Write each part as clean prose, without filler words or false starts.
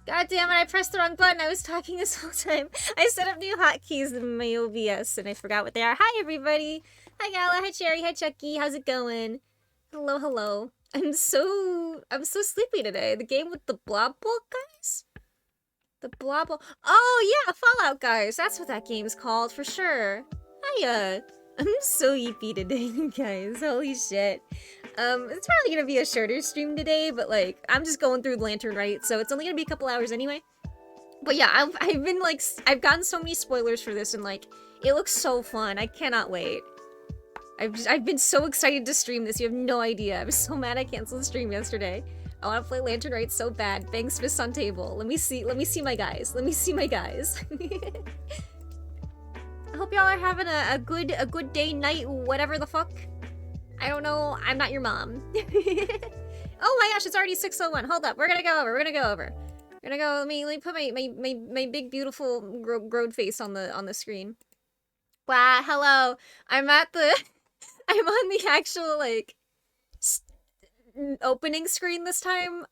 God damn it, I pressed the wrong button. I was talking this whole time. I set up new hotkeys in my OBS and I forgot what they are. Hi, everybody. Hi, Gala. Hi, Cherry. Hi, Chucky. How's it going? Hello, hello. I'm so sleepy today. The game with the blob bulk guys? The blob bulk. Oh, yeah, Fallout guys. That's what that game's called for sure. Hiya. I'm so yippy today, guys. Holy shit. It's probably gonna be a shorter stream today, but like, I'm just going through the Lantern Rite, so it's only gonna be a couple hours anyway. But yeah, I've been like, I've gotten so many spoilers for this, and like, it looks so fun. I cannot wait. I've been so excited to stream this. You have no idea. I was so mad I canceled the stream yesterday. I want to play Lantern Rite so bad. Bangs fists on table. Let me see my guys. Let me see my guys. I hope y'all are having a good day, night, whatever the fuck. I don't know. I'm not your mom. Oh my gosh, it's already 6:01. Hold up. We're gonna go over. We're gonna go. Let me put my big beautiful growed face on the screen. Wow. Hello. I'm at the. I'm on the actual like opening screen this time.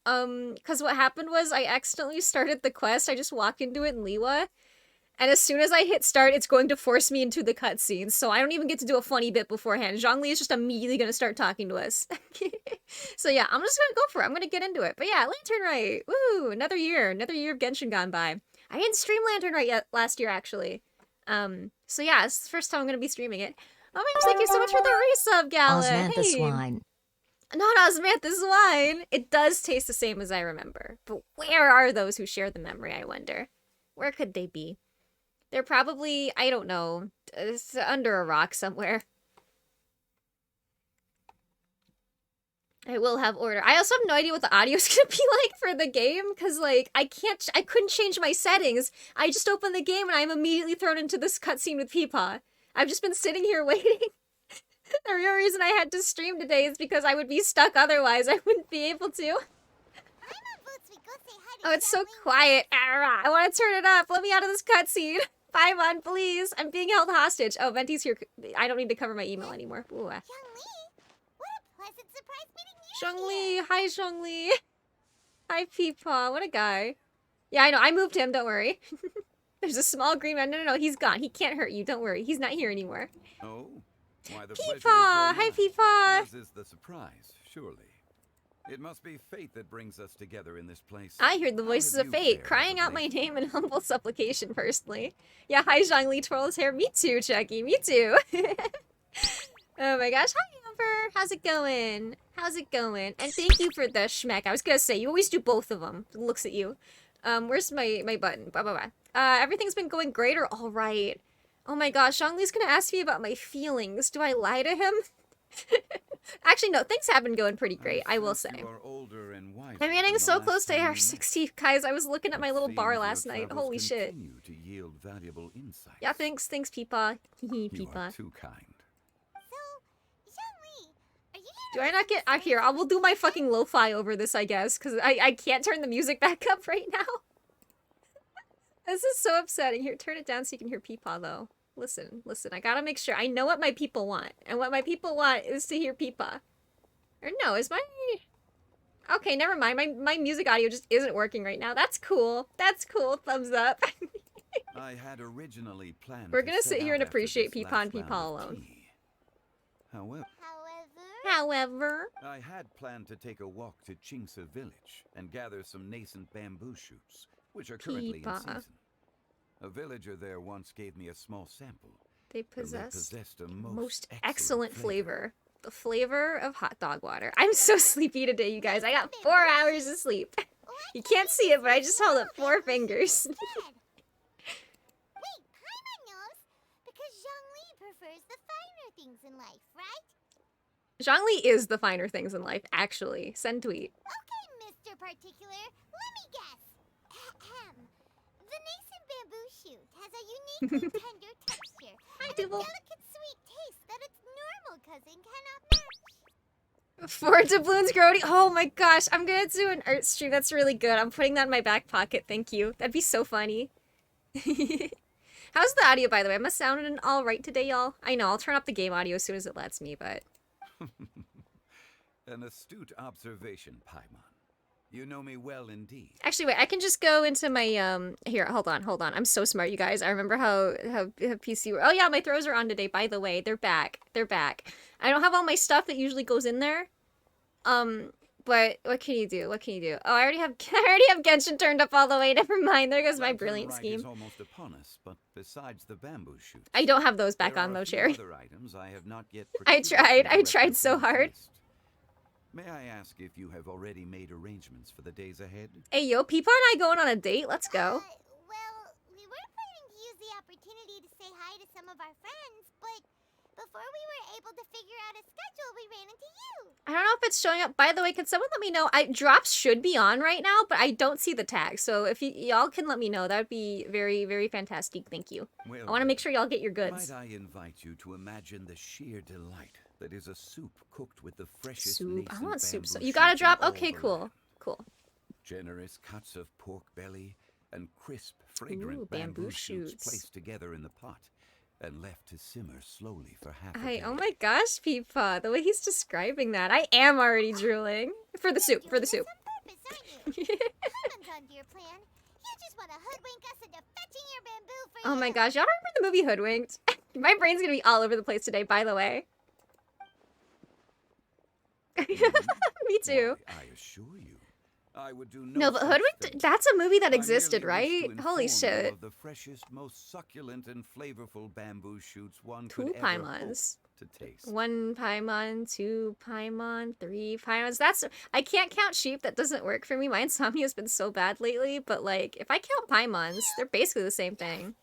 Because what happened was I accidentally started the quest. I just walked into it in Liwa. And as soon as I hit start, it's going to force me into the cutscene, so I don't even get to do a funny bit beforehand. Zhongli is just immediately going to start talking to us. So yeah, I'm just going to go for it. I'm going to get into it. But yeah, Lantern Rite. Woo! Another year of Genshin gone by. I didn't stream Lantern Rite yet last year, actually. So yeah, it's the first time I'm going to be streaming it. Oh my gosh, thank you so much for the resub, Gala. Osmanthus hey. wine. Not Osmanthus wine. It does taste the same as I remember. But where are those who share the memory, I wonder? Where could they be? They're probably, I don't know, it's under a rock somewhere. I will have order. I also have no idea what the audio's gonna be like for the game, because, like, I couldn't change my settings. I just opened the game and I'm immediately thrown into this cutscene with Peepaw. I've just been sitting here waiting. The real reason I had to stream today is because I would be stuck otherwise. I wouldn't be able to. Oh, it's so quiet. I want to turn it up. Let me out of this cutscene. Paimon, please. I'm being held hostage. Oh, Venti's here. I don't need to cover my email anymore. Ooh. Zhongli, what a pleasant surprise meeting you. Zhongli, hi Zhongli. Hi Peepaw, what a guy. Yeah, I know. I moved him. Don't worry. There's a small green man. No, he's gone. He can't hurt you. Don't worry. He's not here anymore. Oh, why the Peepaw, hi Peepaw. This is the surprise, surely. It must be fate that brings us together in this place. I heard the voices of fate crying out my name in humble supplication personally. Yeah, hi Zhongli, twirl his hair. Me too, Chucky, me too. Oh my gosh, hi Amber. How's it going? How's it going? And thank you for the schmeck. I was gonna say, you always do both of them. Looks at you. Where's my button? Blah, blah, blah. Everything's been going great or all right? Oh my gosh, Zhongli's gonna ask me about my feelings. Do I lie to him? Actually, no, things have been going pretty great, I will say. I'm getting so close to AR 60, guys. I was looking at my little bar last night. Holy shit. Yeah, thanks, Peepaw. Peepaw. Too kind. Do I not get... here, I will do my fucking lo-fi over this, I guess, because I can't turn the music back up right now. This is so upsetting. Here, turn it down so you can hear Peepaw, though. Listen, I gotta make sure. I know what my people want, and what my people want is to hear Peepaw. Or no, is my... Okay, never mind. My music audio just isn't working right now. That's cool. That's cool. Thumbs up. I had originally planned We're gonna sit here and appreciate Peepaw and Peepaw alone. However, I had planned to take a walk to Chingsa village and gather some nascent bamboo shoots, which are currently in season. A villager there once gave me a small sample. They possessed a most excellent flavor. The flavor of hot dog water. I'm so sleepy today, you guys. I got 4 hours of sleep. You can't see it, but I just held up 4 fingers. Wait, Paimon knows, because Zhongli prefers the finer things in life, right? Zhongli is the finer things in life, actually. Send tweet. Okay, Mr. Particular, let me guess. Ahem. The nascent bamboo shoot has a uniquely tender texture and a delicate sweet taste that its normal cousin cannot match. 4 doubloons grody. Oh my gosh, I'm gonna do an art stream. That's really good. I'm putting that in my back pocket. Thank you. That'd be so funny. How's the audio, by the way? Am I sounding all right today, y'all? I know, I'll turn up the game audio as soon as it lets me, but... An astute observation, Paimon. You know me well indeed. Actually, wait, I can just go into my, here, hold on. I'm so smart, you guys. I remember how PC were. Oh yeah, my throws are on today, by the way. They're back. I don't have all my stuff that usually goes in there. But what can you do? Oh, I already have Genshin turned up all the way. Never mind. There goes my brilliant scheme. Is almost upon us, but besides the bamboo shoots, I don't have those back on though, Cherry. Other items I have not yet I tried so hard. May I ask if you have already made arrangements for the days ahead? Hey, yo, Peepa and I going on a date? Let's go. Well, we were planning to use the opportunity to say hi to some of our friends, but before we were able to figure out a schedule, we ran into you. I don't know if it's showing up. By the way, can someone let me know? Drops should be on right now, but I don't see the tag. So if y'all can let me know, that would be very, very fantastic. Thank you. Well, I want to make sure y'all get your goods. Might I invite you to imagine the sheer delight that is a soup cooked with the freshest soup. I want soup. So bamboo you got a shoots drop? in all Okay, the cool. land. Cool. Generous cuts of pork belly and crisp, fragrant Ooh, bamboo shoots. placed together in the pot and left to simmer slowly for half a Hey, day. oh my gosh, Peepa. The way he's describing that. I am already drooling. For the soup. You're doing this on purpose, aren't you? Haven't gone to your plan. You just want to hoodwink us into fetching your bamboo for Oh you. my gosh, y'all remember the movie Hoodwinked? My brain's gonna be all over the place today, by the way. Me too. Why, I assure you, I would do No, but such Hoodwinked, thing. that's a movie that I existed, merely wish right? to Holy inform you shit. of the freshest, most succulent and flavorful bamboo shoots one Two could ever paimons. hope to taste. 1 paimon, 2 paimon, 3 paimons. That's, I can't count sheep. That doesn't work for me. My insomnia has been so bad lately, but like, if I count paimons, they're basically the same thing.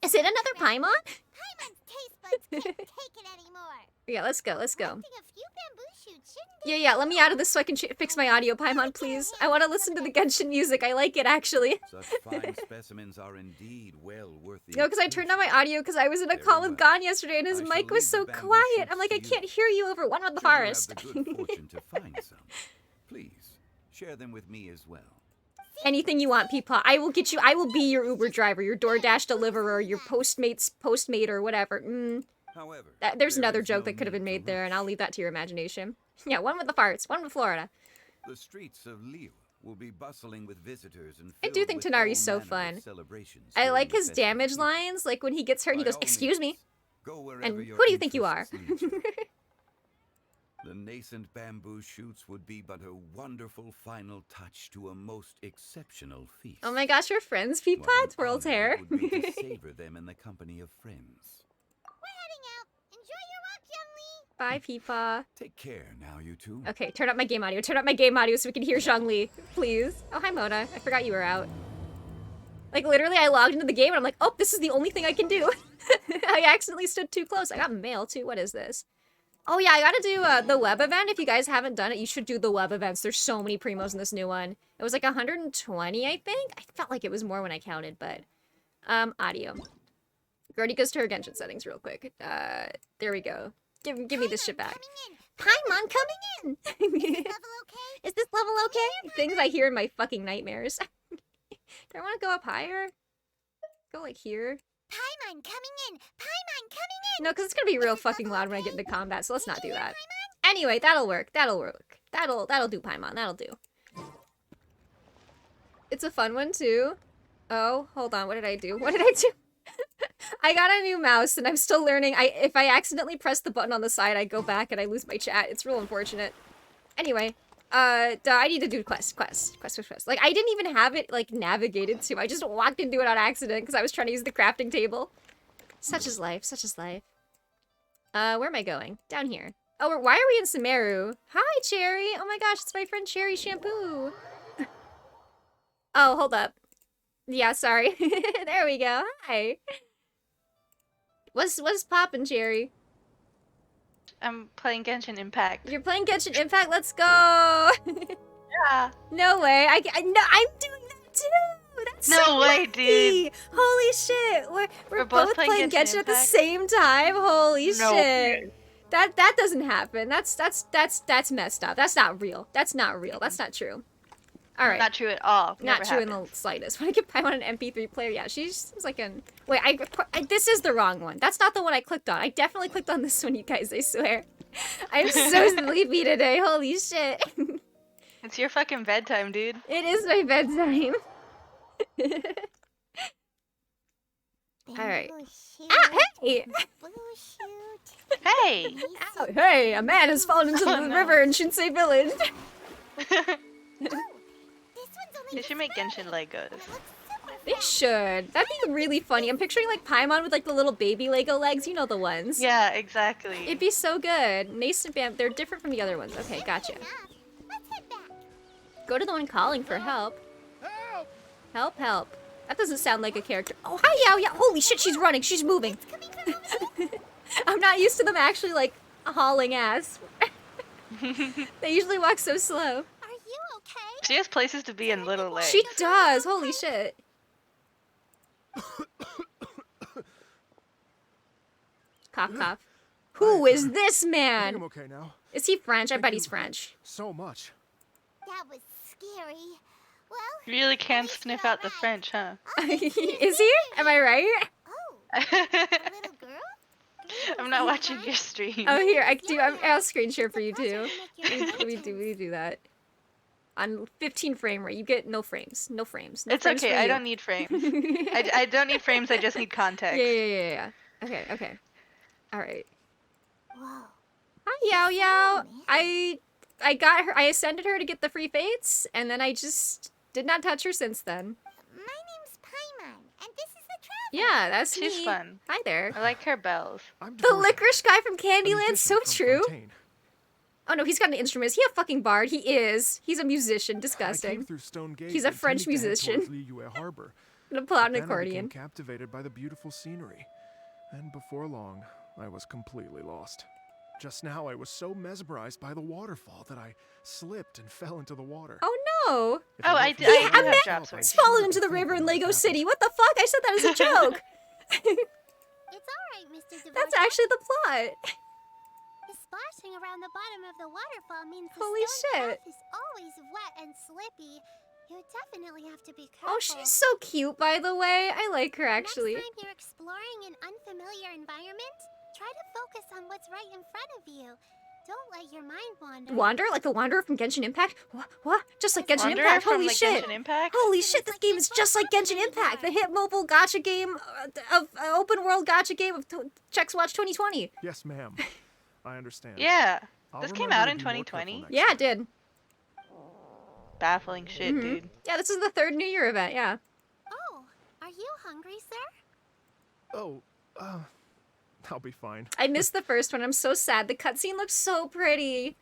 Is it another paimon? Paimon's taste buds can't take it anymore. Yeah, let's go. I think a few bamboo shoots shouldn't Yeah, let me out of this so I can fix my audio, Paimon, please. I want to listen to the Genshin music. I like it, actually. Such fine specimens are indeed well worth the No, because I turned on my audio because I was in a Very call with well. Gon yesterday and his I mic shall was leave so the bamboo quiet. shoots I'm like, to I you. can't hear you over one with the Should you have forest. the good fortune to find some, please share them with me as well. Anything you want, Peepaw. I will get you. I will be your Uber driver, your DoorDash deliverer, your Postmates Postmate or whatever. However, There's there another is joke no that could have been need to made there, and I'll rush. leave that to your imagination. Yeah, one with the farts, one with Florida. The streets of Lille will be bustling with visitors and I do filled think with Tanari's all so manner of fun. celebrations I during like the his festive damage season. lines, like when he gets hurt, he By goes, all "Excuse me." means, go wherever And your who do you think you are? interests lead you. The nascent bamboo shoots would be but a wonderful final touch to a most exceptional feast. Oh my gosh, we're friends, Peepaw. What It's an World's honor hair. it would be to savor them in the company of friends. We're heading out. Enjoy your walk, young Lee. Bye, Peepaw. Take care now, you two. Okay, turn up my game audio. Turn up my game audio so we can hear Zhongli, please. Oh, hi, Mona. I forgot you were out. Like, literally, I logged into the game and I'm like, oh, this is the only thing I can do. I accidentally stood too close. I got mail, too. What is this? Oh, yeah, I gotta do the web event. If you guys haven't done it, you should do the web events. There's so many primos in this new one. It was like 120, I think? I felt like it was more when I counted, but... audio. Grody goes to her Genshin settings real quick. There we go. Give me this shit back. Paimon coming in! Level okay? Is this level okay? Things I hear in my fucking nightmares. Do I want to go up higher? Go like here? Paimon coming in. Paimon coming in. No, because it's gonna be real fucking loud when I get into combat, so let's not do that. Anyway, that'll work. That'll work. That'll do, Paimon. That'll do. It's a fun one too. Oh, hold on. What did I do? What did I do? I got a new mouse and I'm still learning. If I accidentally press the button on the side, I go back and I lose my chat. It's real unfortunate. Anyway, I need to do quest. Like, I didn't even have it, like, navigated to. I just walked into it on accident because I was trying to use the crafting table. Such is life. Such is life. Where am I going? Down here. Oh, why are we in Sumeru? Hi, Cherry. Oh my gosh, it's my friend Cherry Shampoo. Oh, hold up. Yeah, sorry. There we go. Hi. What's poppin', Cherry? I'm playing Genshin Impact. You're playing Genshin Impact? Let's go! Yeah. No way. No, I'm doing that too! That's No so way, lucky. dude. Holy shit. We're both both playing Genshin at the Impact? same time? Holy No. shit. That doesn't happen. That's messed up. That's not real. That's not real. That's not true. Alright. Not true at all. Not Never true in happened. the slightest. When I get Paimon an MP3 player, yeah, she's like an... Wait, this is the wrong one. That's not the one I clicked on. I definitely clicked on this one, you guys, I swear. I'm so sleepy today. Holy shit. It's your fucking bedtime, dude. It is my bedtime. Alright. Bamboo shoot. Ah, hey! Bamboo shoot. Hey! Ow, hey, a man has fallen into Oh, the no. river in Shinsei Village. This one's only They should make the Genshin start, Legos. but it looks super They fun. should. That'd be really funny. I'm picturing like Paimon with like the little baby Lego legs. You know the ones. Yeah, exactly. It'd be so good. Nascent Bam, they're different from the other ones. Okay, gotcha. Enough. Let's head back. Go to the one calling for help. Help, help. That doesn't sound like a character. Oh, hi, Yao Yao. Holy shit, she's running. She's moving. Coming from the ship. I'm not used to them actually like hauling ass. They usually walk so slow. Are you okay? She has places to be in little legs. She does. Holy shit. Cough, cough. Who is this I'm man? okay now. Is he French? I Thank bet you he's French. So much. That was scary. Well, You really can sniff out the French, huh? Is he? Am I right? oh, a little girl? I'm not watching your stream. Oh, here, I'll screen share for you Pleasure too. to make your We acquaintance. do that. On 15 frame rate, you get no frames. No frames. No It's frames okay, for I you. don't need frames. I don't need frames, I just need context. Yeah. Okay, okay. Alright. Whoa. Hi, Yao Yao. man. I got her, I ascended her to get the free fates, and then I just did not touch her since then. My name's Paimon, and this is the traveler. Yeah, that's She's me. fun. Hi there. I like her bells. I'm The Dorothy, licorice guy from a Candyland, so musician from true. Fontaine. Oh no, he's got an instrument. Is he a fucking bard? He is. He's a musician. I came Disgusting. through Stone Gate He's a intending French to head musician. towards Liyue Harbor. Gonna pull out an Then I became accordion. captivated by the beautiful scenery, and before long, I was completely lost. Just now, I was so mesmerized by the waterfall that I slipped and fell into the water. Oh no. If Oh, it I weren't for d- the I sudden do have help, drop I switch. sure Fallen would into the think river in what Lego happened. City. What the fuck? I said that as a joke. It's alright, Mr. Dvorak. That's actually the plot. The splashing around the bottom of the waterfall means the Holy stone shit. path is always wet and slippy. You definitely have to be careful. Oh, she's so cute, by the way. I like her actually. Next time you're exploring an unfamiliar environment, try to focus on what's right in front of you. Don't let your mind wander. Wander? Like the Wanderer from Genshin Impact? What? Just like Genshin Wanderer Impact? from Holy like shit. Genshin Impact? Holy shit, this game is just like Genshin Impact, the hit mobile gacha game of open world gacha game of Chex Watch 2020. Yes, ma'am. I understand. Yeah. I'll This came remember out to in be more 2020? careful next Yeah, time. it did. Baffling shit, Mhm. dude. Yeah, this is the third New Year event, yeah. Oh, are you hungry, sir? Oh, I'll be fine. I missed the first one. I'm so sad. The cutscene looks so pretty.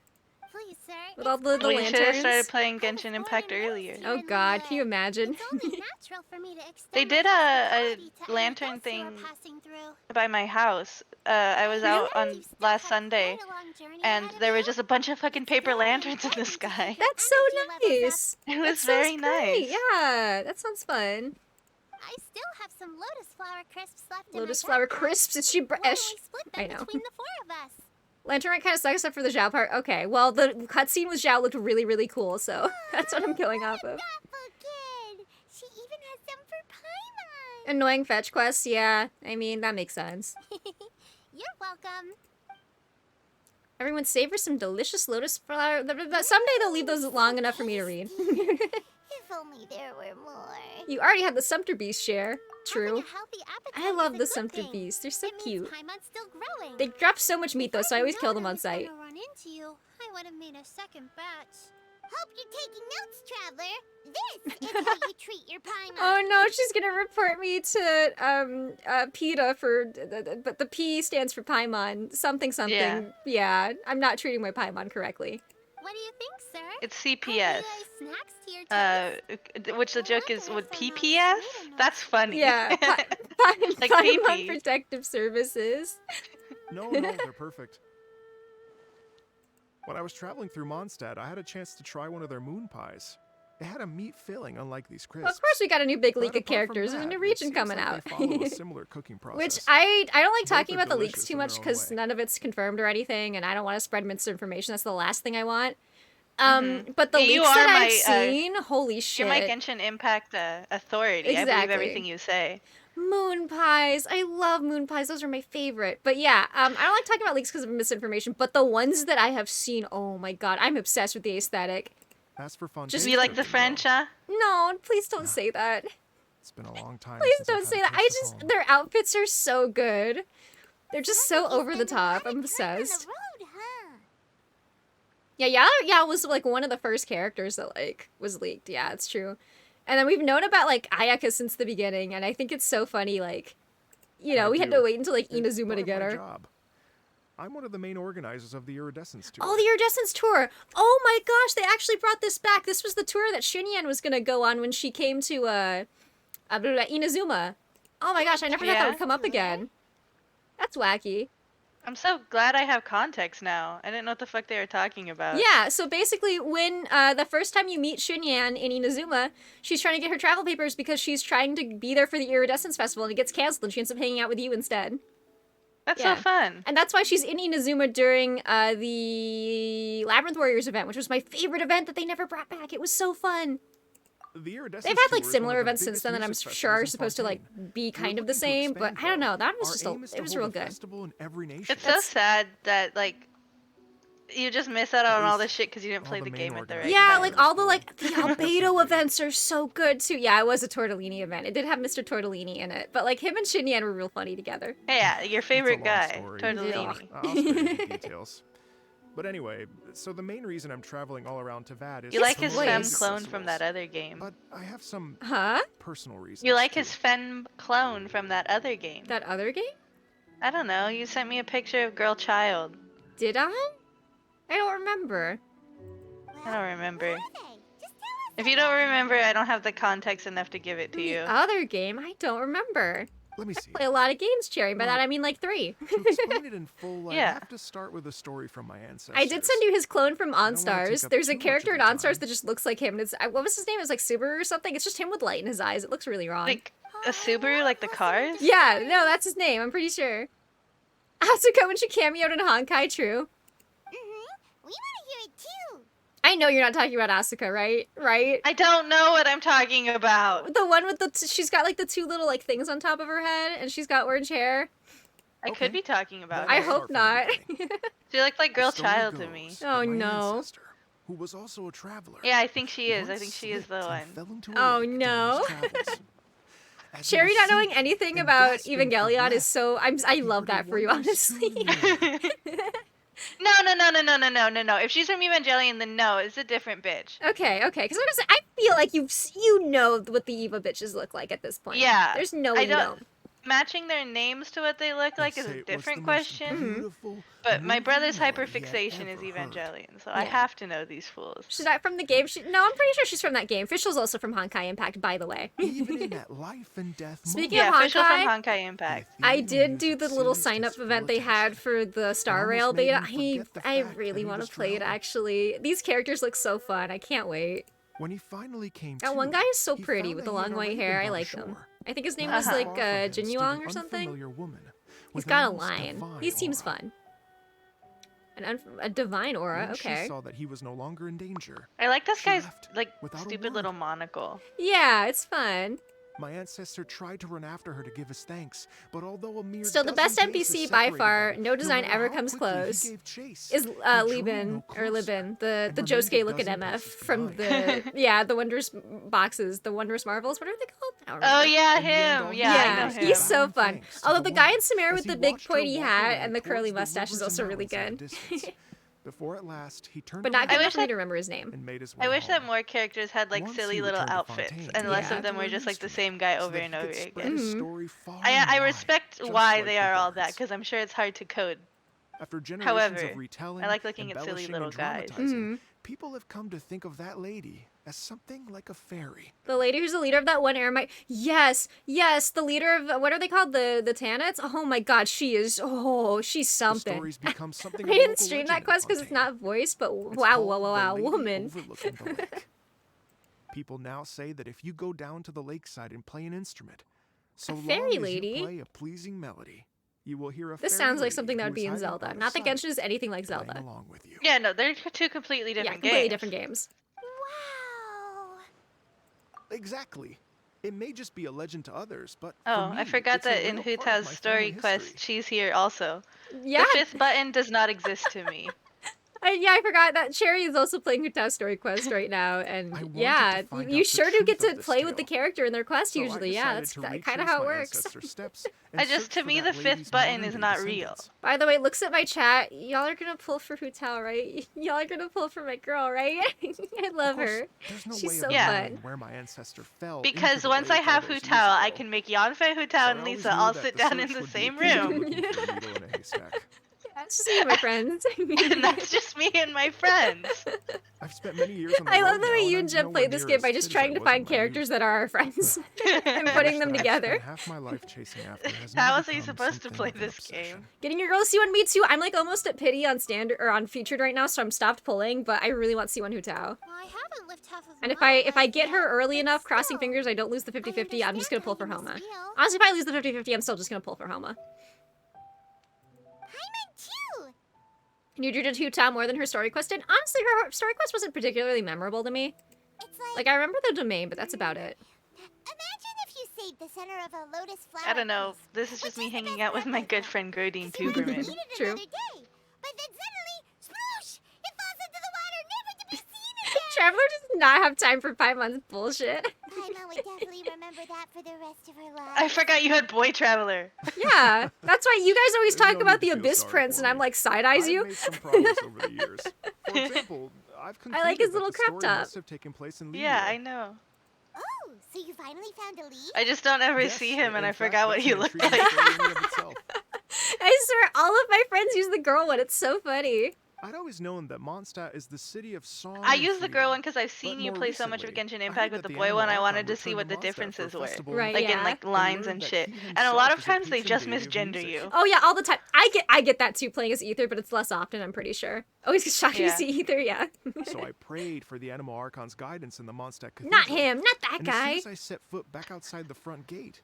Please, sir. With all the Well, you should have lanterns. started playing I was Genshin born Impact and raised earlier. here Oh in the god, can you wood. imagine? It's only natural for me to extend They my did a hospitality to any lantern guests who are thing passing through. by my house. I was out You've on still last have Sunday, quite a long journey and ahead of there were you. just a bunch of fucking paper Very lanterns in the important to sky. keep That's so energy levels up. nice. It That was sounds very great. nice. Yeah, that sounds fun. I still have some lotus flower crisps left Lotus in my flower backpack. crisps. Is she Why don't British? we split I them know. between the four of us? Lantern Rite kind of sucks except for the Zhao part. Okay, well, the cutscene with Zhao looked really, really cool, so that's what I'm going off of. Thoughtful kid. She even has some for Paimon. Annoying fetch quests, yeah. I mean, that makes sense. You're welcome. Everyone savor some delicious lotus flower. Someday they'll leave those long enough for me to read. If only there were more. You already had the Sumpter Beast share. True. Having a healthy appetite I love is a the good Sumpter thing. Beasts. They're so It means cute. Paimon's still growing. They drop so much meat though, so I always If kill I'd them on known I was sight. gonna run into you, I would have made a second batch. Hope you're taking notes, traveler. This is how you treat your Paimon. Oh no, she's gonna report me to PETA for, but the P stands for Paimon. Something. Yeah, I'm not treating my Paimon correctly. What do you think, sir? It's Have you CPS. guys snacks to your taste? Which the joke is, would PPS? That's funny. Yeah, Like Paimon pee-pee. Protective Services. No, they're perfect. When I was traveling through Mondstadt, I had a chance to try one of their moon pies. It had a meat filling, unlike these crisps. Well, of course, we got a new big But leak of apart from characters. There's a that, new it region seems coming like out. they follow a similar cooking process. Which I don't like talking Both are about the leaks delicious too in much their own because way. none of it's confirmed or anything, and I don't want to spread misinformation. That's the last thing I want. But the Yeah, you leaks are that my, I've seen, holy shit! You're my Genshin Impact authority. I believe Exactly. everything you say. Moon pies. I love moon pies. Those are my favorite. But yeah, I don't like talking about leaks because of misinformation. But the ones that I have seen, oh my god, I'm obsessed with the aesthetic. As for Fontaine, Just- Do you like the French, huh? No, please don't say that. It's been a long time. Please since I've don't had say a that. taste of home. Their outfits are so good. They're just so Sounds like you over the spent a lot top. of I'm time on the obsessed. road, huh? Yeah, was like one of the first characters that like was leaked. Yeah, it's true. And then we've known about like Ayaka since the beginning, and I think it's so funny. Like, you know, I we had do. to wait until like It's Inazuma part to of get my her. job. I'm one of the main organizers of the Iridescence tour. Oh, the Iridescence tour! Oh my gosh, they actually brought this back. This was the tour that Shunyan was gonna go on when she came to Inazuma. Oh my gosh, I never thought that Yeah? would come up again. That's wacky. I'm so glad I have context now. I didn't know what the fuck they were talking about. Yeah, so basically when the first time you meet Shunyan in Inazuma, she's trying to get her travel papers because she's trying to be there for the Iridescence Festival and it gets canceled and she ends up hanging out with you instead. That's Yeah. so fun. And that's why she's in Inazuma during the Labyrinth Warriors event, which was my favorite event that they never brought back. It was so fun. The Iridescence They've had tour like is similar one of the events since biggest then that I'm music sure are festivals in supposed to like Fontaine. be We're kind of the looking to same, but expand, I don't know. though. That was Our just aim is it to was hold real a good. festival in every nation. It's so sad that like you just miss out At on all least this shit because you didn't all play the the main game at the right organizers. Yeah, time. like all the like the Albedo events are so good too. Yeah, it was a Tortellini event. It did have Mr. Tortellini in it, but like him and Shinyan were real funny together. Hey, yeah, your favorite long guy, story. Tortellini. I'll spare you the details. But anyway, so the main reason I'm traveling all around Tavad is You His like his voice. femme music clone from that festivals. other game. But I have some Huh? personal reasons. You like too. his femme clone from that other game. That other game? I don't know. You sent me a picture of Girl Child. Did I? I don't remember. I don't remember. What are they? Just tell us. If you don't remember, I don't have the context enough to give it to The you. other game? I don't remember. Let me see. Play a lot of games, Cherry. By that Well, I mean like 3. To explain it in full, I Yeah. have to start with a story from my ancestors. I did send you his clone from I don't wanna OnStars. take up There's a too much character of in your OnStars time. that just looks like him. And it's what was his name? It was like Subaru or something. It's just him with light in his eyes. It looks really wrong. Like a Subaru, like the cars? Yeah, no, that's his name. I'm pretty sure. Asuka when she cameoed in Honkai, true. We want to hear it too. I know you're not talking about Asuka, right? Right? I don't know what I'm talking about. The one with the she's got like the 2 little like things on top of her head, and she's got orange hair. I Okay. could be talking about Then I it. I'll hope start from not. the beginning. She looked like The Girl story Child to me. goes Oh, that my no. ancestor, who was also a traveler, Yeah, I think she is. I once think she is the slipped one. and fell into a Oh, lake during no. his travels. As he Cherry was not knowing sinking anything and about gasping for Evangelion is breath, so I he love heard a that for you, wondrous honestly. tune. No. If she's from Evangelion, then no, it's a different bitch. Okay, because I feel like you know what the Eva bitches look like at this point. Yeah, There's no I way you don't- don't. Matching their names to what they look They like is say a it was different the most question. beautiful, But my moving brother's melody he had hyperfixation is ever heard. Evangelion, so I Yeah. have to know these fools. She's not from the game. No, I'm pretty sure she's from that game. Fischl's also from Honkai Impact, by the way. Even in that life and death Speaking moment, of Yeah, official from Honkai, Honkai Impact. the I ethereal did do music the little seized sign his up full event they had attention. for the Star almost Rail made beta. him forget the I fact really that he want was to play it drowning. actually. These characters look so fun. I can't wait. When he finally came That one to, guy is so he pretty found with that the he had long white already been hair. I brought like him. ashore. I think his name Uh-huh. was like Far from him stood Jinyuang an or something. unfamiliar woman He's with an got a almost lion. divine He seems aura. fun. A divine aura, When she okay. saw that he was no longer in danger, I like this She guy's left like without a stupid word. little monocle. Yeah, it's fun. my ancestor tried to run after her to give his thanks, but although a mere Still, the dozen best paces NPC by separated far, them, no design matter ever how comes quickly he close, gave chase, is he drew Liben no or closer Libin, the and remained a Josuke looking dozen MF paces from the behind. the Wondrous boxes, the Wondrous Marvels. What are they called? I don't Oh remember. yeah, In the end, him. all he Yeah, did I know was him. he's so bound fun. thanks to Although the the guy woman in Samara as with he the big watched her pointy walk hat away and the curly towards the mustache is rivers also and really mountains at a good. distance. Before at last he turned But not around good I enough wish for me that- to remember his name. and made his way I wish that home. more characters had like Once silly he little returned to outfits, Fontaine, and he less Yeah. of them were an just like the instrument same guy so over that and he over could spread again. his Mhm. story far I and wide, respect just why like they the are all that, bards. because I'm sure it's hard to code. After generations However, of retelling, I like looking at silly embellishing, little and guys. dramatizing, Mhm. people have come to think of that lady as something like a fairy. The lady who's the leader of that one Aramite. Yes, the leader of what are they called? The Tanits? Oh my god, she's The something. story's become something I of a didn't local stream legend that in quest because it's Fontaine. not voiced, but It's wow, called the Lady woman. Overlooking the lake. People now say that if you go down to the lakeside and play an instrument, so fairy long as lady? you play a pleasing melody, you will hear a This fairy sounds like lady something that who would be is in hiding Zelda. out of Not that sight, Genshin is anything like playing Zelda. along with you. Yeah, no, they're two completely Yeah, different completely games. different games. Wow. Exactly. It may just be a legend to others, but for Oh, I me, forgot it's a that in real part of Huta's my story family quest, history. she's here also. Yeah, The fifth button does not exist to me. Yeah, I forgot that Cherry is also playing Hu Tao's story quest right now, I and wanted yeah, to find you out the sure do get truth of to this play with the tale. character in their quest So I usually. Yeah, decided that's to kind of retrace how it my works. ancestors' steps and I just, search to for me, that the lady's 5th button modern is day not real. descendants. By the way, looks at my chat. Y'all are gonna pull for Hu Tao, right? Y'all are gonna pull for my girl, right? I love Of course, her. there's no She's way so of Yeah. knowing fun. where my ancestor fell Because into the once I lake all have those Hu years Tao, I ago. can make Yanfei, Hu So Tao, I and always Lisa knew all that sit the down in search the would be same easier room. looking for a needle in a haystack. That's just you, my friends. And that's just me and my friends. I've spent many years on the I road love the now, way and you I'm and Jen nowhere played this near game as by just fit as I trying to was in find my characters youth. that are our friends and The putting wish them that I've together. spent half my life chasing after has How now else are you become supposed to something play of an this obsession. game? Getting your girl C1 me too. I'm like almost at pity on standard or on featured right now, so I'm stopped pulling. But I really want C1 Hu Tao. Well, I haven't lived half of And if my I life get her yet, early but enough, crossing still, fingers, I don't lose the 50-50. I'm just gonna understand pull how for you must Homa. feel. Honestly, if I lose the 50-50, I'm still just gonna pull for Homa. Paimon too. You did Hu Tao more than her story quest did. Honestly, her story quest wasn't particularly memorable to me. It's Like I remember the domain, but that's about it. imagine if you saved the center of a lotus flower. I don't know. piece, This is which just me the hanging best out with part my about good that, friend Gerdine 'cause you wouldn't Tuberman. need it True. another day. But then suddenly, sploosh! It falls into the water, never to be seen again. Traveler does not have time for Paimon's bullshit. Paimon would definitely remember that for the rest of her life. I forgot you had Boy Traveler. Yeah, that's why you guys always There's talk no about need the to feel Abyss sorry Prince, for and I'm me. like side-eyes I've you. made some progress over the years. For example, I've I like his concluded that little the crop story top. must have taken place in Yeah, I Liyue. know. Oh, so you finally found a lead? I just don't ever Yes, see him, and in I fact, forgot what that's he an looked intriguing like. story in and of itself. I swear, all of my friends use the girl one. It's so funny. I'd always known that Mondstadt is the city of song I and use the girl freedom. one because I've seen But you more play so much of recently, Genshin I Impact heard with that the the boy Animal one. I wanted Archon to see returned what the to Mondstadt for a differences were. festival Right, Like in yeah. like and lines learned and that shit. he And a lot of himself is a times they patron just deity of misgender music. you. Oh yeah, all the time. I get that too playing as Ether, but it's less often, I'm pretty sure. Always shocking Yeah. to see Ether, yeah. So I prayed for the Animal Archon's guidance in the Mondstadt Cathedral. Not him, not that And guy. as soon as I set foot back outside the front gate,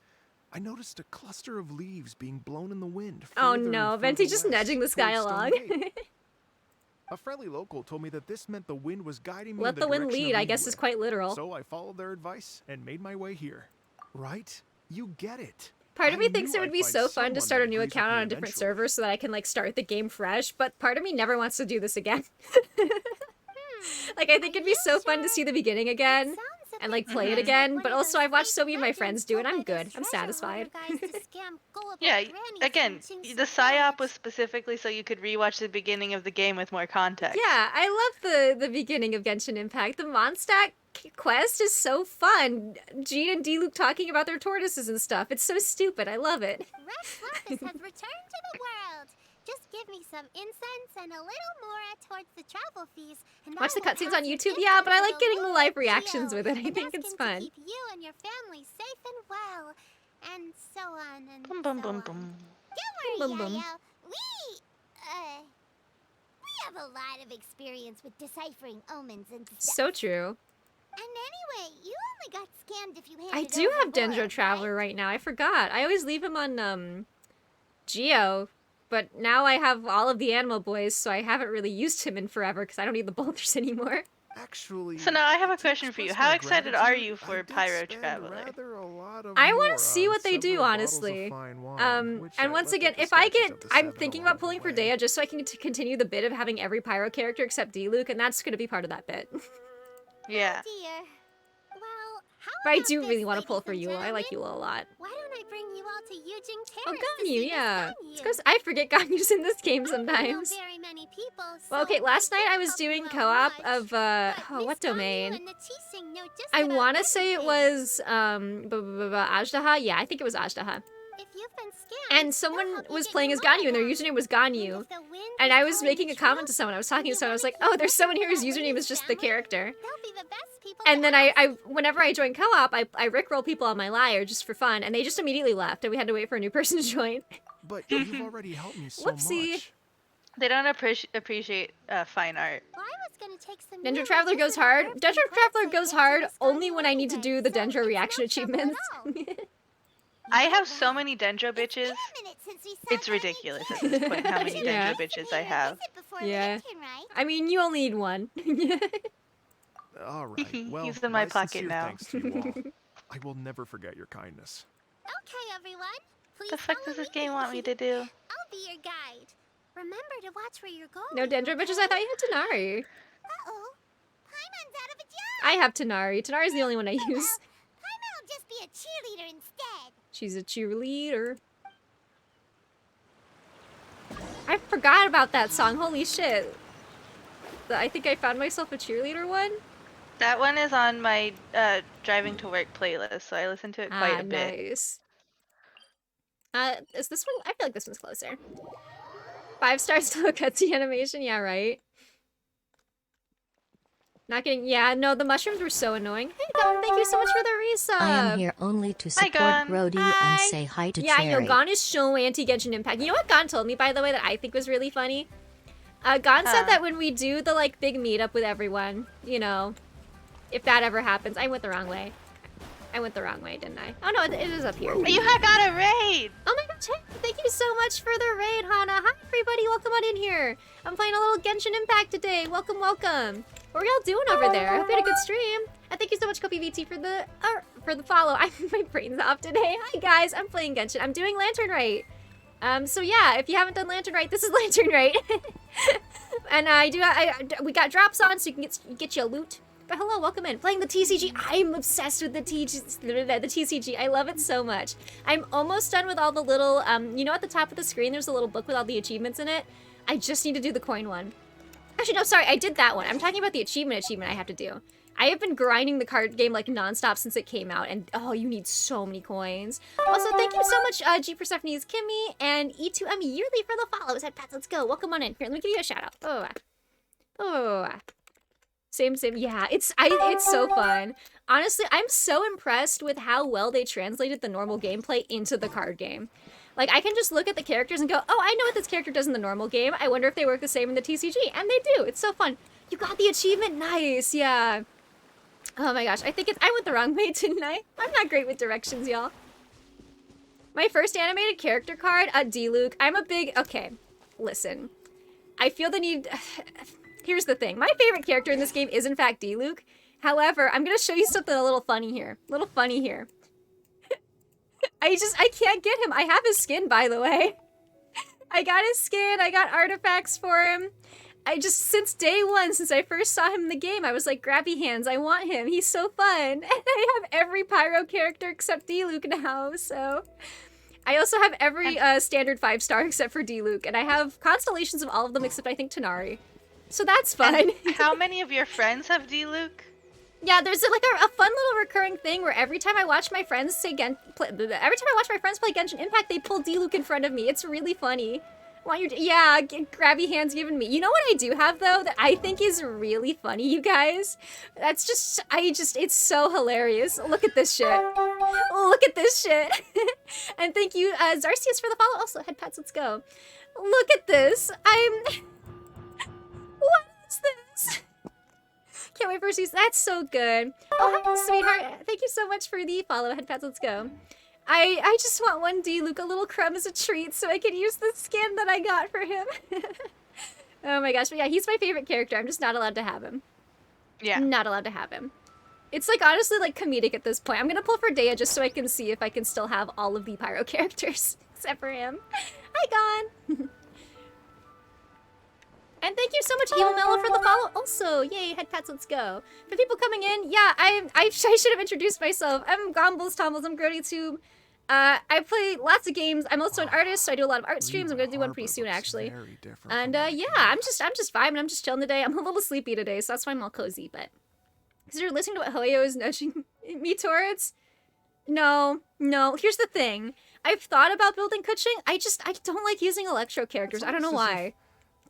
I noticed a cluster of leaves being blown in the wind. Oh further no, and Venti further just west, nudging this guy towards Stone along. Gate. A friendly local told me that this meant the wind was guiding me Let in the the wind direction lead, of I guess is Liyue. quite literal. So I followed their advice and made my way here. Right? You get it. Part of me I thinks knew it would I'd be find so fun to someone start a that new agrees with account me on a different eventually. server so that I can like start the game fresh, but part of me never wants to do this again. Like I think it'd be so fun to see the beginning again and like play it again, but also I've watched so many of my friends do it. I'm good. I'm satisfied. Yeah, again, the psyop was specifically so you could rewatch the beginning of the game with more context. Yeah, I love the beginning of Genshin Impact. The Mondstadt quest is so fun. Jean and D-Luke talking about their tortoises and stuff. It's so stupid. I love it. Rex Lapis has returned to the world. Just give me some incense and a little more towards the travel fees. And Watch the I will cutscenes pass on you YouTube. gifts Yeah, but I unto like getting the Lord live reactions Geo with it. I and think ask it's him fun. To keep you and your family safe and well, and so on and Boom, so boom, boom, on. boom. Don't Boom, worry, boom. Yayo. We have a lot of experience with deciphering omens and stuff. So true. And anyway, you only got scammed if you handed I do have Dendro overboard, Traveler right? right now. I forgot. I always leave him on Geo, but now I have all of the animal boys, so I haven't really used him in forever because I don't need the boulders anymore. Actually, So now I have a to question for you. express How my excited are gratitude, you I for did Pyro spend Traveler? rather a lot of I want more to see on what they do, several bottles of honestly. fine wine, which And I once left again, at the if I statues get, of the I'm Seven thinking along about pulling the for way. Dea just so I can continue the bit of having every Pyro character except D-Luke, and that's going to be part of that bit. Yeah. Dear. Well, how But I about do this, really want to pull ladies for and Eula. I like gentlemen? Eula a lot. Why don't I bring you all to Yujing Oh, Terrace to Ganyu, see yeah. Miss It's Ganyu? because I forget Ganyu's in this game I don't know sometimes. very many people, Well, okay, so last I night can't I was help you doing out co-op much, of, but oh, Miss what Ganyu domain? and the Qixing know just I about want to say it everything. was, Ajdaha? Yeah, I think it was Ajdaha. If you've been scammed, And someone they'll help you was get playing your as money Ganyu, and their back. username was And Ganyu. if the wind And is I was telling making the a comment truth, to someone. I was talking to you someone. I was wanna like, keep oh, there's working someone for here whose that username is lady's just the family, character. they'll be the best people And to then ask. whenever I join co-op, I rickroll people on my lyre just for fun, and they just immediately left, and we had to wait for a new person to join. But you've already helped me so Whoopsie. much. They don't appreciate fine art. Well, I was gonna take some Dendro new Traveler goes legitimate hard. herbs Dendro and plants Traveler I goes picked hard to this only Ganyu when I need to anyway, do the so Dendro it's reaction no trouble at achievements. all. I have You so bet. many Dendro It's been bitches. a minute since we saw It's Ganyu ridiculous at too. this point how many But you Yeah. Dendro promised to bitches pay I her a have. visit before Yeah. lantern, right? I mean, you only need one. All right. Well, He's in my pocket sincere now. thanks to you all. I will never forget your kindness. Okay, everyone. Please The fuck follow does this me. game want me to do? I'll be your guide. Remember to watch where you're going. No Dendro bitches, I thought you had Tanari. Uh-oh. Paimon's out of a job. I have Tanari. Tanari's the only one I use. Paimon'll just be a cheerleader instead. She's a cheerleader. I forgot about that song. Holy shit. I think I found myself a cheerleader one. That one is on my driving to work playlist, so I listen to it quite a bit. Nice. Is this one? I feel like this one's closer. 5 stars to a cutscene animation. Yeah, right. Not getting. Yeah, no, the mushrooms were so annoying. Hey, Gon, thank you so much for the resub. I am here only to support Brody and say hi to Yeah, Cherry. I know, Gon is so anti-Genshin Impact. You know what Gon told me, by the way, that I think was really funny? Gon said that when we do the, like, big meetup with everyone, you know, if that ever happens. I went the wrong way. I went the wrong way, didn't I? Oh, no, it is up here. You got a raid! Oh my gosh, hey, thank you so much for the raid, Hana. Hi, everybody, welcome on in here. I'm playing a little Genshin Impact today. Welcome, welcome. What are y'all doing over there? I hope you had a good stream. And thank you so much, Kofi VT, for the follow. My brain's off today. Hi, guys, I'm playing Genshin. I'm doing Lantern Rite. So yeah, if you haven't done Lantern Rite, this is Lantern Rite. And we got drops on, so you can get you a loot. But hello, welcome in. Playing the TCG. I'm obsessed with the TCG. I love it so much. I'm almost done with all the little, you know at the top of the screen, there's a little book with all the achievements in it? I just need to do the coin one. Actually, no, sorry, I did that one. I'm talking about the achievement I have to do. I have been grinding the card game like nonstop since it came out, and oh, you need so many coins. Also, thank you so much, G Persephone's Kimmy and E2M Yearly for the follows. Head pats, let's go. Welcome on in. Here, let me give you a shout out. Oh. Same. Yeah, it's so fun. Honestly, I'm so impressed with how well they translated the normal gameplay into the card game. Like, I can just look at the characters and go, oh, I know what this character does in the normal game. I wonder if they work the same in the TCG. And they do. It's so fun. You got the achievement? Nice. Yeah. Oh my gosh. I went the wrong way, didn't I? I'm not great with directions, y'all. My first animated character card, D-Luke. Okay, listen. I feel the need... Here's the thing. My favorite character in this game is, in fact, D-Luke. However, I'm going to show you something a little funny here. I can't get him. I have his skin, by the way. I got his skin. I got artifacts for him. Since day one, since I first saw him in the game, I was like, grabby hands, I want him. He's so fun. And I have every Pyro character except D-Luke now, so... I also have every standard 5-star except for D-Luke, and I have constellations of all of them except I think Tanari. So that's fun. And how many of your friends have D-Luke? Yeah, there's like a fun little recurring thing where every time I watch my friends play Genshin Impact, they pull D-Luke in front of me. It's really funny. Grabby hands given me. You know what I do have though that I think is really funny, you guys? It's so hilarious. Look at this shit. And thank you, Zarcius, for the follow. Also, head pats, let's go. Look at this. What is this? Can't wait for season. That's so good. Oh, hi, sweetheart. Thank you so much for the follow. Head pats, let's go. I just want one D-Luke, a little crumb as a treat so I can use the skin that I got for him. Oh my gosh. But yeah, he's my favorite character. I'm just not allowed to have him. Yeah. Not allowed to have him. It's like honestly like comedic at this point. I'm gonna pull for Dea just so I can see if I can still have all of the Pyro characters except for him. Hi, Gon. And thank you so much, Evil Mellow, for the follow. Also, yay, head pats, let's go. For people coming in, yeah, I should have introduced myself. I'm Gombles Tombles, I'm GrodyTube. I play lots of games. I'm also an artist, so I do a lot of art streams. I'm gonna do one pretty soon, actually. And yeah, I'm just vibing. I'm just chilling today. I'm a little sleepy today, so that's why I'm all cozy. But because you're listening to what Hoyo is nudging me towards. No. Here's the thing. I've thought about building Kuching. I don't like using Electro characters. I don't know why.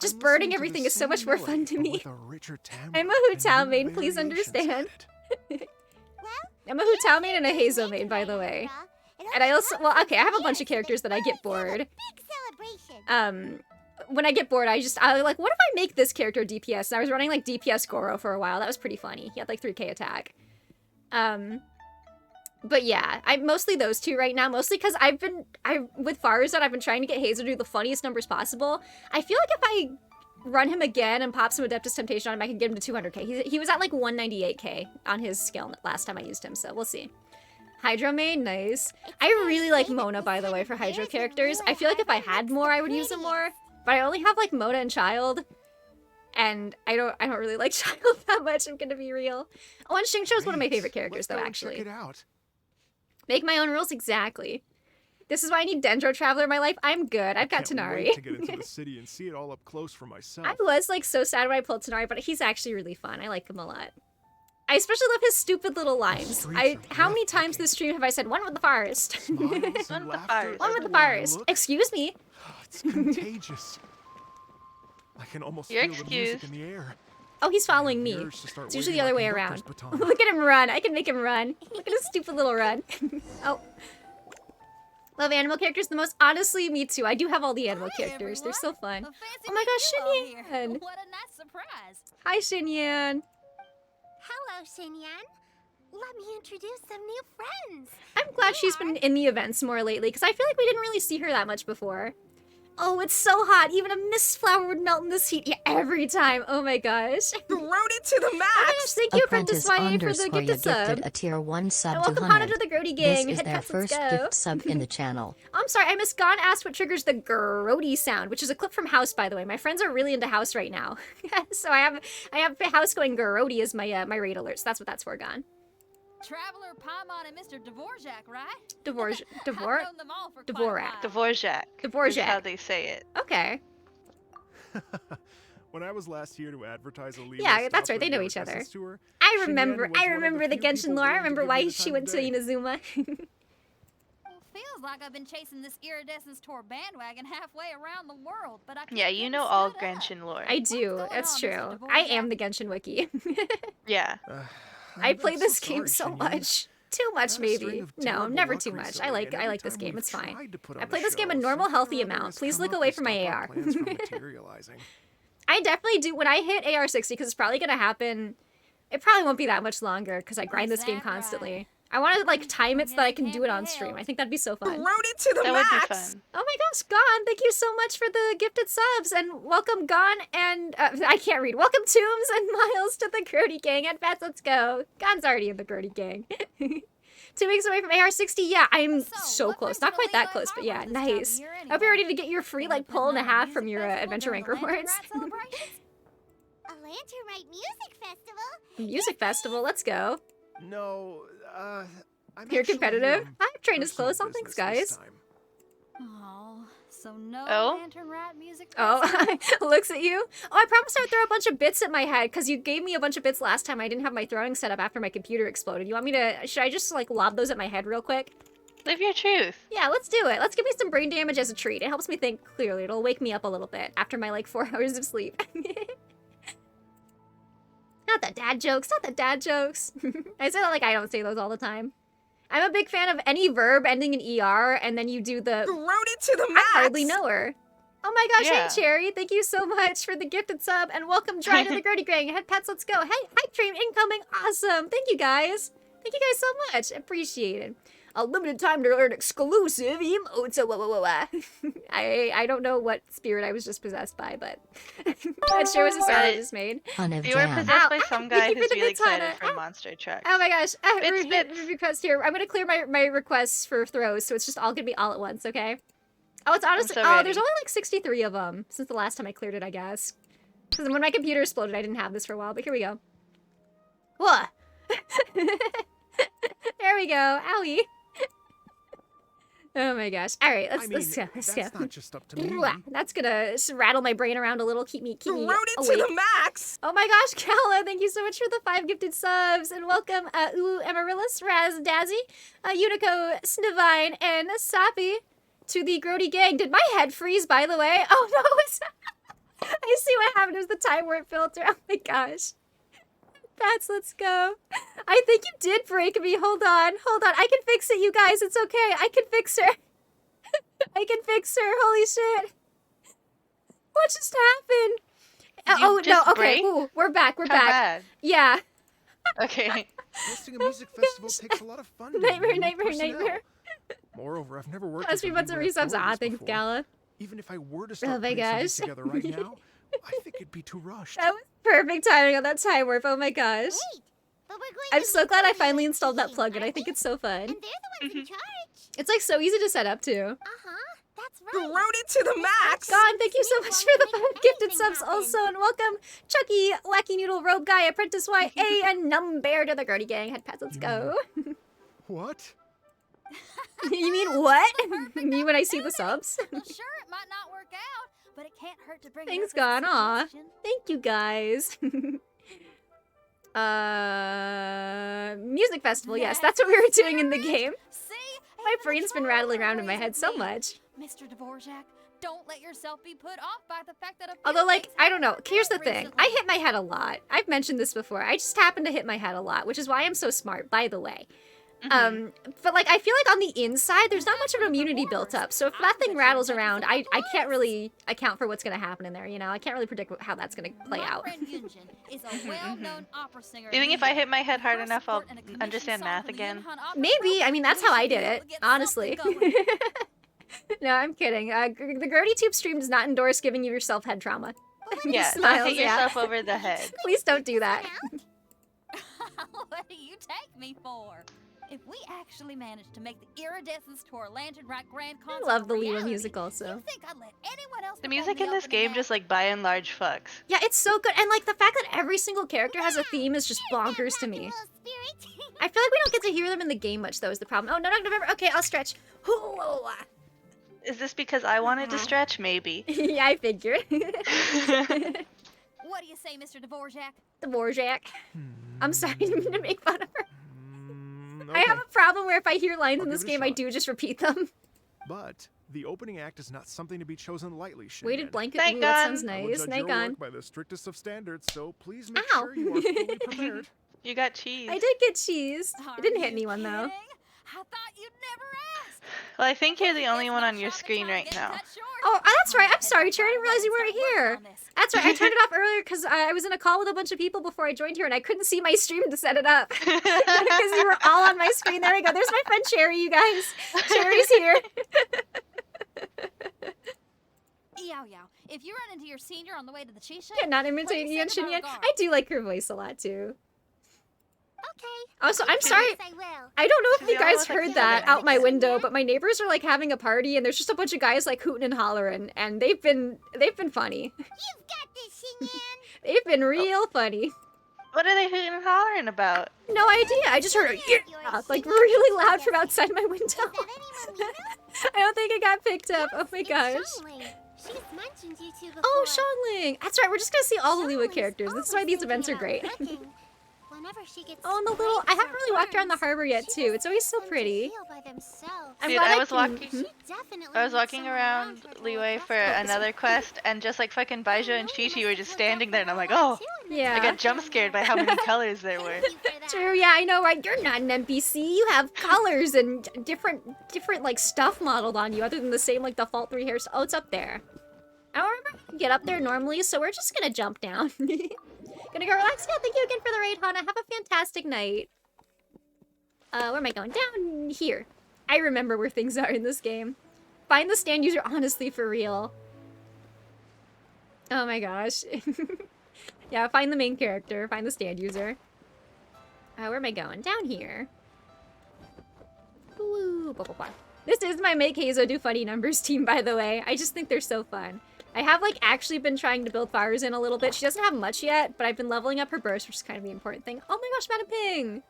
Just burning everything is so much more fun to me. I'm a Hu Tao main, please understand. I'm a Hu Tao main and a Hazo main, by the way. And I also, well, okay, I have a bunch of characters that I get bored. When I get bored, I like, what if I make this character DPS? And I was running like DPS Goro for a while. That was pretty funny. He had like 3k attack. But yeah, I'm mostly those two right now. Mostly because with Faruzan, I've been trying to get Hazo to do the funniest numbers possible. I feel like if I run him again and pop some Adeptus Temptation on him, I can get him to 200k. He was at like 198k on his skill last time I used him, so we'll see. Hydro main, nice. I really like Mona, by the way, for Hydro characters. I feel like if I had more, I would use them more. But I only have like Mona and Child. And I don't really like Child that much, I'm gonna be real. Oh, and Xingqiu is one of my favorite characters, though, actually. Check it out. Make my own rules, exactly. This is why I need Dendro Traveler in my life. I'm good. I've got Can't Tanari. wait to get into the city and see it all up close for myself. I was like so sad when I pulled Tanari, but he's actually really fun. I like him a lot. I especially love his stupid little lines. How many times this stream have I said one with the forest? Smiles and One with the laughter forest. One with the everywhere I forest. look. Excuse me. It's contagious. I can almost You're feel the music excused. in the air. Oh, he's following me. Urge to start It's usually the waving other my way around. conductor's baton. Look at him run. I can make him run. Look at his stupid little run. Oh. Love animal characters the most. Honestly, me too. I do have all the animal characters. They're so fun. Oh my gosh, Xinyan! What a nice surprise. Hi, Xinyan. Hello, Xinyan. Let me introduce some new friends. I'm glad she's been in the events more lately, because I feel like we didn't really see her that much before. Oh, it's so hot. Even a mist flower would melt in this heat. Yeah, every time. Oh my gosh. Grody to the max! Oh my gosh, thank you, Apprentice Apprentice YA, for the _ya gifted sub. gifted a tier 1 sub And to welcome Hana to 100. the Grody gang. This is Head their pets, let's first go. gift sub in the channel. Oh, I'm sorry, I missed Gon asked what triggers the grody sound, which is a clip from House, by the way. My friends are really into House right now. So I have House going grody as my my raid alerts. That's what that's for, Gon. Traveler, Paimon, and Mr. Dvorak, right? Dvorak. I've known them all for quite a Dvorak. while. Dvorak. Is Dvorak. how they say it. Okay. When I was last here to advertise Alina's Yeah, that's stop right, they at know the each other. Artisans Tour, I Xinyan remember was one of the few Genshin people lore. I willing to remember give me why the she time went of to day. Inazuma. Well, feels like I've been chasing this iridescence tour bandwagon halfway around the world, but I Yeah, keep you getting know all stood up. Genshin lore. I do. going It's on, true. Mr. I Dvorak? am the Genshin wiki. Yeah. I I'm play so this game sorry, so Xinyan. much. Too much, Had a string maybe. of No, terrible never luck too much. recently, I like and every this time game. we've It's fine. tried to put I on play a this game a show, normal, something healthy or other amount. has Please come look up away to from my stop our AR. plans from materializing. I definitely do. When I hit AR 60, because it's probably gonna happen. It probably won't be that much longer because I grind this game Exactly. constantly. I want to like time it so that I can do it on stream. I think that'd be so fun. Grody to the That would be max! fun. Oh my gosh, Gon, thank you so much for the gifted subs, and welcome Gon and, I can't read. Welcome Tombs and Miles to the Grody gang, and Beth, let's go. Gon's already in the Grody gang. 2 weeks away from AR60, yeah, I'm so what close. brings Not quite that Melina close, and but yeah, Harper this time of nice. year I hope you're anyway? ready to get your free, Can like, we pull and a put on half music from your festival Adventure during Rank the Lantern rewards. Rat celebrations? A Lantern Rite Music Festival? Music festival, let's go. No, I'm You're actually, competitive? I have trained as personal close, all thanks, business this guys. time. Oh, so no Oh? Lantern Rat music Oh, festival? looks at you. Oh, I promised I would throw a bunch of bits at my head because you gave me a bunch of bits last time. I didn't have my throwing set up after my computer exploded. You want me to? Should I just like lob those at my head real quick? Live your truth. Yeah, let's do it. Let's give me some brain damage as a treat. It helps me think clearly. It'll wake me up a little bit after my like 4 hours of sleep. Not the dad jokes. Not the dad jokes. I say that like I don't say those all the time. I'm a big fan of any verb ending in ER, and then you do the. Grody to the I max! hardly know her. Oh my gosh, Yeah. hey Cherry, thank you so much for the gifted sub, and welcome Dry to the Grody Gang. Head pets, let's go. Hey, hype train incoming, awesome. Thank you guys. Thank you guys so much, appreciate it. A limited time to learn exclusive emotes. I don't know what spirit I was just possessed by, but that sure was a sound I Right. just made. Ton of You were jam. possessed Ow, by ow, some thank guy you for who's the really bits, Hannah. excited for Ow. monster trucks. Oh my gosh, Bits. request here. I'm gonna clear my requests for throws, so it's just all gonna be all at once, okay? Oh, it's honestly. so Oh, ready. there's only like 63 of them since the last time I cleared it, I guess. Because when my computer exploded, I didn't have this for a while, but here we go. What? There we go. Owie. Oh my gosh. All right, let's go. Let's that's go. not just up to me. That's gonna just rattle my brain around a little, keep me Grody to awake. the max! Oh my gosh, Kala, thank you so much for the 5 gifted subs, and welcome, Amaryllis, Raz, Dazzy, Unico, Snivine, and Sappy to the Grody Gang. Did my head freeze, by the way? Oh no, it's... I see what happened. It was the time warp filter. Oh my gosh. Bats, let's go. I think you did break me. Hold on. I can fix it, you guys. It's okay. I can fix her. I can fix her. Holy shit. What just happened? You Oh, no. just Okay. break? Ooh, we're back. We're How back. bad? Yeah. Okay. Hosting a music festival takes a lot of fun. Nightmare. Moreover, I've never worked Last with few months of Lima resubs. authorities Thanks, before. Gala. Even if I were to Oh start my putting something gosh. together right now, I think it'd be too rushed. That was perfect timing on that time warp. Oh my gosh. Wait, but we're going I'm to so be glad I doing finally the installed that teaching, plugin. I aren't think we? it's so fun. And they're the ones in charge. It's like so easy to set up too. Uh-huh. That's That's right. Brody to the max. God, thank you so much for the 5 gifted subs also, and welcome Chucky, Wacky Noodle, Rogue Guy, Apprentice YA, and Numbear to the Grody Gang. Head pass, let's go. What? You mean what? Me when I see the subs? Well, sure, it might not work out, but it can't hurt to bring Thanks, it up as God. a Aw. suggestion. Thank you guys. Music festival, yes, that's what we were doing in the game. See? My Even the brain's been rattling around in my agrees head with so me. much. Mr. Dvorak, don't let yourself be put off by the fact that a few Although, like, things I don't know. happened Here's the thing. recently. I hit my head a lot. I've mentioned this before. I just happen to hit my head a lot, which is why I'm so smart, by the way. But, like, I feel like on the inside, there's not much of an immunity built up. So if that thing rattles around, I can't really account for what's going to happen in there, you know? I can't really predict how that's going to play My out. friend Yunjin is a well-known opera singer. Do you think if I hit my head hard First enough, I'll support in a commissioned understand song math for the again? Yunhan Opera Maybe. Troupe, I mean, that's we how I should be did able it, to get honestly. something going. No, I'm kidding. The GronyTube stream does not endorse giving yourself head trauma. Yeah, Smiles, don't hit yeah. yourself over the head. Please don't do that. What do you take me for? If we actually managed to make the Iridescence Tour Lantern Rite Grand I Concert love the a Leo reality, music also. you think I'd let anyone else The perform music in this opening game act? just like by and large fucks. Yeah, it's so good. And like the fact that every single character has a theme is just bonkers to me. I feel like we don't get to hear them in the game much though is the problem. Oh, no, November. Okay, I'll stretch. Is this because I wanted to stretch? Maybe. Yeah, I figured. What do you say, Mr. Dvorak? The Borjak. I'm sorry, I didn't mean to make fun of her. I Okay. have a problem where if I hear lines I'll in this give it a game, I shot. do just repeat them. But the opening act is not something to be chosen lightly, Shinyan. Weighted blanket. Night Ooh, that gun. sounds I will nice. judge Night your gun. work by the strictest of standards, so please make Ow. sure you are fully prepared. You got cheese. I did get cheese. Are It didn't hit you anyone though. kidding? I thought you'd never ask. Well, I think you're the Guess only one not on your shot the screen time right getting now. cut short. Oh, that's right. I'm Head sorry, to Cherry. I didn't realize you Rite weren't and start here. working on this. That's right. I turned it off earlier because I was in a call with a bunch of people before I joined here, and I couldn't see my stream to set it up because you were all on my screen. There we go. There's my friend Cherry, you guys. Cherry's here. Yow yow. If you run into your senior on the way to the Chisha, Yeah, not imitating please Yan send her Shinyan. regard. I do like her voice a lot too. Okay. Also, I'm sorry. Yes, I will. I don't know if She's you the only guys one with, like, heard that seven out my accents. window, but my neighbors are like having a party, and there's just a bunch of guys like hooting and hollering, and they've been funny. You've got this, Shinyan. They've been real funny. What are they hooting and hollering about? No idea. I just heard a yeah, like really loud from outside my window. Is that any Momino? I don't think it got picked up. Oh my It's gosh. Xiangling. She's mentioned you two before. Oh, Xiangling. That's right. We're just gonna see all the Liyue Xiangling's characters. This is why always these thinking events are about great. cooking. Whenever she gets Oh, and the little. I haven't really walked around the harbor yet too. It's always so pretty. I'm Dude, glad I was can- walking- Mhm. I was walking around Liyue for another quest, and just like fucking Baizha and Chi-Chi were just standing there, and I'm like, oh, Yeah. I got jump scared by how many colors there were. True, yeah, I know, right? You're not an NPC. You have colors and different like stuff modeled on you, other than the same like default 3 hairs. Oh, it's up there. I don't remember how to get up there normally, so we're just gonna jump down. Gonna go relax. Yeah, thank you again for the raid, Hana. Have a fantastic night. Where am I going? Down here. I remember where things are in this game. Find the stand user, honestly, for real. Oh my gosh. Yeah, find the main character. Find the stand user. Where am I going? Down here. Ooh, blah, blah, blah. This is my Make Hazo Do Funny Numbers team, by the way. I just think they're so fun. I have, like, actually been trying to build Flowers in a little bit. She doesn't have much yet, but I've been leveling up her burst, which is kind of the important thing. Oh my gosh, Madam Ping!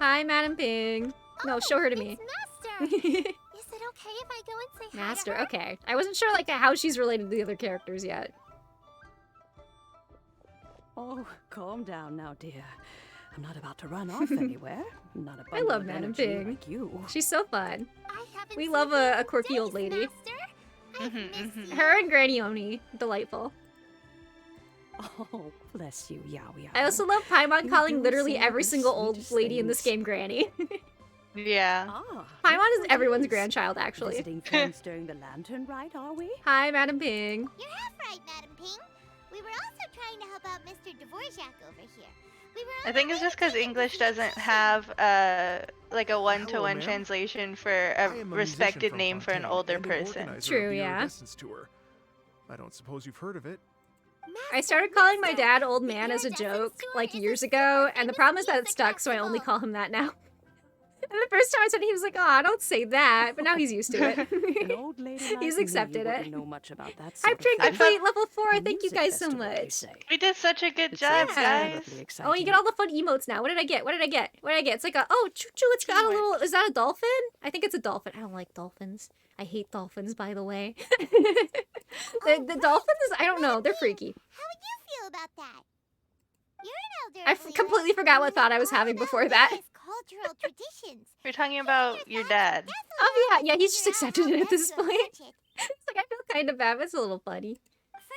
Hi, Madam Ping. No, show her to me. It's Master. Is it okay if I go and say hi to Master, her? okay. I wasn't sure, like, how she's related to the other characters yet. Oh, calm down now, dear. I'm not about to run off anywhere. Not a I bundle love of Madam energy Ping. like you. She's so fun. I haven't We seen love you a in quirky old days, lady. Master. I've missed you. Her and Granny Oni. Delightful. Oh, bless you, Yow Yow. I also love Paimon You calling do literally say every the single old sweetest lady in this things. game Granny. Yeah. Ah, Paimon is look everyone's who it is. grandchild, actually. Visiting friends during the lantern rite, are we? Hi, Madam Ping. You're half right, Madam Ping. We were also trying to help out Mr. Dvorak over here. We were I on think our it's way just to because the English Chisha doesn't City. have like a one-to-one ma'am. translation for I a am a musician respected from name for an Fontaine older and an person. organizer True, of the yeah. Iridescence Tour. I don't suppose you've heard of it. I started calling my dad Old Man as a joke, like, years ago, and the problem is that it stuck, so I only call him that now. And the first time I said it, he was like, "Aw, don't say that." But now he's used to it. An old lady like He's me accepted wouldn't it. know much about that I sort of drank thing. complete level 4. A Thank you music guys so festival, you much. say. We did such a good It job, sounds guys. terribly exciting. Oh, and you get all the fun emotes now. What did I get? What did I get? What did I get? It's like a, oh, choo-choo, it's got a little, is that a dolphin? I think it's a dolphin. I don't like dolphins. I hate dolphins, by the way. the dolphins, I don't know, they're freaky. How would you feel about that? You're an elderly. Completely forgot what thought I was having before that. Cultural traditions. We're talking about your dad. Oh, yeah, he's just accepted it at this point. It's like, I feel kind of bad, but it's a little funny.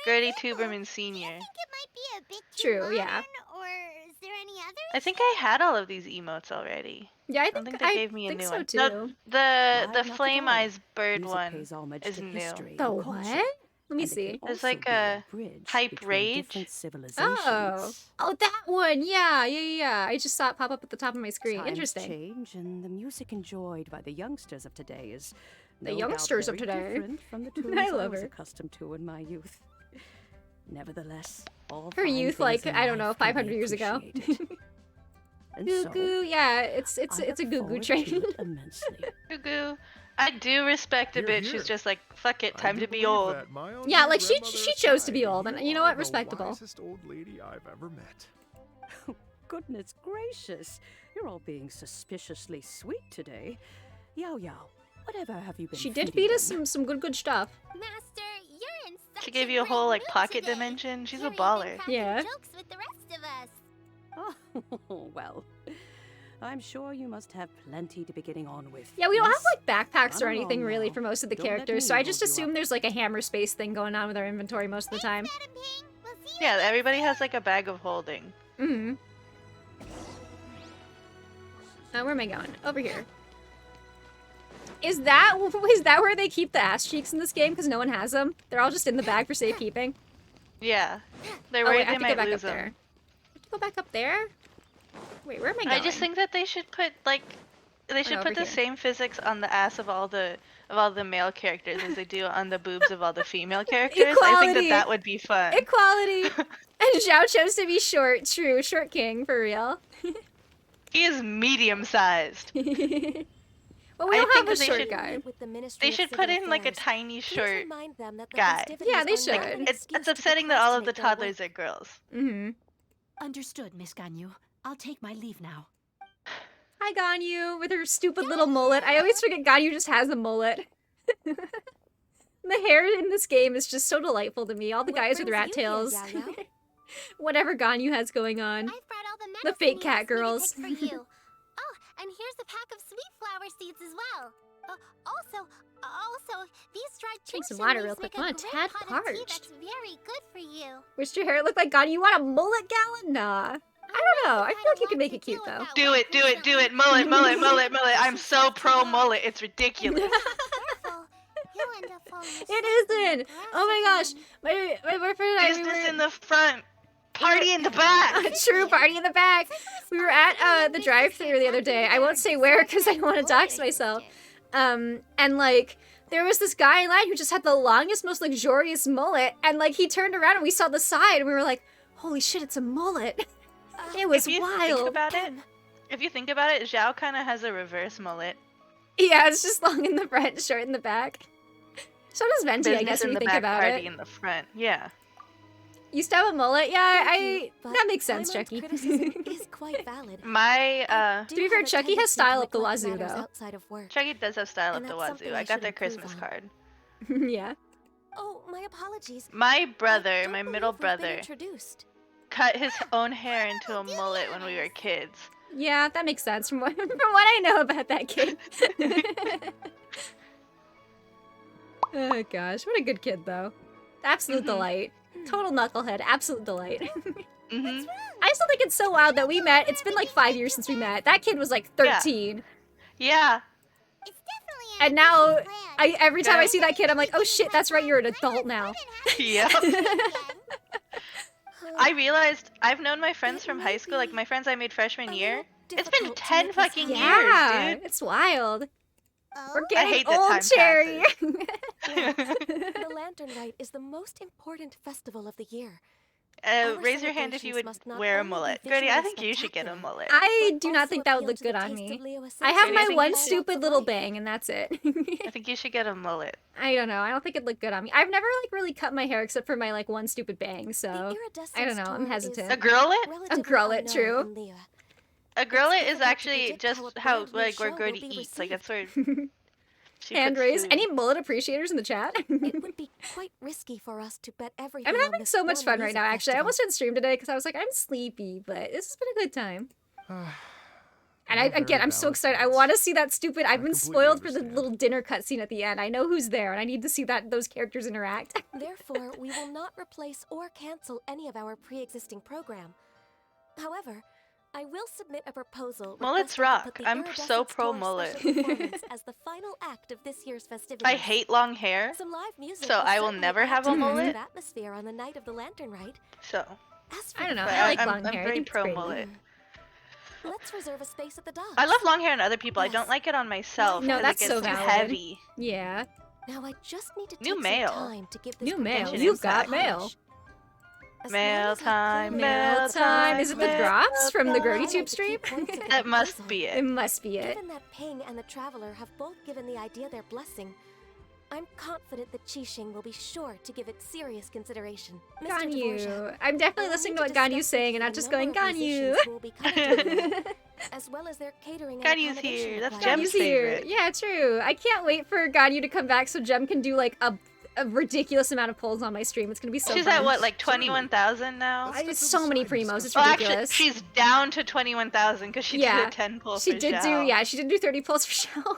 Gertie Tuberman Sr. I think it might be a bit too True, modern, yeah. Or is there any others? I think I had all of these emotes already. Yeah, I don't think they gave me a think new so one. too. No, Why, the not at Flame all. Eyes bird Music one pays homage is to new. history The and what? culture, Let me and it see. can There's also like be a bridge hype between raid. different civilizations. Oh, that one. Yeah. I just saw it pop up at the top of my screen. Times Interesting. change, and the music enjoyed by the youngsters of today is The no doubt youngsters of very today. different from the tunes I I love was her. accustomed to in my youth. Nevertheless, all Her fine youth, things like, in I don't know, life can be 500 years ago. appreciated. And Goo so, goo, yeah, it's I a look goo goo forward train. to it immensely. Goo goo. I do respect a Here, bit. here. She's just like, fuck it, I time do to be believe old. that my own Yeah, dear like, she grandmother chose to be aside, old, and you know are what? the Respectable. wisest old lady I've ever met. Goodness gracious, you're all being suspiciously sweet today. Yao Yao, whatever have you been She did feeding feed us them? some good stuff. Master, you're in such She gave a you a great whole like mood pocket today. dimension. She's a Carrie, you've been baller. cracking Yeah. Jokes with the rest of us. Oh, well, I'm sure you must have plenty to be getting on with. Yeah, we don't Yes? have like backpacks or Run anything along really now. for most of the Don't let characters, me so I hold just you assume up. there's like a hammer space thing going on with our inventory most of the time. Madam Ping, we'll see you Yeah, again everybody soon. has like a bag of holding. Mm-hmm. Where am I going? Over here. Is that where they keep the ass cheeks in this game? Because no one has them? They're all just in the bag for safekeeping? Yeah, they're Oh, worried wait, I they have to go might back up lose there. I them. have to go back up there? Wait, where am I going? I just think that they should put like they should no, put over the here. same physics on the ass of all the male characters as they do on the boobs of all the female characters. I think Equality. that would be fun. Equality! And Zhao chose to be short. True, short king, for real. He is medium sized. Well, we I don't think have a that they short should- guy. They should put in like a tiny short guy. Yeah, they should. It's upsetting that all of the toddlers are girls. Mm-hmm. Understood, Miss Ganyu. I'll take my leave now. Hi, Ganyu, with her stupid little mullet. I always forget Ganyu just has a mullet. The hair in this game is just so delightful to me. All the guys with rat tails. Whatever Ganyu has going on. I've brought all the The medicine fake you cat asked me to girls. pick for you. Oh, and here's a pack of sweet flower seeds as well. Also, these dried Drink some ginseng water leaves real quick. make a I'm a great tad pot of tea parched. that's very good for you. Wished your hair looked like Ganyu. You want a mullet, Gallon? Nah. I don't know. I feel like you can make it cute, though. Do it, do it, do it. Mullet, mullet, mullet, mullet. I'm so pro mullet. It's ridiculous. Careful, you'll end up falling asleep It in the isn't! grass Oh my gosh! again. My boyfriend and I, we Business were... in the front, party in the back. True, party in the back. We were at the drive-thru the other day. I won't say where because I don't want to dox myself. And like there was this guy in line who just had the longest, most luxurious mullet, and like he turned around and we saw the side, and we were like, "Holy shit, it's a mullet!" It was If you wild. think about it, Zhao kind of has a reverse mullet. Yeah, it's just long in the front, short in the back. So does Venti, I Business guess, in when you the think back, about party it. in the front. Yeah. Used to have a mullet, yeah. Thank you, but That makes sense, Paimon's Chucky. criticism is quite valid. My To be fair, Chucky has style up the wazoo, though. Outside of work. Chucky does have style And up the that's something wazoo. I I got should their improve Christmas on. card. Yeah. Oh, my apologies. My I brother, don't my believe middle we've been brother, introduced. cut his own hair into a mullet when we were kids. Yeah, that makes sense from what I know about that kid. Oh gosh, what a good kid though. Absolute delight. Total knucklehead, absolute delight. Mm-hmm. I still think it's so wild that we met. It's been like 5 years since we met. That kid was like 13. Yeah. It's definitely an And now, ambitious plan. every time I see that kid, I'm like, oh shit, that's right, you're an adult now. Yeah. I realized I've known my friends from high school, like my friends I made freshman year. It's been difficult to 10 make this fucking Yeah, years, dude. it's wild. Oh, We're getting hate that old, time Cherry. The Lantern Rite is the most important festival of the year. Raise your hand if you would wear a mullet. Gertie, I think you should get a mullet. I do not think that would look good on me. I have my one stupid little bang, and that's it. I think you should get a mullet. I don't know. I don't think it'd look good on me. I've never like really cut my hair except for my like one stupid bang, so I don't know. I'm hesitant. A girlet? A girlet, true. A girlet is actually just how like where Gertie eats. Like that's where. Hand raise. Any mullet appreciators in the chat? It would be quite risky for us to bet everything. I'm having so much fun right now, actually. I almost didn't stream today because I was like, I'm sleepy, but this has been a good time. And I'm so excited. I want to see that stupid. I've been spoiled for the little dinner cutscene at the end. I know who's there, and I need to see those characters interact. Therefore, we will not replace or cancel any of our pre-existing program. However, I will submit a proposal. Mullets rock. I'm so pro mullet. As the final act of this year's festivities. I hate long hair, so I will never have a mullet. Atmosphere on the night of the Lantern Rite. So I don't know. I like long hair. I'm very pro mullet. Let's reserve a space at the dock. I love long hair on other people. I don't like it on myself. No, that's so valid. Heavy. Yeah. Now I just need to New take mail. some time to give this New mail. Genshin You've got Impact. mail. Mail time, Mail time. Is it the drops from the Grody Tube stream? That must be it. It must be it. Given that Ping and the Traveler have both given the idea their blessing, I'm confident that Qixing will be sure to give it serious consideration. Ganyu. I'm definitely listening to what Ganyu's saying and not just going, Ganyu. As well as their catering and Ganyu's here. That's Ganyu's Gem's here. favorite. Yeah, true. I can't wait for Ganyu to come back so Gem can do like a ridiculous amount of polls on my stream. It's gonna be so She's fun. at what, like 21,000 now? It's so many primos. It's well, ridiculous. actually, she's down to 21,000 because she did a 10 poll she for did Zhao. she did do 30 polls for Zhao.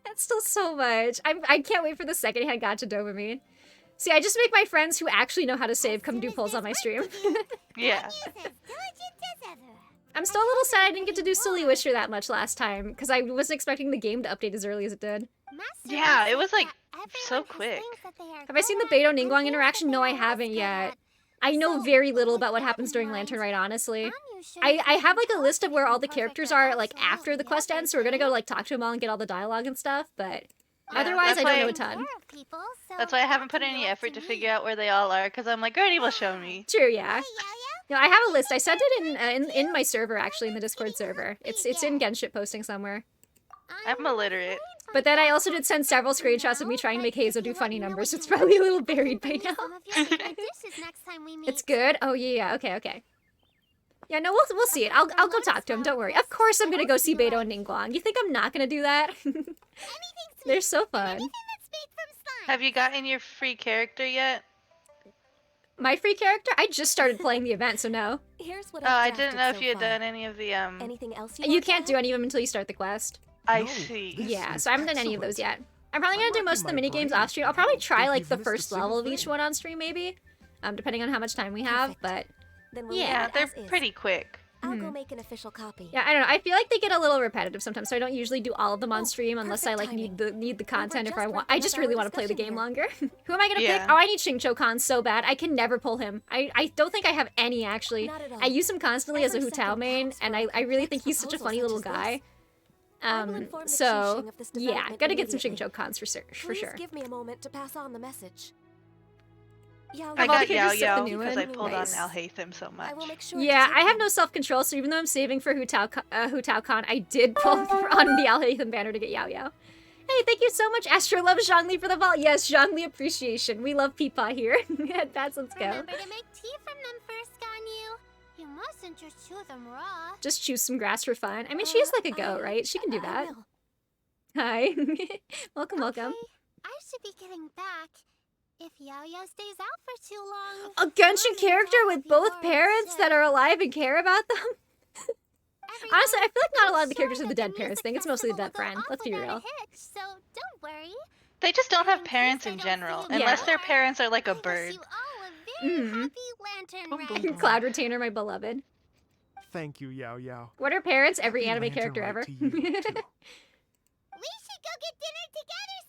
That's still so much. I can't wait for the second-hand gacha dopamine. See, I just make my friends who actually know how to save come do polls on my stream. Yeah. I'm still a little sad I didn't get to do Silly Wisher that much last time, because I wasn't expecting the game to update as early as it did. Yeah, it was like so quick. Have I seen the Beidou Ningguang interaction? No, I haven't yet. I know very little about what happens during Lantern Rite, honestly. I have like a list of where all the characters are like after the quest ends, so we're gonna go like talk to them all and get all the dialogue and stuff, but otherwise I don't know a ton. That's why I haven't put any effort to figure out where they all are, because I'm like, Gertie will show me. True, yeah. No, I have a list. I sent it in my server, actually, in the Discord server. It's in Genshin posting somewhere. I'm illiterate. But then I also did send several screenshots of me trying to make Hazel do funny numbers, so it's probably a little buried by now. It's good? Oh, yeah, okay. Yeah, no, we'll see it. I'll go talk to him, don't worry. Of course I'm gonna go see Beidou and Ningguang. You think I'm not gonna do that? They're so fun. Have you gotten your free character yet? My free character? I just started playing the event, so no. Here's what I didn't know if you had done any of the Anything else you can't do any of them until you start the quest. I see. Yeah, so I haven't done any of those yet. I'm probably gonna do most of the minigames off stream. I'll probably try like the first level of each one on stream, maybe. Depending on how much time we have, but yeah, they're pretty quick. I'll go make an official copy. Yeah, I don't know. I feel like they get a little repetitive sometimes, so I don't usually do all of them on stream unless I like need the content. If I just really want to play the game longer. Who am I gonna pick? Oh, I need Xingqiu Khan so bad. I can never pull him. I don't think I have any actually. I use him constantly as a Hu Tao main, and I really think he's such a funny little guy. So yeah, gotta get some Xingqiu Khans for sure. Give me a moment to pass on the message. I got Yao Yao because I pulled on Alhaitham so much. Yeah, I have no self-control, so even though I'm saving for Hu Tao Khan, I did pull on the Alhaitham banner to get Yao Yao. Hey, thank you so much, Astro Love Zhongli, for the vault. Yes, Zhongli appreciation. We love Peepaw here. That's let's go. Remember to make tea from them first, Ganyu. You mustn't just chew them raw. Just choose some grass for fun. I mean, she is like a goat, right? She can do that. Hi. welcome. I should be getting back. If Yao Yao stays out for too long... A Genshin character with both parents that are alive and care about them? Honestly, I feel like not a lot of the characters have the dead parents thing. It's mostly the dead friend. Let's be real. So don't worry. They just don't have parents in general, unless their parents are like a bird. Cloud Retainer, my beloved. Thank you, Yao Yao. What are parents? Every anime character ever.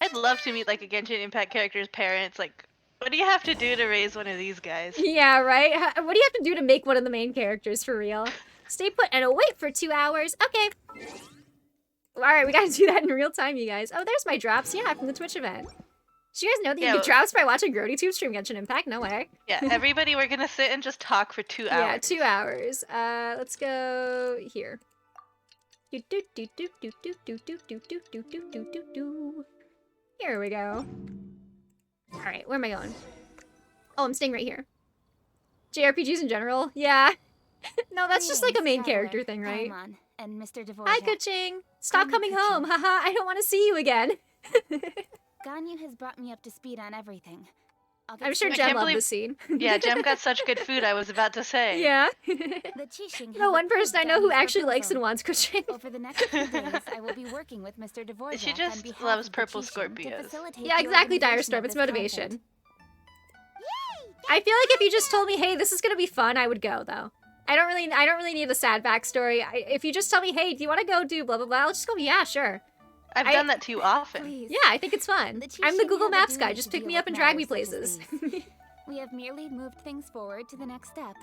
I'd love to meet like a Genshin Impact character's parents. Like, what do you have to do to raise one of these guys? Yeah, right? What do you have to do to make one of the main characters for real? Stay put and wait for 2 hours. Okay. Alright, we gotta do that in real time, you guys. Oh, there's my drops. Yeah, from the Twitch event. Do you guys know that you get drops by watching Grody stream Genshin Impact? No way. Yeah, everybody, we're gonna sit and just talk for 2 hours. Yeah, 2 hours. Let's go here. Here we go. Alright, where am I going? Oh, I'm staying right here. JRPGs in general? Yeah. No, that's just like a main character thing, right? And Mr. Hi, Kuching! Stop coming home! Haha, I don't want to see you again! Ganyu has brought me up to speed on everything. I'm sure Jem loved this scene. Yeah, Jem got such good food, I was about to say. Yeah. The Qixing No, one person I know who actually likes and wants Kuching. Over the next few days, I will be working with Mr. Dvorak. She just loves purple Scorpios. Yeah, exactly, Direstorm. It's motivation. I feel like if you just told me, hey, this is gonna be fun, I would go, though. I don't really need a sad backstory. If you just tell me, hey, do you want to go do blah blah blah, I'll just go, yeah, sure. I've done that too often. Yeah, I think it's fun. I'm the Google Maps guy. Just pick me up and drag me places. We have merely moved things forward to the next step.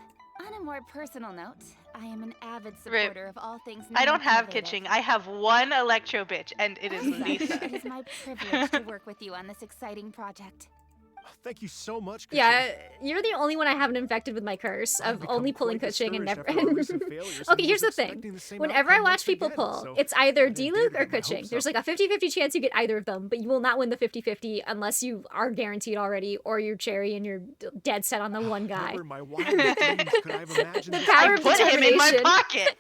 On a more personal note, I am an avid supporter of all things. I don't have Kitching. I have one Electro bitch, and it is Lisa. It is my privilege to work with you on this exciting project. Thank you so much, Kuching. Yeah, you're the only one I haven't infected with my curse of only pulling Kuching and never... Okay, here's the thing. Whenever I watch people pull, it's either D-Luke or Kuching. There's like a 50-50 chance you get either of them, but you will not win the 50-50 unless you are guaranteed already, or you're Cherry and you're dead set on the one guy. The power of put him in my determination. pocket!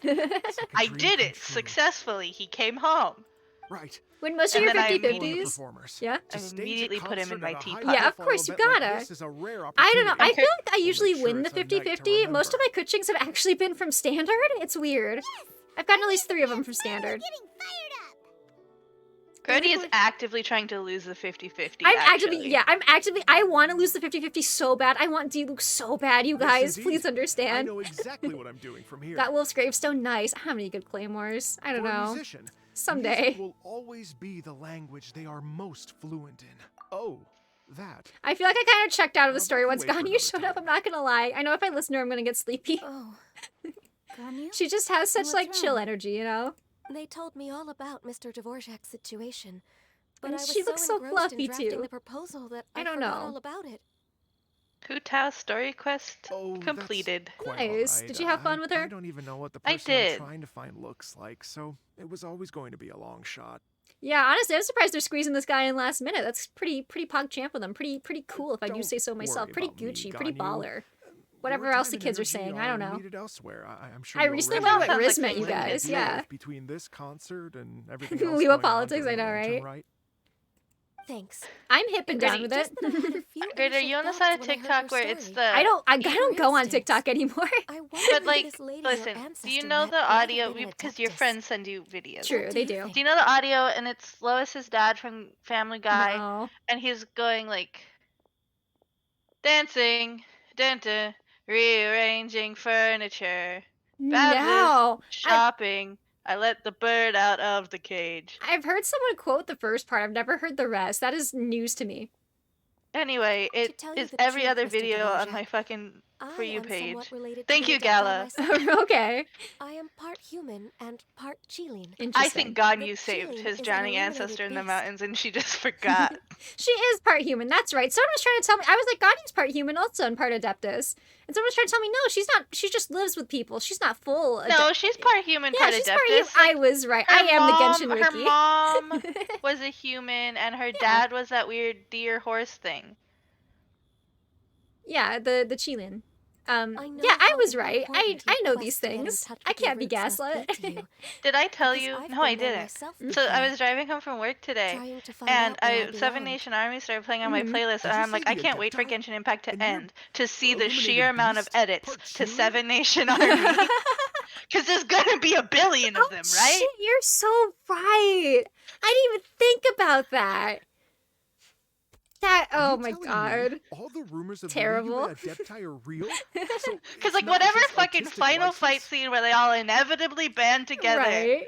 I did it successfully. He came home. Right. When most of your 50-50s, yeah, I immediately put him in my teapot. Yeah, of course you gotta. I don't know. I feel like I usually win the 50-50. Most of my Kuchings have actually been from standard. It's weird. I've gotten at least 3 of them from standard. Grody is actively trying to lose the 50-50. I'm actively, I want to lose the 50-50 so bad. I want D-Luke so bad, you guys. Please understand. I know exactly what I'm doing from here. That Wolf's Gravestone, nice. How many good claymores? I don't know. Someday. Music will always be the language they are most fluent in. Oh, that. I feel like I kind of checked out of the story once Ganyu showed up. I'm not gonna lie. I know if I listen to her, I'm gonna get sleepy. Oh, Ganyu? She just has such like chill energy, you know. They told me all about Mr. Dvorak's situation, but And I was she looks so engrossed fluffy, in drafting too. the proposal that I don't forgot know. all about it. Hu Tao's story quest completed. Nice. Did you have fun with her? I don't even know what the I person I'm did. trying to find looks like, so it was always going to be a long shot. Yeah, honestly, I'm surprised they're squeezing this guy in last minute. That's pretty pog champ with him. Pretty cool, if I do say so myself. Pretty Gucci, pretty baller. Whatever else the kids are saying, I don't know. I'm sure I recently went with Riz met you guys, yeah. Between this concert and everything else Leo going on politics, I during know, Lantern right? Rite. Thanks. I'm hip and down with it. Grid, are you on the side of TikTok where it's the... I don't go on TikTok anymore. But like, listen, do you know the audio? Because your friends send you videos. True, they do. Do you know the audio? And it's Lois's dad from Family Guy, No. and he's going like, dancing, dun-dun, rearranging furniture, No. shopping. I let the bird out of the cage. I've heard someone quote the first part. I've never heard the rest. That is news to me. Anyway, it tell you is the every truth, other Mr. video on Dvorak, my fucking For You am page. somewhat related to Thank the you, dead guy Gala. myself. Okay. I am part human and part Qilin. I think Ganyu The saved Qilin his is an drowning illuminated ancestor in the beast. mountains, and she just forgot. She is part human. That's right. Someone was trying to tell me. I was like, Ganyu's part human also and part Adeptus. And someone was trying to tell me, no, she's not. She just lives with people. She's not full. No, she's part human, Yeah, part she's Adeptus. part human. I was right. I am the Genshin Wiki. Her mom was a human, and her dad was that weird deer horse thing. Yeah, the Qilin. Yeah, I was right. I know these things. I can't be gaslit. Did I tell you? No, I didn't. So I was driving home from work today, and Seven Nation Army started playing on my playlist, and I'm like, I can't wait for Genshin Impact to end to see the sheer amount of edits to Seven Nation Army. Because there's gonna be a billion of them, right? Shit, you're so right. I didn't even think about that. Oh my god. All the rumors of Terrible. Adepti are real. Because like whatever fucking final fight scene where they all inevitably band together. Right.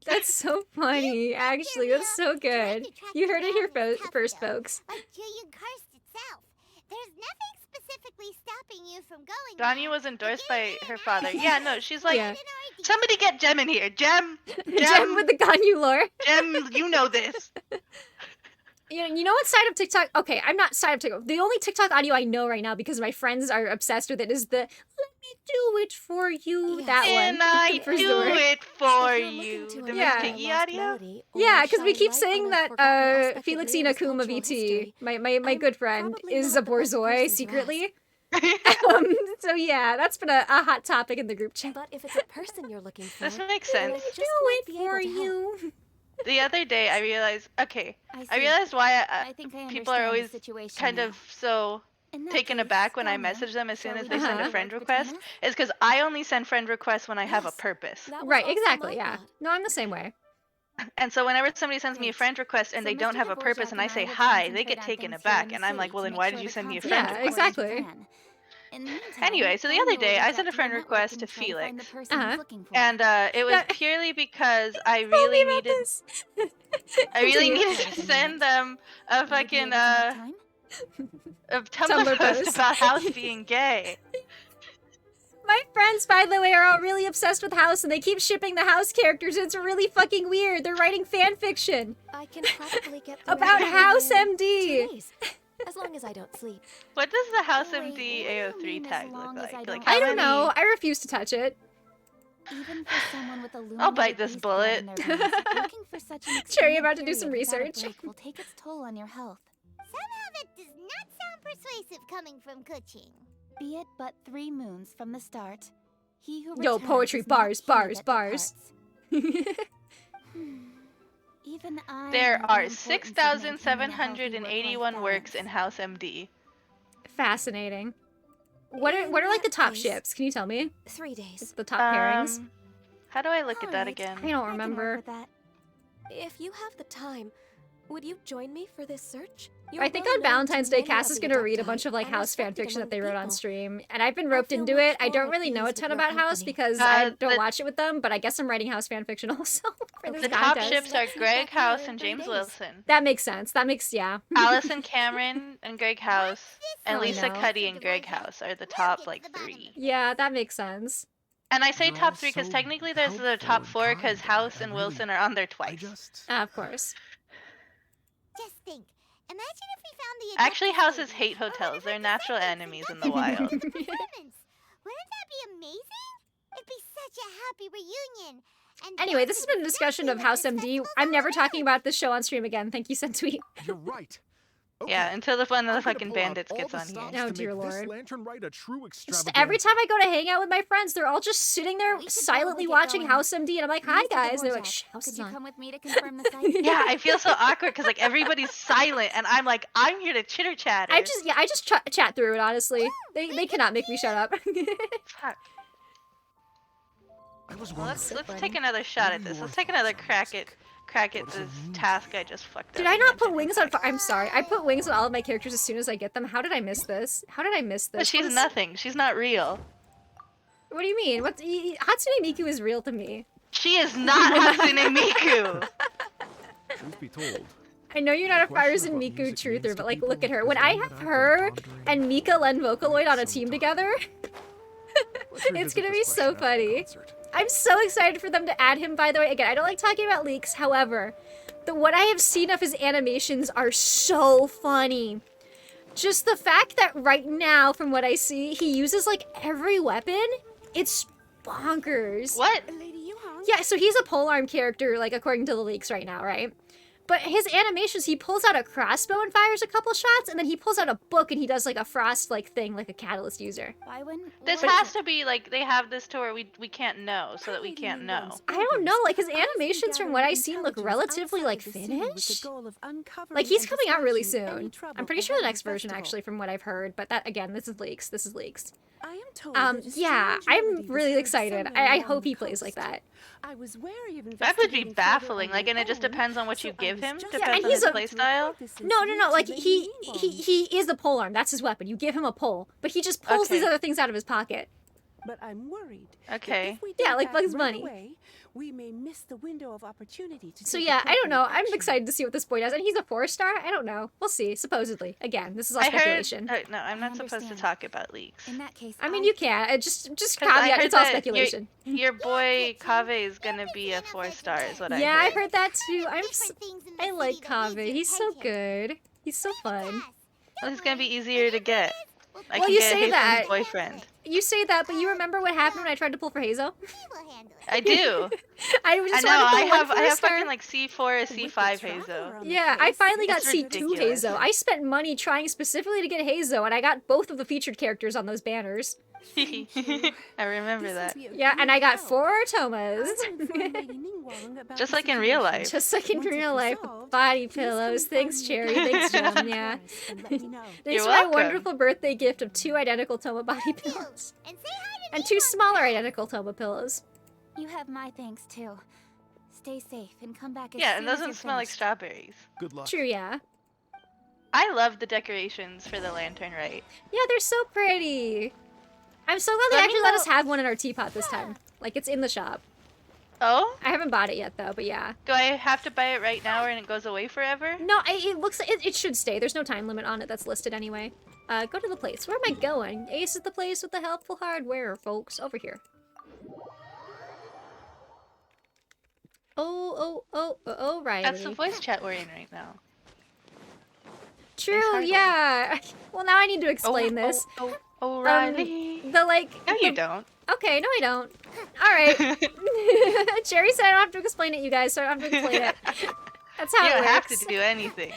That's so funny, actually. That's so good. You heard it here first, folks. Like Julian cursed itself. There's nothing specifically stopping you from going. Ganyu was endorsed by her father. Yeah, no, she's like, Yeah. somebody get Gem in here. Gem Gem with the Ganyu lore. Gem, you know this. You know what side of TikTok? Okay, I'm not side of TikTok. The only TikTok audio I know right now because my friends are obsessed with it is the "Let me do it for you" that one. Can I For do sure. it for you? The Miss Yeah. Piggy audio? Yeah, because we keep saying that Felixina Kuma VT, my good friend, is a borzoi secretly. So yeah, that's been a hot topic in the group chat. But if it's a person you're looking for, This makes sense. Do it for you. The other day, I realized, I realized why people are always kind of so taken aback when I message them as soon as they send a friend request. Is because I only send friend requests when I have a purpose. Right, exactly, yeah. No, I'm the same way. And so whenever somebody sends me a friend request and they don't have a purpose and I say hi, they get taken aback. And I'm like, well, then why did you send me a friend request? Exactly. Anyway, so the other day I sent a friend request to Felix, and it was purely because I really needed to send them a fucking a Tumblr post about House being gay. My friends, by the way, are all really obsessed with House, and they keep shipping the House characters. It's really fucking weird. They're writing fan fiction about House MD. As long as I don't sleep. What does the House MD AO3 tag look like? I don't know. I refuse to touch it. Even for someone with a I'll bite this bullet. Cherry about to do some research. Will take its toll on your health. Somehow that does not sound persuasive coming from Kuching. Be it but 3 moons from the start. He who Yo, poetry, bars. Even there are 6,781 works in House MD. Fascinating. What are like the top ships? Can you tell me? 3 days. The top pairings. How do I look at that again? I don't remember. If you have the time, would you join me for this search? I think on Valentine's Day, Cass is gonna read a bunch of like House fanfiction that they wrote on stream, and I've been roped into it. I don't really know a ton about House because I don't watch it with them, but I guess I'm writing House fanfiction also for this The contest. top ships are Greg House and James Wilson. That makes sense. Yeah. Allison Cameron and Greg House, and Lisa Cuddy and Greg House are the top like 3. Yeah, that makes sense. And I say top 3 because technically there's the top 4 because House and Wilson are on there twice. Of course. Just think. Imagine if we found the Actually, houses hate hotels. They're natural enemies in the wild. Wouldn't that be amazing? It'd be such a happy reunion. And Anyway, this has been a discussion of House MD. I'm never talking about this show on stream again. Thank you, Sentweet. You're right. Okay. Yeah, until one of the fucking bandits gets on here. Oh dear lord. This lantern rite a true Just every time I go to hang out with my friends, they're all just sitting there silently watching House MD, and I'm like, "Hi guys." They're like, "Shh, House is on." Come with me to confirm the site? Yeah, I feel so awkward because like everybody's silent, and I'm like, I'm here to chitter chatter. I just chat through it. Honestly, they cannot make me shut up. Fuck. Well, let's take another shot at this. Let's take another crack at this task I just fucked up. Did I not put wings on? I'm sorry. I put wings on all of my characters as soon as I get them. How did I miss this? But she's nothing. She's not real. What do you mean? Hatsune Miku is real to me. She is not Hatsune Miku. Truth be told. I know you're not a Fires and Miku truther, but like, look at her. When I have her and Mika Len Vocaloid on a team together, it's gonna be so funny. I'm so excited for them to add him, by the way. Again, I don't like talking about leaks, however, what I have seen of his animations are so funny. Just the fact that right now, from what I see, he uses like every weapon, it's bonkers. What? Yeah, so he's a polearm character, like according to the leaks right now, right? But his animations, he pulls out a crossbow and fires a couple shots, and then he pulls out a book and he does like a frost like thing, like a catalyst user. This has to be like they have this to where we can't know, so that we can't know. I don't know, like his animations from what I've seen look relatively like finished. Like he's coming out really soon. I'm pretty sure the next version actually, from what I've heard. But that again, this is leaks. Yeah, I'm really excited. I hope he plays like that. That would be baffling. Like, and it just depends on what you give him. Depends on his playstyle. No. Like he is the polearm. That's his weapon. You give him a pole, but he just pulls these other things out of his pocket. but I'm worried. Okay. If we Yeah, don't like act Bugs right Bunny. away, we may miss the window of opportunity to So take yeah, I don't know. appropriate I'm action. excited to see what this boy does. And he's a 4-star? I don't know. We'll see. Supposedly. Again, this is all I speculation. heard. No, I'm not supposed to talk about leaks. In that case, I mean, you can. Just 'Cause I caveat, heard it's all that speculation. Your boy Kave is gonna be a 4-star, is what I heard. Yeah, I heard that too. I like Kave. He's so good. He's so fun. Well, he's gonna be easier to get. I Well, can you get say Hazen's that. boyfriend. You say that, but you remember what happened when I tried to pull for Hazo? I do. I just know. wanted to I pull one have 4-star. fucking like C4 or C5 Hazo. Yeah, I finally got It's C2 ridiculous. Hazo. I spent money trying specifically to get Hazo, and I got both of the featured characters on those banners. I remember that. Yeah, and I got 4 Tomas. Just like in real life. Just like in real life. Body pillows. Thanks, Cherry. Thanks, Jem. Yeah. Thanks You're for my welcome. wonderful birthday gift of 2 identical Toma body pillows. And 2 smaller identical Toma pillows. You have my thanks too. Stay safe and come back as Yeah, soon and as those don't you're smell like finished. strawberries. Good luck. True, yeah. I love the decorations for the lantern, right? Yeah, they're so pretty. I'm so glad they Let me actually let know- us have one in our teapot this time. Like, it's in the shop. Oh? I haven't bought it yet, though, but yeah. Do I have to buy it right now or it goes away forever? No, it looks like it should stay. There's no time limit on it that's listed anyway. Go to the place. Where am I going? Ace is the place with the helpful hardware, folks. Over here. Oh, right. That's the voice chat we're in right now. True, yeah. Well, now I need to explain this. O'Reilly. The, like... No, you don't. Okay, no I don't. Alright. Cherry said I don't have to explain it, you guys, so I don't have to explain it. That's how You it don't have works. to do anything.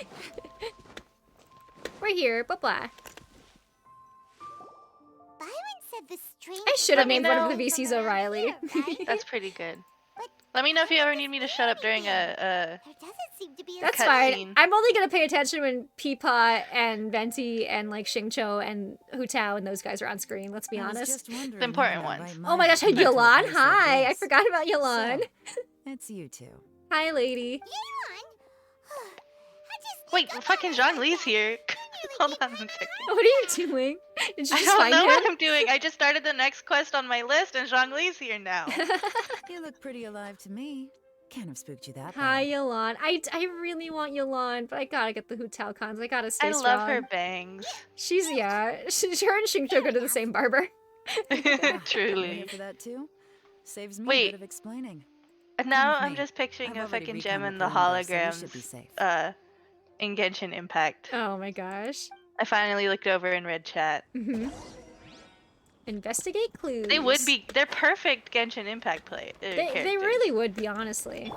We're here, blah-blah. Byron said the strange. I should have Let me named one of know. the VCs O'Reilly. That's pretty good. Let me know if you ever need me to shut up during a There doesn't seem to be a That's cut fine. scene. I'm only gonna pay attention when Peapot and Venti and like Xingqiu and Hu Tao and those guys are on screen, let's be honest. The important ones. Oh my gosh, Yolan, hi! I forgot about Yolan. It's you two. Hi, lady. Wait, fucking Zhongli's here. Hold on a second. What are you doing? Did you I just don't find know him? what I'm doing. I just started the next quest on my list and Zhongli's here now. You look pretty alive to me. Can't have spooked you that Hi, bad. Yolan. I really want Yolan, but I gotta get the Hu Tao cons. I gotta stay I strong. love her bangs. She's, yeah. Her and Xingqiu go to the same barber. You're Truly. here for that too? Saves me a Wait. bit of explaining. And now with I'm me. just picturing I've a already fucking reconned gem the in the perimeter, so we should be holograms safe. in Genshin Impact. Oh my gosh. I finally looked over and read chat. Investigate clues. They're perfect Genshin Impact They characters. really would be, honestly.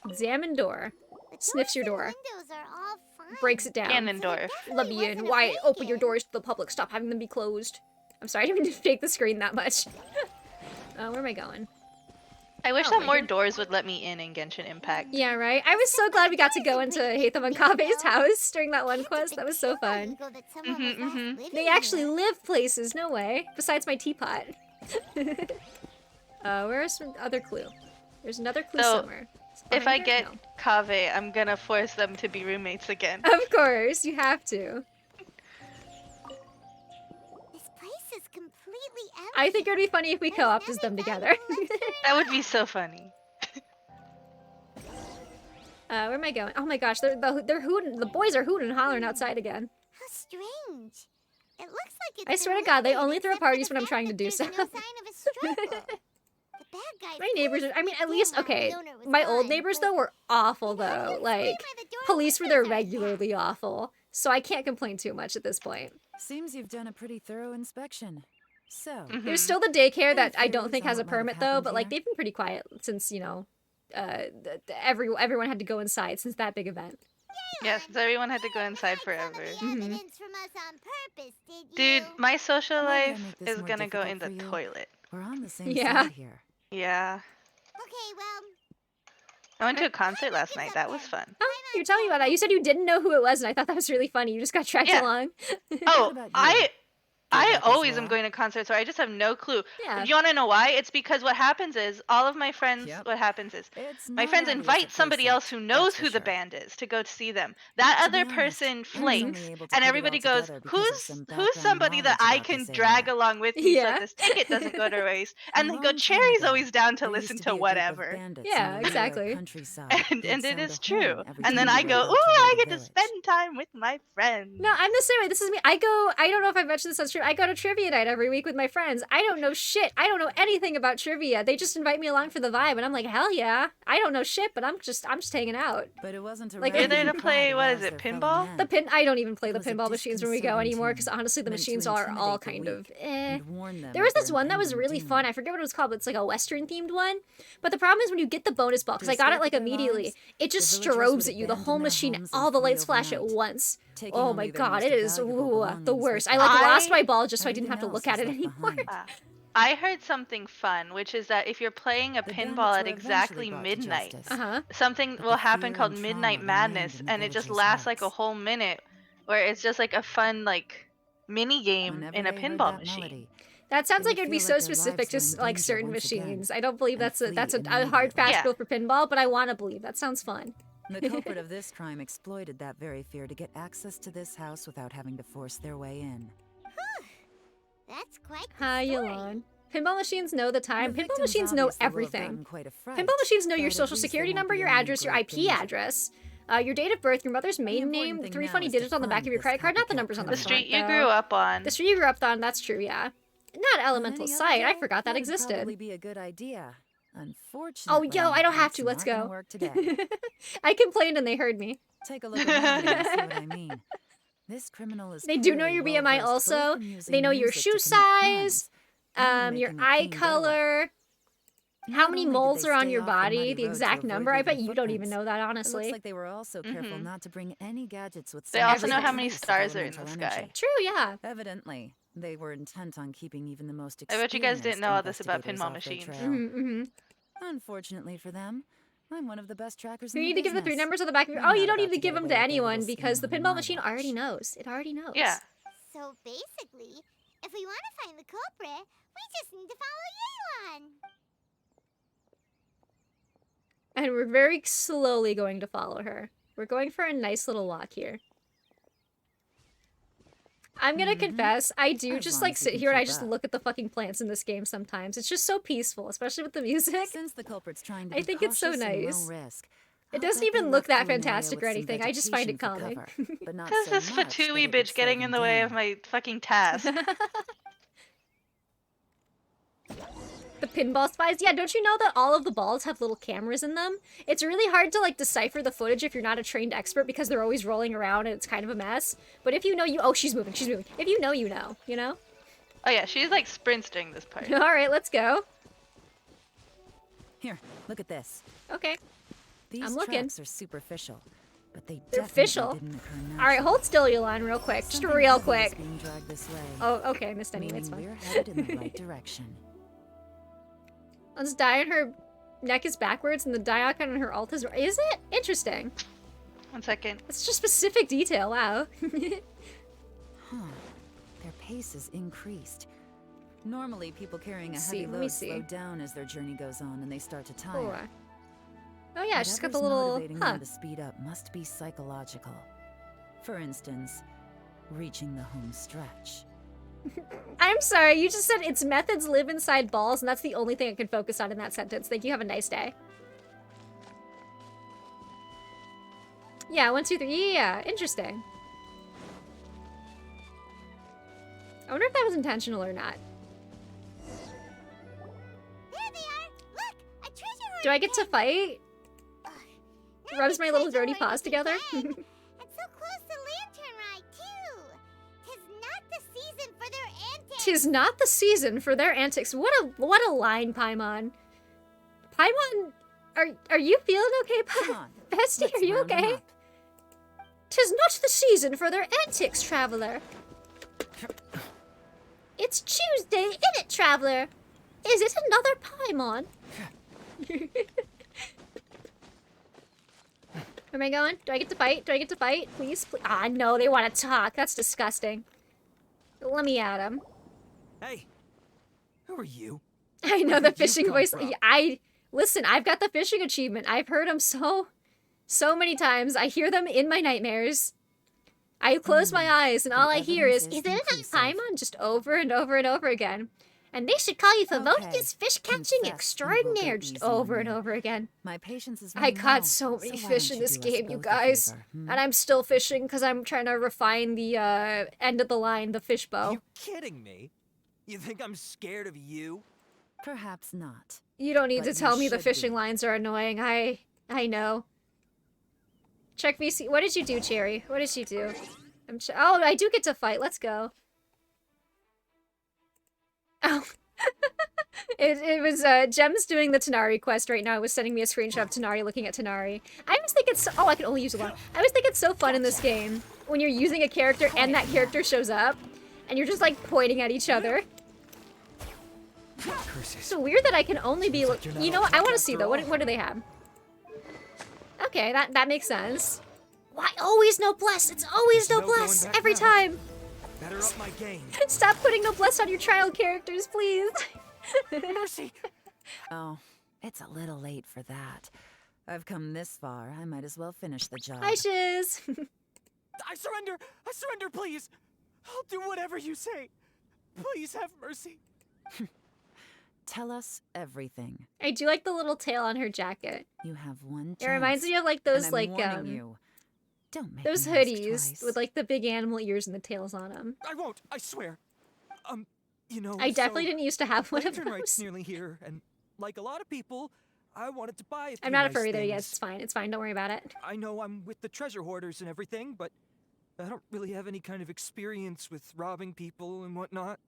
Examine door. Sniffs your door. Windows are all fine. Breaks it down. Ganondorf. Let me in. Why open your doors to the public? Stop having them be closed. I'm sorry, I didn't mean to fake the screen that much. Where am I going? I wish Oh, that right more here. doors would let me in Genshin Impact. Yeah, right? I was so glad we got to go into Hatham and Kabe's house during that one quest. That was so fun. They actually live places, no way. Besides my teapot. Where's some other clue? There's another clue So, somewhere. It's If I behind get here? Kave, I'm gonna force them to be roommates again. No. Of course, you have to. This place is completely empty. I think it would be funny if we co-opted them together. That would be so funny. Where am I going? Oh my gosh, they're hooting. The boys are hooting and hollering outside again. How strange. It looks like it's I swear to God, they only throw parties when I'm trying to do so. no sign of a struggle. The bad guys. My neighbors, I mean, at least, okay, my old neighbors, though, were awful, though. Like, police were there regularly awful. So I can't complain too much at this point. Seems you've done a pretty thorough inspection. So, There's still the daycare that I don't theories think on has a what might have permit, though, happened but, like, here? they've been pretty quiet since, you know, everyone had to go inside since that big event. Yes, so everyone had to go inside forever. Evidence from us on purpose, did you? Dude, my social Why did I life make this is more gonna go in difficult the for you? toilet. we're on the same Yeah. side here. Yeah. Okay, well, I went to a concert last night. That was fun. Oh, you're telling me about that. You said you didn't know who it was, and I thought that was really funny. You just got dragged Yeah. along. Oh, about you? I always am going to concerts where I just have no clue. Yeah. Do you want to know why? It's because what happens is all of my friends. What happens is my friends invite somebody else who knows who the band is to go to see them. That other person flakes, and everybody goes, "Who's somebody that I can drag along with me so that this ticket doesn't go to waste?" And then go, Cherry's always down to listen to whatever. Yeah, exactly. And it is true. And then I go, "Ooh, I get to spend time with my friends." No, I'm the same way. This is me. I don't know if I've mentioned this on stream. I go to trivia night every week with my friends. I don't know shit. I don't know anything about trivia. They just invite me along for the vibe, and I'm like, hell yeah. I don't know shit, but I'm just hanging out. But it wasn't like you're there to play. What is it? Pinball? I don't even play the pinball machines when we go anymore because honestly, the machines are all kind of eh. There was this one that was really fun. I forget what it was called, but it's like a Western themed one. But the problem is when you get the bonus ball, because I got it like immediately, it just strobes at you. The whole machine, all the lights flash at once. Oh my god, it is the worst. I lost my ball just so I didn't have to look at it anymore. I heard something fun, which is that if you're playing a pinball at exactly midnight, something will happen called Midnight Madness, and it just lasts like a whole minute, where it's just like a fun like mini game in a pinball machine. That sounds like it would be so specific to like certain machines. I don't believe that's a hard fast rule for pinball, but I want to believe that sounds fun. The culprit of this crime exploited that very fear to get access to this house without having to force their way in. That's quite the Hi, story. Yolande. Pinball machines know the time. Pinball machines know everything. Pinball machines know your social security number, your address, your IP address, your date of birth, your mother's maiden name, the 3 funny digits on the back of your credit card, not the numbers on the front. The street you grew up on. The street you grew up on, that's true, yeah. Not Elemental Sight, I forgot that existed. Probably be a good idea. Unfortunately, oh, yo, I don't have to. Let's go. I complained and they heard me. Take a look at me and see what I mean. This criminal is. They do know your BMI also. They know your shoe size, your eye color, how many moles are on your body, the exact number. I bet you don't even know that, honestly. Looks like they were also careful not to bring any gadgets with. They also know how many stars are in the sky. True, yeah. Evidently, they were intent on keeping even the most. I bet you guys didn't know all this about pinball machines. Unfortunately for them, I'm one of the best trackers. You need to give the 3 numbers on the back of your. Oh, you don't need to give them to anyone because the pinball machine already knows. It already knows. Yeah. So basically, if we want to find the culprit, we just need to follow Yelan. And we're very slowly going to follow her. We're going for a nice little walk here. I'm gonna confess, I do just like sit here and I just look at the fucking plants in this game sometimes. It's just so peaceful, especially with the music. Since the culprit's trying to I think it's so nice. It doesn't even look that fantastic or anything. I just find it calming. Because this Fatui bitch getting in the way of my fucking task. The pinball spies? Yeah, don't you know that all of the balls have little cameras in them? It's really hard to, like, decipher the footage if you're not a trained expert because they're always rolling around and it's kind of a mess. But if you know, oh, she's moving, she's moving. If you know, you know, you know? Oh yeah, she's, like, sprints during this part. Alright, let's go. Here, look at this. Okay. These I'm looking. tracks are superficial, but They're they're official. Alright, hold still, Yolande, real quick. Just real quick. Oh, okay, I missed any. It's fine. We're headed in the right direction. Let's die on her neck is backwards and the die icon on her alt is... Is it? Interesting. 1 second. That's just specific detail, wow. Their pace is increased. Normally, people carrying a heavy load slow down as their journey goes on and they start to tire. Oh yeah, she's got the little... motivating them to speed up must be psychological. For instance, reaching the home stretch. I'm sorry, you just said its methods live inside balls, and that's the only thing I can focus on in that sentence. Thank you, have a nice day. Yeah, 1, 2, 3, yeah, interesting. I wonder if that was intentional or not. There they are! Look! A treasure hunt! Do I get to fight? Rubs my little grody paws together? And so close to Lantern Ride, too! 'Tis not the season for their antics! 'Tis not the season for their antics. What a line, Paimon. Paimon, are you feeling okay, Bestie? Are you okay? 'Tis not the season for their antics, traveler. It's Tuesday, innit, traveler? Is it another Paimon? Where am I going? Do I get to fight? Do I get to fight? Please, please. Ah, no, they want to talk. That's disgusting. Let me add him. Hey, who are you? I know the fishing voice. From? Listen, I've got the fishing achievement. I've heard them so many times. I hear them in my nightmares. I close my eyes and all I hear is it Paimon? Just over and over and over again. And they should call you Favonius Fish Catching Extraordinaire just over and over again. My patience is I caught so many fish in this game, you guys. And I'm still fishing because I'm trying to refine the end of the line, the fish bow. Are you kidding me? You think I'm scared of you? Perhaps not. You don't need to tell me the fishing lines are annoying. I know. Check VC. What did you do, Cherry? What did you do? Oh, I do get to fight. Let's go. Oh. it was Gems doing the Tanari quest right now. It was sending me a screenshot of Tanari looking at Tanari. I always think it's I can only use one. I always think it's so fun in this game when you're using a character and that character shows up and you're just like pointing at each other. It's so weird that I can only be you know what? I want to see though. What do they have? Okay, that makes sense. Why always noblesse? It's always noblesse every time. Better up my game. Stop putting noblesse on your child characters, please. Mercy. Oh, it's a little late for that. I've come this far. I might as well finish the job. Hi, Shiz. I surrender. I surrender, please. I'll do whatever you say. Please have mercy. Tell us everything. I do like the little tail on her jacket. You have one chance. It reminds me of like those like Don't make those hoodies with like the big animal ears and the tails on them. I won't. I swear. You know. I definitely didn't used to have one of Lantern Rite's those. nearly here, and like a lot of people, I wanted to buy a few I'm not a nice furry though. things. Yes, it's fine. It's fine. Don't worry about it. I know I'm with the treasure hoarders and everything, but I don't really have any kind of experience with robbing people and whatnot.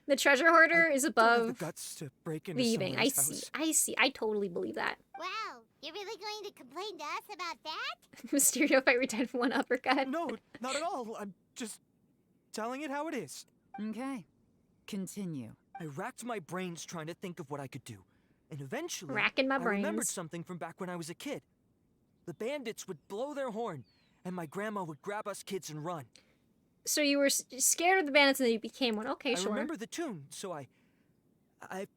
The treasure hoarder is above the guts to break into leaving. I someone's see. I see. I totally believe that. Wow, you're really going to complain to us about that? Mysterio fight retired for one uppercut. No, not at all. I'm just telling it how it is. Okay. Continue. I racked my brains trying to think of what I could do. And eventually, Racking my I remembered brains. something from back when I was a kid. The bandits would blow their horn, and my grandma would grab us kids and run. So you were scared of the bandits and then you became one. Okay, sure. I remember the tune, so I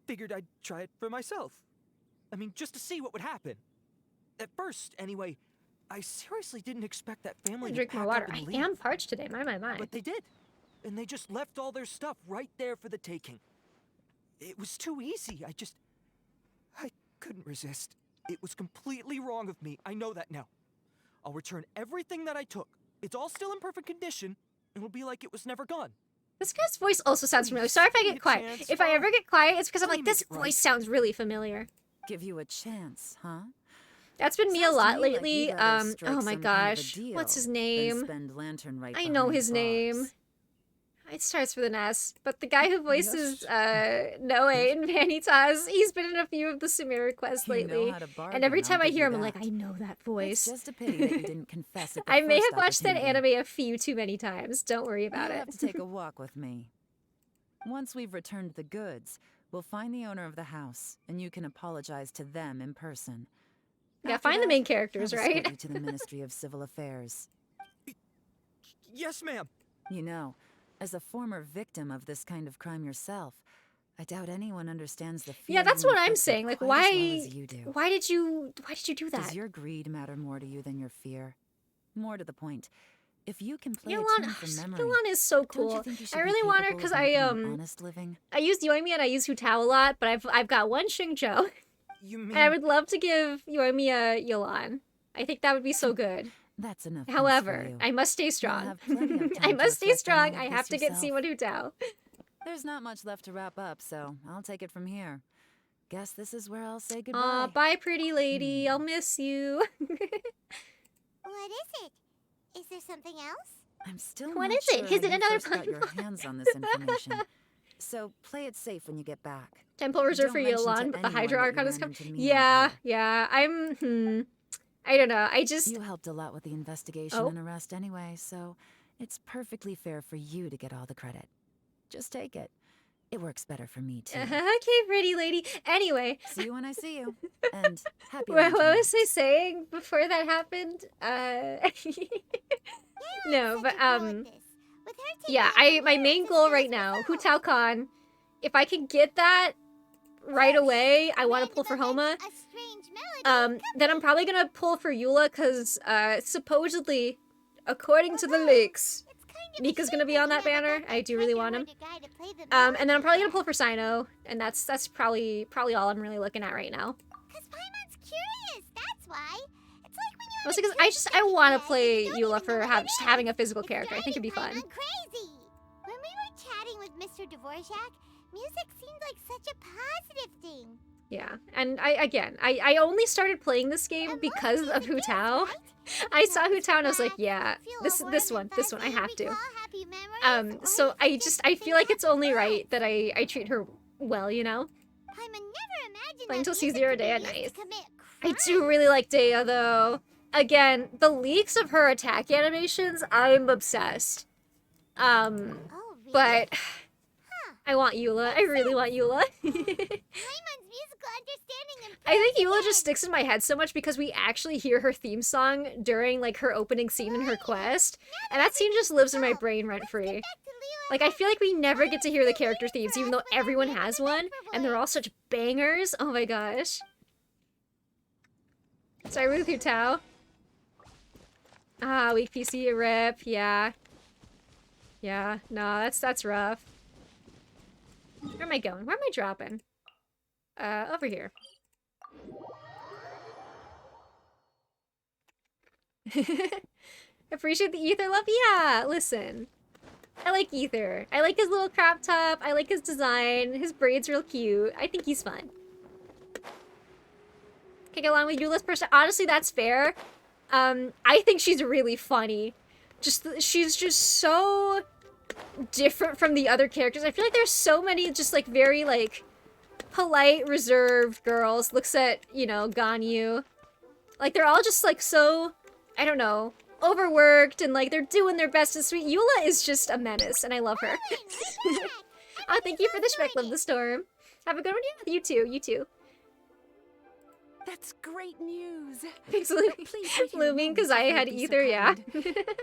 figured I'd try it for myself. I mean, just to see what would happen. At first, anyway, I seriously didn't expect that family to drink pack more water. up and I leave. am parched today. My. But they did. And they just left all their stuff right there for the taking. It was too easy. I couldn't resist. It was completely wrong of me. I know that now. I'll return everything that I took. It's all still in perfect condition. It'll be like it was never gone. This guy's voice also sounds familiar. Sorry if I get quiet. If I ever get quiet, it's because I'm like, this voice sounds really familiar. Give you a chance, huh? That's been me a lot lately. Like Oh my gosh. What's his name? I know his name. It starts with an S, but the guy who voices Noe in Vanitas, he's been in a few of the Sumira quests lately. And every time I hear him, I'm like, I know that voice. It's just a pity that you didn't confess it. I may have watched that anime a few too many times. Don't worry about it. You have to take a walk with me. Once we've returned the goods, we'll find the owner of the house, and you can apologize to them in person. Yeah, After find the that, main characters, I'll right? escort you to the Ministry of Civil Affairs. Yes, ma'am. You know, as a former victim of this kind of crime yourself, I doubt anyone understands the fear. Yeah, that's you what I'm inflicted saying. Like, quite why? as well as you do. Why did you do that? Does your greed matter more to you than your fear? More to the point, if you can play a Yolan, tune from memory, Yolan is so don't cool. you think you should I be really want her capable because of I making honest living? I use Yoimi and I use Hutao a lot, but I've got one Xingqiu. You mean? And I would love to give Yoimi a Yolan. I think that would be so good. That's enough. However, I must stay strong. I must stay strong. I have to get Siwon Hutao. There's not much left to wrap up, so I'll take it from here. Guess this is where I'll say goodbye. Aw, bye, pretty lady. I'll miss you. What is it? Is there something else? I'm still What not is sure it? Is how it you another first got your hands on this information. So play it safe when you get back. Temple reserved for Don't mention to Yolan, but the anyone Hydra that Archon you is ran coming. into me Yeah, out here. yeah. I don't know. You helped a lot with the investigation and arrest anyway, so it's perfectly fair for you to get all the credit. Just take it. It works better for me too. Okay, pretty lady. Anyway. See you when I see you. And happy What Lantern was I saying before that happened? No, but Yeah, my main goal right now, Hu Tao Khan, if I can get that right away, I want to pull for Homa. Then I'm probably gonna pull for Eula, because supposedly, according to the leaks, Mika's gonna be on that banner. I do really want him. And then I'm probably gonna pull for Sino, and that's probably all I'm really looking at right now. Because Paimon's curious, that's why. It's like when Mostly because I want to play Eula for just having a physical character. I think it'd be fun. Crazy. When we were chatting with Mr. Dvorak, music seemed like such a positive thing. Yeah, and I only started playing this game because of Hu Tao. I saw Hu Tao and I was like, yeah, this one, I have to. So I feel like it's only right that I treat her well, you know? Playing until C0 Dea, nice. I do really like Dea though. Again, the leaks of her attack animations, I'm obsessed. But I want Eula. I really want Eula. I think Eula just sticks in my head so much because we actually hear her theme song during like her opening scene in her quest, and that scene just lives in my brain rent-free. Like, I feel like we never get to hear the character themes, even though everyone has one, and they're all such bangers. Oh my gosh. Sorry, with Hu Tao. Ah, weak PC rip, yeah. Yeah, no, that's rough. Where am I going? Where am I dropping? Over here. Appreciate the Ether love? Yeah, listen. I like Ether. I like his little crop top. I like his design. His braid's real cute. I think he's fun. Can't get along with Eula's person. Honestly, that's fair. I think she's really funny. She's just so different from the other characters. I feel like there's so many just like very like polite, reserved girls. Looks at, you know, Ganyu. Like they're all just like so, I don't know, overworked and like they're doing their best and sweet. Eula is just a menace and I love her. Oh, thank you for the Shrek Love the Storm. Have a good one. Yeah, you too, you too. That's great news. Thanks, Looming, because I had Ether, yeah.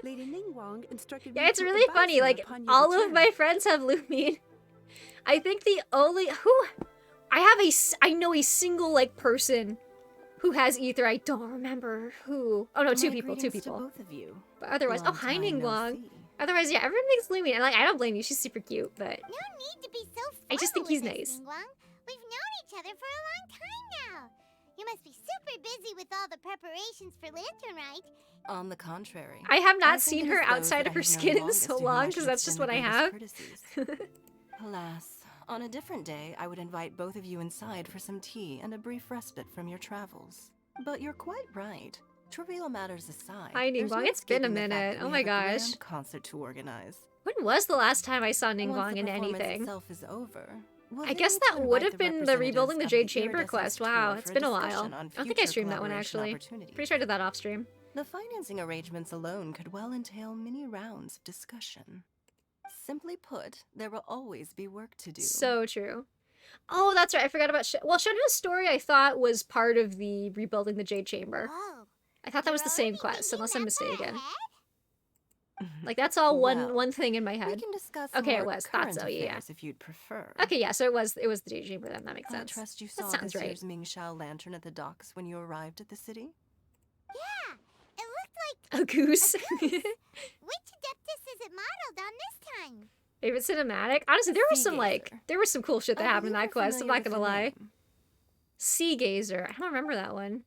Lady Ningguang instructed yeah, it's really funny. Like, all of my friends have Looming. I think the only... I know a single, like, person who has Ether. I don't remember who. Oh, no, two people. Both of you. But otherwise... Oh, hi, Ningguang. Otherwise, yeah, everyone makes Looming. And, like, I don't blame you. She's super cute, but... No need to be so I just think he's nice. We've known each other for a long time now. You must be super busy with all the preparations for Lantern Rite. On the contrary. I have not seen her outside of her skin in so long, because that's just what I have. Alas, on a different day, I would invite both of you inside for some tea and a brief respite from your travels. But you're quite right. Trivial matters aside. Hi, Ningguang. It's been a minute. Oh my gosh. Concert to organize. When was the last time I saw Ningguang in anything? Itself is over, I guess that would have been the Rebuilding the Jade Chamber quest. Wow, it's been a while. I don't think I streamed that one, actually. Pretty sure I did that off stream. The financing arrangements alone could well entail many rounds of discussion. Simply put, there will always be work to do. So true. Oh, that's right. I forgot about well, Shenhe's story I thought was part of the Rebuilding the Jade Chamber. Oh, I thought that was the same quest, unless I'm mistaken. Like, that's all one thing in my head. We can discuss okay, it was. Thought so, yeah. If you'd prefer. Okay, yeah, so it was the Jade Chamber then. That makes sense. I trust you saw sounds right. Ming Shao lantern at the docks when you arrived at the city? Yeah, it looked like... A goose. Which Adeptus is it modeled on this time? Favorite cinematic? Honestly, there was some cool shit that happened in that quest, I'm not gonna lie. Sea Gazer. I don't remember that one.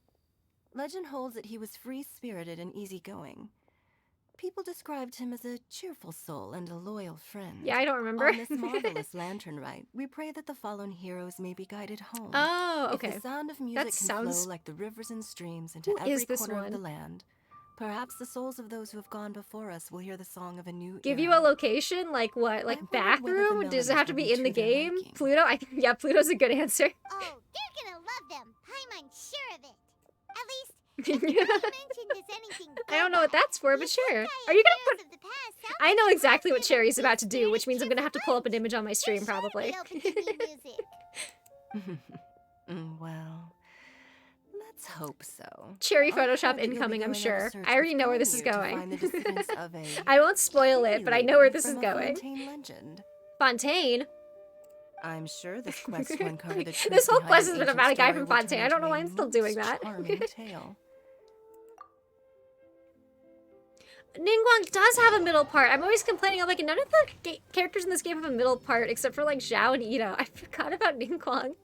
Legend holds that he was free-spirited and easygoing. People described him as a cheerful soul and a loyal friend. Yeah, I don't remember. On this marvelous Lantern Rite, we pray that the fallen heroes may be guided home. Oh, okay. If the sound of music can flow like the rivers and streams into every corner of the land, perhaps the souls of those who have gone before us will hear the song of a new Give you a location? Like what? Like back room? Does it have to be in the game? Pluto? Yeah, Pluto's a good answer. Oh, they're gonna love them. I'm sure of it. At least, if you mentioned as anything good, I don't know what that's for, but sure. Are you gonna put... I know exactly what Cherry's about to do, which means I'm gonna have to pull up an image on my stream, probably. Well, Let's hope so. Cherry I've Photoshop heard that you'll be incoming, I'm going on a sure. search I already with know where this is Ganyu to going. find the descendants of a I won't spoil it, but I know where this is from a going. Fontaine legend. Fontaine? I'm sure this quest will uncover the truth This whole behind quest an has been ancient about a guy story from we'll turn Fontaine. I don't know into why a I'm still doing most that. charming tale. Ningguang does have a middle part. I'm always complaining. I'm like, none of the characters in this game have a middle part except for like Zhao and Ito. I forgot about Ningguang.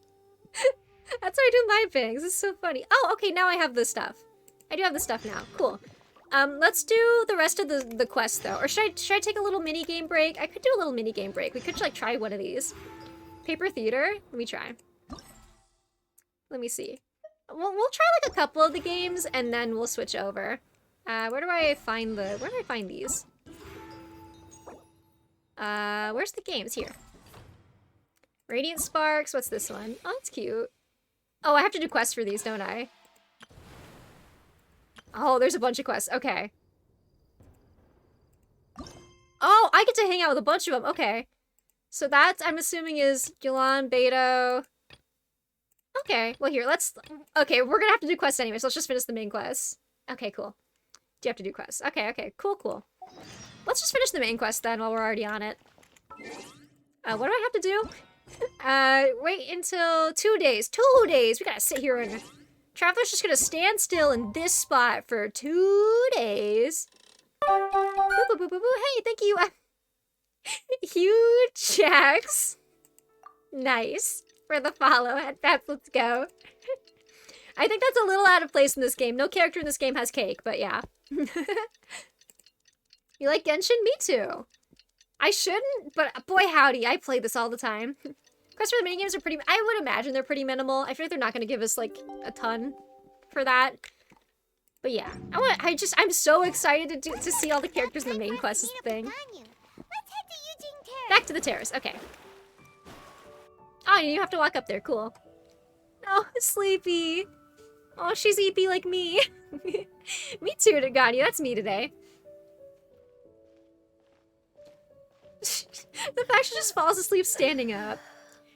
That's how I do my pings. This is so funny. Oh, okay, now I have the stuff. I do have the stuff now. Cool. Let's do the rest of the quest though. Or should I take a little mini game break? I could do a little mini game break. We could like try one of these. Paper theater? Let me try. Let me see. We'll try like a couple of the games and then we'll switch over. Where do I find these? Where's the games? Here. Radiant Sparks. What's this one? Oh, it's cute. Oh, I have to do quests for these, don't I? Oh, there's a bunch of quests. Okay. Oh, I get to hang out with a bunch of them. Okay. So that, I'm assuming, is Yulan, Beto. Okay, well here, okay, we're gonna have to do quests anyway, so let's just finish the main quest. Okay, cool. Do you have to do quests? Okay, cool. Let's just finish the main quest then while we're already on it. What do I have to do? Wait until 2 days. 2 days! We gotta sit here and... Traveler's just gonna stand still in this spot for 2 days. Boo, boo, boo, boo, boo. Hey, thank you. Huge checks. Nice. For the follow. That's let's go. I think that's a little out of place in this game. No character in this game has cake, but yeah. You like Genshin? Me too. I shouldn't, but boy howdy, I play this all the time. Quests for the minigames are pretty... I would imagine they're pretty minimal. I feel like they're not going to give us, like, a ton for that. But yeah. I'm so excited to see all the characters in the main quest thing. Back to the terrace. Okay. Oh, you have to walk up there. Cool. Oh, Sleepy. Oh, she's eepy like me. Me too, Ganyu. That's me today. The fact she just falls asleep standing up.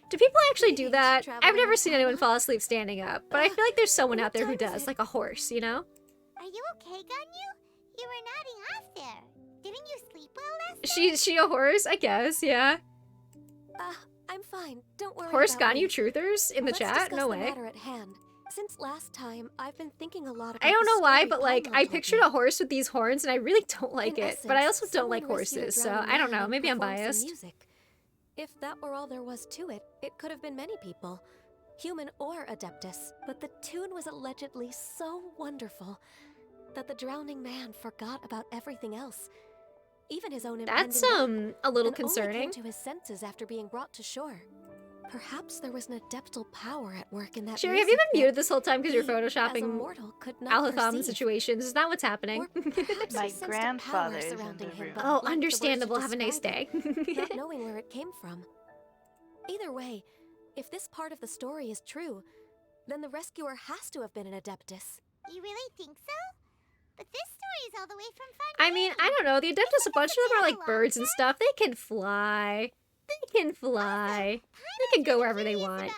Do people actually do that? I've never seen anyone fall asleep standing up, but I feel like there's someone out there who does, like a horse, you know? Are you okay, Ganyu? You were nodding off there. Didn't you sleep well last night? She a horse? I guess, yeah. I'm fine. Don't worry Horse about Ganyu me. truthers in the Let's chat? discuss No the way. matter at hand. Since last time, I've been thinking a lot about I don't the know why, story but like, Paimon I told pictured me. a horse with these horns and I really don't like In it. But I essence, also don't like someone rescued a horses, so drowning I don't man know. and Maybe I'm performed some biased. music. If that were all there was to it, it could have been many people. Human or Adeptus. But the tune was allegedly so wonderful that the drowning man forgot about everything else. Even his own That's, impending death, a little and only concerning. came to his senses after being brought to shore. Perhaps there was an adeptal power at work in that Sherry, have you music been that muted this whole time because you're he, as a photoshopping mortal, could not Alhatham perceive? situations? Is that what's happening? Perhaps My he sensed a grandfather power is in surrounding the him, room. but Oh, lacked the words to understandable. Have a nice describe day. it, not knowing where it came from. Either way, if this part of the story is true, then the rescuer has to have been an Adeptus. You really think so? But this story is all the way from I mean, I don't know. The Adeptus, a bunch of them are like birds and stuff. They can fly. They can fly. They can go wherever they want.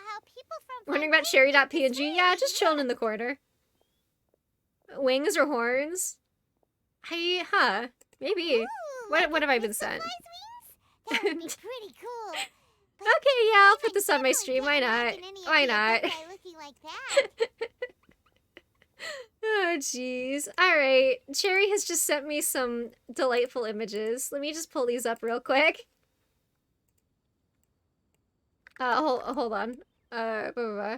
Wondering about Sherry.png? Yeah, just chilling in the corner. Wings or horns? Maybe. What have I been sent? That would be pretty cool. Okay, yeah, I'll put this on my stream. Why not? Why not? Looking like that. Oh, jeez. Alright. Cherry has just sent me some delightful images. Let me just pull these up real quick. Hold on. Blah, blah, blah.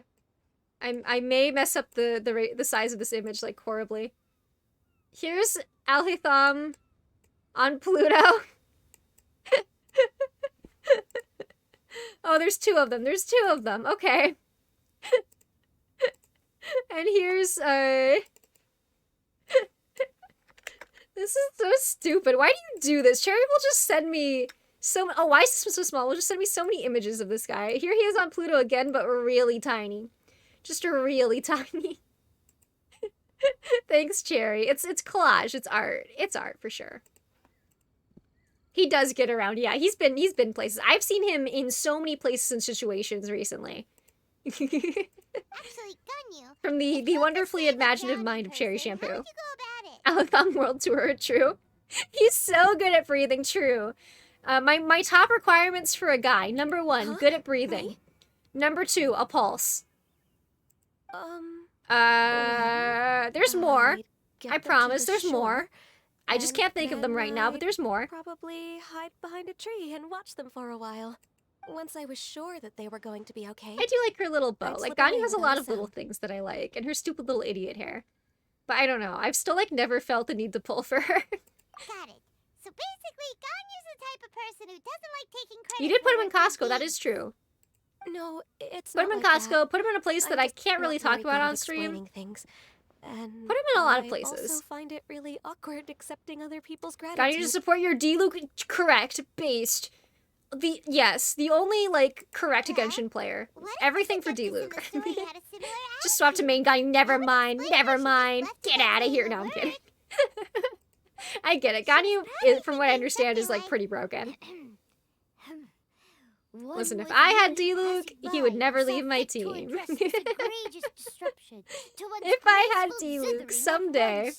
I may mess up the size of this image, like, horribly. Here's Alhatham on Pluto. Oh, there's two of them. There's two of them. Okay. And here's, this is so stupid. Why do you do this? Cherry will just send me so... Oh, why is this so small? Will just send me so many images of this guy. Here he is on Pluto again, but really tiny. Just really tiny. Thanks, Cherry. It's collage. It's art. It's art, for sure. He does get around. Yeah, he's been places. I've seen him in so many places and situations recently. Actually, Ganyu. From the wonderfully imaginative mind of Cherry Shampoo. Alethon World Tour, true. He's so good at breathing, true. My top requirements for a guy. Number 1, good at breathing. Me? Number 2, a pulse. There's more. I promise, there's more. I just can't think of them right now, but there's more. Probably hide behind a tree and watch them for a while. Once I was sure that they were going to be okay. I do like her little bow. I'd Like, slip away Ganyu has a without lot a of little sound. things that I like, and her stupid little idiot hair. But I don't know. I've still, like, never felt the need to pull for her. Got it. So basically, Ganyu's the type of person who doesn't like taking credit. You did put him for in her Costco, that is true. No, it's Put him not in like Costco, that. put him in a place that I'm I just can't really not talk very about good at on stream. explaining things. And Put him in a lot of I places. also find it really awkward accepting other people's gratitude. Got you to support your D-Luke, correct, based. The only, like, correct Genshin player. Everything for D-Luke. Just swap to main guy, never mind. Get out of here. No, I'm kidding. I get it. Ganyu, from what I understand, is, like, pretty broken. Listen, if I had D-Luke, he would never leave my team. If I had D-Luke someday,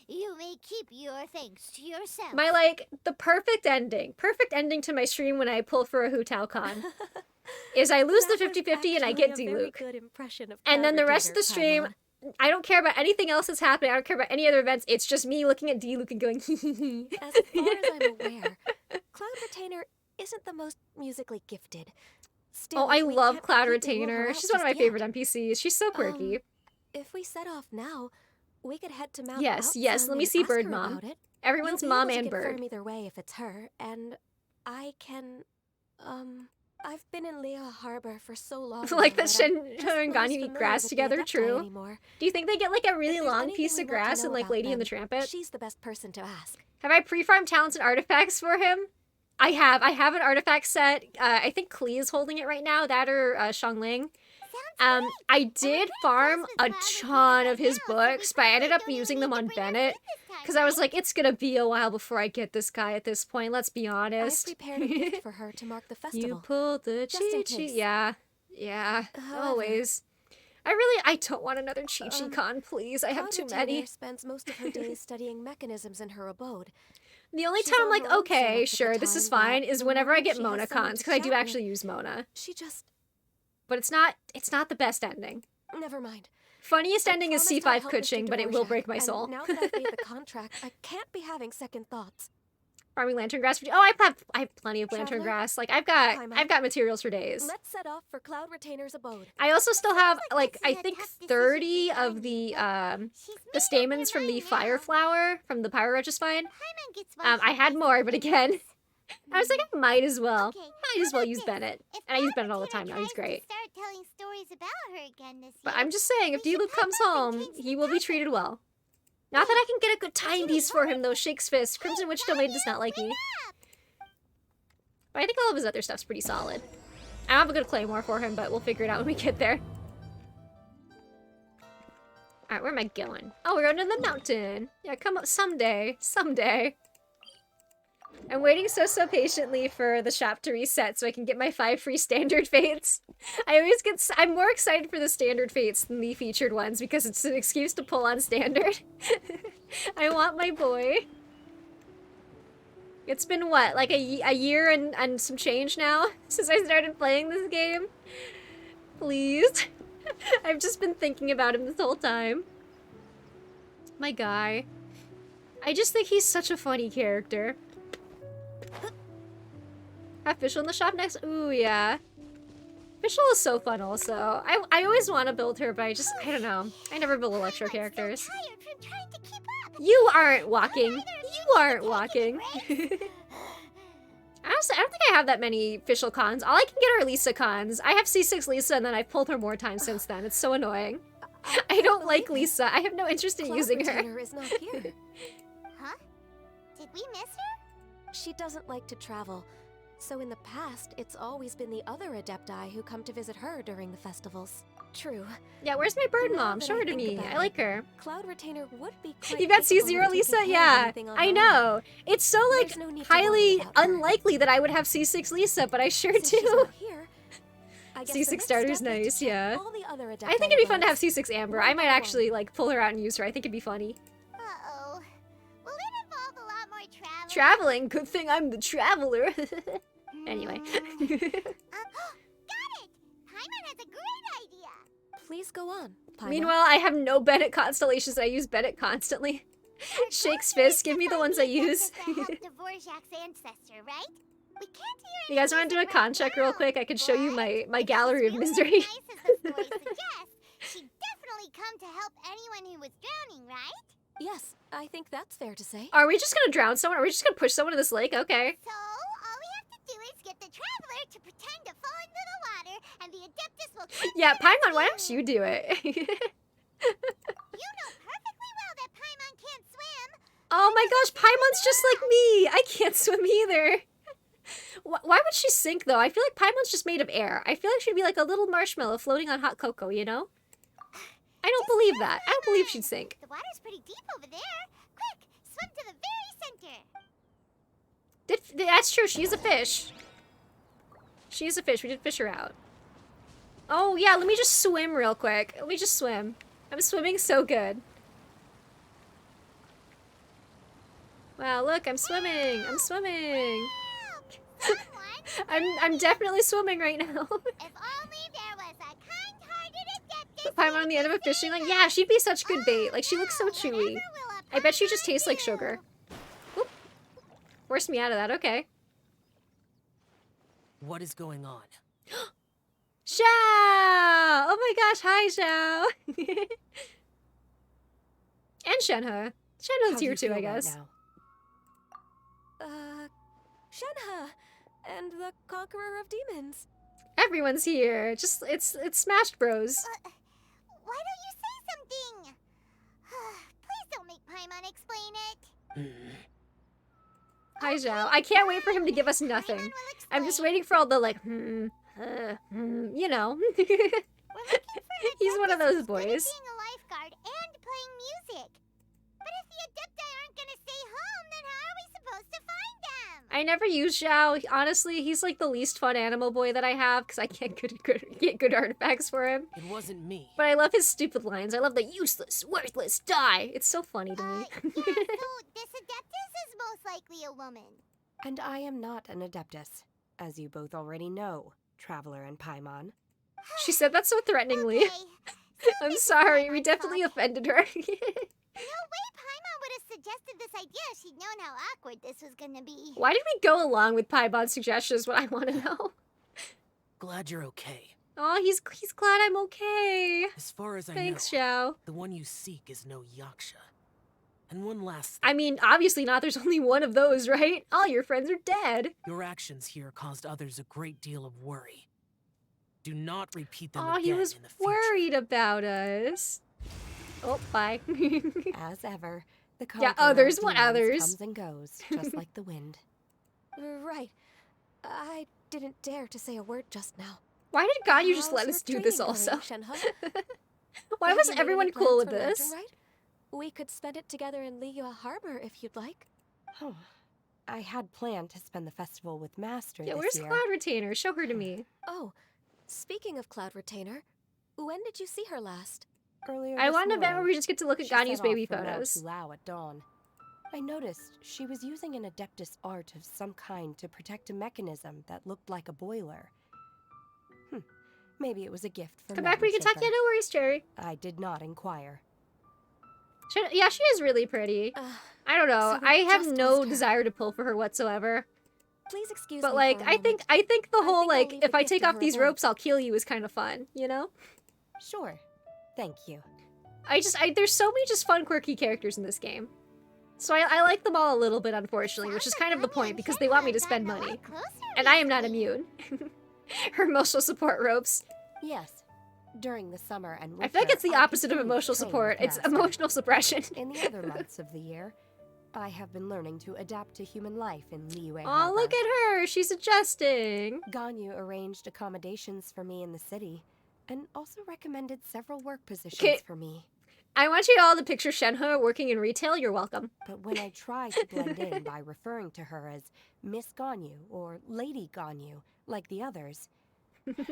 you may keep your thanks to yourself. my, like, the perfect ending to my stream when I pull for a Hu Tao Con is I lose the 50-50 and I get D-Luke. And then the rest of the stream, I don't care about anything else that's happening. I don't care about any other events. It's just me looking at D-Luke and going, hee hee hee. As far as I'm aware, Cloud Retainer isn't the most musically gifted. Still, Oh, I we love can't Cloud completely rule her Retainer. out She's one of my just yet. favorite NPCs. She's so quirky. If we set off now, we could head to Mount Yes, Outsun let me and see ask Bird her Mom. about it. Everyone's You'll be mom able to and confirm Bird. either way if it's her, and I can, I've been in Lea Harbor for so long. Like now that that Shen I'm just and not as Ganyu eat familiar grass with the together, Adepti true. anymore. Do you think they get like a really If there's long anything piece we of want to grass know in like about Lady and the them, Trampet? She's the best person to ask. Have I pre-farmed talents and artifacts for him? I have an artifact set. I think Klee is holding it right now, that or Xiangling. I did farm a ton of his books, but I ended up using them on Bennett. Because I was like, it's gonna be a while before I get this guy at this point, let's be honest. I prepared a gift for her to mark the festival. You pulled the just in Chi-Chi. case. Yeah, However, always. I don't want another Chi-Chi con, please. I have Cloud too Retainer many. spends most of her days studying mechanisms in her abode. The only She's time I'm on like, her own so okay, much of the sure, this is time fine, that is the whenever I moment get she has Mona someone cons, to because I do chat actually with, use Mona. She just... But it's not the best ending. Never mind. Funniest I ending is promised I'd C5 help Kuching, Mr. but it will Dvorak, break my and soul. now that I've made the contract, I can't be having second thoughts. Farming lantern grass for... Oh, I have plenty of lantern Traveler, grass. Like, I've time out. got materials for days. Let's set off for Cloud Retainer's abode. I also still have, like, I think 30 of the stamens from the fire flower, from the Pyroregistine. I had more, but again, I was like, I might as well. Might as well use Bennett. And I use Bennett all the time now, he's great. Start telling stories about her again this But year. I'm just saying, if D-Luke comes home, he will be treated well. Not that I can get a good timepiece for him, though. Shakes fist. Crimson Witch Domain does not like me. But I think all of his other stuff's pretty solid. I don't have a good claymore for him, but we'll figure it out when we get there. Alright, where am I going? Oh, we're going to the mountain. Yeah, come up someday. Someday. I'm waiting so patiently for the shop to reset so I can get my 5 free standard fates. I'm more excited for the standard fates than the featured ones because it's an excuse to pull on standard. I want my boy. It's been what, like a year and some change now since I started playing this game? Please. I've just been thinking about him this whole time. My guy. I just think he's such a funny character. Have Fischl in the shop next? Ooh, yeah. Fischl is so fun also. I always want to build her, but I don't know. I never build Electro characters. You aren't walking. You aren't walking. Honestly, I don't think I have that many Fischl cons. All I can get are Lisa cons. I have C6 Lisa and then I've pulled her more times since then. It's so annoying. I don't like Lisa. I have no interest in using her. Is not here. Huh? Did we miss her? She doesn't like to travel. So in the past, it's always been the other Adepti who come to visit her during the festivals. True. Yeah, where's my bird Now mom? that Show I her to think me. about I like her. Cloud Retainer would be quite You got capable C0 of Lisa? taking care of Yeah, anything on I her own. know. It's so like There's no need to worry highly about her. unlikely that I would have C6 Lisa, but I sure Since she's do. not here, C6 starter's nice, yeah. I think it'd be fun to have C6 Amber. I might actually, like, pull her out and use her. I think it'd be funny. Uh-oh. Will it involve a lot more traveling? Traveling? Good thing I'm the traveler. Anyway. Got it! Paimon has a great idea! Please go on, Paimon. Meanwhile, I have no Bennett constellations. I use Bennett constantly. Shakes fist. Give me the ones I use. Dvorak's ancestor, right? We can't hear You guys want to do a con check real quick? I can show you my gallery of misery. She'd definitely come to help anyone who was drowning, right? Yes, I think that's fair to say. Are we just gonna drown someone? Are we just gonna push someone in this lake? Okay. So, all we have to do is get the traveler to pretend to fall into the water, and the Adeptus will come. Yeah, Paimon, why don't you do it? You know perfectly well that Paimon can't swim. Oh my gosh, Paimon's just like me. I can't swim either. Why would she sink, though? I feel like Paimon's just made of air. I feel like she'd be like a little marshmallow floating on hot cocoa, you know? I don't believe that. I don't believe she'd sink. The water's pretty deep over there. Quick, swim to the very center. That's true. She's a fish. She's a fish. We did fish her out. Oh, yeah. Let me just swim real quick. Let me just swim. I'm swimming so good. Wow, look. I'm swimming. I'm swimming. I'm definitely swimming right now. If only there was a kind-hearted Adeptus. Put Paimon on the end of a fishing line. Yeah, she'd be such good bait. Like, she looks so chewy. I bet she just tastes like sugar. Oop. Forced me out of that. Okay. What is going on? Xiao! Oh my gosh, hi Xiao! And Shenhe. Shenhe's here too, I guess. Shenhe, and the Conqueror of Demons. Everyone's here. Just, it's Smash Bros. Why don't you say something? Please don't make Paimon explain it. Hi Xiao. I can't wait for him to give us nothing. I'm just waiting for all the like, you know. He's one of those boys. Being a lifeguard and playing music. But if the Adepti aren't gonna stay home, then how are we supposed to find them? I never use Xiao. Honestly, he's like the least fun animal boy that I have because I can't get good artifacts for him. It wasn't me. But I love his stupid lines. I love the useless, worthless, die. It's so funny to me. Yeah, so this Adeptus is most likely a woman. And I am not an Adeptus, as you both already know, Traveler and Paimon. She said that so threateningly. Okay. I'm sorry, we definitely offended her. No way Paimon would have suggested this idea if she'd known how awkward this was gonna be. Why did we go along with Paimon's suggestions? What I want to know. Glad you're okay. Oh, he's glad I'm okay. As far as I Thanks, know, Xiao. the one you seek is no Yaksha. And one last thing. I mean, obviously not. There's only one of those, right? All your friends are dead. Your actions here caused others a great deal of worry. Do not repeat them Oh, again he was in the future. worried about us. Oh, bye. As ever, the Yeah, Conqueror others. of What Demons others? comes and goes, just like the wind. Right. I didn't dare to say a word just now. Why did God you just How's let your us do this training also? going, Shenhe? Why Have was you made everyone any cool plans with for this? Lantern Rite? We could spend it together in Liyue Harbor if you'd like. Oh, I had planned to spend the festival with Master Yeah, this where's year. Cloud Retainer? Show her to me. Oh, speaking of Cloud Retainer, when did you see her last? Earlier I this want an event where morning, we just get to look at she Ganyu's set off baby for Mount photos. Tulao at dawn. I noticed she was using an Adeptus art of some kind to protect a mechanism that looked like a boiler. Maybe it was a gift from Come back when you can talk. Yeah, no worries, Cherry. I did not inquire. Yeah, she is really pretty. I don't know. so we I have just no lost her. desire to pull for her whatsoever. Please excuse But me like, for a I think moment. the whole think I'll like, leave if a I gift take to off her these event. ropes, I'll kill you is kind of fun, you know? Sure. Thank you. There's so many just fun, quirky characters in this game. So I like them all a little bit, unfortunately, which is kind of the point, because they want me to spend money. And I am not immune. Her emotional support ropes. Yes. During the summer and winter, I feel like it's the I opposite of continue to emotional train support. with It's Master. emotional suppression. In the other months of the year, I have been learning to adapt to human life in Liyue Oh, Harbor. look at her! She's adjusting! Ganyu arranged accommodations for me in the city, and also recommended several work positions 'Kay. for me. I want you all to picture Shenhe working in retail. You're welcome. But when I try to blend in by referring to her as Miss Ganyu or Lady Ganyu, like the others,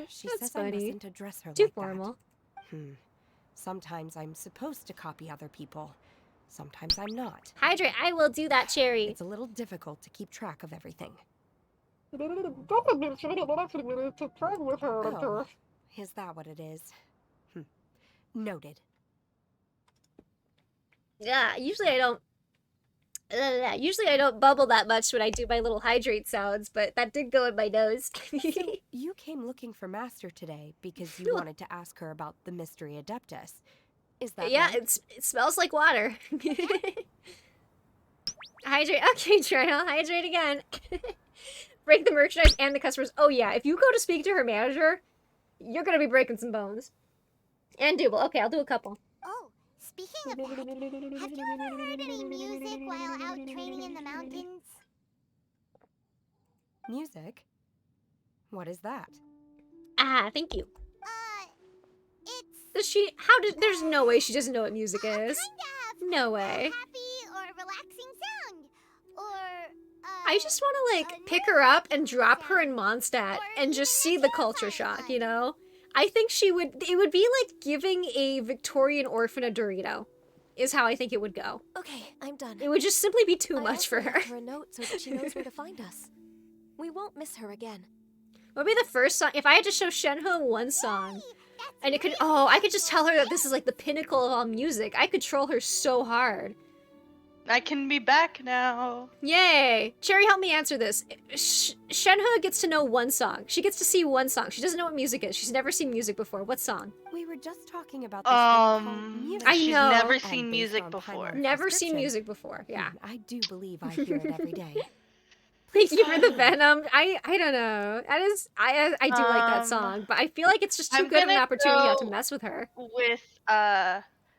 She That's says I funny. mustn't address her Too like formal. that. Sometimes I'm supposed to copy other people. Sometimes I'm not. Hydrate, I will do that, Cherry. It's a little difficult to keep track of everything. Oh, is that what it is? Noted. Yeah, usually I don't bubble that much when I do my little hydrate sounds, but that did go in my nose. So, you came looking for Master today because you wanted to ask her about the Mystery Adeptus. Is that yeah, right? it smells like water. Hydrate. Okay, Trial. Hydrate again. Break the merchandise and the customers. Oh yeah, if you go to speak to her manager, you're gonna be breaking some bones. And Double. Okay, I'll do a couple. Oh, speaking of that, have you ever heard any music while out training in the mountains? Music? What is that? Ah, thank you. It's... Does she... How did... There's no way she doesn't know what music is. No way. happy or relaxing sound. Or, I just want to, like, pick her up and drop her in Mondstadt and just see the culture shock, you know? I think she would... It would be like giving a Victorian orphan a Dorito, is how I think it would go. Okay, I'm done. It would just simply be too much for I her. left her a note so that she knows where to find us. We won't miss her again. What would be the first song? If I had to show Shenhe one song, and it could... Oh, I could just tell her that this is, like, the pinnacle of all music. I could troll her so hard. I can be back now. Yay! Cherry, help me answer this. Shenhe gets to know one song. She gets to see one song. She doesn't know what music is. She's never seen music before. What song? We were just talking about this thing called music. I know. She's never seen music before. Never seen music before. Yeah. I do believe I hear it every day. Thank you for the venom. I don't know. That is I do like that song, but I feel like it's just too good of an opportunity not to mess with her. With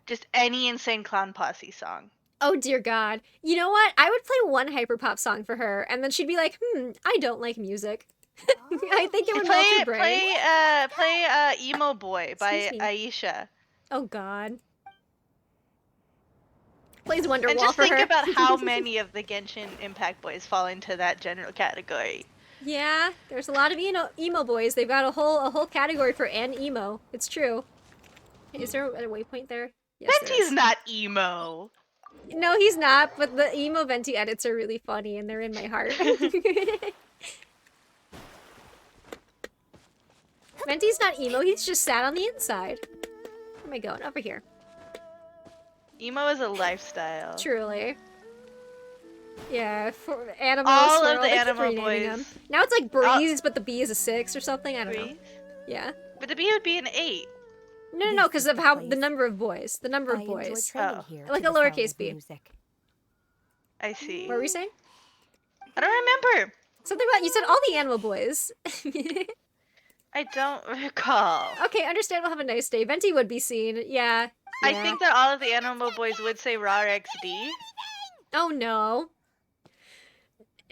just any Insane Clown Posse song. Oh dear God. You know what? I would play one hyperpop song for her, and then she'd be like, I don't like music. I think it would melt her brain. Play Emo Boy by Aisha. Oh God. Plays Wonderwall and just for think her. about how many of the Genshin Impact boys fall into that general category. Yeah, there's a lot of emo boys. They've got a whole category for an emo. It's true. Is there a waypoint there? Yes, Venti's not emo. No, he's not, but the emo Venti edits are really funny and they're in my heart. Venti's not emo, he's just sat on the inside. Where am I going? Over here. Emo is a lifestyle. Truly. Yeah, for animals. All of the like animal boys. Them. Now it's like Breeze, but the B is a 6 or something. I don't know. Yeah. But the B would be an 8. No, because of how the number of boys. The number of boys. Oh. Like a lowercase b. I see. What were you saying? I don't remember. Something about, you said all the animal boys. I don't recall. Okay, understand. We'll have a nice day. Venti would be seen. Yeah. I think that all of the animal boys would say RAR XD. Oh no.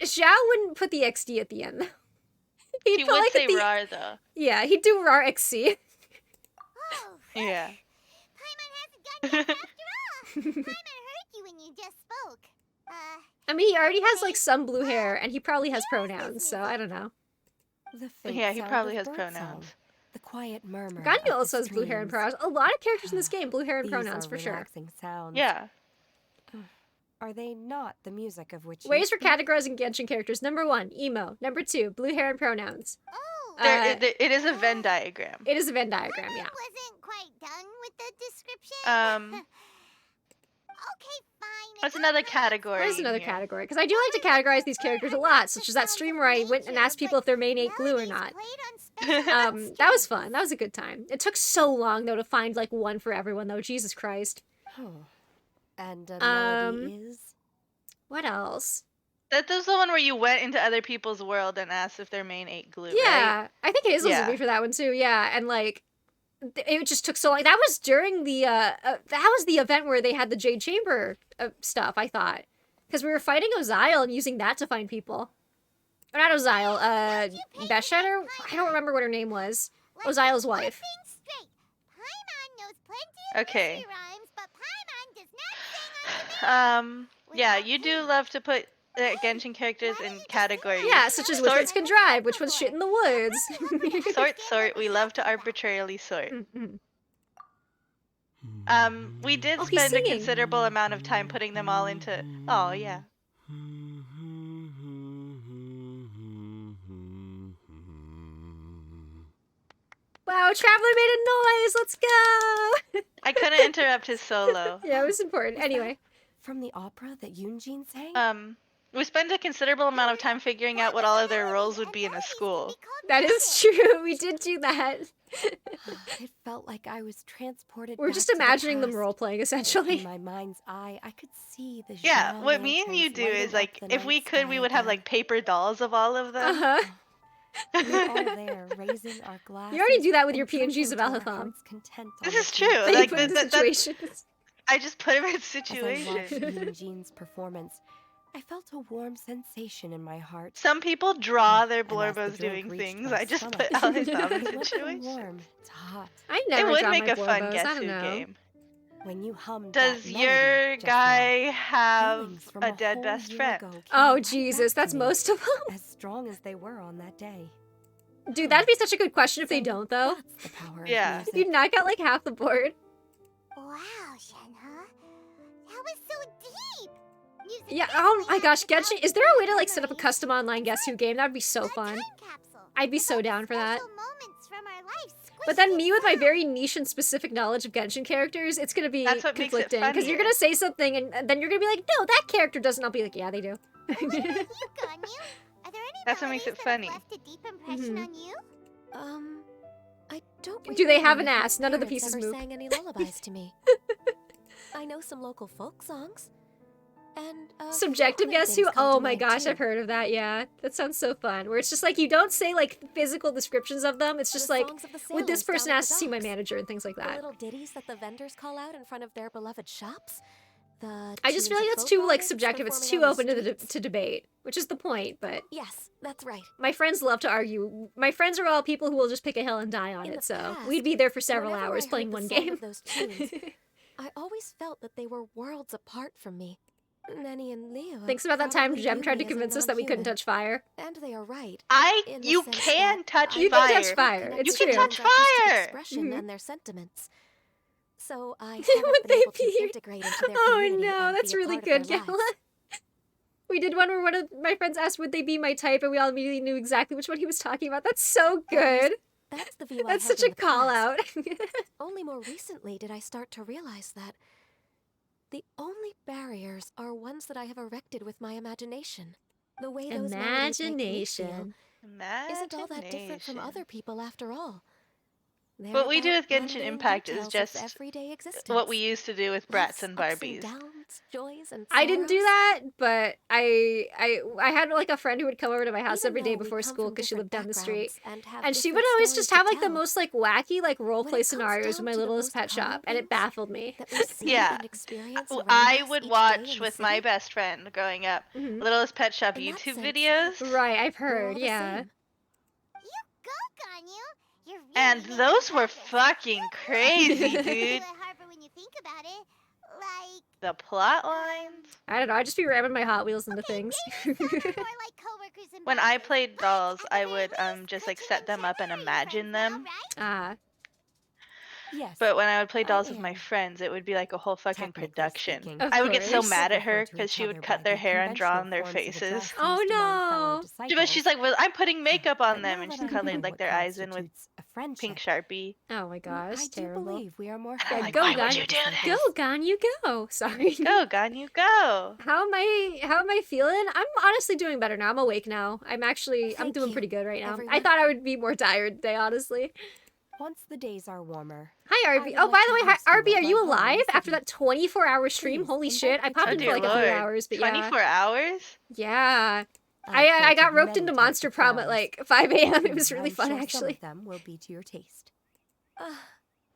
Xiao wouldn't put the XD at the end. He would say RAR though. Yeah, he'd do RAR XC. Yeah. Paimon hasn't gone after all. Paimon heard you when you just spoke. I mean, he already has like some blue hair, and he probably has pronouns, so I don't know. Yeah, he probably has pronouns. The quiet murmur. Ganyu also has blue hair and pronouns. A lot of characters in this game, blue hair and pronouns for sure. Sounds. Yeah. Are they not the music of which? Ways for categorizing Genshin characters: number 1, emo; number 2, blue hair and pronouns. It is a Venn diagram. It is a Venn diagram, yeah. Wasn't quite done with the description. Okay, fine. What's another category? There's another category, because I do like to categorize these characters a lot, such as that stream where I went and asked people if their main ate glue or not. That was fun. That was a good time. It took so long, though, to find, like, one for everyone, though. Jesus Christ. And melody is? What else? That was the one where you went into other people's world and asked if their main ate glue, Yeah, right? I think Hazel's would be for that one, too, yeah. And, like, it just took so long. That was during the, that was the event where they had the Jade Chamber stuff, I thought. Because we were fighting Ozyle and using that to find people. Or not Ozyle, Beshet, or I don't remember what her name was. Ozyle's wife. Okay. Yeah, you do love to put Genshin characters in categories. Yeah, such as which ones can drive, which ones shit in the woods. Sort. We love to arbitrarily sort. We did spend a considerable amount of time putting them all into. Oh yeah. Wow, Traveler made a noise! Let's go! I couldn't interrupt his solo. Yeah, it was important. Anyway. From the opera that Yoonjin sang? We spent a considerable amount of time figuring out what all of their roles would be in a school. That is true. We did do that. It felt like I was transported. We're just imagining them role playing, essentially. In my mind's eye, I could see the. Yeah, what me and you do is like, if we could, we would have like paper dolls of all of them. We're all there, raising our glasses. You already do that with your PNGs of Alhatham. This is true. Like situations. I just put him in situations. As I watched Yoonjin's performance, I felt a warm sensation in my heart. Some people draw their blorbos doing things. I just put Alhatham in situations. Warm. It's hot. I never It would draw make my a fun Blorbos. Guess Who game. When you hummed Does your guy have a dead best friend? Oh Jesus, that's most of them. As strong as they were on that day. Dude, that'd be such a good question if they don't, though. That's the power Yeah. You'd knock out like half the board. Wow, Shenhe. That was so deep. Yeah, oh my gosh, Genshin, is there a way to like set up a custom online Guess Who game? That'd be so fun. I'd be so down for that. But then me with my very niche and specific knowledge of Genshin characters, it's gonna be conflicting. Because you're gonna say something and then you're gonna be like, no, that character doesn't. I'll be like, yeah, they do. That's what makes it funny. Left a deep impression on you? I don't. Do they have an remember ass? None of the parents pieces ever move. sang any lullabies to me. I know some local folk songs. And Subjective Guess Who? Oh my gosh, I've heard of that, yeah. That sounds so fun. Where it's just like, you don't say like physical descriptions of them, it's just like, would this person ask to see my manager and things like The that. little ditties that the vendors call out in front of their beloved shops. I just feel like that's too like subjective, it's too open to debate, which is the point, but... Yes, that's right. My friends love to argue. My friends are all people who will just pick a hill and die on it, so we'd be there for several hours playing one game. Those tunes, I always felt that they were worlds apart from me. Nenny and Leo. Thanks about that time Jem tried to convince us that we couldn't touch fire. And they are right. You can touch fire. You can touch fire. It's true. You can touch fire. Expression and their sentiments. So I haven't Would been they able to be? integrate into their Oh community no, and that's be a really part good, of their Gala. lives. We did one where one of my friends asked, would they be my type, and we all immediately knew exactly which one he was talking about. That's so good. That's the view That's I had such in a the call past. out. Only more recently did I start to realize that the only barriers are ones that I have erected with my imagination. The way those melodies make me feel isn't all that different from other people after all. They're What we do about with Genshin mundane Impact is details of just everyday existence. what we used to do with brats and Life's ups Barbies. downs, joys and I didn't do sorrows. that, but I had like a friend who would come over to my house Even every day though we before come school from because she lived down the street. backgrounds and have And she would different always just stories have to like the tell, most like wacky like role when play it comes scenarios with down my to the littlest most pet shop, common and it things baffled me. that we see Yeah. and experience around I us would each day watch in with the my city. best friend growing up Mhm. Littlest Pet Shop In that YouTube sense, videos. Right, I've we're heard, all the yeah. same. Go, Ganyu. You're really And making those were progress. fucking crazy, It's a dude. little harbor when you think about it. Like, The plot lines. I don't know, I just be ramming my Hot Wheels into things. more like coworkers and When I bosses. played dolls, But I at the would very least, just like could you set them up and consider imagine friends now, them. right? Yes. But when I would play I dolls with my am. friends, it would be like a whole fucking Technically production. speaking, Of I would get so course. mad at her refer to because each she other would by cut their the hair and draw on conventional their forms of faces. address Oh, used among fellow no. But disciples. she's like, well, I'm putting makeup on But them, now and that she I know colored like what their eyes in with constitutes a friendship, pink Sharpie. Oh my gosh, I do terrible. believe we are more Yeah, friendly like, go, why Gon. would you do Go, this? Gon, you go. Sorry. Go, Ganyu, go. How am I feeling? I'm honestly doing better now. I'm awake now. I'm Thank doing you, pretty good right now. I everyone. thought I would be more tired today, honestly. Once the days are warmer. Hi, I RB. would Oh, like by to the way, hi, host you RB, at are my you home in the alive after city. that 24-hour stream? Please Holy invite shit. I me popped to in for dear like a few Lord. hours, but yeah. 24 hours? Yeah. I've I got filtered roped many into types Monster of Prom at flowers. like 5 a.m. It was really I'm fun, sure Some actually. of them will be to your taste.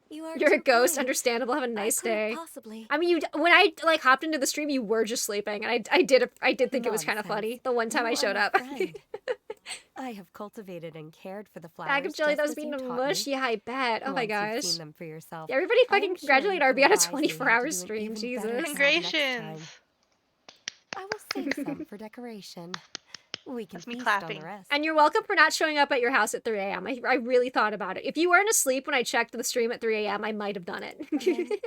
You are You're a too ghost. kind. Understandable. Have a nice I couldn't day. possibly. I mean, when I like hopped into the stream, you were just sleeping, and I did think it was kind of Nonsense. funny the one time You I are showed my up. friend. I have cultivated and cared for the flowers. Bag of jelly that was just as being you a taught mush. me. Yeah, I bet. Oh my Once gosh. You've seen them for yourself. Yeah, everybody I fucking am sure congratulate you RB on a can advise me how to 24-hour do an stream. even Jesus. better job next Congratulations. time. I will save some for decoration. We can That's me feast clapping. on the rest. And you're welcome for not showing up at your house at 3 a.m. I really thought about it. If you weren't asleep when I checked the stream at 3 a.m., I might have done it.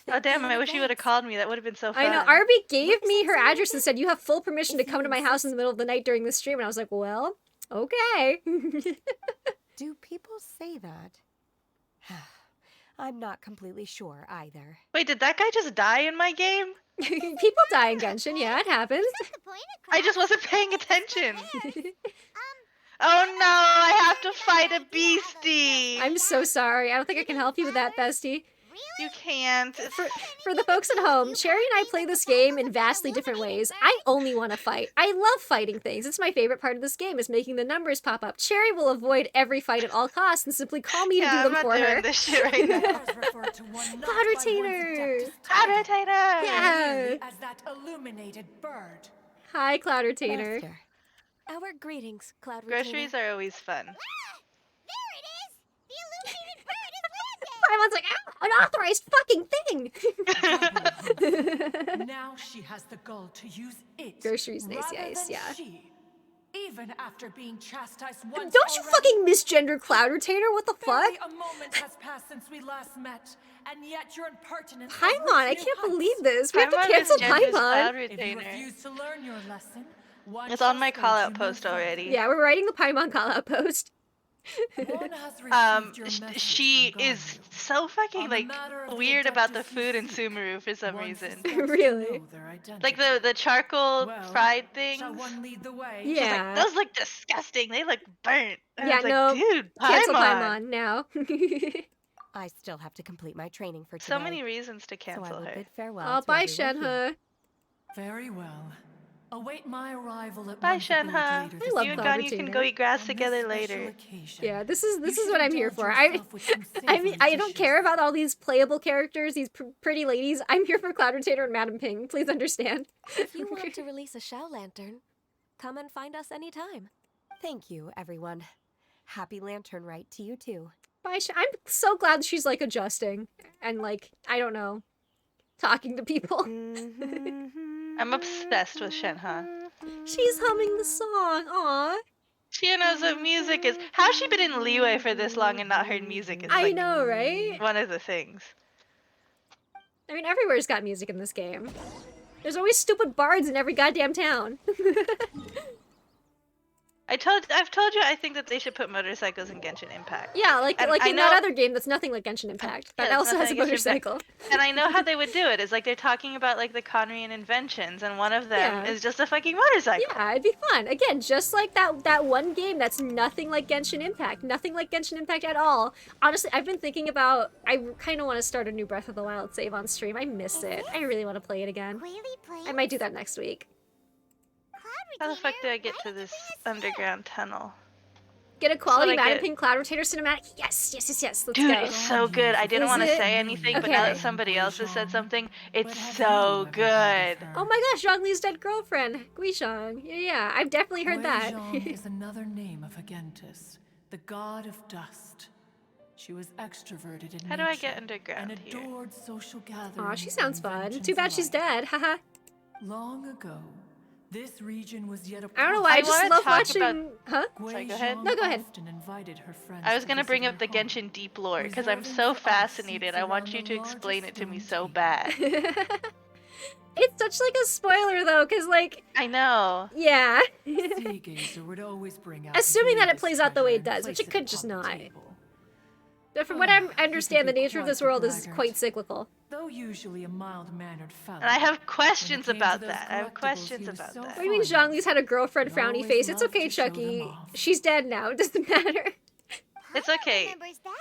Oh damn, I wish you would have called me. That would have been so fun. I know. Arby gave me her address and said, you have full permission to come to my house in the middle of the night during the stream. And I was like, well, okay. Do people say that? I'm not completely sure either. Wait, did that guy just die in my game? People die in Genshin. Yeah, it happens. I just wasn't paying attention. Oh no, I have to fight a beastie. I'm so sorry. I don't think I can help you with that, bestie. You can't. For the folks at home, Cherry and I play this game in vastly different ways. I only want to fight. I love fighting things. It's my favorite part of this game, is making the numbers pop up. Cherry will avoid every fight at all costs and simply call me to do them for her. I'm not doing this shit right now. Cloud Retainer! Cloud Retainer! Yeah! As that illuminated bird. Hi, Cloud Retainer. Master, our greetings, Cloud Retainer. Groceries are always fun. Paimon's like, an authorized fucking thing! Now she has the gall to use it. Groceries, nice, yeah. She, even after being chastised once Don't you fucking misgender Cloud Retainer? What the fuck? A moment has passed since we last met, and yet your impertinence. Paimon, I can't believe this. We have to cancel Paimon. If you refuse to learn your lesson, it's on my call-out post already. Yeah, we're writing the Paimon call-out post. She is so fucking like weird about the food in Sumeru for some reason. Really? Like the charcoal fried things. Yeah. She's like, those look disgusting. They look burnt. And Yeah, I was like, no. dude, Cancel Paimon. Paimon now. I still have to complete my training for today. So many reasons to cancel so I will her. bid farewell Oh, to bye, everyone here. Shenhe. Very well. Await my arrival at Bye, Shenhe. You and Ganyu can go eat grass together later. Yeah, this is what I'm here for. I mean, I don't care about all these playable characters, these pretty ladies. I'm here for Cloud Retainer and Madam Ping. Please understand. If you want to release a Shao Lantern, come and find us anytime. Thank you, everyone. Happy Lantern Rite to you too. Bye, I'm so glad she's like adjusting and like, I don't know, talking to people. I'm obsessed with Shenhe. She's humming the song. Aw. She knows what music is. How's she been in leeway for this long and not heard music? It's I know, right? One of the things. I mean, everywhere's got music in this game. There's always stupid bards in every goddamn town. I've told you I think that they should put motorcycles in Genshin Impact. Yeah, like And in that other game that's nothing like Genshin Impact. That Yeah, also has a nothing like Genshin motorcycle. And I know how they would do it. It's like they're talking about like the Conrian inventions, and one of them is just a fucking motorcycle. Yeah, it'd be fun. Again, just like that one game that's nothing like Genshin Impact. Nothing like Genshin Impact at all. Honestly, I've been thinking about, I kind of want to start a new Breath of the Wild save on stream. I miss it. I really want to play it again. I might do that next week. How the fuck do I get to this underground tunnel? Get a quality That's what I Madam get. Ping Cloud Retainer cinematic. Yes. Let's Dude, go. it's so good. I didn't Is want to it? say anything, but now that Okay. somebody else has said something, it's so good. Oh my gosh, Zhongli's dead girlfriend, Guizhong. Yeah, I've definitely heard that. Guizhong is another name of Agentis, the god of dust. She was extroverted in How do I nature get underground and here? adored social gatherings. Aw, she sounds and fun. inventions Too bad she's alike. dead, haha. Long ago, this region was yet a I don't know why, I just wanna love talk watching... about- Huh? Sorry, go ahead. No, go ahead. Often invited her friends I was to gonna visit bring her up the home. Genshin deep lore because I'm Reserving so for us fascinated. seats I around want you the to explain it largest to me stone so bad. It's such like a spoiler though, because like... I know. Yeah. Seagazer would always bring out Assuming that it greatest plays out the way it treasure does, and which place it could just upon the not. table. But from what I understand, the be nature of quite this the world is braggart. quite cyclical. Though usually a mild-mannered fellow. And I have questions When it came about to those that. I have collectibles, questions he was about so that. What do you mean Zhongli's had a girlfriend frowny face? It's okay, Chucky. She's dead now. It doesn't matter. It's okay.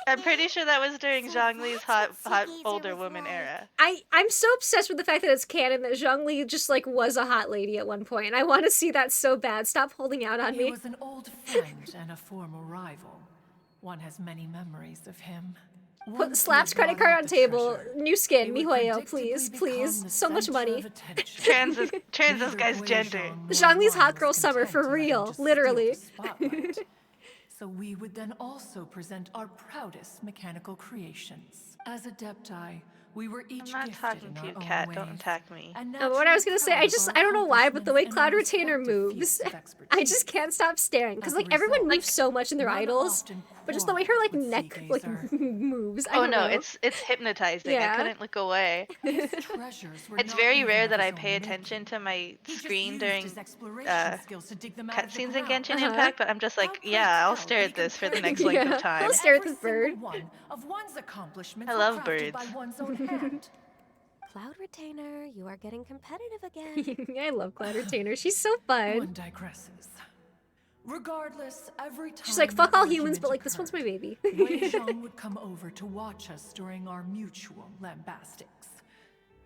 I'm pretty sure that was during Zhongli's hot older woman era. I'm so obsessed with the fact that it's canon that Zhongli just like was a hot lady at one point, and I want to see that so bad. Stop holding out on He me. was an old friend and a former rival. One has many memories of him. Put Slaps credit card on table. New skin, Mihoyo, please, please. So much money. Trans this guy's gender. Zhongli's hot girl summer for real, literally. So we would then also present our proudest mechanical creations. As Adepti, We were each I'm not gifted talking in to our you, own Cat. ways. Don't attack me. And What I was gonna say, I don't know why, but the way Cloud accomplishments in our Retainer respective moves, fields of I expertise. just can't stop staring. Because As a like everyone result, moves so much in their none idols, often but just the way her like quarrel with neck like Seagazer. moves, I Oh don't no, know. it's hypnotizing. Yeah. I couldn't look away. These treasures were It's not very even rare of that I his pay own attention making. to my He just screen used during his exploration skills to dig them out of the cutscenes in ground. Genshin Impact, but I'm just like, yeah, I'll stare at this for the next length of time. I'll stare at Every this bird. single one of one's accomplishments I were love crafted birds. by one's own hand. Cloud Retainer, you are getting competitive again. I love Cloud Retainer. She's so fun. One digresses. Regardless, every time She's like, fuck an all humans, argument but like, this one's my baby. Wei Zhang would come over to watch us during our mutual lambastics.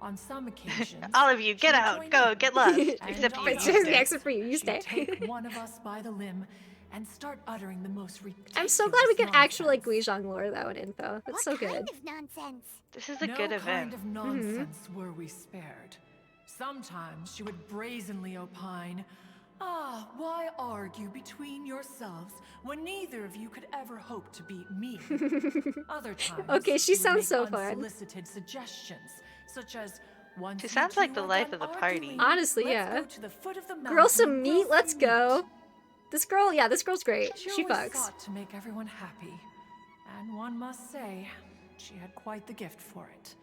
On some occasions, All of you, get she would out, join go, in. get lost. And Except you, on you others, stay. Except for you, you stay. she'd take one of us by the limb and start uttering the most ridiculous I'm so glad we get nonsense. actual like Guizhong lore though and info. That's so good. Kind of nonsense. This is a No good kind event. of nonsense were we spared. Sometimes she would brazenly opine, "Ah, why argue between yourselves when neither of you could ever hope to beat me?" Other times, Okay, she would sounds make so fun. unsolicited suggestions, such as, "Once She you sounds like two the are life done of the arguing, party. Honestly, let's yeah. go to the foot of the Grill mountain some and meat, grill let's some go. meat." This girl, yeah, this girl's great. She always fucks. sought to make everyone happy, and one must say, she had quite the gift for it.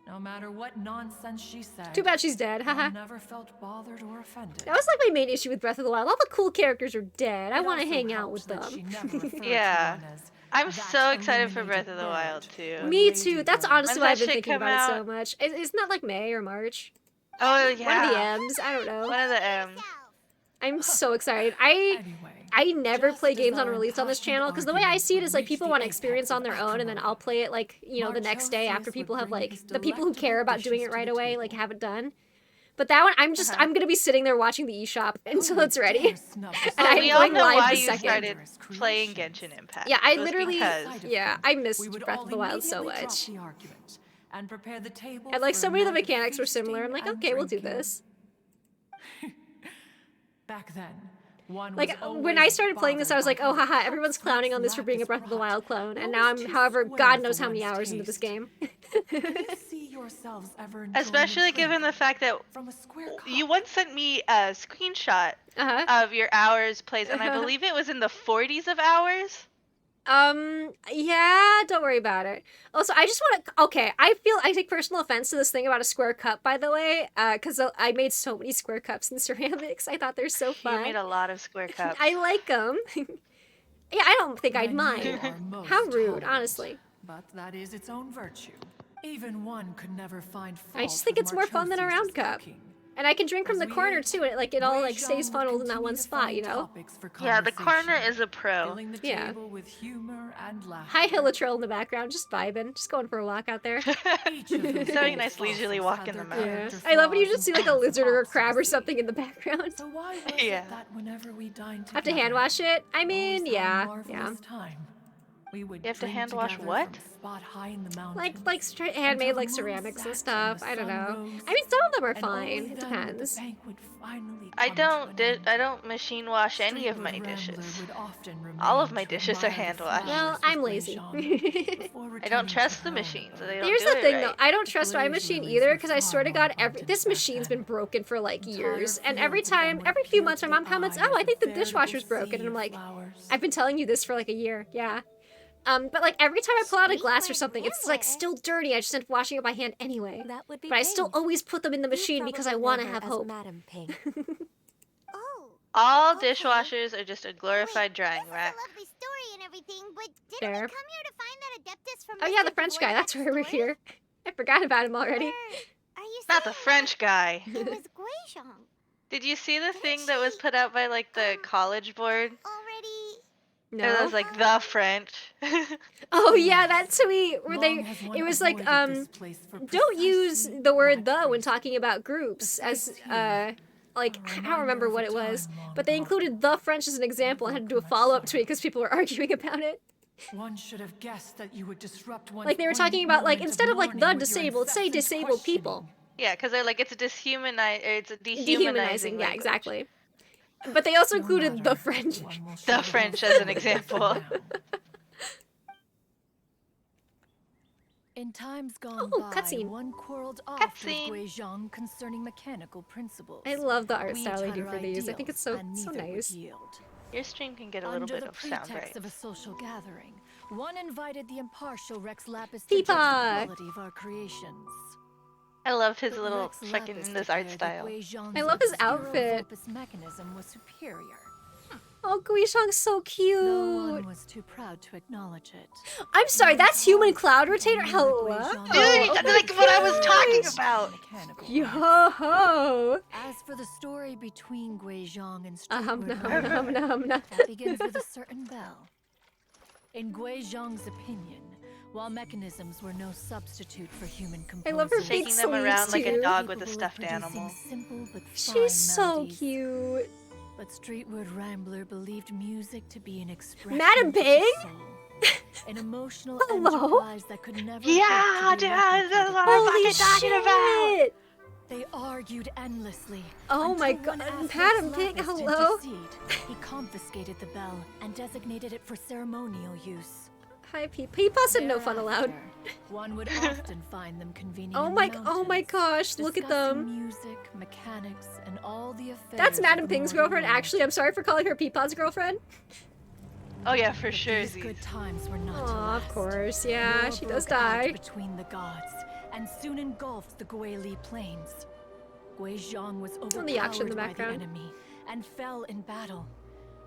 No matter what nonsense she said. Too bad she's dead, I haha. never felt bothered or offended. That was like my main issue with Breath of the Wild. All the cool characters are dead. I It want to also hang out helps with that she them. never referred to Yeah. one as I'm that so excited for Breath eliminated of the Wild bird too. or Me too. That's ladybird. honestly When's why that I've been shit thinking come about it so out? much. Isn't that like May or March? Oh yeah. One of the M's. I don't know. One of the M's. I'm so excited. I never play games on release on this channel because the way I see it is like people want to experience on their own and then I'll play it like, you know, the next day after people have like, the people who care about doing it right away like have it done. But that one, I'm gonna be sitting there watching the eShop until it's ready. And I'm We all going know live why the you second. started playing Genshin Impact. Yeah, I It was literally, because- yeah, I missed We would Breath all of the Wild so immediately drop much. the argument and prepare the table And like for so a many of the night of mechanics were similar. I'm feasting like, and okay, we'll do drinking. this. Back then, one Like was when I always started playing this, I was bothered like, oh by haha, everyone's clowning on this for being a Breath of the Wild clone. And now I'm, however, God knows how many hours into this game. see yourselves ever enjoying a Especially drink given the fact that from a square cup. you once sent me a screenshot of your hours plays, and I believe it was in the 40s of hours. Yeah, don't worry about it. Also, I just want to, okay, I take personal offense to this thing about a square cup, by the way, because I made so many square cups in ceramics. I thought they're so fun. You made a lot of square cups. I like them. Yeah, I don't think I'd Then mind. you are most How rude, tolerant. honestly. But that is its own virtue. Even one could never find fault I just think with it's more fun than a round Marchosius's cup. cooking. And I can drink from As the we corner ate, too, and it all like Wei stays Zhang funneled would in that continue one to spot, find you know? topics for Yeah, the corner conversation, is a pro. filling the Yeah. table with humor and laughter. Hi Hillatrill in the background, just vibing, just going for a walk out there. Each of those It's having a old nice leisurely fossils walk had in the their mountain. Yeah. character I love when you flaws just see and like a lizard or a crab or obstinacy. something in the background. So why was Yeah. it that whenever we dined Have to together, hand wash it? I mean, always had a yeah. marvelous time? We would You have to drink hand wash together what? from a spot high in the Like mountains handmade until like the moon ceramics and set stuff. the I don't sun know. rose, I mean, some of them are and fine. only It then would the depends. banquet finally I come to an end. I don't machine wash any of my Streetwood Rambler dishes. would often All remain of my to dishes are admire the hand washed. Well, flowers I'm with lazy. Genshin before I returning don't to trust her the own machines. abode. They don't Here's do the it thing right. though, I don't trust my Blaze machine lilies either were because I far swear to more God, abundant this back machine's then. been broken for like years, and Entire every fields of them time, would every few appear months, to my the mom comments, eye "Oh, I as think a the dishwasher's veritable broken," sea and I'm of like, flowers. "I've been telling you this for like a year, yeah." But like every time I pull out a glass or something, it's like still dirty. I just end up washing it by hand anyway. That would be But I still Pink. always put them in the You machine because I probably want to know her have as hope. Madam Pink. Oh, All Okay. dishwashers are just a glorified drying this is rack. a lovely story and everything, but didn't Fair. we come here to find that Adeptus from Oh yeah, Mr. the French guy. Dvorak's That's why we're story? here. I forgot about him already. Are you Not the saying French guy. that it was Guizhong Did you see the thing that was put out by like the college board? already? It No. was like the French. Oh yeah, that tweet where Long they has one it was like avoided this place for don't use precisely the word that the when reason. talking about groups as fact here, like a I don't reminder remember of what a it was, time long but they gone. included the French as an example and had to do a Much follow-up sorrow. tweet because people were arguing about it. One should have guessed that you would disrupt one's Like they were poignant talking about like moment instead of like mourning the with your disabled, say incessant disabled people. questioning. Yeah, because they're like it's a it's a dehumanizing. Dehumanizing, yeah, language. exactly. But they also No included the matter, French. one will The share French those as an memories example. now. In times gone by, cutscene. one quarreled oft with Guizhong concerning mechanical principles. I love the art We style they each do had for our these. I think it's so ideals, and so neither would nice. yield. Your stream can get a little Under bit the of sound pretext of a bites. social gathering, one invited the impartial Rex Lapis Peepa! to judge the quality of our creations. I love his But little Rex fucking Lapis in this art declared style. that Guizhong's I love his obscure outfit. Vulpus mechanism was superior. Oh, Guizhong's so cute. No one was too proud to acknowledge it. I'm sorry, that's human cloud rotator. Hello. Dude, like what I was talking about. Yo ho. As for the story between Guizhong and That begins with a certain bell. In Guizhong's opinion, while mechanisms were no substitute for human composers, I love her big shaking them around like a sleeves, dog too. with a stuffed animal. Simple but fine She's so melodies. cute. But Streetwood Rambler believed music to be an expression Madam of the Pig? soul, an emotional Hello? enterprise that could never Yeah, hope to dude, be that's what Holy I'm fucking talking about. shit. They argued endlessly. Oh my until god, one asked Madam Rex Pig, Lapis to hello? intercede. He confiscated the bell and designated it for ceremonial use. Hi, Peepa said no fun allowed. Thereafter, one would often find them convening Oh in my, the oh my mountains, gosh, look at discussing them. Music, mechanics, and all the affairs That's of Madam the Ping's mortal girlfriend. world. Actually, I'm sorry for calling her Peepa's girlfriend. Oh yeah, for But sure. these good times were not to Aw, of last. course, yeah, War she does broke out die. between the gods and soon engulfed the Guili plains. Guizhong was overpowered the action in the by background. the enemy and fell in battle.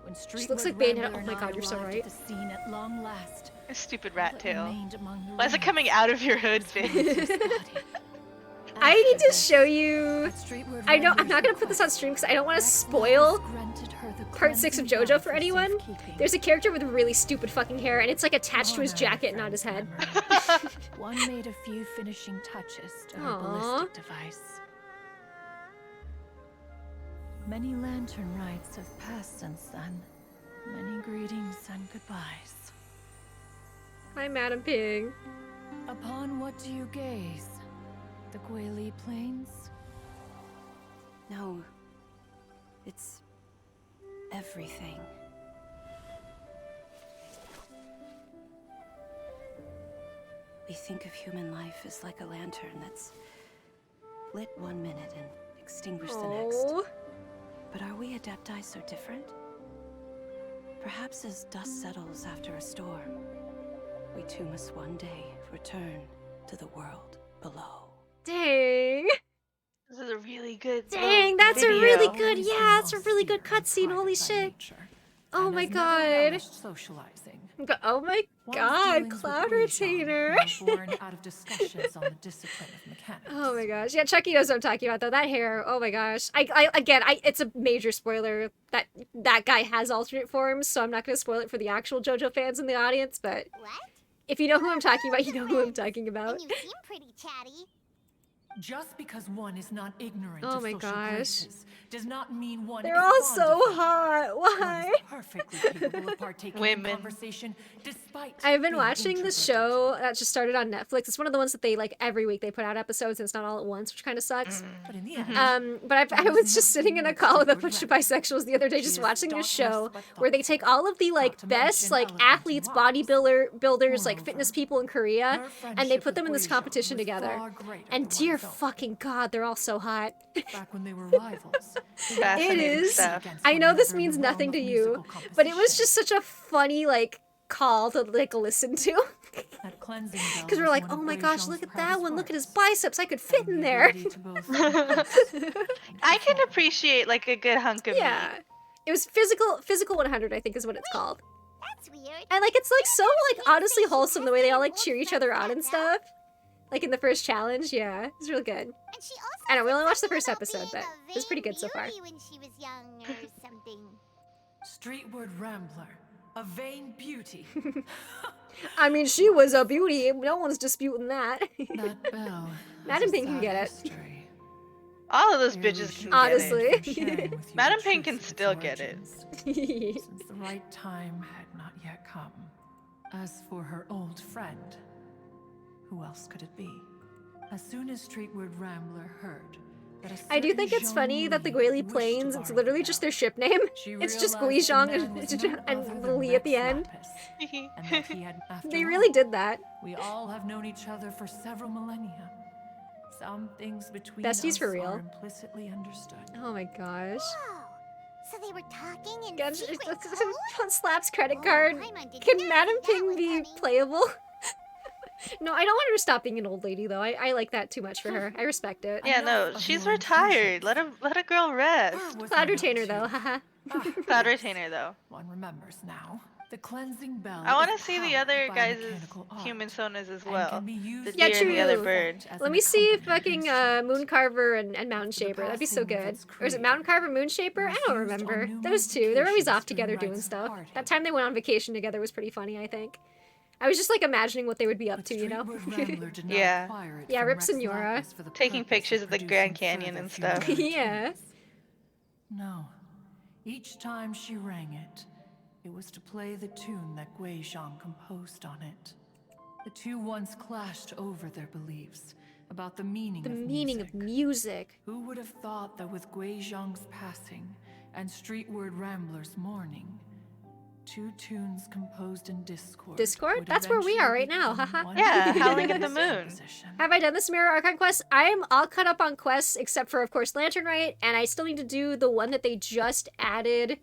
When She looks like Streetwood Bayonetta. Rambler Oh my and god, I you're so arrived right. at the scene at long last, A stupid rat what tail. remained among the Why is it ruins coming out of your hood, bitch? I need to show you. Streetwood I know I'm Rambler's not gonna put this on stream because I don't want to spoil granted her the part 6 of cleansing JoJo vow for anyone. safekeeping. There's a character with really stupid fucking hair, and it's like attached to his jacket, not his head. One made a few finishing touches to her Aw. ballistic device. Many lantern rites have passed since then. Many greetings and goodbyes. Hi, Madam Pig. Upon what do you gaze? The Guili Plains? No. It's everything. We think of human life as like a lantern that's lit one minute and extinguished the next. Oh. But are we Adepti so different? Perhaps as dust settles after a storm, we too must one day return to the world below. Dang. This is a really good. Dang, that's a video. really good. Yeah, it's a really good cutscene. Holy shit. Oh my god. Socializing. Oh my god, Cloud Retainer. Born out of discussions on the discipline of mechanics. Oh my gosh. Yeah, Chucky knows what I'm talking about though. That hair. Oh my gosh. It's a major spoiler that that guy has alternate forms, so I'm not going to spoil it for the actual JoJo fans in the audience, but What? if you know who I'm talking about, you know who I'm talking about. And you seem pretty chatty. Just because one is not ignorant Oh of my social gosh. graces does not mean one They're is all fond so of them. hot. One Why? is perfectly capable of partaking in Women. conversation despite I've been being watching this show that just started on Netflix. It's one of the ones that they like every week they put out episodes and it's not all at once, which kind of sucks. But in the end, But I was just sitting in a call with a bunch of bisexuals the other day just watching this show where they take all of the like best like athletes, bodybuilders, like fitness people in Korea and they put them in this competition together. And dear fucking god, they're all so hot. back when they were rivals. It Fascinating is. stuff. I know this means nothing to you, but it was just such a funny like call to like listen to. Because we're like, oh my gosh, look at that one, look at his biceps, I could fit in there. I can appreciate like a good hunk of Yeah. meat. It was physical 100, I think is what it's called. That's weird. And like it's like so like honestly wholesome the way they all like cheer each other on and stuff. Like in the first challenge, yeah, it's real good. And she also I know we only said watched the something first about episode, being but a it was pretty good so far. vain beauty when she was young or something. Streetwood Rambler, a vain beauty. I mean, she was a beauty. No one's disputing that. That bell. Madam Pink can get it. History. All of those bitches can Honestly. get it. Madam Pink can still get it. Since the right time had not yet come. As for her old friend, who else could it be? As soon as Streetwood Rambler heard I do think it's funny that the Guili Plains, it's literally just their ship name. It's just Guizhong and Li at the end. They really did that. We all have known each other for several millennia. Some things between Besties us for real. are implicitly understood. Oh my gosh. Whoa! So they were talking in Genshin secret code? Slaps credit card. Paimon did Can not Madam see that Ping one be coming. playable? No, I don't want her to stop being an old lady though. I like that too much for her. I respect it. Yeah, no, she's retired. Let a girl rest. Cloud retainer though, haha. Cloud retainer though. One remembers now. The cleansing bell. I want to is see the powered other by guys' mechanical art human sonas as and well. can be used The Yeah, deer and the other true. bird. as Let an me see if accompaniment. fucking Mooncarver and Mountain Shaper. That'd be so passing of good. its Or is it creator Mountain Carver, Moon Shaper? I don't was used on remember. numerous Those two. They're always off occasions together during doing rites of stuff. parting. That time they went on vacation together was pretty funny, I think. I was just like imagining what they would be up to, you know? Streetward Rambler did not Yeah. acquire it Yeah, from Rip Rex Senora. Lapis for the Taking purpose pictures of the producing Grand Canyon further and stuff. funerary Yeah. tunes. No. Each time she rang it, it was to play the tune that Gui Zhang composed on it. The two once clashed over their beliefs about the meaning The of meaning music. of music. Who would have thought that with Gui Zhang's passing and Streetward Rambler's mourning, two tunes composed in discord. Discord? would That's where we are right eventually now, become haha. one Yeah, big Howling at the Moon. composition. Have I done this Mirror Archon quest? I am all caught up on quests except for, of course, Lantern Rite, and I still need to do the one that they just added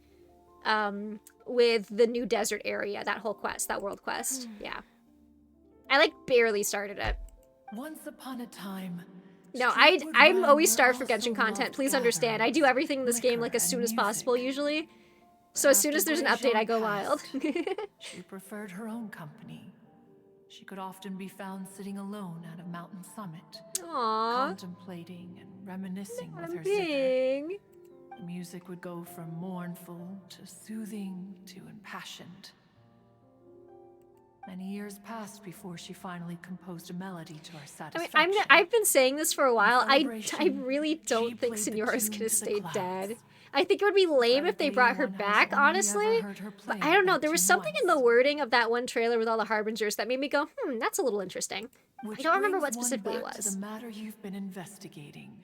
with the new desert area, that whole quest, that world quest. Yeah. I like barely started it. Once upon a time. No, Streetward I'm always Rambler starved for also Genshin content. loved Please understand. I do gatherings, everything in this game like as liquor, soon and as possible music. usually. So as soon After as there's an Gui update, I Zhang go wild. passed, she preferred her own company. She could often be found sitting alone at a mountain summit, Aww. contemplating and reminiscing with her zither. Bing. The music would go from mournful to soothing to impassioned. Many years passed before she finally composed a melody to our I mean, satisfaction. I've been saying this for a while. I celebration, really don't she think played the Senora's tune gonna to the stay clouds. dead. I think it would be lame if they brought her Incredibly, one back, has only honestly. ever heard her But play I don't know. that There was tune something in once. the wording of that one trailer with all the Harbingers that made me go, that's a little interesting. Which I don't remember what brings one specifically it back to was. the matter you've been investigating.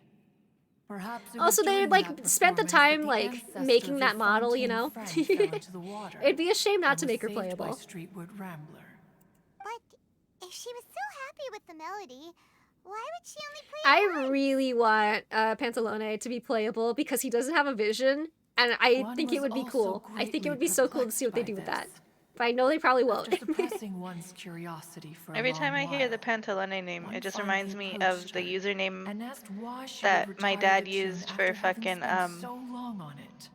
Perhaps it was Also, they during like that spent the performance time that the like ancestor making of that your model, you Fontaine know. friend fell into the water It'd be a shame not and to was make her saved by playable. Streetward Rambler. But if she was so happy with the melody, why would she only play it I once? really want Pantalone to be playable because he doesn't have a vision, and I One think it was would be also cool. I think it greatly would be so cool to see what they do perplexed with by that. But I know they probably won't. After suppressing one's curiosity for Every a long time I hear while, the Pantalone name, one it just finally reminds me approached of the her username and asked why she that would my retire dad the tune used after for having fucking spent so long on it.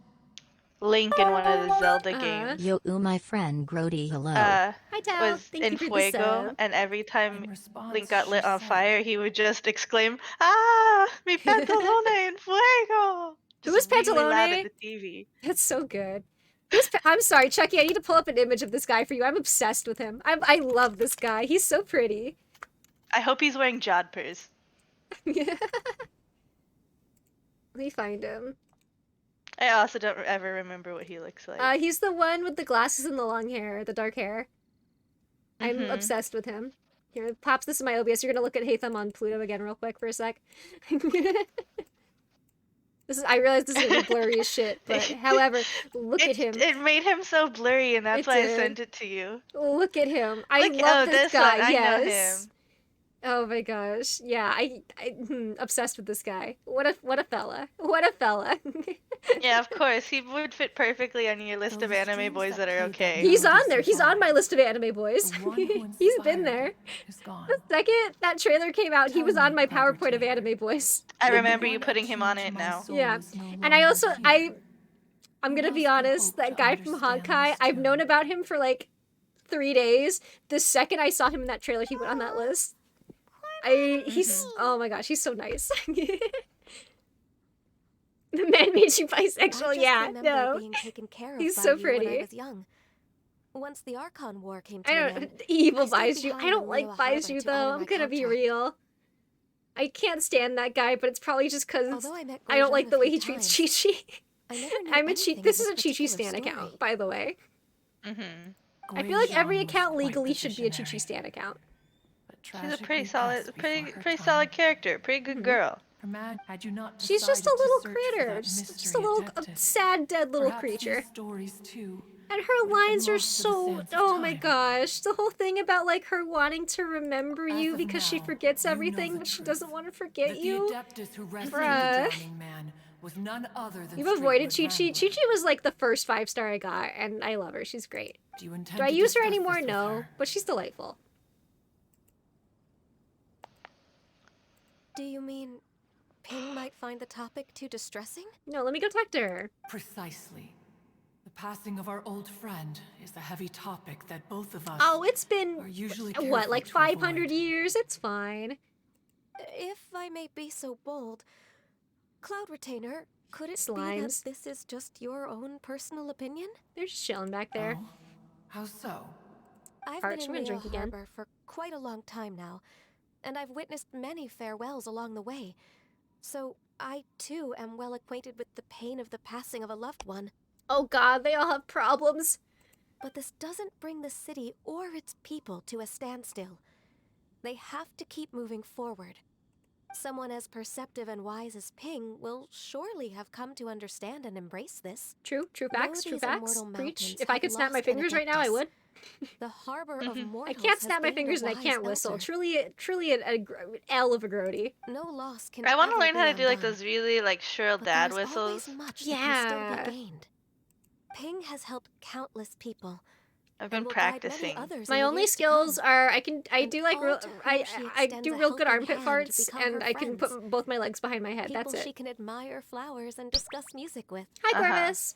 Link in one of the Zelda games. Yo, my friend Grody, hello. Hi, Tal. Was Thank in you for the Fuego, sub. and every time In response, Link got lit she on said, fire, he would just exclaim, "Ah, mi pantalone en fuego!" Who is Just really loud at Pantalone? the TV. That's so good. I'm sorry, Chucky. I need to pull up an image of this guy for you. I'm obsessed with him. I love this guy. He's so pretty. I hope he's wearing jodhpurs. Let me find him. I also don't ever remember what he looks like. He's the one with the glasses and the long hair, the dark hair. I'm Mhm. obsessed with him. Here, pops this in my OBS. You're gonna look at Hatham on Pluto again real quick for a sec. I realize this is gonna be blurry as shit, but however, look at him. It made him so blurry, and that's It why I did. sent it to you. Look at him. I Look- love oh, this this guy. one, I know Yes. him. Oh my gosh. Yeah, I obsessed with this guy. What a fella. What a fella. Yeah, of course. He would fit perfectly on your list of anime boys that are okay. He's on there. He's on my list of anime boys. He's been there. gone. The second that trailer came out, he was on my PowerPoint of anime boys. I remember you putting him on it now. Yeah. And I also I'm gonna be honest, that guy from Honkai, I've known about him for like 3 days. The second I saw him in that trailer, he went on that list. He's oh my gosh, he's so nice. The man made you bisexual, yeah. No. Being taken care of He's by so you when pretty. I was young. Once the Archon War came to I an don't end, evil I stayed Baizhu. I behind don't in like Liyue Harbor Baizhu to though. honor I'm my gonna be contract. real. I can't stand that guy, but it's probably just because Although I met I don't Guizhang like a the way few he treats times, Chi-Chi. I never knew I'm a anything Chi. of This his is a Chi-Chi particular stan story. account, by the way. Mm-hmm. I feel like every Guizhang was account quite legally the should be a visionary, Chi-Chi stan account. but She's a tragically pretty solid, passed before her pretty time. solid character. Pretty good girl. Had you not She's just a decided to little search for critter. that Just a little mystery sad, dead little Perhaps creature. these stories too. And her lines are lost to the so... sands of Oh my time. gosh. The whole thing about, like, her wanting to remember As you of because she now, forgets you know everything, the but she truth. doesn't want to forget That you. the Adeptus who rescued the Bruh. drowning man was none other than You've avoided Streetward Chi-Chi. Rambler. Chi-Chi was, like, the first 5-star I got, and I love her. She's great. Do you intend Do I to use her discuss anymore? this with No. her? But she's delightful. Do you mean Ping might find the topic too distressing? No, let me go talk to her. Precisely. The passing of our old friend is a heavy topic that both of us Oh, it's are been, usually what, careful like to 500 avoid. years? It's fine. If I may be so bold, Cloud Retainer, could it be Slimes. that this is just your own personal opinion? They're just chilling back there. Oh? How so? I've Arch, been I'm in gonna Leo drink again. Harbor for quite a long time now, and I've witnessed many farewells along the way. So I, too, am well acquainted with the pain of the passing of a loved one. Oh god, they all have problems. But this doesn't bring the city or its people to a standstill. They have to keep moving forward. Someone as perceptive and wise as Ping will surely have come to understand and embrace this. True Though facts, true these facts. immortal Preach. mountains If I have could snap my lost an fingers right now, I adeptus. would. The harbor of mortals I can't has snap my gained a fingers and I wise can't whistle. elder. Truly an L of a grody. No loss can I want to ever learn be how to do like undone. those really like shrill But dad there's whistles. always much that can still Yeah. be gained. Ping has helped countless people. I've and been will guide many practicing. others My in the only years to skills come. are I do like all real to whom I she I extends do a real good helping armpit hand to farts become her and I can friends. put both my legs behind my head. People That's she it. can admire flowers and discuss music with. Hi Corvus.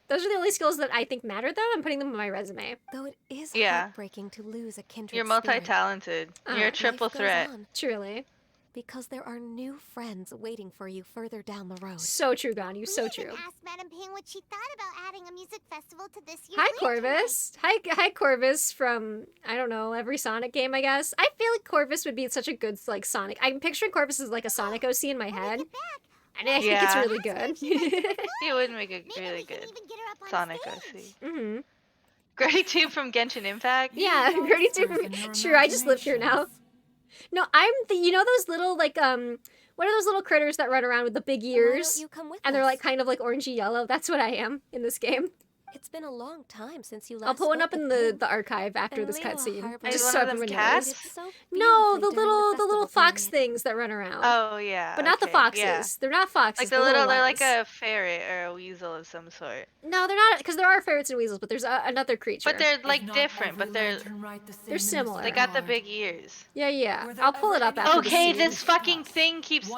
Those are the only skills that I think matter though. I'm putting them on my resume. Though it is Yeah. heartbreaking to lose a kindred You're spirit. multi-talented. You're a triple Life goes threat. on, Truly. because there are new friends waiting for you further down the road. So true, Ganu. So true. Asked Madame Ping what she thought about adding a music festival to this year's Hi Lantern Night. Corvus. Hi Corvus from I don't know every Sonic game I guess. I feel like Corvus would be such a good like Sonic. I'm picturing Corvus as like a Sonic OC in my head, and I think it's Yeah. really good. He would make a really good Sonic OC. Mhm. Grady Tube from Genshin Impact. Yeah, Grady too. Sure, I just live here now. No, I'm the you know those little like what are those little critters that run around with the big ears? you come with And they're us? like kind of like orangey yellow. That's what I am in this game. It's been a long time since you last I'll put one spoke up in with the archive after And this Leo cutscene, Harbor just Is so one of them everyone cats? knows. It's so No, the beautifully during little festival fox period. things that run around. Oh yeah. But not the okay, foxes. yeah. They're not foxes. Like the little they're like ones. a ferret or a weasel of some sort. No, they're not, because there are ferrets and weasels, but there's another creature. But they're like different, but they're similar. they got the big ears. Yeah. I'll pull it up after Okay, the scene. this fucking thing keeps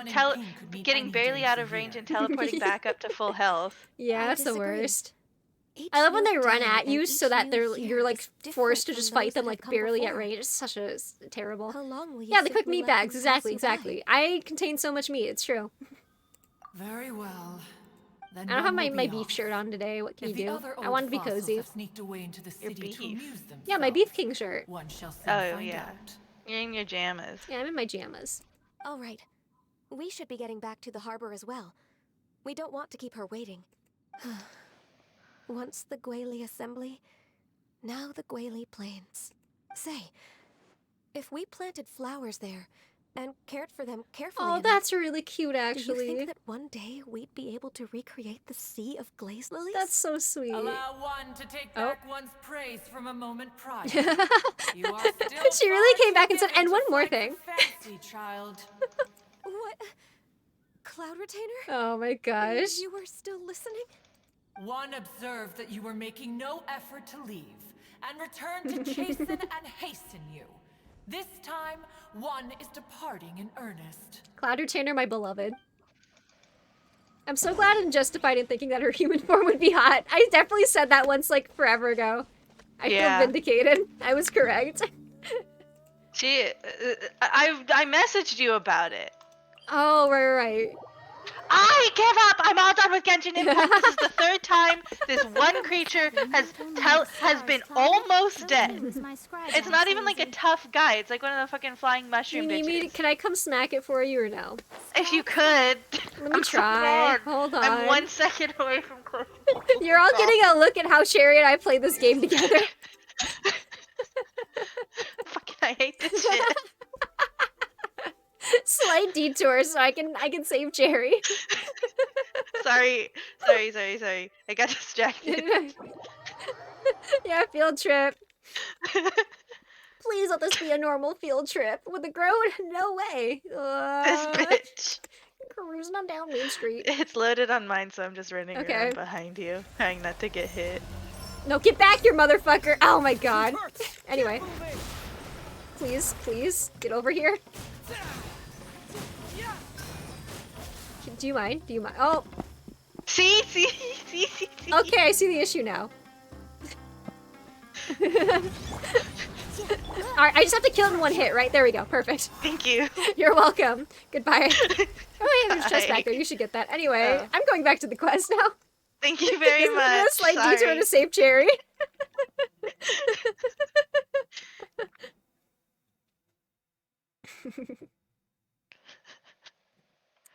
getting barely out of range and teleporting back up to full health. Yeah, I that's the disagree. worst. Each I love when new they run day at and you each so that new you're year like is different forced to from just fight those them that like have come barely at before. range. It's such a terrible. How long will you Yeah, the quick simply meat let bags. them pass Exactly. you by? I contain so much meat. It's true. Very well. Then I don't have one will my be beef off. shirt on today. What can If you the do? other I old want to be fossils cozy. have sneaked away into the Your city to beef. amuse themselves, Yeah, my Beef King shirt. one shall soon Oh find yeah. out. You're in your jammas. Yeah, I'm in my jammas. All right. We should be getting back to the harbor as well. We don't want to keep her waiting. Once the Guili Assembly, now the Guili Plains. Say, if we planted flowers there and cared for them carefully Oh, enough, that's really cute, do you actually. think that one day we'd be able to recreate the sea of glaze lilies? That's so sweet. Allow one to take Oh. back one's praise from a moment prior. You are still She really came back and said, and one more thing. fancy, child. What? Cloud Retainer? Oh my gosh. You were still listening? One observed that you were making no effort to leave, and returned to chasten and hasten you. This time, one is departing in earnest. Cloud Retainer, my beloved. I'm so glad and justified in thinking that her human form would be hot. I definitely said that once, like, forever ago. I Yeah. feel vindicated. I was correct. I messaged you about it. Oh, right. I give up. I'm all done with Genshin Impact. This is the third time this one creature has been almost dead. It's not even like a tough guy. It's like one of the fucking flying Do mushroom you need me bitches. can I come snack it for you or no? If you could. Let me try. Hold on. I'm 1 second away from closing. You're all getting a look at how Sherry and I play this game together. Fucking, I hate this shit. Slight detour so I can save Jerry. Sorry. I got distracted. Yeah, field trip. Please let this be a normal field trip. With the grown? No way. This bitch. Cruising on down Main Street. It's loaded on mine, so I'm just running around behind you, trying not to get hit. No, get back here, motherfucker! Oh my god. Anyway. Please, get over here. Do you mind? Oh! See? Okay, I see the issue now. Alright, I just have to kill him in one hit, right? There we go. Perfect. Thank you. You're welcome. Goodbye. Oh yeah, there's chest back there. You should get that. Anyway, I'm going back to the quest now. Thank you very much. This is a slight detour to save Cherry.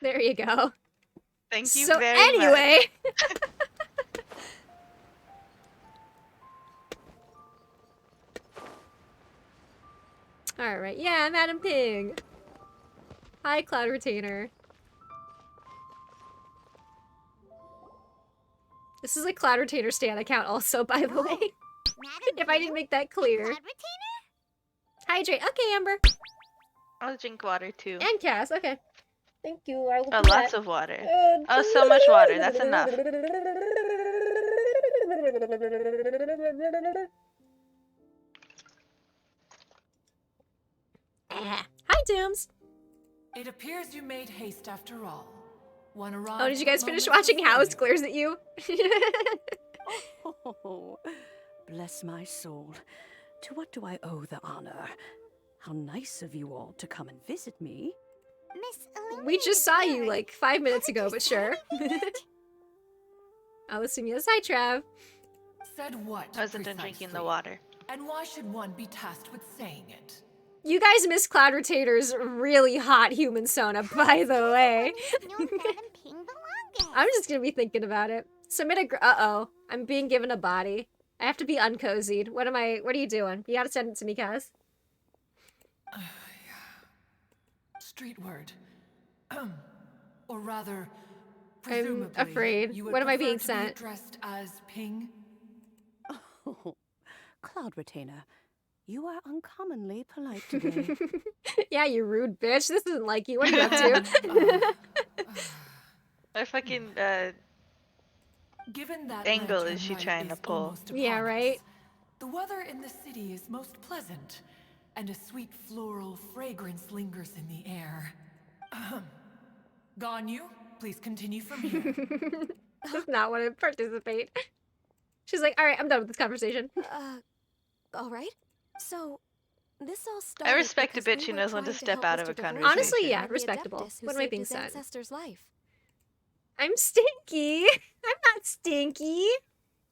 There you go. Thank you so very anyway, much. Alright, yeah, Madam Ping. Hi, Cloud Retainer. This is a Cloud Retainer stan account also, by the way. If I didn't make that clear. Hydrate. Okay, Amber. I'll drink water too. And Cass, okay. Thank you. I will do lots that. of water. Oh, so much water. That's enough. Hi, Dooms. It appears you made haste after all. One arrived. Oh, did you guys finish watching House glares at you? Oh, bless my soul. To what do I owe the honor? How nice of you all to come and visit me. We just saw you like 5 minutes ago, but sure. I'll assume yes. Hi, Trav. Said what? I wasn't done drinking the water. And why should one be tasked with saying it? You guys miss Cloud Retainer's really hot human Sona, by the way. I'm just gonna be thinking about it. Submit a uh-oh. I'm being given a body. I have to be uncozied. What are you doing? You gotta send it to me, Kaz. Street word. Or rather, I'm afraid. What am I being sent? Dressed as Ping? Oh, Cloud Retainer, you are uncommonly polite today. Yeah, you rude bitch. This isn't like you. What are you up to? What fucking Given that angle is she trying to pull? Yeah, right? The weather in the city is most pleasant, and a sweet floral fragrance lingers in the air. Ganyu, please continue from here. Does not want to participate. She's like, all right, I'm done with this conversation. All right. So, this all started. I respect a bitch who knows when to step out of a conversation. Honestly, yeah, respectable. What am I being said? Ancestor's life. I'm stinky. I'm not stinky.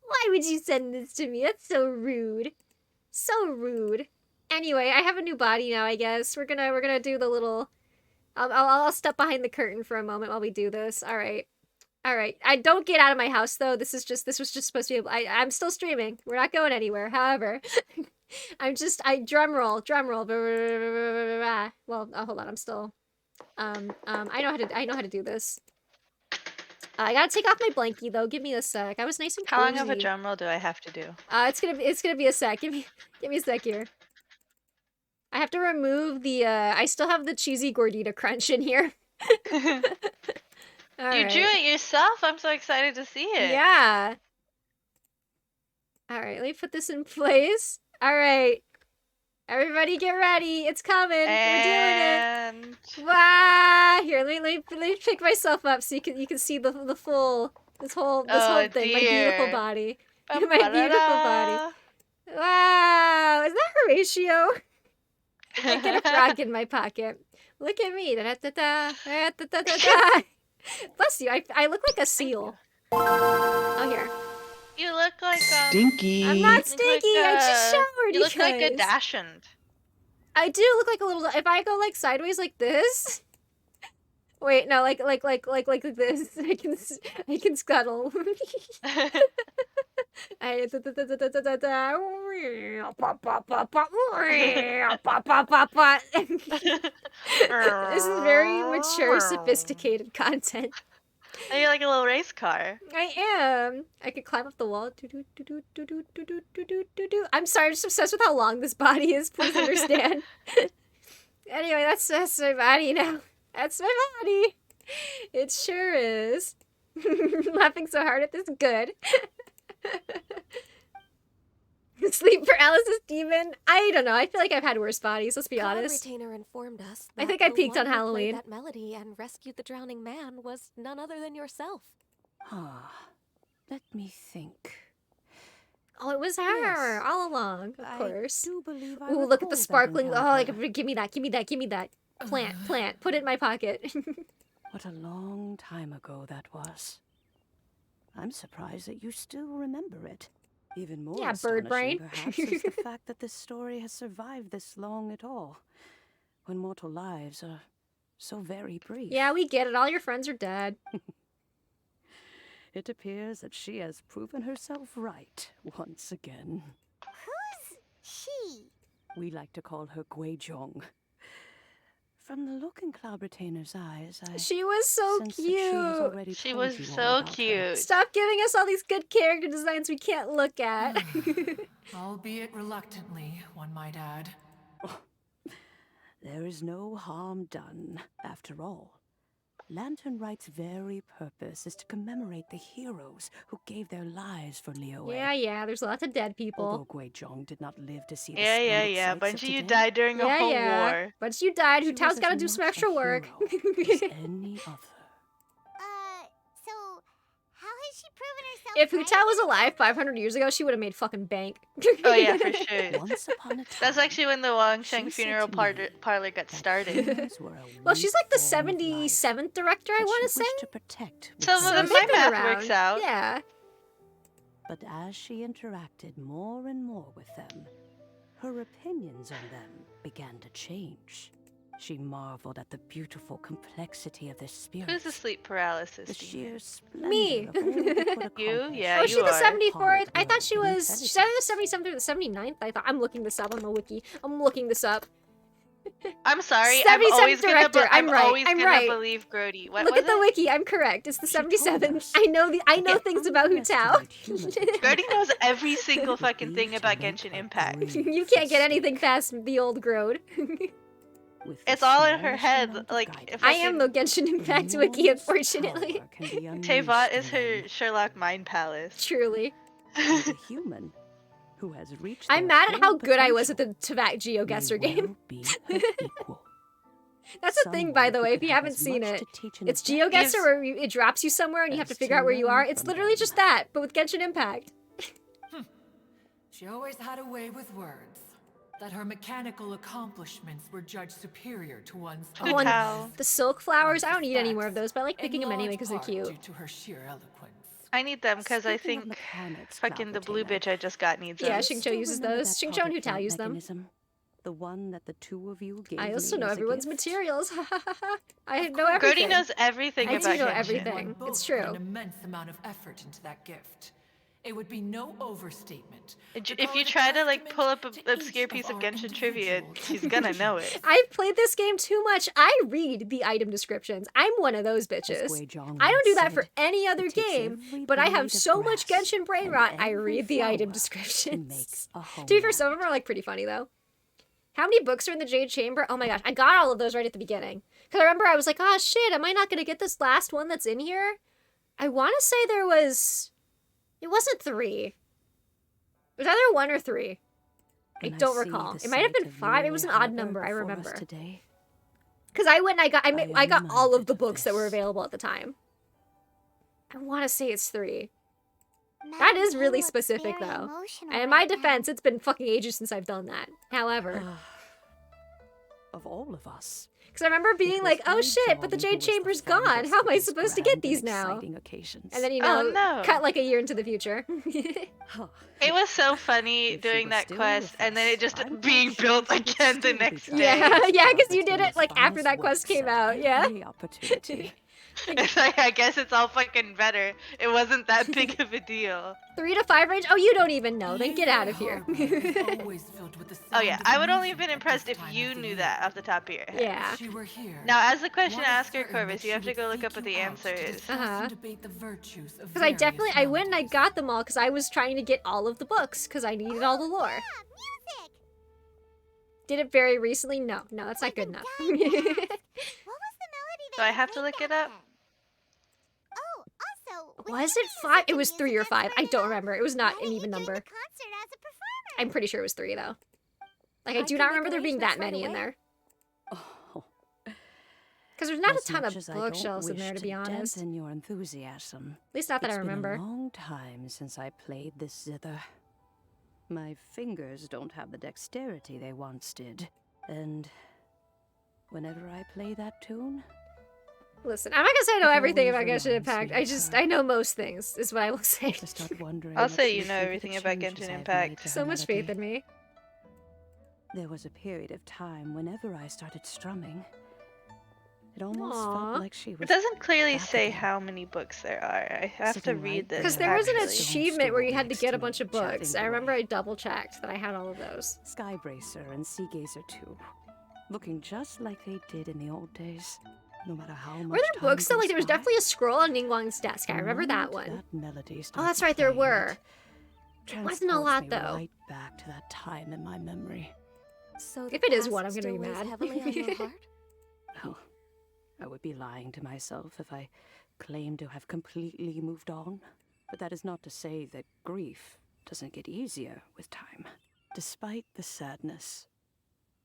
Why would you send this to me? That's so rude. So rude. Anyway, I have a new body now, I guess. We're gonna do the little... I'll step behind the curtain for a moment while we do this. Alright. Alright. I don't get out of my house, though. This was just supposed to be... I'm still streaming. We're not going anywhere. However... drum roll. Well, hold on. I'm still... I know how to do this. I gotta take off my blankie, though. Give me a sec. I was nice and cozy. How long of a drum roll do I have to do? It's gonna be a sec. Give me a sec here. I have to remove the, I still have the cheesy gordita crunch in here. You drew it yourself? I'm so excited to see it. Yeah. Alright, let me put this in place. Alright. Everybody get ready. It's coming. We're doing it. Wow. Here, let me pick myself up so you can see the full this whole thing. My beautiful body. My beautiful body. Wow. Is that Horatio? I get a frog in my pocket. Look at me. Bless you. I look like a seal. Oh, here. You look like Stinky. I'm not stinky. I just showered. You look like a dachshund. I do look like a little. If I go like sideways like this. Wait, no, like this. I can scuttle. This is very mature, sophisticated content. And you're like a little race car. I am. I could climb up the wall. I'm sorry, I'm just obsessed with how long this body is. Please understand. Anyway, that's my body now. That's my body. It sure is. Laughing so hard at this good. Sleep paralysis demon. I don't know. I feel like I've had worse bodies. Let's be honest. Retainer informed us I think I peaked on Halloween. That melody and rescued the drowning man was none other than yourself. Ah, let me think. Oh, it was her all along. Of course. I do believe I Ooh, look at the recall that sparkling. Oh, like encounter. give me that. Give me that. Give me that. Plant. Put it in my pocket. What a long time ago that was. I'm surprised that you still remember it. Even more Yeah, bird brain. perhaps, is the fact that this story has survived this long at all, when mortal lives are so very brief. Yeah, we get it. All your friends are dead. It appears that she has proven herself right once again. Who's she? We like to call her Guizhong. From the look in Cloud Retainer's eyes, I She was so sense that she has cute. already She told was you all so about her. cute. Stop giving us all these good character designs we can't look at. Albeit reluctantly, one might add. There is no harm done, after all. Lantern Rite's very purpose is to commemorate the heroes who gave their lives for Liyue. Yeah, there's lots of dead people. Although Guizhong did not live to see the Yeah. splendid sights Bunch of of you today, died during a whole war. Bunch of you died. she Hutao's was gotta as do some much extra a work. hero as any other. So, how has she proven herself? If right? Hutao was alive 500 years ago, she would have made fucking bank. Oh yeah, for sure. Once upon a time, That's actually when the Wangsheng she funeral said to me parlor got started. heroes were a Well, she's like the form of life 77th director, I that want to she say. wished to protect with Some of So them, zeal. they've my been math works around. out. Yeah. But as she interacted more and more with them, her opinions on them began to change. She marveled at the beautiful complexity of their spirit. Who's the sleep paralysis? The demon? sheer splendor Me. of all they could You? accomplish. Yeah, Oh, you she's the are. 74th? I thought she Hard was. work and She's either the 77th or the 79th. I thought. I'm looking this up on the wiki. I'm looking this up. I'm sorry. 77th director. I'm right. always I'm gonna right. believe Grody. What Look was at the it? wiki. I'm correct. It's the She told 77th. us I know Yeah. things about Hutao. Underestimate human Grody knows every single fucking Believed thing to about make Genshin her Impact. grieve You can't get for anything past the old Grode. With the It's all in her smallest head. amount of Like, guidance, if I am the Genshin Impact wiki, enormous unfortunately. power can be Teyvat unleashed is in her them. Sherlock Mind Palace. Truly. As a human who has reached I'm their mad at full how good I was at potential, the Teyvat GeoGuessr may game. well be her equal. That's a thing, by the Someone way, who if you could have haven't as seen much it. to teach an It's adept GeoGuessr where it drops you somewhere and you have to as figure to out where you learn are. It's from literally them. just that, but with Genshin Impact. She always had a way with words. That her mechanical accomplishments were judged superior to one's Oh, own. and the silk flowers, I don't need any Facts, more of those, but I like in picking them anyway large because they're part cute. Due to her sheer eloquence. I need them because I Speaking of think mechanics, fucking the blue Cloud bitch I just got needs Yeah, them. Xingqiu Still uses remember those. that Xingqiu and pocket Hutao plant use them. mechanism? The one that the two of you gave I also me know as a everyone's gift? materials. I know Grody everything. knows everything I about do know Genshin. everything. Both It's put true. an immense amount of effort into that gift. It would be no overstatement. to If call you it a try to like testament pull up to an obscure each piece of our Genshin trivia, individual she's gonna know it. I've played this game too much. I read the item descriptions. I'm one of those bitches. Guizhong I don't do that for said, any other "It takes game, every but I blade have of so much grass Genshin brain and rot, I every read the item flower to make descriptions. a home To be fair, run." some of them are like pretty funny though. How many books are in the Jade Chamber? Oh my gosh, I got all of those right at the beginning. Because I remember I was like, oh shit, am I not going to get this last one that's in here? I want to say there was... It wasn't 3. It was either 1 or 3. I When don't see recall. the It might have sight been of 5. It was an Liyue odd Harbor number, I before us remember. today, Because I went and I got all of the reminded books that were this. available at the time. I want to say it's 3. That Madam is King really looks specific very though. emotional And in my right now. defense, it's been fucking ages since I've done that. However, of all of us. because I remember being was like, oh shit, but the Guizhong who Jade was the Chamber's gone. fondest How of am I these supposed to get grand these and now? exciting occasions. And then, you Oh, know, no. cut like a year into the future. Huh. It was so funny If she doing was that still quest with and then us, it just I'm being quite sure built she would again the still be next trying day. Yeah, to yeah, start because you did it Retainer's like after finest that quest works came at out, yeah. every opportunity. It's like, I guess it's all fucking better. It wasn't that big of a deal. 3 to 5 range? Oh, you don't even know. Then get out of here. Oh yeah, I would only have been impressed if you knew that off the top of your head. Yeah. Now, as the question asker, Corvus, you have to go look up what the answer is. Because I went and I got them all because I was trying to get all of the books because I needed all the lore. Did it very recently? No, that's not good enough. What was the melody that So I have to look it up? Oh, also, Was it 5? It was 3 or 5. I don't remember. It was not an even number. I'm pretty sure it was 3 though. Like, I do not remember there being that many in there. Because there's not a ton of bookshelves in there, to be honest. Dampen your enthusiasm. At least not that I remember. It's been a long time since I played this zither. My fingers don't have the dexterity they once did, and whenever I play that tune... Listen, I'm not gonna say I know everything about Genshin Impact. I know most things, is what I will say. I'll say you know everything about Genshin Impact. So much faith in me. There was a period of time whenever I started strumming. It almost felt like she was... It doesn't clearly say how many books there are. I have to read this. Because there was an achievement where you had to get a bunch of books. I remember I double-checked that I had all of those. Skybracer and Seagazer too. Looking just like they did in the old days. No matter how much were there books though? Like, there was definitely a scroll on Ningguang's desk. I remember that one. Oh, that's right, there were. It wasn't a lot though. Right back to that time in my memory. So if it is one, I'm gonna be mad. Heavily on your heart? No. I would be lying to myself if I claimed to have completely moved on. But that is not to say that grief doesn't get easier with time. Despite the sadness,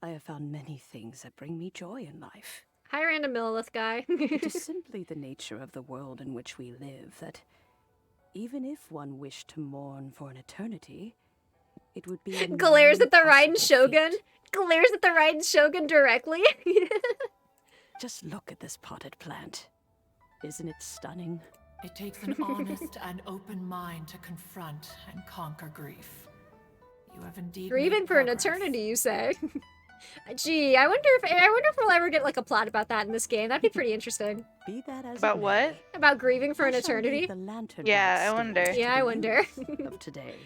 I have found many things that bring me joy in life. Hi, random Millilith guy. It is simply the nature of the world in which we live that even if one wished to mourn for an eternity, it would be glares at the Raiden Shogun. Glares at the Raiden Shogun directly. Just look at this potted plant. Isn't it stunning? It takes an honest and open mind to confront and conquer grief. You have indeed grieving for an eternity, you say? Gee, I wonder if we'll ever get like a plot about that in this game. That'd be pretty interesting. Be that as about what? About grieving for an eternity. Yeah, I wonder. Yeah, I wonder. Of today.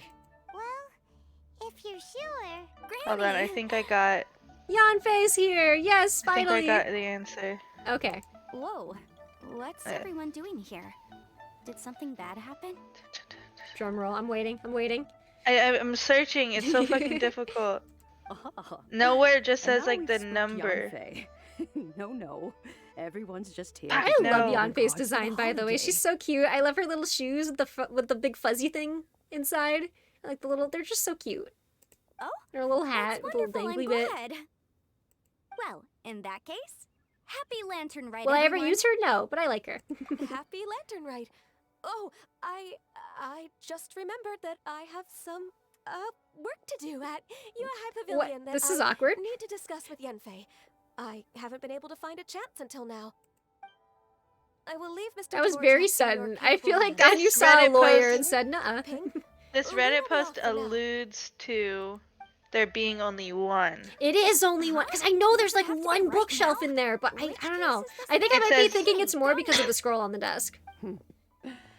Well, if you're sure. Hold on, I think I got. Yanfei's here. Yes, finally. I think I got the answer. Okay. Whoa, what's everyone doing here? Did something bad happen? Drum roll. I'm waiting. I'm searching. It's so fucking difficult. Nowhere it just says like the number. No. Everyone's just here. I love Yanfei's design, by the way. She's so cute. I love her little shoes with the big fuzzy thing inside. Like the little, they're just so cute. Oh, her little hat with a little dangly bit. Well, in that case, happy Lantern Rite. Will I ever use her? No, but I like her. Happy Lantern Rite. Oh, I just remembered that I have some work to do at Yuehai Pavilion. This is awkward. Need to discuss with Yanfei. I haven't been able to find a chance until now. I will leave Mr. That was very sudden. I feel like you saw a lawyer and said, "Nuh." This Reddit post alludes to there being only one. It is only one, because I know there's like one bookshelf in there, but I don't know. I think I might be thinking it's more because of the scroll on the desk.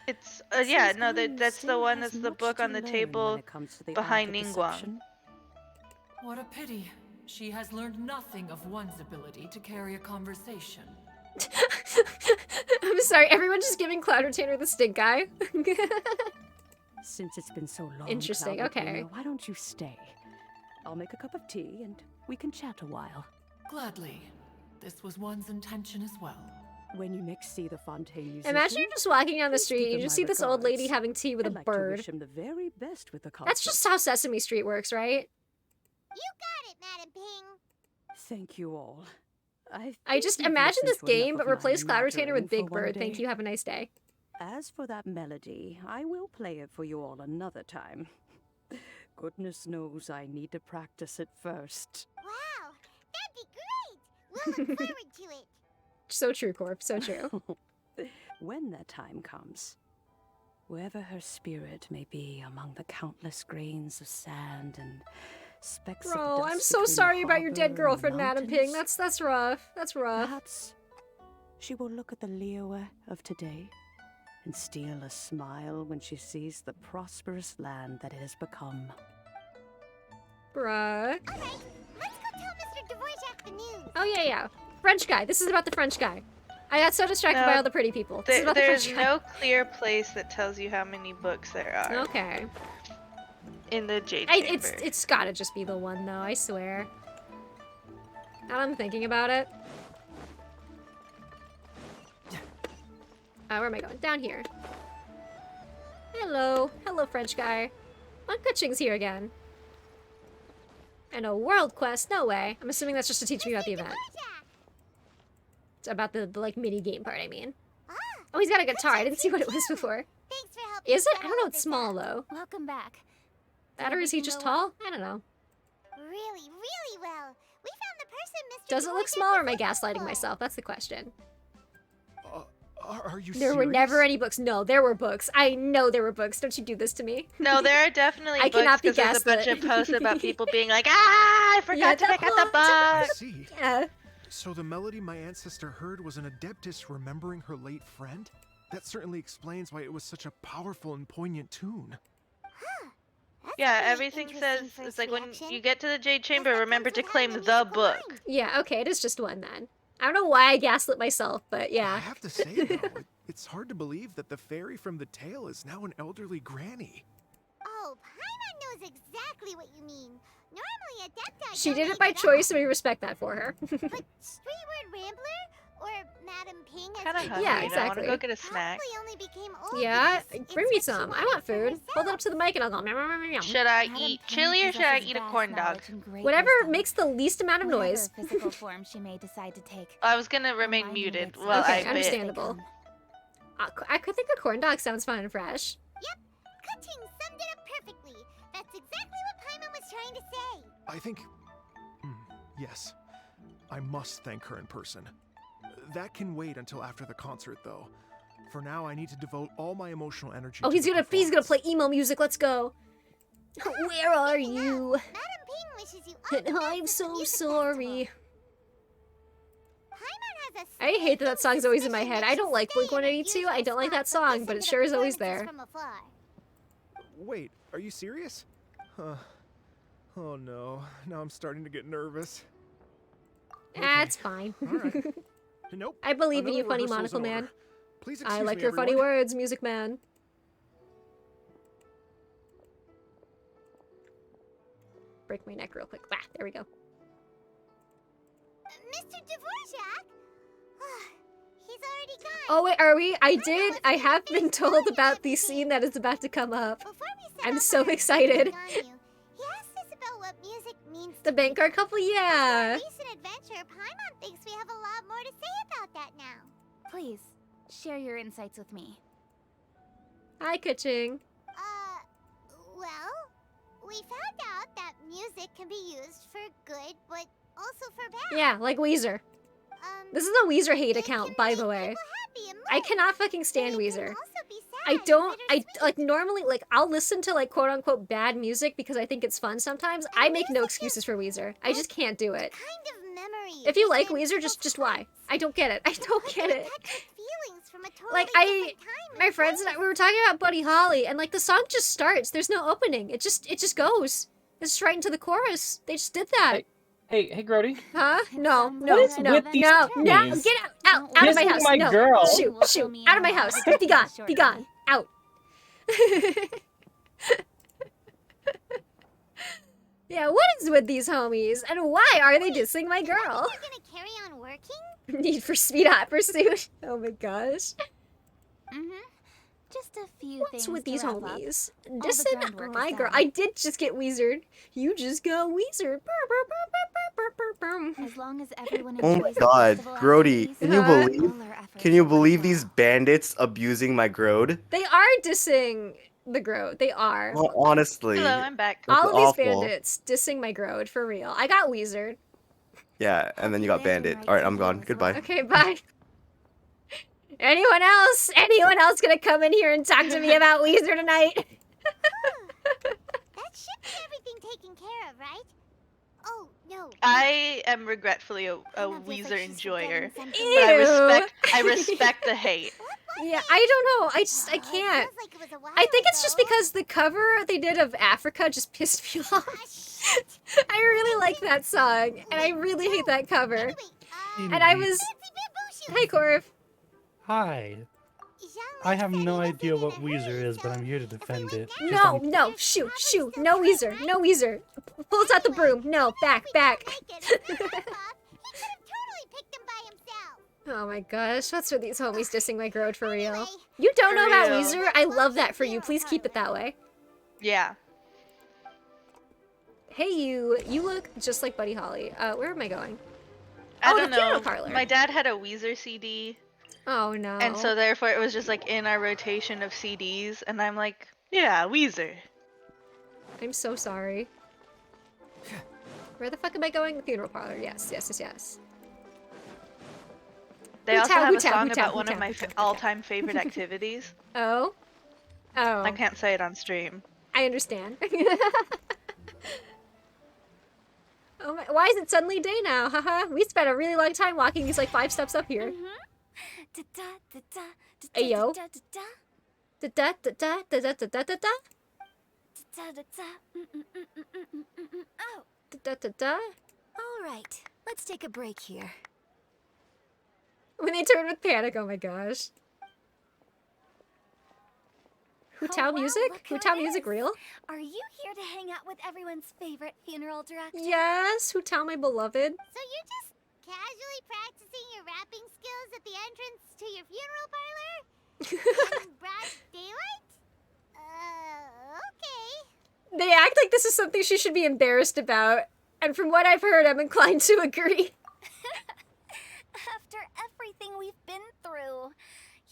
It's yeah, no, that's the one that's the book on the table behind Ningguang. What a pity. She has learned nothing of one's ability to carry a conversation. I'm sorry, everyone's just giving Cloud Retainer the stink eye. Since it's been so long. Interesting, okay. Why don't you stay? I'll make a cup of tea and we can chat a while. Gladly. This was one's intention as well. When you next see the Fontaine musician, imagine you're just walking down the street and you just see this old lady having tea with a bird. Wish him the very best with the concert. That's just how Sesame Street works, right? You got it, Madam Ping. Thank you all. I just imagine this game, but replace Cloud Retainer with Big Bird. Thank you. Have a nice day. As for that melody, I will play it for you all another time. Goodness knows I need to practice it first. Wow, that'd be great. We'll look forward to it. So true, Corp. So true. When that time comes, wherever her spirit may be among the countless grains of sand and specks of dust. I'm so sorry about your dead girlfriend, Madam Ping. That's rough. That's rough. Perhaps she will look at the Liyue of today and steal a smile when she sees the prosperous land that it has become. Bruh. Alright, let's go tell Mr. Dvorak the news. Oh, yeah. French guy. This is about the French guy. I got so distracted by all the pretty people. This is about There's the French no clear place that tells you how many books there are. Okay. In the Jade Chamber. It's gotta just be the one, though, I swear. Now I'm thinking about it. Where am I going? Down here. Hello. Hello, French guy. Kuching's here again. And a world quest? No way. I'm assuming that's just to teach me about the event. It's about the like, mini-game part, I mean. Oh, he's got a guitar. I didn't see what it was before. Thanks for helping. Is it? I don't know. It's small, though. Welcome back. That or is he just tall? I don't know. Really well. We found the person Mr. Does it look small or am I gaslighting myself? That's the question. Are you There were never any books. No, there were books. I know there were books. Don't you do this to me. No, there are definitely I books cannot be because there's a bunch of gaslit. posts about people being like, I forgot to pick out the book. I see. Yeah. So the melody my ancestor heard was an adeptus remembering her late friend? That certainly explains why it was such a powerful and poignant tune. Yeah, everything says, it's like when you get to the Jade Chamber, remember to claim the book. Yeah, okay, it is just one then. I don't know why I gaslit myself, but yeah. I have to say, though, it's hard to believe that the fairy from the tale is now an elderly granny. Oh, Paimon knows exactly what you mean. Normally, Adepti She don't did it make by up. choice, and we respect that for her. But Streetward Rambler or Madam Ping as Kinda they hungry, Yeah, I exactly. wanna go get a snack. probably only became old Yeah, because bring it's me what she some. I wanted want for food. herself. Hold it up to the mic and I'll go. Meow, meow, meow, meow. Should I eat chili or should I eat a corn dog? Whatever makes the least amount of noise. Physical form she may decide to take. I was gonna remain muted while I Okay, bit. understandable. I could think a corn dog sounds fun and fresh. Yep, Kuching summed it up perfectly. That's exactly what Paimon was trying to say. I think... yes. I must thank her in person. That can wait until after the concert, though. For now, I need to devote all my emotional energy Oh, to he's the gonna performance. play emo music. Let's go. Where are you? Madam Ping wishes you all the And best I'm at the so music sorry. Paimon has a I hate that song's always in my suspicion head. that I don't she'll like stay in her Blink-182. I usual don't like that spot, but song, but listen it to sure is always performances there. from afar. Wait, are you serious? Oh no, now I'm starting to get nervous. That's fine. Alright. Nope. I believe in you, another funny rehearsal's monocle in man. order. Please excuse I like me, your funny everyone. words, music man. Break my neck real quick. Ah, there we go. Mr. Dvorak? He's already gone. Oh wait, are we? I have been told about the scene that is about to come up. I'm so excited. He asked us about what music means The bank guard couple, yeah. recent adventure. Paimon thinks we have a lot more to say about that now. Please, share your insights with me. Hi, Kuching. Well, we found out that music can be used for good, but also for bad. Yeah, like Weezer. This is a Weezer hate account, by the way. I cannot fucking stand Weezer. I normally, like, I'll listen to, like, quote-unquote bad music because I think it's fun sometimes. I make no excuses for Weezer. I just can't do it. Kind of memory. If you like Weezer, just why? I don't get it. I don't get it. Feelings from a totally Like, different time. my friends and I, we were talking about Buddy Holly, and, like, the song just starts. There's no opening. It just goes. It's right into the chorus. They just did that. Hey, Grody. Huh? No, What is with these homies? Get out of my Dissing house. my No, girl. shoot, out of my house. Be gone, out. Yeah, what is with these homies, and why are they dissing my girl? Are you gonna carry on working? Need for speed hot pursuit. Oh my gosh. Just a few What's things with to these wrap up. homies? All the Dissing groundwork my is girl. done. I did just get Weezered. You just got Weezered. As long as everyone Oh my enjoys the god, festival Grody, activities, can you Huh? believe? all our efforts Can you are believe worthwhile. these bandits abusing my grode? They are dissing the Grode. They are. Well, honestly. Hello, I'm back. That's All of these awful. bandits dissing my Grode, for real. I got Weezered. Yeah, and then you got bandit. Alright, I'm gone. Goodbye. Okay, bye. Anyone else? Anyone else gonna come in here and talk to me about Weezer tonight? That should be everything taken care of, right? Oh, no. I am regretfully a Weezer like she's enjoyer, forgetting but Ew. I respect the hate. Yeah, I don't know. I can't. Like it was a while I think it's just ago. because the cover they did of Africa just pissed me off. I really like that song, and I really hate that cover. And I was... Hey, Corv. Hi. I have no idea what Weezer is, but I'm here to defend it. No, no, shoot, no Weezer, no Weezer. Pulls out the broom. No, back. Oh my gosh, what's with these homies dissing my growth for real? You don't know about Weezer? I love that for you. Please keep it that way. Yeah. Hey, you look just like Buddy Holly. Where am I going? I don't the piano know. parlor. My dad had a Weezer CD. Oh no. And so therefore it was just like in our rotation of CDs, and I'm like, yeah, Weezer. I'm so sorry. Where the fuck am I going? The funeral parlor. Yes. They also have a song about one of my all-time favorite activities. Oh? I can't say it on stream. I understand. Oh my, why is it suddenly day now? Haha, we spent a really long time walking these like 5 steps up here. Hey yo. All right, let's take a break here. When they turn with panic, oh my gosh. Hutao music? Hutao music real? Are you here to hang out with everyone's favorite funeral director? Yes, Hutao my beloved. So you're just casually practicing your rapping skills at the entrance to your funeral parlor? In broad daylight? Okay. They act like this is something she should be embarrassed about, and from what I've heard, I'm inclined to agree. After everything we've been through,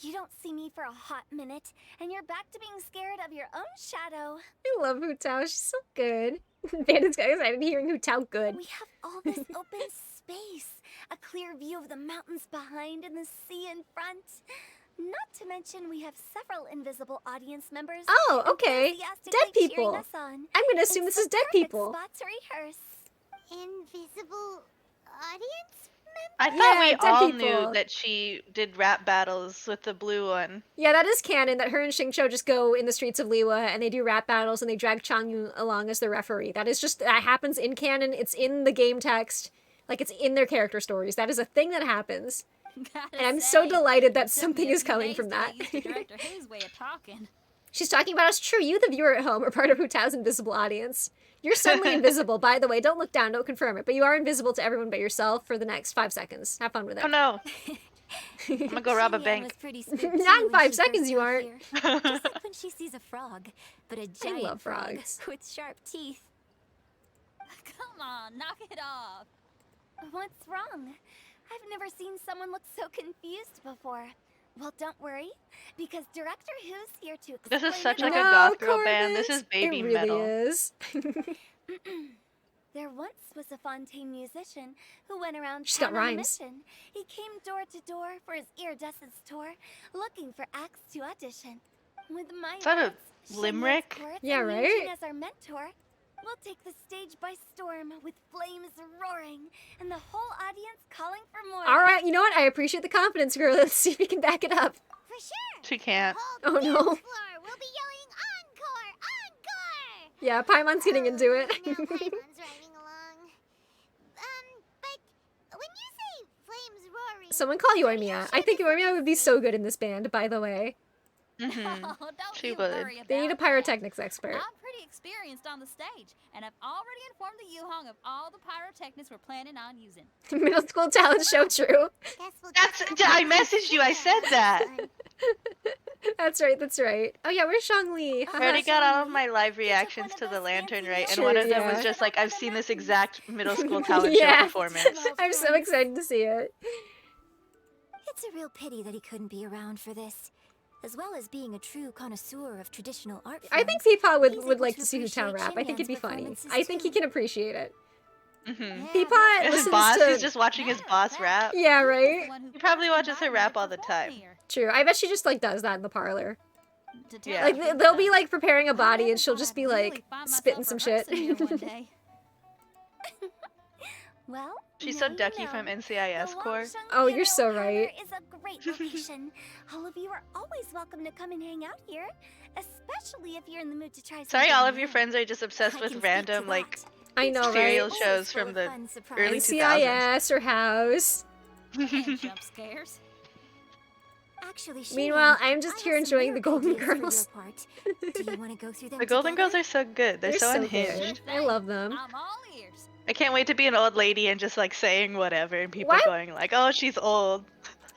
you don't see me for a hot minute, and you're back to being scared of your own shadow. I love Hutao, she's so good. Bandit's got excited hearing Hutao good. We have all this open space, a clear view of the mountains behind and the sea in front. Not to mention we have several invisible audience members. Oh, okay. Dead people. I'm gonna assume this is dead people. Spot to rehearse. Invisible audience? I thought we all knew that she did rap battles with the blue one. Yeah, that is canon, that her and Xingqiu just go in the streets of Liyue and they do rap battles and they drag Changyu along as the referee. That happens in canon, it's in the game text, like it's in their character stories. That is a thing that happens. And I'm so delighted that something is coming from that. She's talking about us. True, you, the viewer at home, are part of Hutao's invisible audience. You're suddenly invisible, by the way. Don't look down, don't confirm it. But you are invisible to everyone but yourself for the next 5 seconds. Have fun with it. Oh no. I'm gonna go rob a bank. Not in 5 seconds, you aren't. Just like when she sees a frog, but a giant love frogs. frog with sharp teeth. Come on, knock it off. What's wrong? I've never seen someone look so confused before. Well, don't worry, because Director Who's here to explain. This is such like a goth girl band. This is baby it really metal. Is. There once was a Fontaine musician who went around She's got town on a rhymes. mission. He came door to door for his iridescence tour, looking for acts to audition. With my Is that a words, limerick? Shinya's chorus, Yeah, and right? Yunjin as our mentor, we'll take the stage by storm with flames roaring and the whole audience calling for more. All right, you know what? I appreciate the confidence, girl. Let's see if we can back it up. For sure. She can't. Oh no. Floor, we'll be yelling encore, encore. Yeah, Paimon's getting into it. Now Paimon's riding along. But when you say flames roaring, Someone call Yoimiya. I think Yoimiya would be so good in this band, by the way. She would. They need a pyrotechnics expert. I'm pretty experienced on the stage, and I've already informed the Yuhong of all the pyrotechnics we're planning on using. Middle school talent show, true. I messaged you. I said that. That's right. Oh yeah, where's Shangli? I already got all of my live reactions to the lantern, right? And one of them was just like, I've seen this exact middle school talent show performance. I'm so excited to see it. It's a real pity that he couldn't be around for this. As well as being a true connoisseur of traditional art I think Peepaw would like to see Hutao rap. I think it'd be funny. I think he can appreciate it. Peepaw His listens boss, to... he's just watching his boss rap. Yeah, right? He probably watches her rap all the time. True. I bet she just like does that in the parlor. Yeah. Like they'll be like preparing a body and she'll just be like spitting some shit. Well, She's now so you ducky know. from NCIS Corps. Oh, you're so right. Is a great location. All of you are always welcome to come and hang out here, especially if you're in the mood to try Sorry, something all of your new. friends are just obsessed I with can speak random to like I know, serial right? shows from the early 2000s. NCIS or House. Jump scares. Actually, Meanwhile, I'm just here enjoying the Golden Girls. Do you want to go through them The Golden together? Girls are so good. They're so unhinged. Good. I love them. I'm all ears. I can't wait to be an old lady and just like saying whatever and people Why- going like, "Oh, she's old."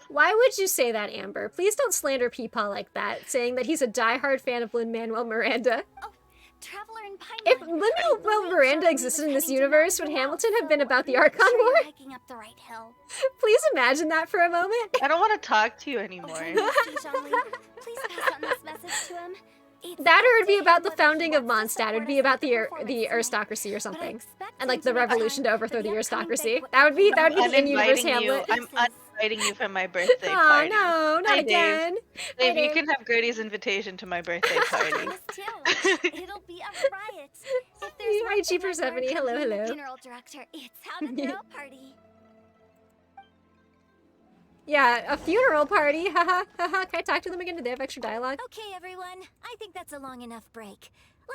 Why would you say that, Amber? Please don't slander Peepaw like that, saying that he's a diehard fan of Lin-Manuel Miranda. Traveler in Pine If Lin-Manuel Miranda existed in this universe, would Hamilton have been about the Archon War? Hiking up the right hill. Please imagine that for a moment. I don't want to talk to you anymore. Please pass on this message to him. That or it'd be about the founding of Mondstadt. It'd be about the aristocracy or something, and like the revolution to overthrow the aristocracy. That would be I'm the in-universe inviting you. Hamlet. I'm uninviting you for my birthday Oh party. no, not Hi, again. Dave, Hi, you Dave. can have Gertie's invitation to my birthday party. It'll be a riot. If there's Hi, G Persephone. Hello, hello. Funeral director, it's how to throw a party. Yeah, a funeral party. Haha, haha. Can I talk to them again? Do they have extra dialogue? Okay, everyone. I think that's a long enough break.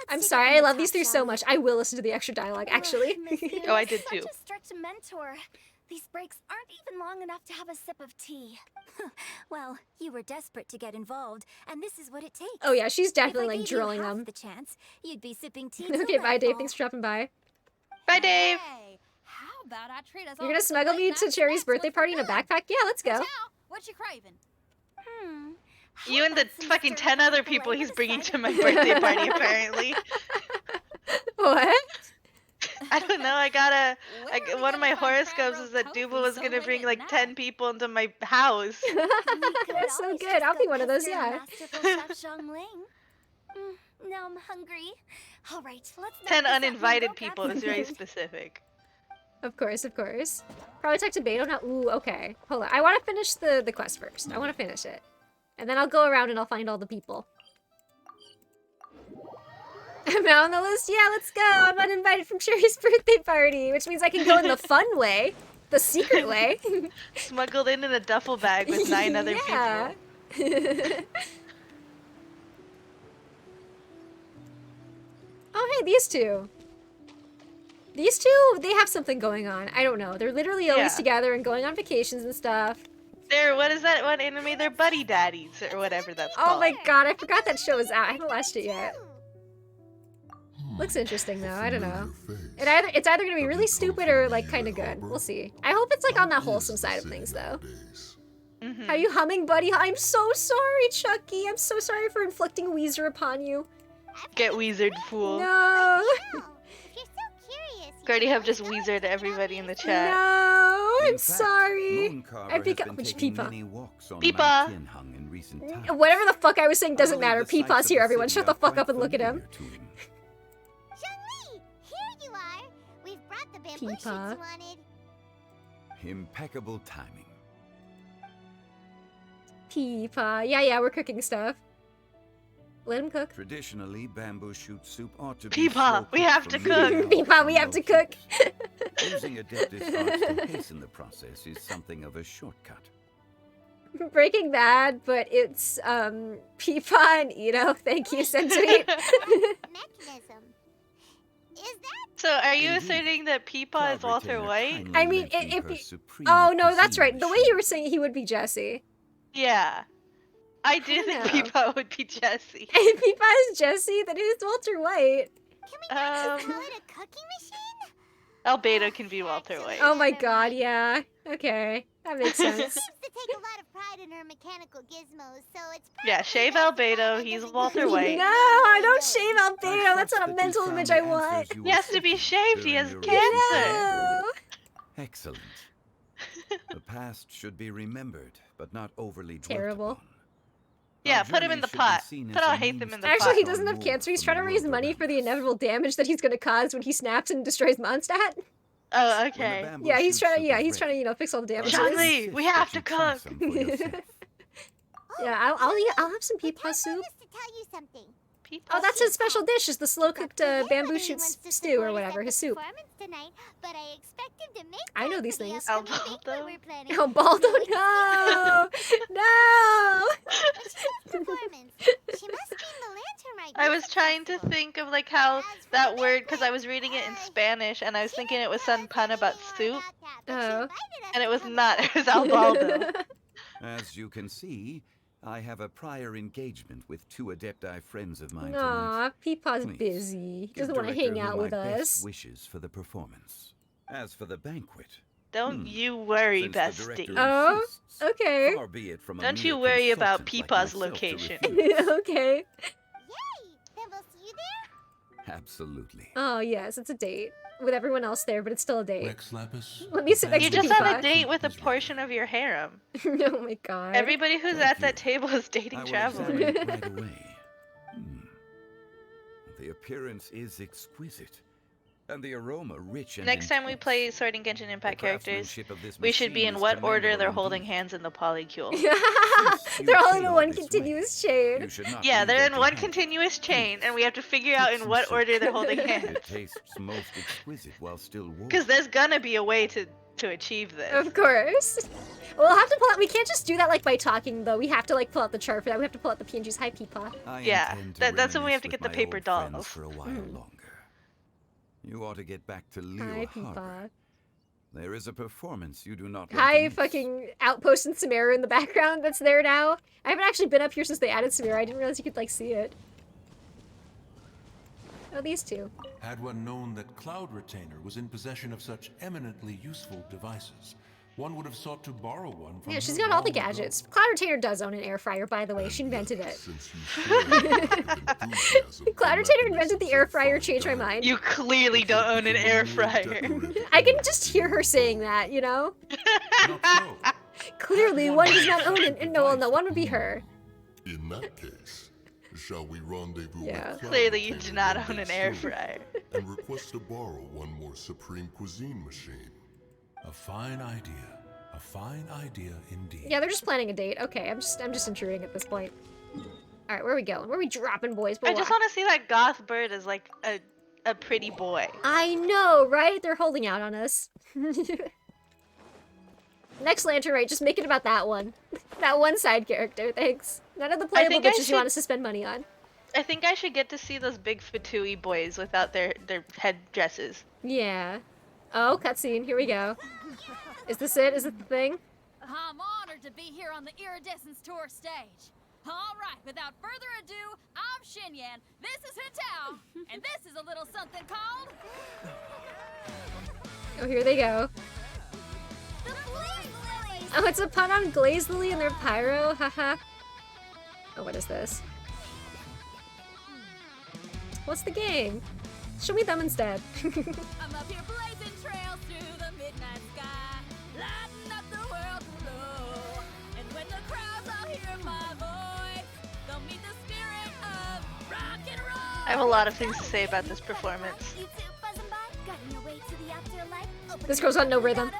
I'm sorry. I love these three so much. I will listen to the extra dialogue. Actually. Oh, I did too. Such a stretch mentor. These breaks aren't even long enough to have a sip of tea. Well, you were desperate to get involved, and this is what it takes. Oh yeah, she's definitely If I like gave you drilling half them. the chance, you'd be sipping tea. Okay, bye, Dave. Thanks for dropping by. Bye, Dave. How about I treat us You're gonna smuggle me to Cherry's birthday party in a backpack? Yeah, let's go. What you craving? You and the fucking 10 other people he's bringing to my birthday party, apparently. What? I don't know. One of my horoscopes is that Duba was gonna bring like 10 people into my house. That's so good. I'll be one of those. Yeah. Now I'm hungry. All right, let's. 10 uninvited people is very specific. Of course, of course. Probably talk to Beto now. Ooh, okay. Hold on. I want to finish the quest first. I want to finish it. And then I'll go around and I'll find all the people. I'm now on the list. Yeah, let's go. I'm uninvited from Cherry's birthday party, which means I can go in the fun way. The secret way. Smuggled in a duffel bag with 9 other Yeah. people. Oh, hey, these two. These two, they have something going on. I don't know. They're literally always Yeah. together and going on vacations and stuff. They're, what is that one anime? They're buddy daddies or whatever that's called. Oh my god, I forgot that show was out. I haven't watched it yet. Looks interesting though. I don't know. It's either gonna be really stupid or like kind of good. We'll see. I hope it's like on that wholesome side of things though. How you humming, buddy? I'm so sorry, Chucky. I'm so sorry for inflicting Weezer upon you. Get Weezered, fool. No. Gertie have just Weezered everybody in the chat. No, I'm sorry. I pick up which Peepaw. Peepaw. Whatever the fuck I was saying doesn't matter. Peepaw's here, everyone. Shut the fuck up and look at him. Zhongli, here you are. We've brought the bamboo shoots you Peepaw. wanted. Impeccable timing. Peepaw. Yeah, we're cooking stuff. Let him cook. Traditionally, bamboo shoot soup ought to Peepaw, be slow we cooked have for to many cook. hours Peepaw, we for have to most cook. use. Using Adeptus arts to hasten the process is something of a shortcut. Breaking Bad, but it's Peepaw and Ito. Thank you, Sensei. Mechanism. Is that? So are you asserting that Peepaw is Walter White? I mean, if oh no, that's right. The way you were saying he would be Jesse. Yeah. I do think know. Peepaw would be Jesse. If Peepaw is Jesse, then who's Walter White? Call it a cooking machine? Albedo can be Walter White. Oh my god, yeah. Okay, that makes sense. Seems to take a lot of pride in her mechanical gizmos, so it's Yeah, shave Albedo, he's Walter White. No, I don't shave Albedo. That's not a mental image I want. He has to be shaved, he has During cancer. No. Excellent. The past should be remembered, but not overly dwelt Terrible. upon. Yeah, Our put him in journey the should be pot. seen Put as all a hate them means in the to pot. Actually, he draw doesn't have more cancer. He's from trying to the raise world money around for the us. inevitable damage that he's going to cause when he snaps and destroys Mondstadt. Oh, okay. bamboo Yeah, he's shoots trying to. are Yeah, he's ready. trying to fix all the damages. Charlie, we have to cook. Yeah, I'll have some Peepaw soup. to tell you something. Oh, that's his special dish, is the slow-cooked bamboo shoot stew or whatever, his soup. Tonight, but I expect him to make I know these things. Albaldo? Albaldo, no! No! Performance. She must be the lantern right. I was trying to think of like how that word, because I was reading it in Spanish and I was thinking it was some pun about soup. Oh. And it was not, it was Albaldo. As you can see, I have a prior engagement with 2 Adepti friends of mine Aw, tonight. Peepaw's Please, busy. He give doesn't want to Director hang Who out with my best us. wishes for the performance. As for the banquet, Don't you worry, since the bestie. director Oh, insists, okay. far be it from a Don't you mere worry about consultant like Peepaw's myself to location. refuse. Okay. Yay! Then we'll see you there. Absolutely. Oh, yes, it's a date. With everyone else there, but it's still a date. Rex Lapis, Let me sit next You to just Peepaw. have a date with a portion of your harem. Oh my god. Everybody who's at that table is dating I will travelers. examine it right away. The appearance is exquisite, and the aroma rich and Next time we intense. play Sword and Genshin Impact characters, craftsmanship of this we should be machine in is what order they're commendable holding hands in the polycule. They're all in one continuous chain. You should not Yeah, leave they're in empty one handed. continuous chain, and we have to figure out in what order they're holding hands. It tastes most exquisite while still warm. Because there's gonna be a way to achieve this. Of course. We'll have to pull out. We can't just do that like by talking though. We have to like pull out the chart for that. We have to pull out the PNGs. Hi, Peepaw. Yeah, that's when we have to get the paper with dolls. friends for a while longer. You ought to get back to Leo Hi, Harbor. Peepaw. There is a performance you do not want Hi, to miss. fucking Outpost and Samara in the background that's there now. I haven't actually been up here since they added Samara. I didn't realize you could like see it. Oh, these two. had one known that Cloud Retainer was in possession of such eminently useful devices, one would have sought to borrow one from Yeah, she's her got all the long ago. gadgets. Cloud Retainer does own an air fryer, by the way. She invented it. Cloud Retainer invented the air fryer, changed my mind. You clearly don't own an air fryer. I can just hear her saying that, you know? Clearly, one does not own it. No, well, no, one would be her. In that case, shall we rendezvous Yeah. with Cloud Clearly you Retainer do not one own day an air soon fryer. and request to borrow one more Supreme Cuisine machine. A fine idea. A fine idea indeed. Yeah, they're just planning a date. Okay, I'm just intruding at this point. All right, where are we going? Where are we dropping, boys? I just want to see that goth bird as like a pretty boy. I know, right? They're holding out on us. Next lantern, right? Just make it about that one. That one side character, thanks. None of the playable bitches you want us to spend money on. I think I should get to see those big Fatui boys without their head dresses. Yeah. Oh, cutscene. Here we go. Is this it? Is it the thing? I'm honored to be here on the Iridescence Tour stage. All right, without further ado, I'm Xinyan, this is Hitao, and this is a little something called... Oh, here they go. Oh, it's a pun on Glaze Lily and their pyro, haha. Oh, what is this? What's the game? Show me them instead. I'm up here blazing trails through the midnight sky, lighting up the world below. And when the crowds all hear my voice, they'll meet the spirit of rock and roll. I have a lot of things to say about this performance. This girl's got no rhythm.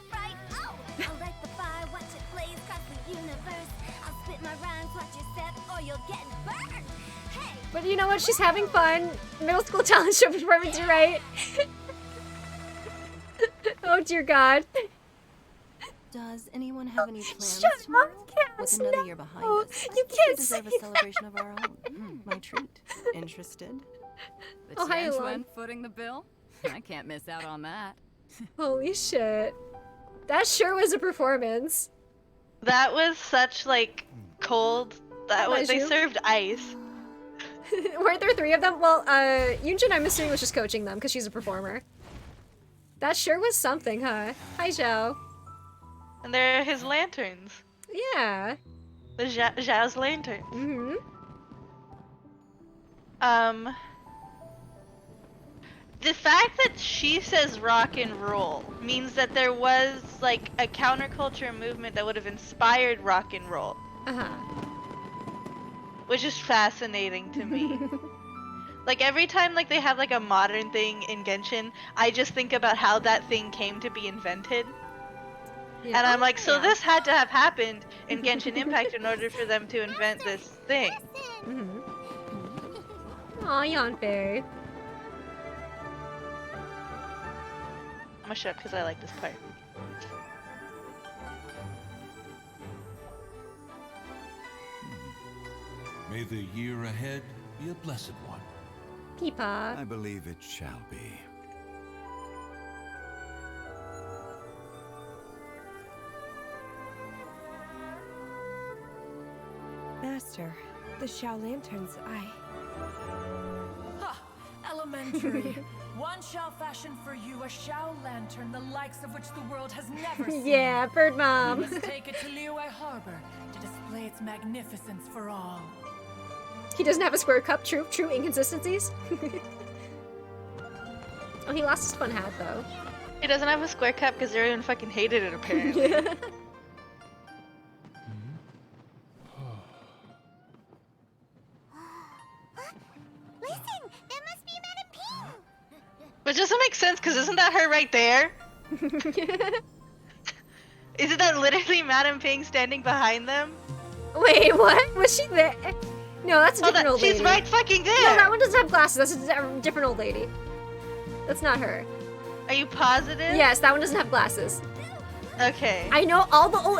But you know what? She's having fun. Middle school talent show performance, you're right. Oh dear God. Does anyone have any plans Shut tomorrow? up, Cass, With another no. year behind us, You I think can't we deserve say a celebration of our own. My treat. Interested? The Oh, hi, Tianchuan Elon. footing the bill? I can't miss out on that. Holy shit. That sure was a performance. That was such like cold. That was, they Bless you. served ice. Weren't there three of them? Well, Yunjin, I'm assuming, was just coaching them because she's a performer. That sure was something, huh? Hi, Zhao. And they're his lanterns. Yeah. The Zhao's lanterns. Mm-hmm. The fact that she says rock and roll means that there was like a counterculture movement that would have inspired rock and roll. Uh-huh. Which is fascinating to me. Like every time like they have like a modern thing in Genshin, I just think about how that thing came to be invented. Yeah. And I'm like, so Yeah. this had to have happened in Genshin Impact in order for them to invent this thing. Mm-hmm. Aw, yawn fairy. I'm gonna shut up because I like this part. May the year ahead be a blessed one. Peepa. I believe it shall be. Master, the Xiao lanterns, Ha! Elementary. One shall fashion for you a Xiao lantern, the likes of which the world has never seen. Yeah, bird mom. You must take it to Liyue Harbor to display its magnificence for all. He doesn't have a square cup. True inconsistencies. Oh, he lost his fun hat though. He doesn't have a square cup because everyone fucking hated it apparently. Listen, that must be Madame Ping. Which doesn't make sense because isn't that her right there? Isn't that literally Madame Ping standing behind them? Wait, what? Was she there? No, that's a different old lady. She's right fucking there! No, that one doesn't have glasses. That's a different old lady. That's not her. Are you positive? Yes, that one doesn't have glasses. Okay. I know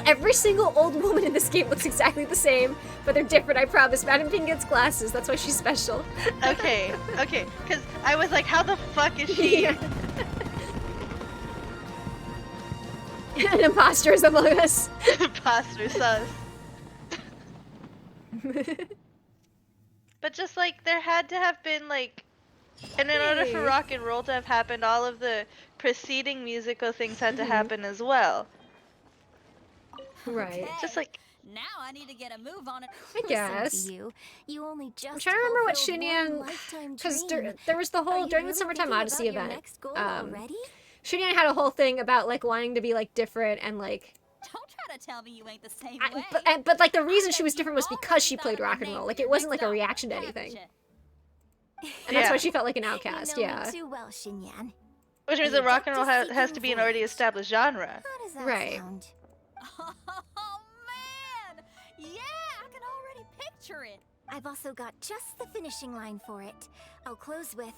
every single old woman in this game looks exactly the same, but they're different, I promise. Madame Ping gets glasses, that's why she's special. Okay, because I was like, how the fuck is she? An imposter is among us. Imposter sus. But just like, there had to have been like, and in order for rock and roll to have happened, all of the preceding musical things had to happen as well. Right. Just like, now I need to get a move on it. I guess. Listen to you only just I'm trying to remember what fulfilled Xinyan, one lifetime because dream. there was the whole, Are during you the Summertime really Odyssey thinking about your event, next goal already? Xinyan had a whole thing about like wanting to be like different and like, Don't try to tell me you ain't the same way. but like the reason she was different was because she played rock and roll. Like it wasn't like a reaction to anything. And that's why she felt like an outcast, You know yeah. me too well, Xinyan. which means that rock and roll has to be an already established genre. How does that Right. sound? Oh man! Yeah, I can already picture it. I've also got just the finishing line for it. I'll close with,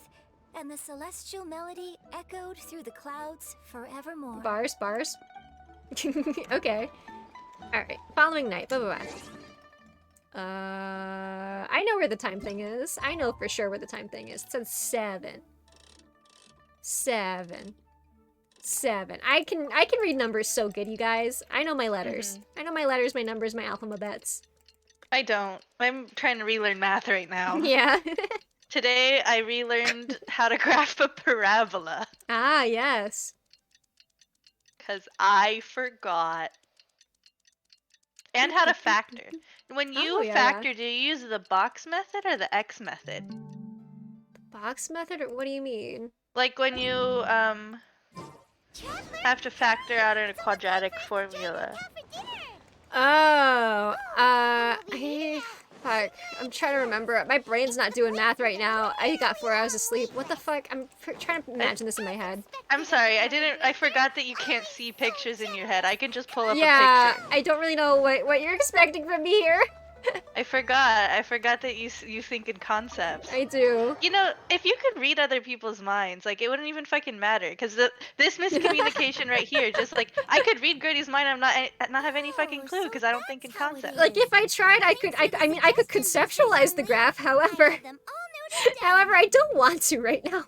and the celestial melody echoed through the clouds forevermore. Bars. Okay. Alright, following night, bye. I know where the time thing is. I know for sure where the time thing is. It says 7. 7. I can read numbers so good, you guys. I know my letters. I know my letters, my numbers, my alphabets. I don't. I'm trying to relearn math right now. Yeah. Today I relearned how to graph a parabola. Ah, yes. Because I forgot. And how to factor. When you factor, do you use the box method or the X method? The box method? Or what do you mean? Like when you have to factor out in a quadratic formula. Oh, fuck. I'm trying to remember. My brain's not doing math right now. I got 4 hours of sleep. What the fuck? I'm trying to imagine this in my head. I'm sorry, I forgot that you can't see pictures in your head. I can just pull up a Yeah, picture. I don't really know what you're expecting from me here. I forgot that you think in concepts. I do. You know, if you could read other people's minds, like, it wouldn't even fucking matter. Because this miscommunication right here, just like, I could read Gertie's mind and not have any fucking clue because I don't think in concepts. Like, if I tried, I could conceptualize the graph, however, I don't want to right now.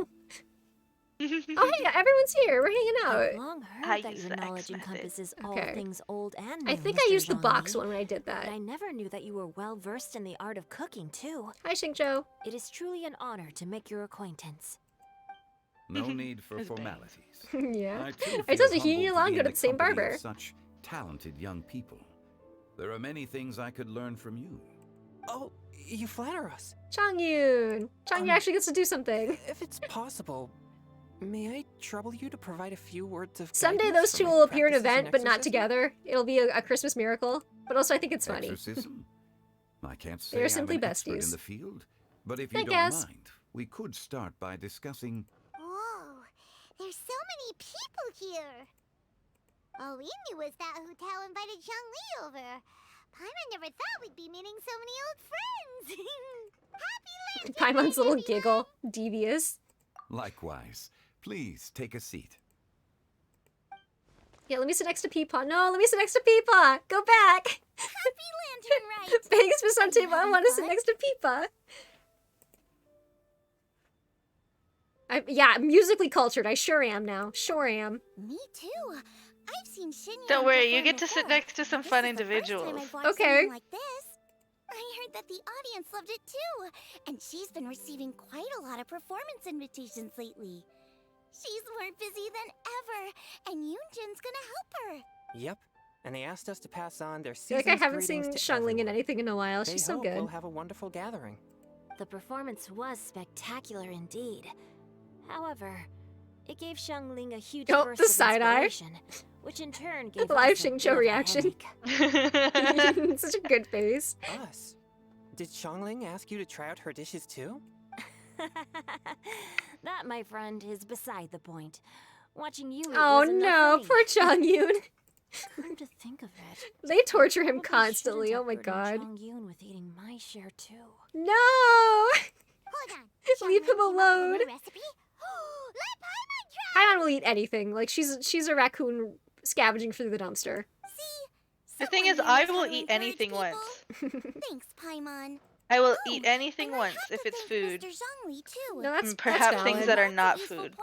Oh, hey, everyone's here. We're hanging out. I've long heard that your knowledge encompasses all things old and new. I think I used the box one when I did that. But I never knew that you were well versed in the art of cooking too. Hi, Xingzhou. It is truly an honor to make your acquaintance. No need for formalities. Yeah. too I told feel you, he and humbled to Yulong be go in to the same company of barber. Such talented young people. There are many things I could learn from you. Oh, you flatter us. Changyun actually gets to do something. If it's possible, may I trouble you to provide a few words of Someday guidance those for two my will appear in an practices event, but not exorcism? together. It'll be a Christmas miracle. But also, I think it's funny. Exorcism? I can't say They're I'm simply an expert besties. in the field, but if you I don't guess. mind, we could start by discussing. Whoa, there's so many people here. All we knew was that Hu Tao invited Zhang Li over. Paimon never thought we'd be meeting so many old friends. Paimon's little giggle. Devious. Likewise. Please take a seat. Yeah, let me sit next to Peepaw. No, let me sit next to Peepaw. Go back. Happy Lantern Rite. Thanks for some table. I want to sit next to Peepaw. Yeah, musically cultured. I sure am now. Sure am. Me too. I've seen Shinyan. Don't worry, you get to sit next to some fun individuals. Okay. Like this. I heard that the audience loved it too, and she's been receiving quite a lot of performance invitations lately. She's more busy than ever, and Yoonjin's gonna help her. Yep, and they asked us to pass on their I feel like I season's haven't seen greetings to Xiangling in everyone. anything in a while. They She's so hope good. We'll have a wonderful gathering. The performance was spectacular indeed. However, it gave Xiangling a huge burst the of side eye. inspiration, which in turn gave The live us a Xingqiu bit of a reaction. headache. Such a good face. Us? Did Xiangling ask you to try out her dishes too? That, my friend, is beside the point. Watching you eat Oh was enough no, for me. poor Changyoon. Come to think of it, They torture him probably constantly. shouldn't Oh my have burdened god. Changyoon with eating my share too. No! Hold on. Leave him alone. Let Paimon try. Paimon will eat anything. Like she's a raccoon scavenging through the dumpster. The thing is, I will eat anything once. Thanks, Paimon. I will eat anything once if it's food. Mr. Zhongli too. No, that's Perhaps that's things valid. that are not food.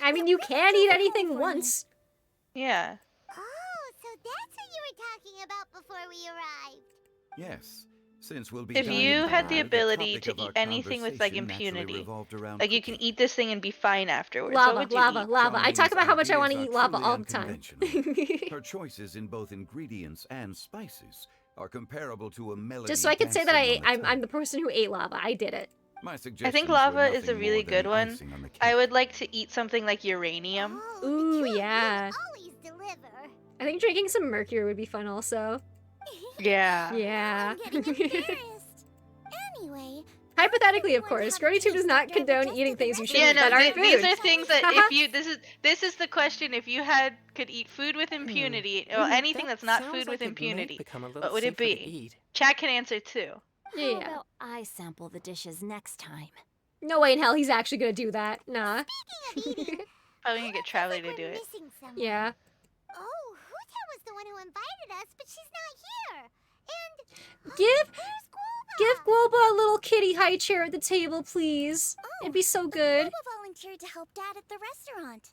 I mean, you can eat anything once. Yeah. Oh, so that's what you were talking about before we arrived. Yes. Since we'll be If dining you had the together, ability topic to of our eat anything with like conversation naturally impunity, revolved around like you can eat this thing and be fine afterwards, Lava, what would you lava, eat? lava. I talk about how much I want to Ideas eat are lava truly all the time. unconventional. Her choices in both ingredients and spices are comparable to a melody. Just so I could say that dancing on the I'm the person who ate lava. I did it. My I think suggestions were lava is a nothing really more than good the one. icing on the cake. I would like to eat something like uranium. Ooh, yeah. Always deliver. I think drinking some mercury would be fun also. Yeah. Yeah. I'm getting embarrassed. Anyway, Hypothetically, of course, GronyTube does not condone eating things you shouldn't Yeah, that no, aren't food. these are things that if you this is the question, if you could eat food with impunity or anything that's not sounds food with like it may impunity, become a little what would it safer to be? eat. Chat can answer too. How Yeah. about I sample the dishes next time? No way in hell he's actually gonna do that. Nah. Probably gonna get Travely to do it. missing someone. Yeah. Oh, Huta was the one who invited us, but she's not here. And Give Guoba a little kitty high chair at the table, please. It'd be so good. Guoba volunteered to help Dad at the restaurant.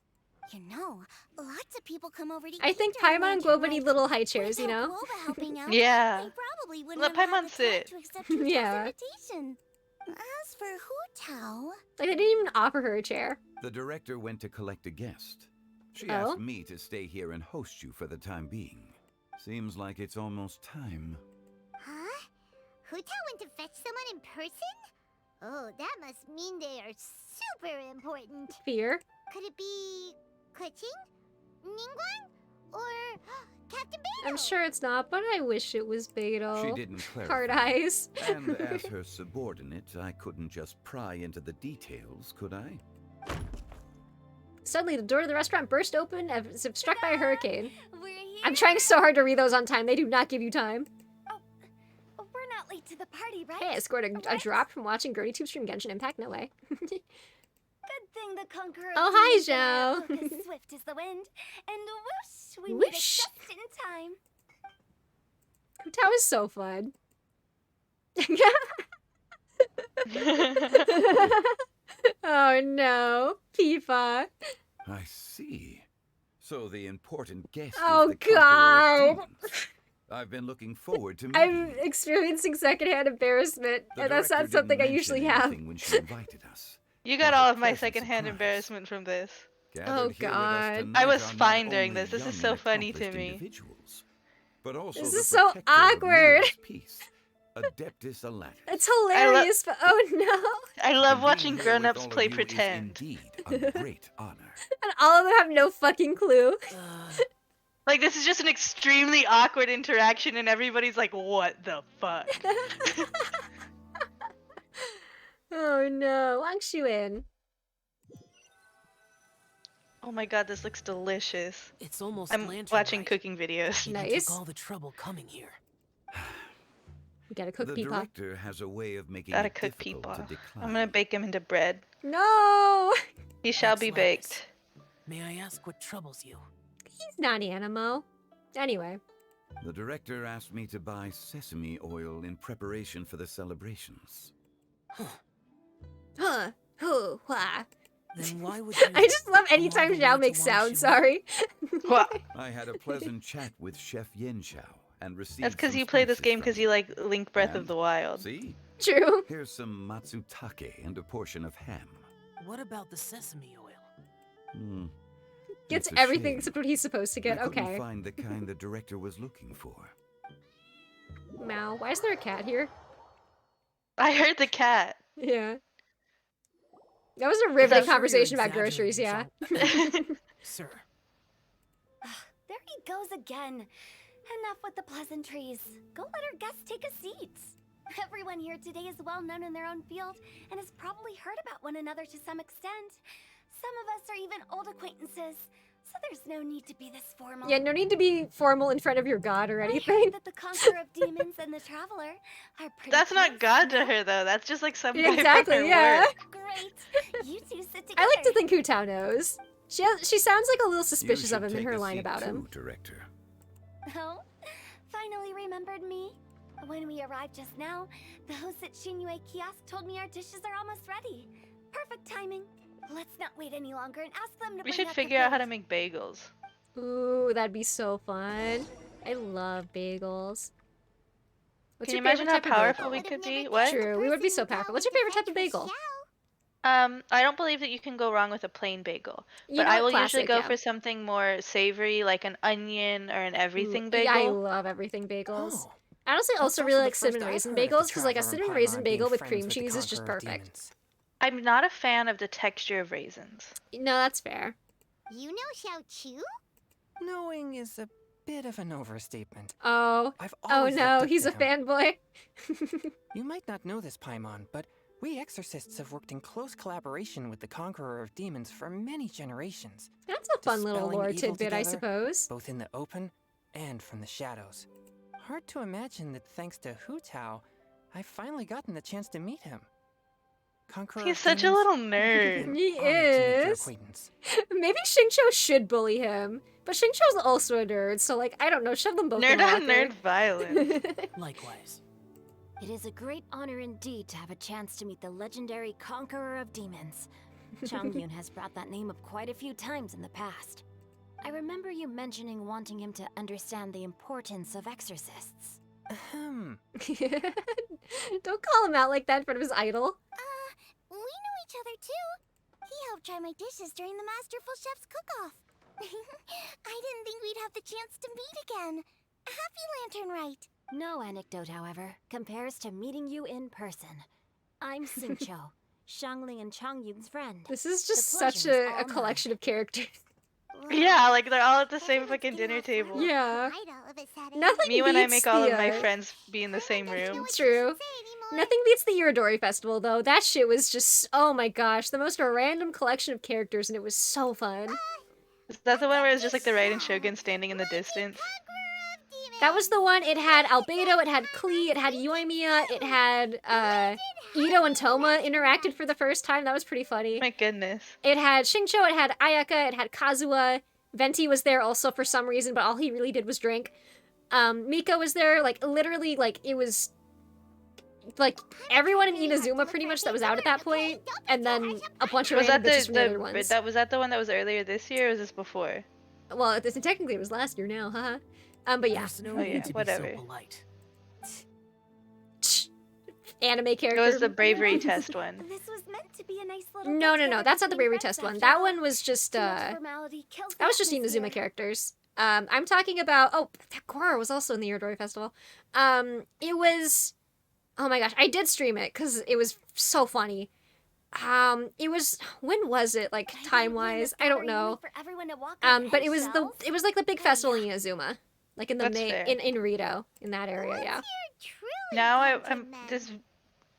You know, lots of people come over to I eat think during Paimon and Lantern Guoba need little high chairs, you know? Guoba helping out. Yeah. They probably wouldn't Let have had Paimon the time sit. to accept Huta's Yeah. invitation. As for Hutao, Like, they didn't even offer her a chair. The director went to collect a guest. She Oh? asked me to stay here and host you for the time being. Seems like it's almost time. huh? Hutao went to fetch someone in person? Oh, that must mean they are super important. Fear. Could it be Kuching? Ningguang? Or Captain Beidou? I'm sure it's not, but I wish it was Beidou. She didn't clarify. Hard eyes. And as her subordinate, I couldn't just pry into the details, could I? Suddenly, the door to the restaurant burst open as if struck by a hurricane. We're here. I'm trying so hard to read those on time. They do not give you time. We're not late to the party, right? Hey, I scored a drop from watching GronyTube stream Genshin Impact. No way. Good thing the conqueror. Oh, hi, demons and I Zhao. broke as swift as the wind, and whoosh, we made it Whoosh. just in time. Hutao is so fun. Oh no, Pifa. I see. So the important guest Oh, is the conqueror God. of demons. I've been looking forward to meeting I'm experiencing secondhand embarrassment, The and that's not director something I didn't usually mention have. anything when she invited us. You got all of my secondhand embarrassment from this. Gathered Oh, here with us God. tonight I was are not fine during only this. This is young so and funny to accomplished me. individuals, but also This the is so protector of awkward. Mila's peace, Adeptus Alatus. It's hilarious, but oh no. I love watching Being here with grown-ups all of play you is pretend. Indeed, a great honor. And all of them have no fucking clue. Like, this is just an extremely awkward interaction, and everybody's like, what the fuck? Oh no, Wang Shuin. Oh my god, this looks delicious. It's almost I'm lantern watching night. cooking videos. You Nice. took all the trouble coming here. gotta cook The Peepaw. director has a way of making Gotta it cook difficult Peepaw. to decline. I'm gonna bake him into bread. No! He shall be baked. May I ask what troubles you? He's not Animo. Anyway. The director asked me to buy sesame oil in preparation for the celebrations. Huh. Huh. Wah. Then why would you... I just love anytime Xiao makes sounds, sorry. I had a pleasant chat with Chef Yin Xiao and received That's because some you play this spices game from because him. you like Link Breath of And, the Wild. See? True. Here's some matsutake and a portion of ham. What about the sesame oil? Gets It's a everything shame. except what he's supposed to get. I couldn't Okay. find the kind the director was looking for. Mao. Why is there a cat here? I heard the cat. Yeah. That was a riveting sure conversation you're about groceries, yeah. Sir. There he goes again. Enough with the pleasantries. Go let our guests take a seat. Everyone here today is well known in their own field and has probably heard about one another to some extent. Some of us are even old acquaintances, so there's no need to be this formal. Yeah, no need to be formal in front of your god or I anything. heard that the conqueror of demons and the traveler are pretty That's not close. God to her though. That's just like some Yeah, guy exactly, from her yeah. work. Great. You two sit together. I like to think Hu Tao knows. She sounds like a little suspicious You of should him in take her a line seat about him. too, director. Oh, finally remembered me. When we arrived just now, the host at Shinyue Kiosk told me our dishes are almost ready. Perfect timing. Let's not wait any longer and ask them to We bring should out the figure out how food. to make bagels. Ooh, that'd be so fun. I love bagels. What's Can you your imagine favorite how type of powerful bagel? we could be? What? True, we would be so powerful. What's your favorite type of bagel? I don't believe that you can go wrong with a plain bagel. You But know I what? will usually Classic, go yeah. for something more savory, like an onion or an everything bagel. Yeah, I love everything bagels. Oh. I honestly That's also also really the like first cinnamon I've raisin heard of the bagels because like a Traveler and cinnamon raisin Paimon being bagel with friends cream with the cheese is just Conqueror of perfect. Demons. I'm not a fan of the texture of raisins. No, that's fair. You know Xiao Chu? Knowing is a bit of an overstatement. Oh. I've Oh always no, looked up he's to a him. fanboy. You might not know this, Paimon, but we exorcists have worked in close collaboration with the Conqueror of Demons for many generations. That's a fun little dispelling lore evil tidbit, I together, suppose. both in the open and from the shadows. Hard to imagine that thanks to Hu Tao, I've finally gotten the chance to meet him. Conqueror He's of such a Demons, little I'm nerd. He honored to make your is. acquaintance. Maybe Xingqiu should bully him. But Xingqiu's also a nerd, so like, I don't know, shove them both in Nerd the on locker. nerd violence. Likewise. It is a great honor indeed to have a chance to meet the legendary conqueror of demons. Changyun has brought that name up quite a few times in the past. I remember you mentioning wanting him to understand the importance of exorcists. Ahem. Don't call him out like that in front of his idol. We know each other too. He helped try my dishes during the Masterful Chef's cook-off. I didn't think we'd have the chance to meet again. Happy Lantern Rite. No anecdote, however, compares to meeting you in person. I'm Xingqiu, Xiangling and Changyun's friend. This is just The such pleasure is a all collection of characters. Yeah, like they're all at the same fucking dinner table. Yeah. Nothing Me when I beats make all the, of my friends be in the same room. True. Nothing beats the Iridori Festival, though. That shit was just, oh my gosh, the most random collection of characters, and it was so fun. Is that the one where it's just like the Raiden Shogun standing in the distance? That was the one, it had Albedo, it had Klee, it had Yoimiya, it had, Ito and Toma interacted for the first time. That was pretty funny. My goodness. It had Xingqiu, it had Ayaka, it had Kazuha. Venti was there also for some reason, but all he really did was drink. Mika was there, like, literally, like, it was, like, everyone in Inazuma pretty much that was out at that point, and then a bunch of Was that random bitches from the other ones. was that the one that was earlier this year or was this before? Well, technically it was last year now, haha. But yeah. There's no Oh, need yeah, to whatever. be so polite. Anime It character. was the bravery test one. This was meant to be a nice little No, get-together that's not the between bravery friends test one. after That all. one was just, Too much formality kills the that was just atmosphere. Inazuma characters. I'm talking about, oh, that Goro was also in the Iridori Festival. It was, oh my gosh, I did stream it, because it was so funny. It was, when was it, like, time-wise? I don't know. For everyone to walk But it was like the big festival in Inazuma. Like in the That's fair. in Rito, in that area, yeah. Now I'm this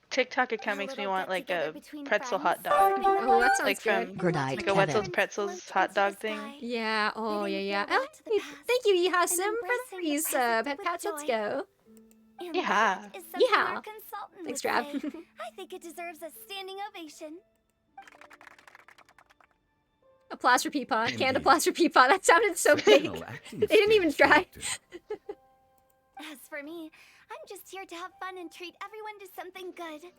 TikTok account makes me want like a pretzel hot dog. Oh, that sounds like good. from like a Wetzel's Pretzels hot dog thing. Yeah, oh, yeah. Oh, hey, thank you, Yiha Sim, for the free sub. Pet Pats, let's go. Yeah, Yeehaw. Is something Yeehaw. our consultant Thanks, would Trav. say. I think it deserves a standing ovation. Applause for Peepaw. Canned Indeed. applause for Peepaw. That sounded so fake. Exceptional acting They didn't even skills, try. Doctor. As for me, I'm just here to have fun and treat everyone to something good.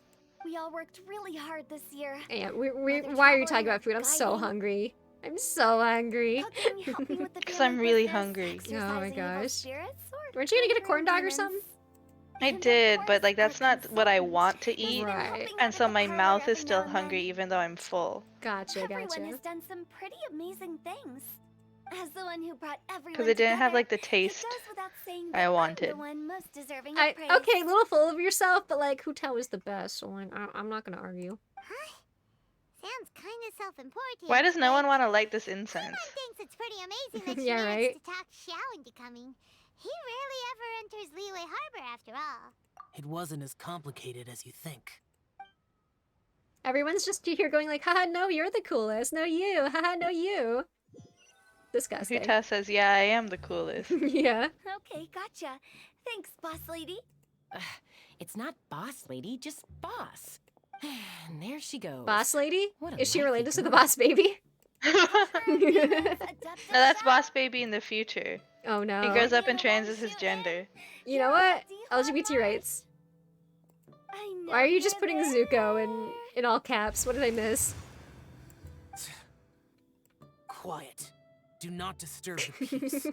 We all worked really hard this year. Yeah, Whether why are you traveling talking or about food? I'm so guiding, I'm so hungry. cooking, helping with the 'Cause I'm family really business, hungry. Oh my exercising evil gosh. spirits, or Weren't you gonna get a corn conquering dog or demons. something? I And of did, course, but like that's our not what I consultant, want to who's eat, been Right. helping out and at so the my parlor mouth every is still now and hungry then. even though I'm full. Gotcha, Everyone gotcha. has done some pretty amazing things. As the one who brought everyone Because it didn't have together, like the it taste goes without saying I that I'm wanted. the one most deserving of praise. Okay, a little full of yourself, but like, Hu Tao is the best, so like, I'm not gonna argue. Sounds kind of self-important. Why does no but one want to light this incense? Paimon thinks it's pretty amazing that she Yeah, managed right? to talk Xiao into coming. He rarely ever enters Liyue Harbor after all. It wasn't as complicated as you think. Everyone's just here going like, haha, no, you're the coolest. No, you. Haha, no, you. Disgusting. Huta says, yeah, I am the coolest. Yeah. Okay, gotcha. Thanks, boss lady. It's not boss lady, just boss. And there she goes. Boss lady? What a Is she likely related to the girl. boss baby? No, that's Boss Baby in the future. Oh no. He grows up and transes his gender. You know what? LGBT rights. Why are you just putting Zuko in all caps? What did I miss? Quiet. Do not disturb the peace. Sorry,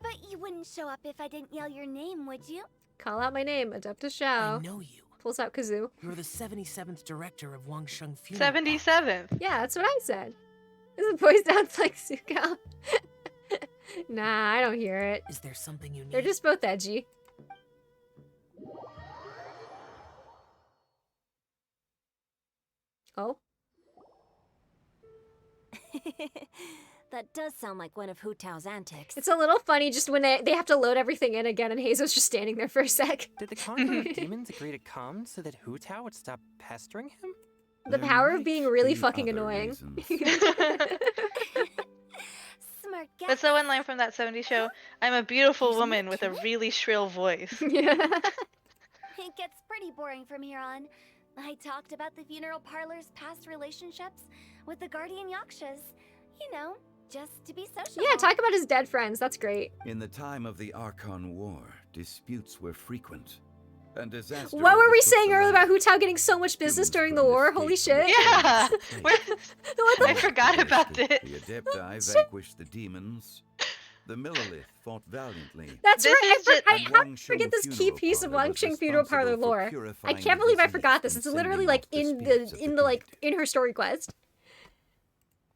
but you wouldn't show up if I didn't yell your name, would you? Call out my name, Adeptus Shao. I know you. Pulls out Kazoo. You're the 77th director of Wangsheng Funeral. 77th. Yeah, that's what I said. This voice sounds like Zuko. Nah, I don't hear it. Is there something you need? They're just both edgy. Oh? That does sound like one of Hu Tao's antics. It's a little funny just when they have to load everything in again and Hazo's just standing there for a sec. Did the Conqueror of Demons agree to come so that Hu Tao would stop pestering him? The power of being really fucking annoying. Smart guess. That's the one line from that 70s show. I'm a beautiful woman with a really shrill voice. Yeah. It gets pretty boring from here on. I talked about the funeral parlor's past relationships with the guardian yakshas. You know, just to be social. Yeah, talk about his dead friends. That's great. In the time of the Archon War, disputes were frequent. And disaster What were we overtook saying the earlier land. about Hu Tao getting so much business during the war? Holy shit. Yeah! I forgot about The this. Adepti vanquished the demons. The Millelith fought valiantly. That's This right. is just- How did I forget this key piece of Wangsheng Funeral Parlor lore? I can't believe I forgot this. It's literally like in her story quest.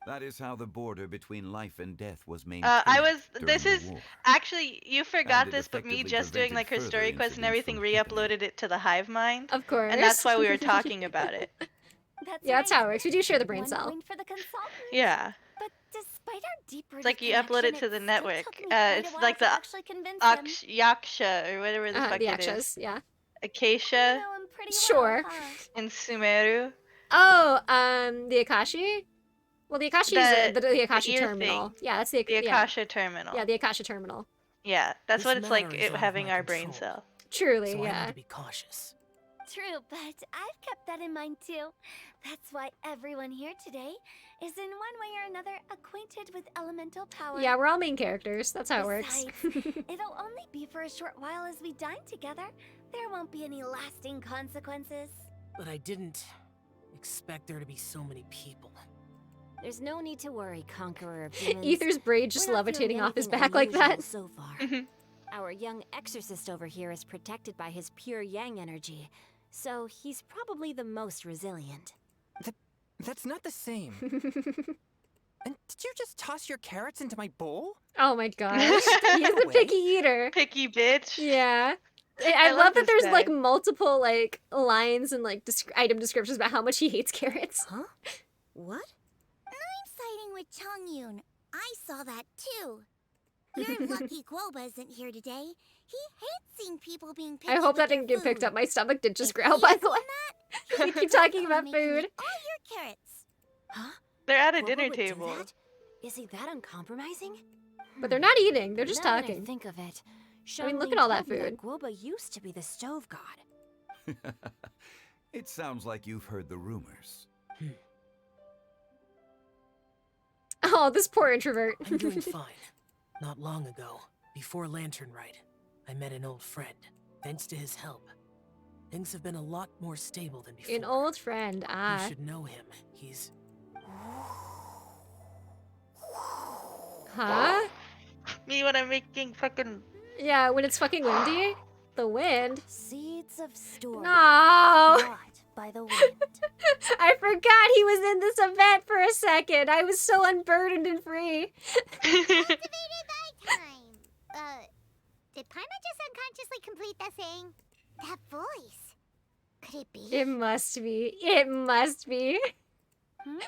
That is how the border between life and death was maintained. This during is the war. actually, you forgot And it this, but me effectively just doing prevented like her further story quest and incidents everything from re-uploaded it to the hive mind. Of course. And that's why we were talking about it. Yeah, that's how it works. We do share the brain One cell. point for the consultant. Yeah. But despite our deep It's like you upload it to the network. It's like the Yaksha or whatever the fuck The it is. Yakshas, yeah. Acacia Sure. and Sumeru. Oh, the Akashi? Well, the Akashi is the Akashi ear terminal. thing. Yeah, that's the The yeah. Akasha terminal. Yeah, the Akasha terminal. Yeah, that's This what it's like matter is out of having my our brain control. cell. Truly, So I yeah. need to be cautious. True, but I've kept that in mind too. That's why everyone here today is in one way or another acquainted with elemental power. Yeah, we're all main characters. That's how it works. Besides, it'll only be for a short while as we dine together. There won't be any lasting consequences. But I didn't expect there to be so many people. There's no need to worry, Conqueror of Demons. Ether's braid just We're not levitating feeling off his anything back like that. unusual So far. Our young exorcist over here is protected by his pure yang energy, so he's probably the most resilient. That's not the same. And did you just toss your carrots into my bowl? Oh my gosh. He's a picky eater. Picky bitch. Yeah. I love that this there's guy. like multiple like lines and like item descriptions about how much he hates carrots. Huh? What? I'm siding with Chongyun. I saw that too. Your lucky Guoba isn't here today. He hates seeing people being picky I hope that with their didn't get picked food. up. My stomach did just If growl, he by had the way. done We that, keep talking he'd about be making food. All your carrots. Huh? They're at a Guoba dinner would do table. that? Is he that uncompromising? But they're not eating. They're just Now that I talking. think of it, I mean, look at all that food. Guoba used to be the stove god. It sounds like you've heard the rumors. Oh, this poor introvert. I'm doing fine. Not long ago, before Lantern Rite, I met an old friend. Thanks to his help, things have been a lot more stable than before. An old friend, You should know him. He's... Huh? Me when I'm making fucking... Yeah, when it's fucking windy. The wind. Seeds of story. No. Brought by the wind. I forgot he was in this event for a second. I was so unburdened and free. Activated by time. Did Paima just unconsciously complete that saying? That voice. Could it be? It must be. It must be. If I'm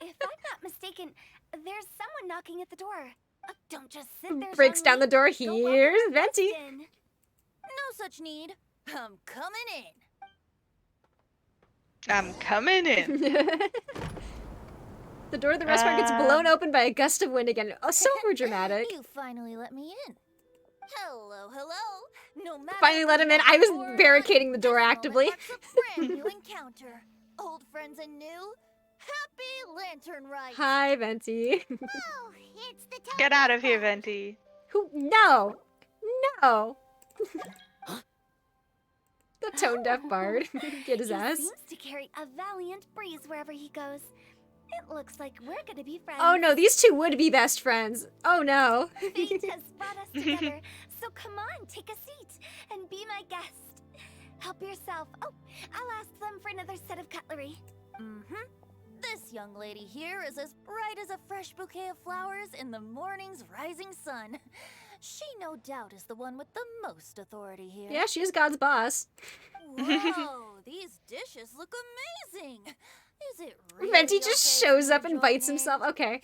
not mistaken, there's someone knocking at the door. Don't just sit there. Breaks down the door. Here's Venti. No such need. I'm coming in. I'm coming in. The door of the restaurant gets blown open by a gust of wind again. Oh, so dramatic. You finally let me in. Hello, hello. No matter. Finally let him in. I was barricading the door actively. It's a brand new encounter. Old friends and new. Happy Lantern Rite. Hi, Venti. Oh, it's the time. Get out of here, Venti. Who? No. No. The tone-deaf bard. Get his ass. He seems to carry a valiant breeze wherever he goes. It looks like we're gonna be friends. Oh no, these two would be best friends. Oh no. Fate has brought us together, so come on, take a seat and be my guest. Help yourself. Oh, I'll ask them for another set of cutlery. This young lady here is as bright as a fresh bouquet of flowers in the morning's rising sun. She no doubt is the one with the most authority here. Yeah, she is God's boss. Whoa, these dishes look amazing. Is it really Venti just okay shows to up and join bites in? himself. Okay.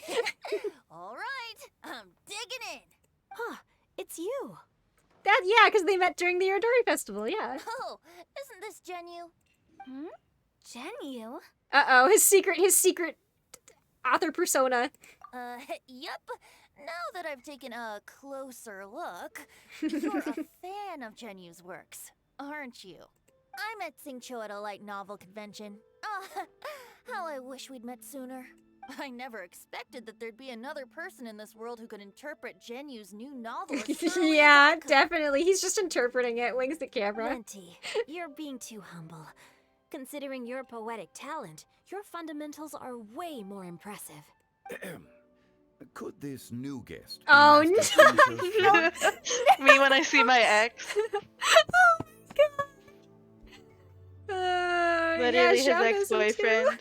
All right, I'm digging in. Huh, it's you. That, yeah, because they met during the Ardori Festival, yeah. Oh, isn't this Genu? Genu? Uh-oh, his secret author persona. Yep. Now that I've taken a closer look, you're a fan of Genu's works, aren't you? I met Xingqiu at a light novel convention. How I wish we'd met sooner. I never expected that there'd be another person in this world who could interpret Genu's new novel. Yeah, definitely. He's just interpreting it. Winks the camera. Venti, you're being too humble. Considering your poetic talent, your fundamentals are way more impressive. Could this new guest... Oh, no! Me when I see my ex. Oh my god. Literally yeah, his ex-boyfriend.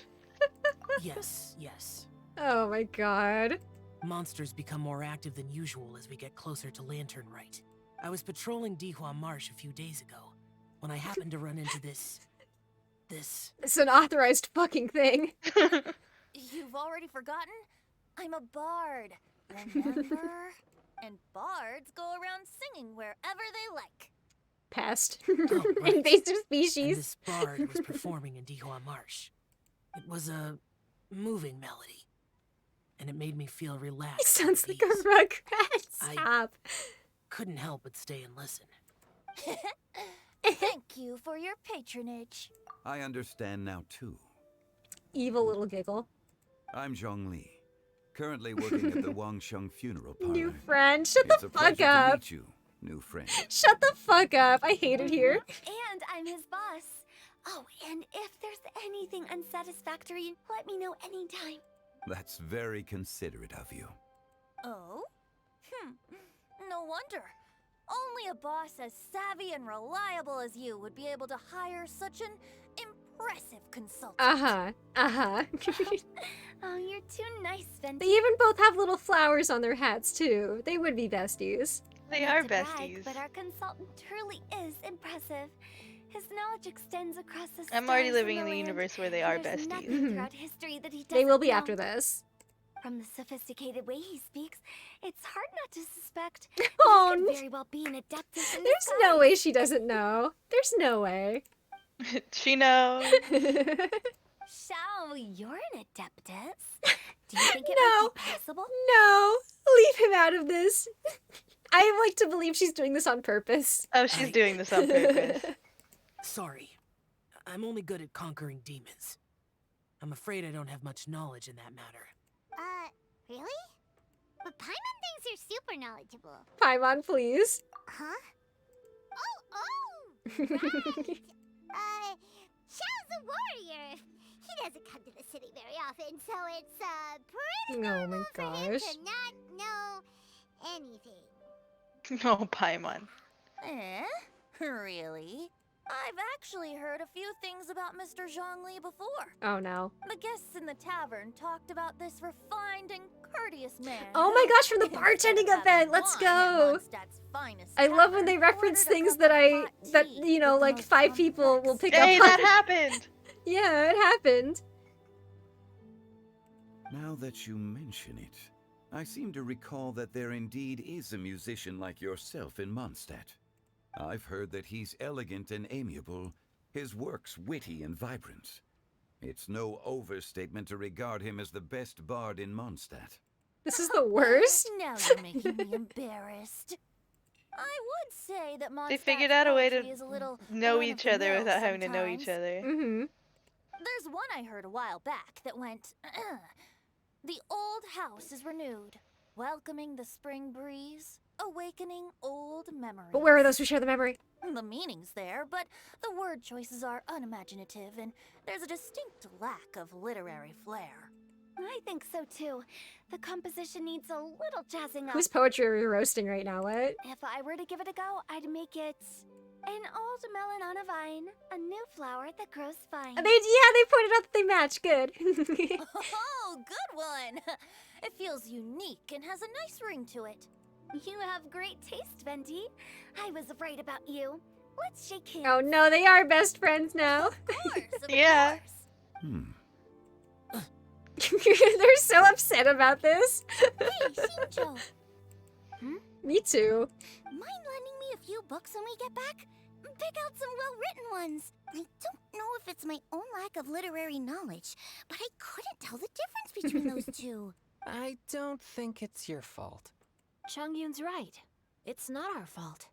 Yes. Oh my god. Monsters become more active than usual as we get closer to Lantern Rite. I was patrolling Dihua Marsh a few days ago when I happened to run into this... It's an authorized fucking thing. You've already forgotten? I'm a bard, remember? And bards go around singing wherever they like. Pest. Oh, right. Invasive species. And this bard was performing in Dihua Marsh. It was a moving melody, and it made me feel relaxed. It sounds and like at a Rugrat. I Stop. couldn't help but stay and listen. Thank you for your patronage. I understand now, too. Evil little giggle. I'm Zhongli, currently working at the Wangsheng funeral parlor. New friend. Shut It's the a fuck pleasure up. to meet you, new friend. Shut the fuck up. I hate it here. And I'm his boss. Oh, and if there's anything unsatisfactory, let me know anytime. That's very considerate of you. Oh? No wonder. Only a boss as savvy and reliable as you would be able to hire such an impressive consultant. Oh, you're too nice, Venti. They even both have little flowers on their hats, too. They would be besties. They are Not to brag, besties. but our consultant truly is impressive. His knowledge extends across the I'm already stars living and in the land. universe where they are There's nothing besties. throughout history that he They will doesn't be know. after this. From the sophisticated way he speaks, it's hard not to suspect Oh, he could very well be an adeptus in There's no way she doesn't know. There's no way. She knows. Shao, you're an adeptus. Do you think it No. might be possible? No. Leave him out of this. I like to believe she's doing this on purpose. Oh, she's doing this on purpose. Sorry. I'm only good at conquering demons. I'm afraid I don't have much knowledge in that matter. Really? But Paimon thinks you're super knowledgeable. Paimon, please. Huh? Oh, right. Xiao's a warrior. He doesn't come to the city very often, so it's, pretty normal for him to not know anything. No, Paimon. Really? I've actually heard a few things about Mr. Zhongli before. Oh no. The guests in the tavern talked about this refined and courteous man. Oh my gosh, from the bartending event! Let's go! I love when they reference things that you know, like 5 people will pick up on. Hey, that happened! Yeah, it happened. Now that you mention it, I seem to recall that there indeed is a musician like yourself in Mondstadt. I've heard that he's elegant and amiable, his works witty and vibrant. It's no overstatement to regard him as the best bard in Mondstadt. This is the worst. Now you're making me embarrassed. I would say that Mondstadt's They figured out a way to poetry is a little know each other run-of-the-mill without having to know sometimes. each other. There's one I heard a while back that went, the old house is renewed, welcoming the spring breeze, awakening old memories. But where are those who share the memory? The meaning's there, but the word choices are unimaginative, and there's a distinct lack of literary flair. I think so too. The composition needs a little jazzing up. Whose poetry are we roasting right now? What? If I were to give it a go, I'd make it an old melon on a vine, a new flower that grows fine. They pointed out that they match. Good. Oh, good one! It feels unique and has a nice ring to it. You have great taste, Venti. I was afraid about you. Let's shake hands. Oh no, they are best friends now. Of course. Yeah. They're so upset about this. Hey, Shinjo. Me too. Mind lending me a few books when we get back? Pick out some well-written ones. I don't know if it's my own lack of literary knowledge, but I couldn't tell the difference between those two. I don't think it's your fault. Chongyun's right. It's not our fault.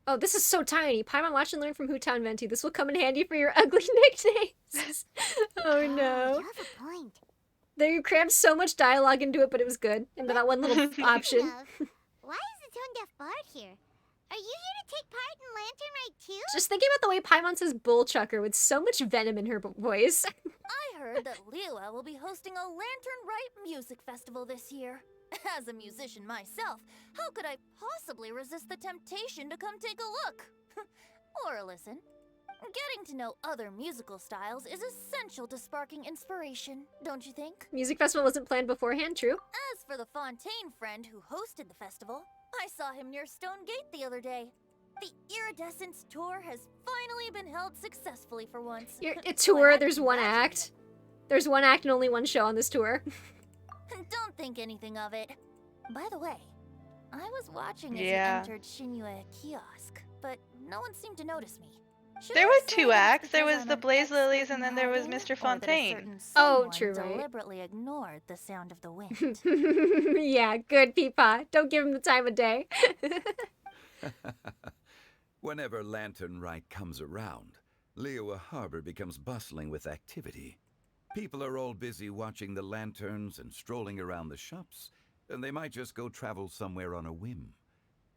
Oh, this is so tiny. Paimon, watch and learn from Hutan Venti. This will come in handy for your ugly nicknames. Oh no. You have a point. They crammed so much dialogue into it, but it was good. And that one little option. Why is the tone-deaf bard here? Are you here to take part in Lantern Rite too? Just thinking about the way Paimon says bullchucker with so much venom in her voice. I heard that Liyue will be hosting a Lantern Rite music festival this year. As a musician myself, how could I possibly resist the temptation to come take a look? Or listen. Getting to know other musical styles is essential to sparking inspiration, don't you think? Music festival wasn't planned beforehand, true? As for the Fontaine friend who hosted the festival, I saw him near Stone Gate the other day. The Iridescence tour has finally been held successfully for once. A tour, there's one act. There's one act and only one show on this tour. Don't think anything of it. By the way, I was watching as you Yeah. entered Shinyue Kiosk, but no one seemed to notice me. Should There I were say 2 that's acts. There because was I'm the an Blaze expert Lilies, in and then there was hiding, Mr. or that a Fontaine. certain Oh, someone true, right. deliberately ignored the sound of the wind. Yeah, good, Peepaw. Don't give him the time of day. Whenever Lantern Rite comes around, Liyue Harbor becomes bustling with activity. People are all busy watching the lanterns and strolling around the shops, and they might just go travel somewhere on a whim.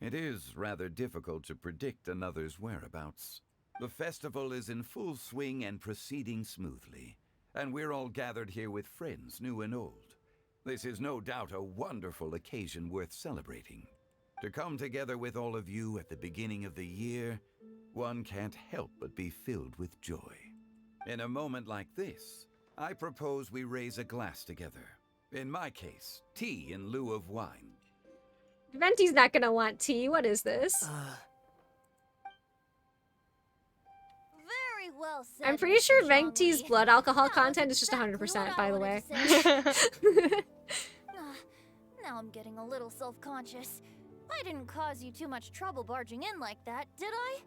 It is rather difficult to predict another's whereabouts. The festival is in full swing and proceeding smoothly, and we're all gathered here with friends, new and old. This is no doubt a wonderful occasion worth celebrating. To come together with all of you at the beginning of the year, one can't help but be filled with joy. In a moment like this, I propose we raise a glass together. In my case, tea in lieu of wine. Venti's not gonna want tea. What is this? Very well said. I'm pretty sure Mr. Venti's Zhongli. blood alcohol Now, content is just exactly 100%, what by I the way. wanted to say. Now I'm getting a little self-conscious. I didn't cause you too much trouble barging in like that, did I?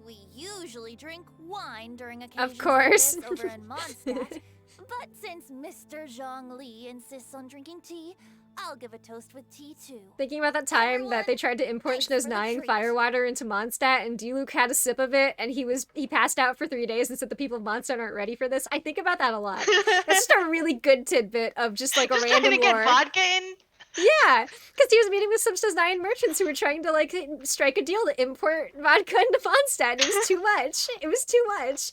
We usually drink wine during occasions course. like this over in Mondstadt, but since Mr. Zhongli insists on drinking tea, I'll give a toast with tea too. Thinking about that time that they tried to import Schnozz 9 firewater into Mondstadt and D-Luke had a sip of it and he passed out for 3 days and said the people of Mondstadt aren't ready for this. I think about that a lot. That's just a really good tidbit of just like a Just random trying to lore. get vodka in? Yeah, because he was meeting with some Schnozz 9 merchants who were trying to like strike a deal to import vodka into Mondstadt. And it was too much. It was too much.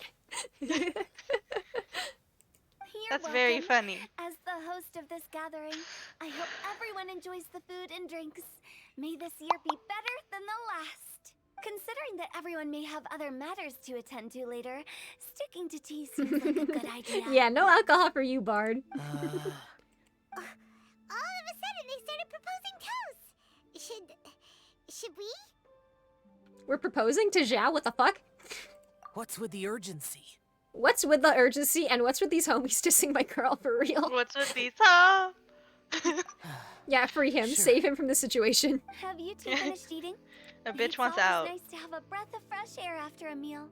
That's very funny. As the host of this gathering, I hope everyone enjoys the food and drinks. May this year be better than the last. Considering that everyone may have other matters to attend to later, sticking to tea seems like a good idea. Yeah, no alcohol for you, Bard. All of a sudden, they started proposing toasts. Should we? We're proposing to Zhao? What the fuck? What's with the urgency? What's with the urgency and what's with these homies dissing my girl for real? What's with these, huh? Yeah, free him. Sure. Save him from the situation. Have you two finished eating? A bitch wants It's out. always nice to have a breath of fresh air after a meal.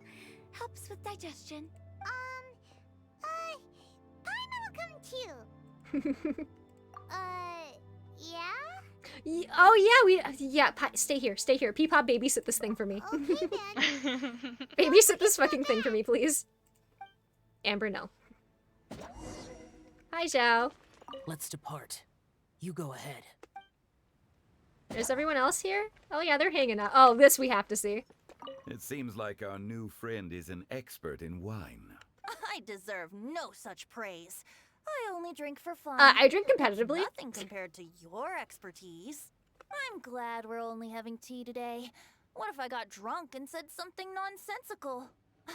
Helps with digestion. Paimon will come too. Yeah? Oh yeah, stay here. Peepop, babysit this thing for me. Okay then. Babysit this fucking thing for me, please. Amber, no. Hi, Zhao. Let's depart. You go ahead. Is everyone else here? Oh yeah, they're hanging out. Oh, this we have to see. It seems like our new friend is an expert in wine. I deserve no such praise. I only drink for fun. I drink competitively. Nothing compared to your expertise. I'm glad we're only having tea today. What if I got drunk and said something nonsensical?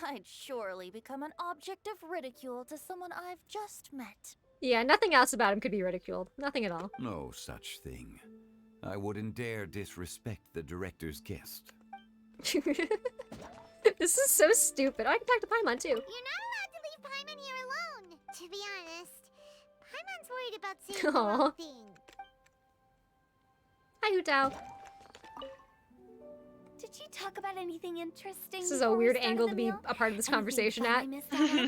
I'd surely become an object of ridicule to someone I've just met. Yeah, nothing else about him could be ridiculed. Nothing at all. No such thing. I wouldn't dare disrespect the director's guest. This is so stupid. Oh, I can talk to Paimon too. You're not allowed to leave Paimon here alone. To be honest, Paimon's worried about saying the wrong thing. Hi, Hutao. Did you talk about anything interesting? This is a weird angle to be a part of this conversation at.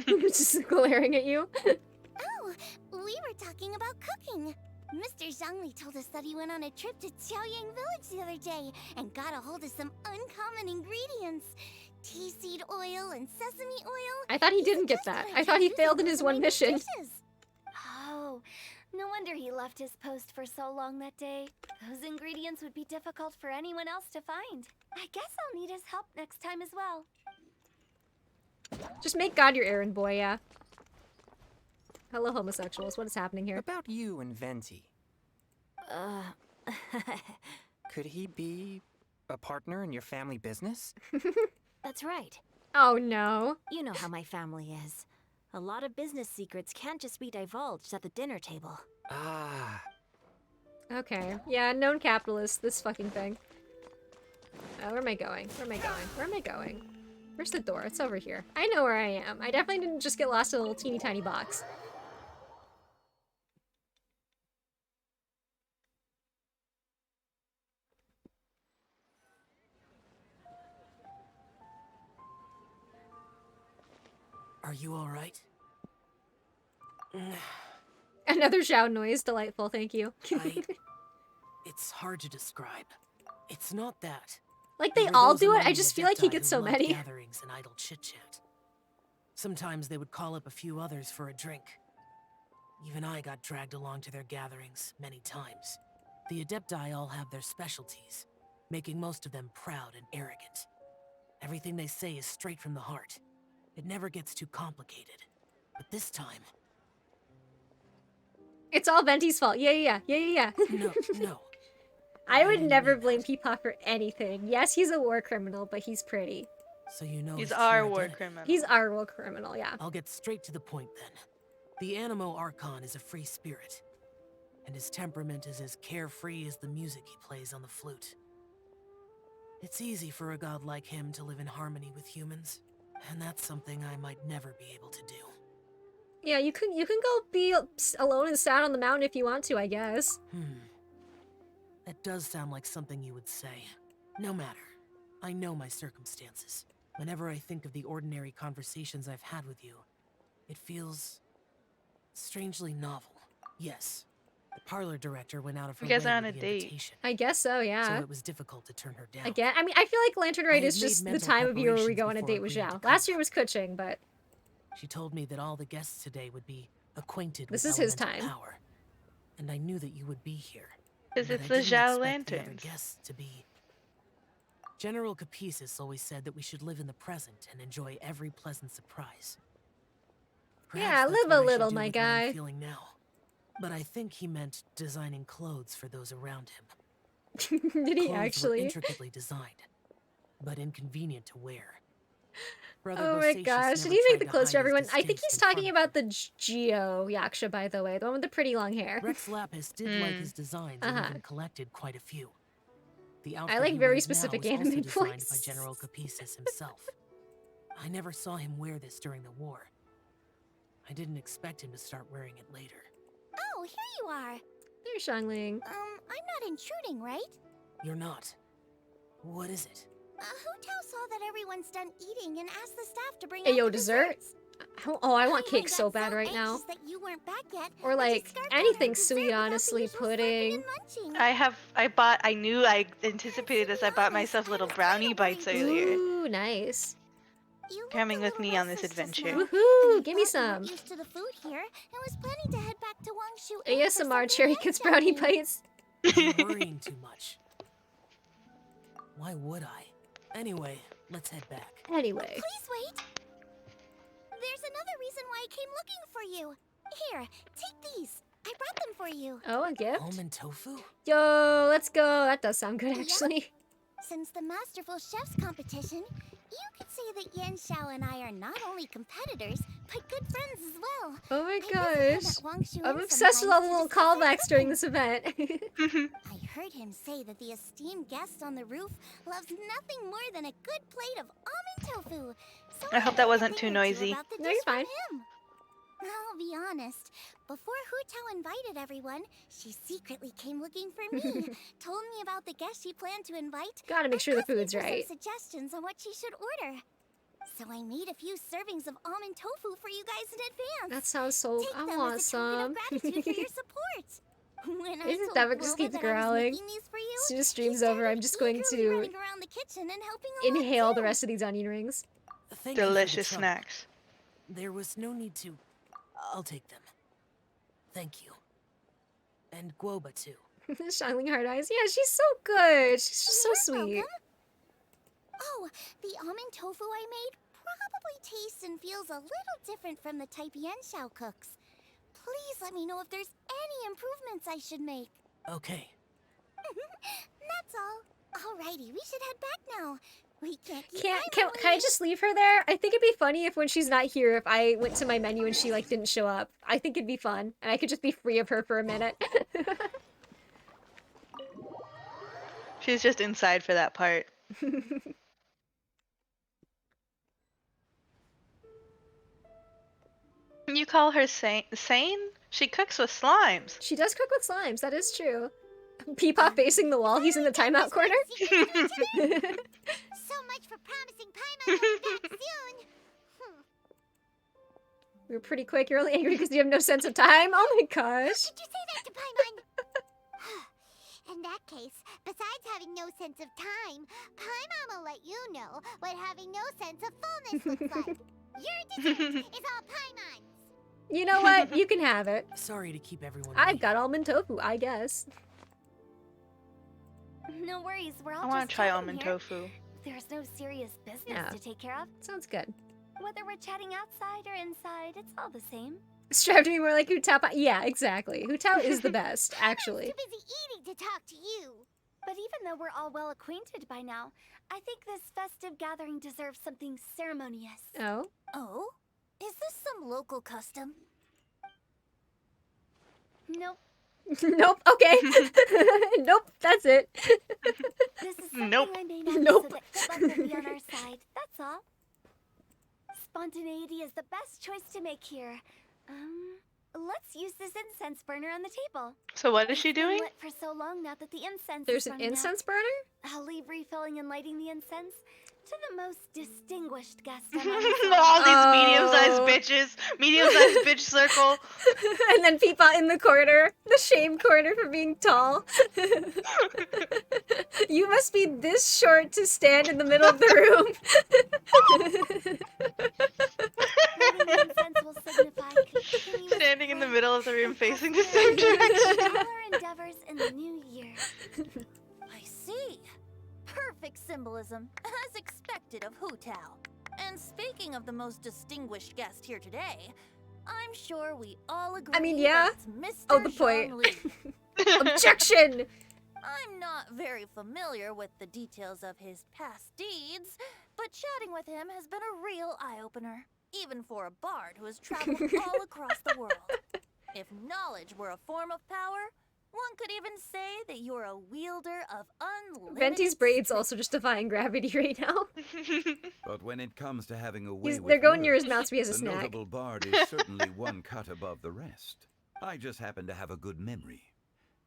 Just glaring at you. Oh, we were talking about cooking. Mr. Zhangli told us that he went on a trip to Qiaoyang Village the other day and got a hold of some uncommon ingredients. Tea seed oil and sesame oil. I thought he didn't get that. I thought he failed in his one mission. Oh, no wonder he left his post for so long that day. Those ingredients would be difficult for anyone else to find. I guess I'll need his help next time as well. Just make God your errand boy, yeah. Hello, homosexuals. What is happening here? About you and Venti. Could he be a partner in your family business? That's right. Oh no. You know how my family is. A lot of business secrets can't just be divulged at the dinner table. Ah. Okay. Yeah, known capitalist, this fucking thing. Where am I going? Where am I going? Where am I going? Where's the door? It's over here. I know where I am. I definitely didn't just get lost in a little teeny tiny box. Are you alright? Another Zhao noise. Delightful, thank you. It's hard to describe. It's not that. Like they all do it, I just feel like he gets so many. Gatherings and idle chit-chat. Sometimes they would call up a few others for a drink. Even I got dragged along to their gatherings many times. The Adepti all have their specialties, making most of them proud and arrogant. Everything they say is straight from the heart. It never gets too complicated. But this time... It's all Venti's fault. Yeah. No. I would never blame Peepaw for anything. Yes, he's a war criminal, but he's pretty. So you know he's our war criminal. He's our war criminal, yeah. I'll get straight to the point then. The Animo Archon is a free spirit, and his temperament is as carefree as the music he plays on the flute. It's easy for a god like him to live in harmony with humans, and that's something I might never be able to do. Yeah, you can go be alone and sad on the mountain if you want to, I guess. That does sound like something you would say. No matter. I know my circumstances. Whenever I think of the ordinary conversations I've had with you, it feels strangely novel. Yes, The parlor director went out of her You guys way are on with a the date. invitation, I guess so, yeah. so it was difficult to turn her down. Again, I mean, I feel like Lantern Rite I is had made just the mental time of year where we preparations go on a before date with agreeing to Zhao. come. Last year was Kuching, but She told me that all the guests today would be acquainted this with is his elemental time. power, and I knew that you would be here. Because but it's I the didn't Zhao expect the other Lanterns. guests to be. General Capisis always said that we should live in the present and enjoy every pleasant surprise. Yeah, Perhaps that's live what a I should little, do my with what I'm guy. feeling now. But I think he meant designing clothes for those around him. Did he Clothes were actually? intricately designed, but inconvenient to wear. Brother Oh my Bosacius gosh, did never he make tried the to clothes for hide his everyone? I think distaste he's in talking about the Geo Yaksha, by the way, the one with the pretty long hair. Rex Lapis did like his designs and even collected quite a few. The outfit like he very wears now specific is also anime designed by voice. General Capisis himself. I never saw him wear this during the war. I didn't expect him to start wearing it later. Oh, here you are. There's Xiangling. I'm not intruding, right? You're not. What is it? Hu Tao saw that everyone's done eating and asked the staff to bring Hey, out yo, the dessert? desserts. Oh, I want cake got so bad right now. anxious that you weren't back yet, Or I like just scarfed down anything her dessert sweet, without the honestly. usual slurping Pudding. and munching. I knew I anticipated this. I bought myself little brownie bites earlier. Ooh, nice. Coming with me on this adventure. Woohoo! Give me some. Used to the food here and was planning to head back to Wangshu for ASMR Cherry Kids brownie bites. You're worrying too much. Why would I? Anyway, let's head back. Anyway. Please wait. There's another reason why I came looking for you. Here, take these. I brought them for you. Oh, a gift? Almond tofu? Yo, let's go. That does sound good, actually. Since the Masterful Chefs competition, you could say that Yan Xiao and I are not only competitors, but good friends as well. Oh my I visit him gosh. at Wangshu I'm Inn obsessed with all the sometimes little to discuss our callbacks during cooking. this event. I heard him say that the esteemed guest on the roof loves nothing more than a good plate of almond tofu. So I hope that wasn't thing too or two noisy. about the No, you're dish from fine. him. I'll be honest. Before Hu Tao invited everyone, she secretly came looking for me. Told me about the guest she planned to invite. Gotta make sure the and asked me food's for right. Some suggestions on what she should order. So I made a few servings of almond tofu for you guys in advance. That sounds so Take them awesome. as a token of gratitude for your support. When I Isn't told that what just Wilbur keeps that I was growling? making these for you, As soon as he stream's over, I'm started just going eagerly to running around the kitchen and helping along inhale too. the rest of these onion rings. Thank you for the Delicious trouble. snacks. There was no need to. I'll take them. Thank you. And Guoba too. Shining hard eyes. Yeah, she's so good. She's just so You're sweet. welcome. Oh, the almond tofu I made probably tastes and feels a little different from the type Yan Xiao cooks. Please let me know if there's any improvements I should make. Okay. That's all. Alrighty, we should head back now. We can't keep Can time I just leave her there? I think it'd be funny if when she's not here, if I went to my menu and she like didn't show up. I think it'd be fun, and I could just be free of her for a minute. She's just inside for that part. You call her sane? She cooks with slimes. She does cook with slimes. That is true. Peepop facing the wall. He's in the timeout corner. So much for promising Paimon will be back soon. We were pretty quick. You're only angry because you have no sense of time. Oh my gosh. Did you say that to Paimon? In that case, besides having no sense of time, Paimon will let you know what having no sense of fullness looks like. Your dessert is all Paimon's. You know what? You can have it. Sorry to keep everyone. I've got almond tofu, I guess. No worries, we're all I want just to try chatting almond here. tofu. There's no serious business Yeah. to take care of. Sounds good. Whether we're chatting outside or inside, it's all the same. Strive to be more like Hu Tao. Yeah, exactly. Hu Tao is the best, actually. Too busy eating to talk to you. But even though we're all well acquainted by now, I think this festive gathering deserves something ceremonious. Oh? Oh? Is this some local custom? Nope. Nope. Okay. Nope. That's it. This is something Nope. I made up Nope. so that good luck will be on our side. That's all. Spontaneity is the best choice to make here. Let's use this incense burner on the table. So what is she It's been doing? lit for so long now that the incense There's is an running out. incense burner? I'll leave refilling and lighting the incense, To the most distinguished guest All these medium-sized bitches, medium-sized bitch circle. And then people in the corner, the shame corner for being tall. You must be this short to stand in the middle of the room. Standing in the middle of the room facing the same direction. All our endeavors in the new year. I see. Perfect symbolism, as expected of Hu Tao. And speaking of the most distinguished guest here today, I'm sure we all agree. I mean, yeah. That it's Mr. Oh, the point. Jean-Louis. Objection! I'm not very familiar with the details of his past deeds, but chatting with him has been a real eye-opener, even for a bard who has traveled all across the world. If knowledge were a form of power, one could even say that you're a wielder of unlimited... Venti's braids also just defying gravity right now. But when it comes to having a way with they're going near words, his mouth so he has a the snack. notable bard is certainly one cut above the rest. I just happen to have a good memory.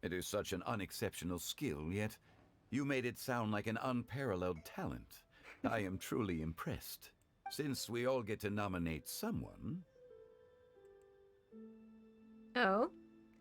It is such an unexceptional skill, yet you made it sound like an unparalleled talent. I am truly impressed. Since we all get to nominate someone... Oh?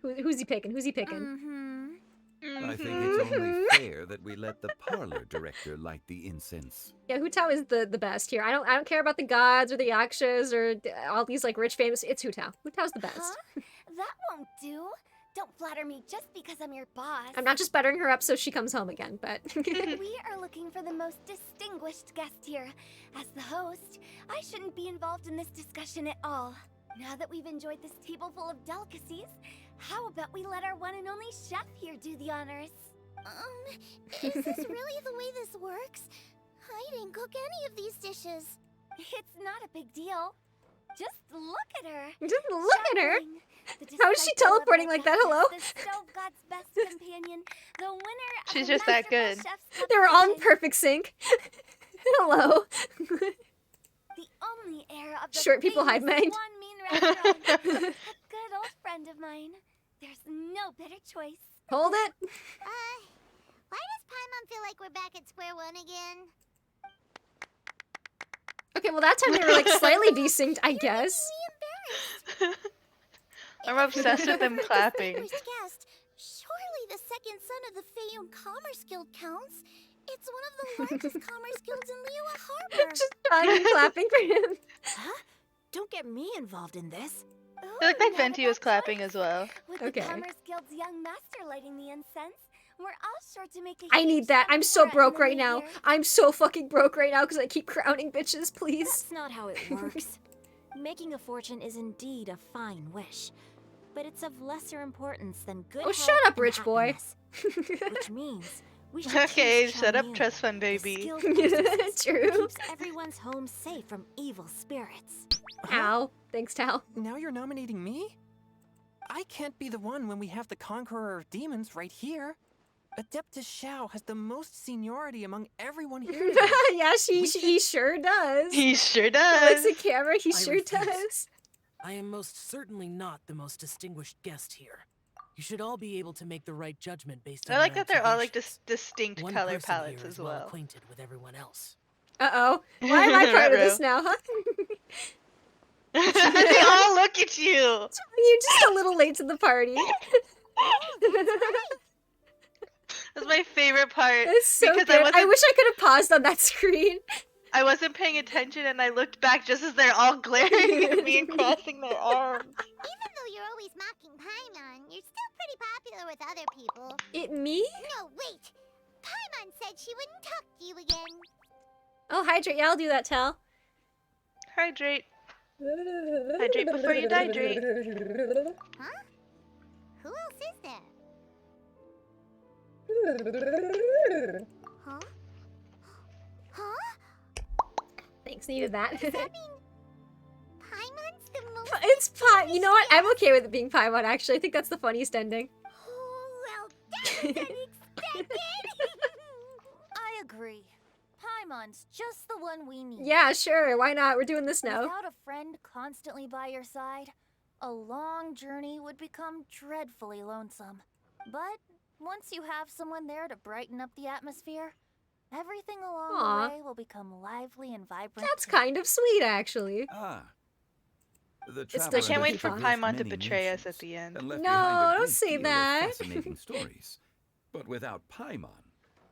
Who's he picking? Who's he picking? I think it's only fair that we let the parlor director light the incense. Yeah, Hu Tao is the best here. I don't care about the gods or the yakshas or all these like rich famous. It's Hu Tao. Hu Tao's the best. Huh? That won't do. Don't flatter me just because I'm your boss. I'm not just buttering her up so she comes home again, but... We are looking for the most distinguished guest here. As the host, I shouldn't be involved in this discussion at all. Now that we've enjoyed this table full of delicacies, how about we let our one and only chef here do the honors? Is this really the way this works? I didn't cook any of these dishes. It's not a big deal. Just look at her. Just look at her? How is she teleporting like that? Hello? The Stove God's best companion, the winner of She's the just that good. They were all in perfect sync. Hello. The only heir of the Short people hide famous mind. One Mean Restaurant. A good old friend of mine. There's no better choice. Hold it. Why does Paimon feel like we're back at square one again? Okay, well that time they were like slightly desynced, I guess. I'm obsessed with them clapping. Guest. Surely the second son of the Feyun Commerce Guild counts. It's one of the largest commerce guilds in Liyue Harbor. Just trying clapping for him. Huh? Don't get me involved in this. I looked like Venti was clapping as well. With Okay. the Commerce Guild's young master lighting the incense, we're all sure to make a I need huge that. I'm so sum for it broke in the right new now. year. I'm so fucking broke right now because I keep crowning bitches, please. That's not how it works. Making a fortune is indeed a fine wish, but it's of lesser importance than good Oh, health shut up, and rich boy. happiness, which means we should Okay, choose shut up, Charmeleon, trust fund the baby. skilled priestess who True. keeps everyone's home safe from evil spirits. Ow. Thanks, Tao. Now you're nominating me? I can't be the one when we have the Conqueror of Demons right here. Adeptus Xiao has the most seniority among everyone here. Yeah, he sure does. He sure Likes does. the camera, he I sure refuse. does. I am most certainly not the most distinguished guest here. You should all be able to make the right judgment based on I like your that they're all like observations. distinct One color person palettes here as is well well. acquainted with everyone else. Uh-oh. Why am I part of this Ruh-roh. now, huh? They all look at you. You're just a little late to the party. That's my favorite part. It's so because good. I I wish I could have paused on that screen. I wasn't paying attention and I looked back just as they're all glaring at me and crossing their arms. Even though you're always mocking Paimon, you're still pretty popular with other people. It me? No, wait. Paimon said she wouldn't talk to you again. Oh, hydrate. Yeah, I'll do that, Tal. Hydrate. Hydrate before you hydrate. Huh? Who else is there? Huh? Huh? Thanks, needed that. Does that mean Paimon's the most... It's Pi. You know what? I'm okay with it being Paimon, actually. I think that's the funniest ending. Oh, well, that was unexpected. I agree. Paimon's just the one we need. Yeah, sure. Why not? We're doing this now. Without a friend constantly by your side, a long journey would become dreadfully lonesome. But once you have someone there to brighten up the atmosphere, Everything along Aw. the way will become lively and vibrant. That's kind of sweet, actually. Ah. The It's traveler still I can't has wait for traversed Paimon to many betray us at nations the end. and left No, behind a don't great say deal of that. fascinating stories. But without Paimon,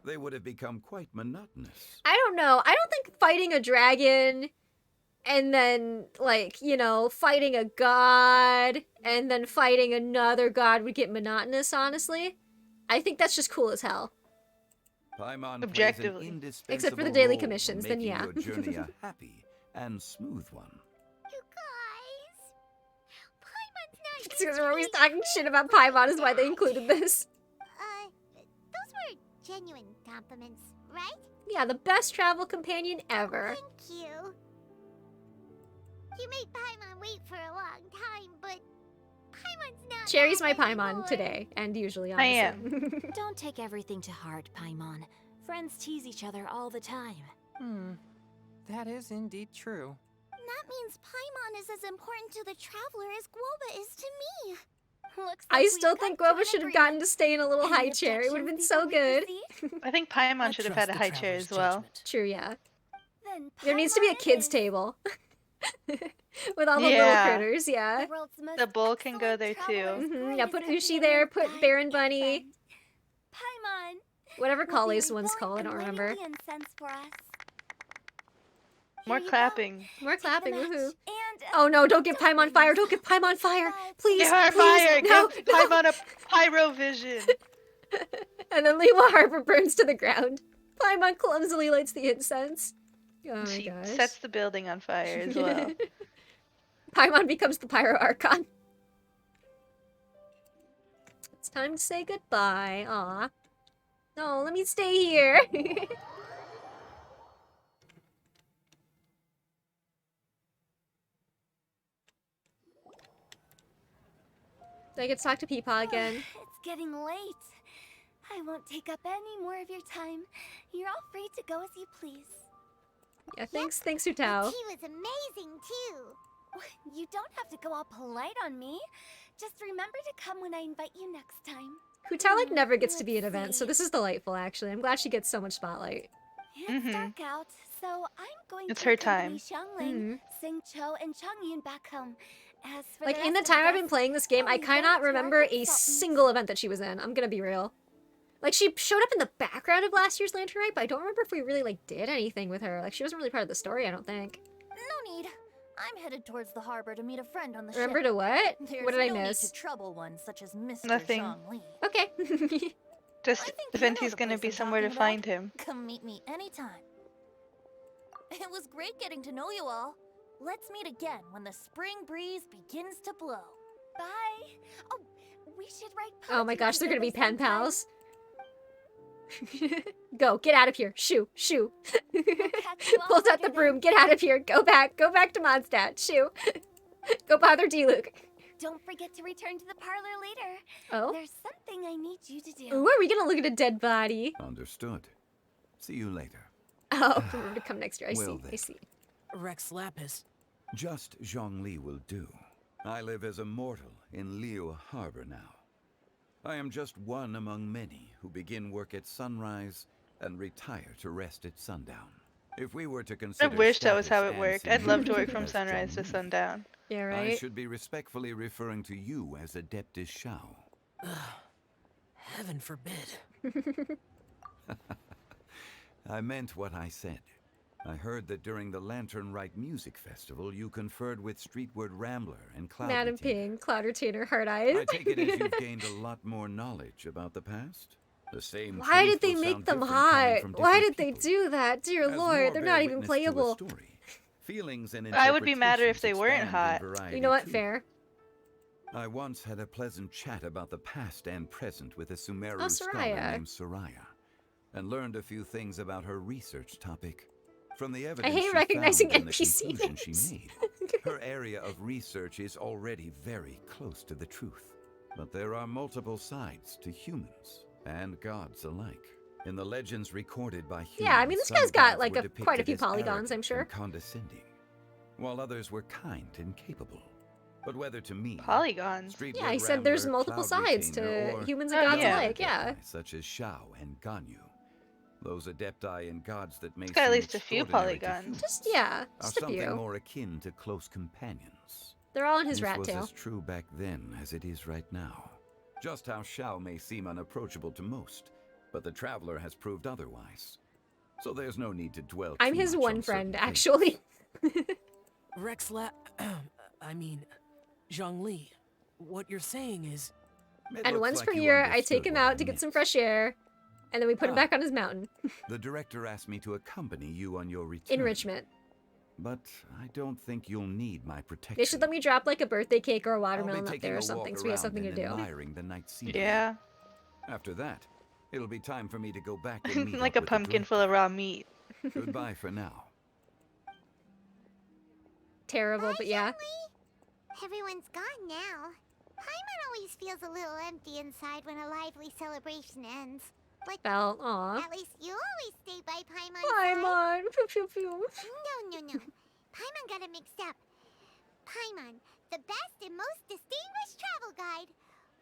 they would have become quite monotonous. I don't know. I don't think fighting a dragon and then, like, you know, fighting a god and then fighting another god would get monotonous, honestly. I think that's just cool as hell. Paimon Objectively. plays an indispensable Except for the daily role in commissions, then making yeah. your journey a happy and smooth one. You guys, Paimon's not Because we're always talking shit about Paimon is why they included this. Those were genuine compliments, right? Yeah, the best travel companion ever. Thank you. You made Paimon wait for a long time, but Paimon's not. Cherry's my mad Paimon anymore. today, and usually, I honestly. am. Don't take everything to heart, Paimon. Friends tease each other all the time. That is indeed true. That means Paimon is as important to the traveler as Guoba is to me. Looks I like still we've think come to Guoba an should have agreement. gotten to stay in a little Any high chair. It would have been so objections good. I think Paimon I should have had a trust high the chair as traveler's well. judgment. True, yeah. Then There needs to be a Paimon kids' is. table. With all the little Yeah. critters, yeah. The world's most The bull can go excellent there traveler's too. Yeah, put greatest Ushi there, companion, put guide, Baron and Bunny. friend. Paimon. Whatever will be Kale's one's refilling called, I and don't lighting remember. the incense for us. More Here you clapping. More clapping, go. Take the woohoo. match and, Oh no, don't get Paimon fire, don't get Paimon fire! Please, Give her please, fire! no, Give no. Paimon a pyro vision! And then Lewa Harbor burns to the ground. Paimon clumsily lights the incense. Oh my She gosh. sets the building on fire as well. Paimon becomes the Pyro Archon. It's time to say goodbye. Aw. No, let me stay here. Do I get to talk to Peepaw again? It's getting late. I won't take up any more of your time. You're all free to go as you please. Yeah, thanks, thanks, The Hutao. tea was amazing too. You don't have to go all polite on me. Just remember to come when I invite you next time. Hutao, like, never gets to be at events, so this is delightful, actually. I'm glad she gets so much spotlight. It's dark out, so I'm going It's to her accompany time. Xiangling, Xingqiu, and Chongyun back home. As for Like, the in the rest of time I've been us, playing this game, I I'll leave cannot that to our remember a consultants. single event that she was in. I'm gonna be real. Like, she showed up in the background of last year's Lantern Rite, but I don't remember if we really, like, did anything with her. Like, she wasn't really part of the story, I don't think. No need. I'm headed towards the harbor to meet a friend on the Remember ship. to what? There's What did I no miss? Need to trouble one such as Mr. Nothing. Zhongli. Okay. Just I think event you know he's the gonna place be I'm somewhere to talking about. find him. Come meet me anytime. It was great getting to know you all. Let's meet again when the spring breeze begins to blow. Bye. Oh, we should write Oh my poetry gosh, they're gonna be together pen sometime. pals. Go, get out of here. Shoo, shoo. catch you all Pulls out the later broom, get out of here. Go back to Mondstadt. Shoo. Go bother D-Luke. Don't forget to return to the parlor later. Oh? There's something I need you to do. Ooh, are we gonna look at a dead body? Understood. See you later. Oh, remember to come next year. I Well see, I then. see. Rex Lapis. Just Zhongli will do. I live as a mortal in Liyue Harbor now. I am just one among many who begin work at sunrise and retire to rest at sundown. If we were to I consider wish that was how status it and worked. I'd love to work seniority from as sunrise to Zhongli, sundown. Yeah, I right? should be respectfully referring to you as Adeptus Shao. Heaven forbid. I meant what I said. I heard that during the Lantern Rite Music Festival, you conferred with Streetward Rambler and Cloud Madam Retainer. Ping, Cloud Retainer, Hard Eyes. I take it as you've gained a lot more knowledge about the past? The same Why truth did they will make sound them different coming hot? from Why different did they people. do that? Dear As Lord, more they're bear not even witness to a playable. story, feelings and I would be madder if they weren't interpretations hot. expand in variety You know what? too. Fair. I once had a pleasant chat about the past and present with a Sumeru Oh, scholar Soraya. named Soraya, and learned a few things about her research topic. From the evidence hate she recognizing found and the NPC conclusion she names. made, her area of research is already very close to the truth. But there are multiple sides to humans and gods alike. In the legends recorded by humans, Yeah, I mean, this some guy's got, gods like, were quite a depicted few as polygons, I'm arrogant sure. and condescending, while others were kind and capable. But whether to me, Polygons. Yeah, he said there's Rambler, multiple Cloud sides Retainer, to or humans and Oh, gods yeah. alike, yeah. such as Shao and Ganyu, Those adepti and gods that may It's got at seem least a few extraordinary to polygons. humans Just, yeah, are just a something few. more akin to close companions. They're all in his This rat was tail. as true back then as it is right now. Just how Shao may seem unapproachable to most, but the Traveler has proved otherwise. So there's no need to dwell I'm too his much one on friend, certain actually. I mean, Zhongli, what you're saying is... And once per year, I take him out to get some fresh air, and then we put him back on his mountain. The director asked me to accompany you on your return. Enrichment. But I don't think you'll need my protection. They should let me drop like a birthday cake or a I'll watermelon be up taking there a or something, walk so we have around something to and do. admiring the night scenery. Yeah. After that, it'll be time for me to go back and meet Like up a with the pumpkin full of raw meat. Goodbye for now. Terrible, but yeah. Everyone's gone now. Paimon always feels a little empty inside when a lively celebration ends. But Belle, aw. at least you always stay by Paimon's Paimon, side. pew pew pew. No. Paimon got it mixed up. Paimon, the best and most distinguished travel guide,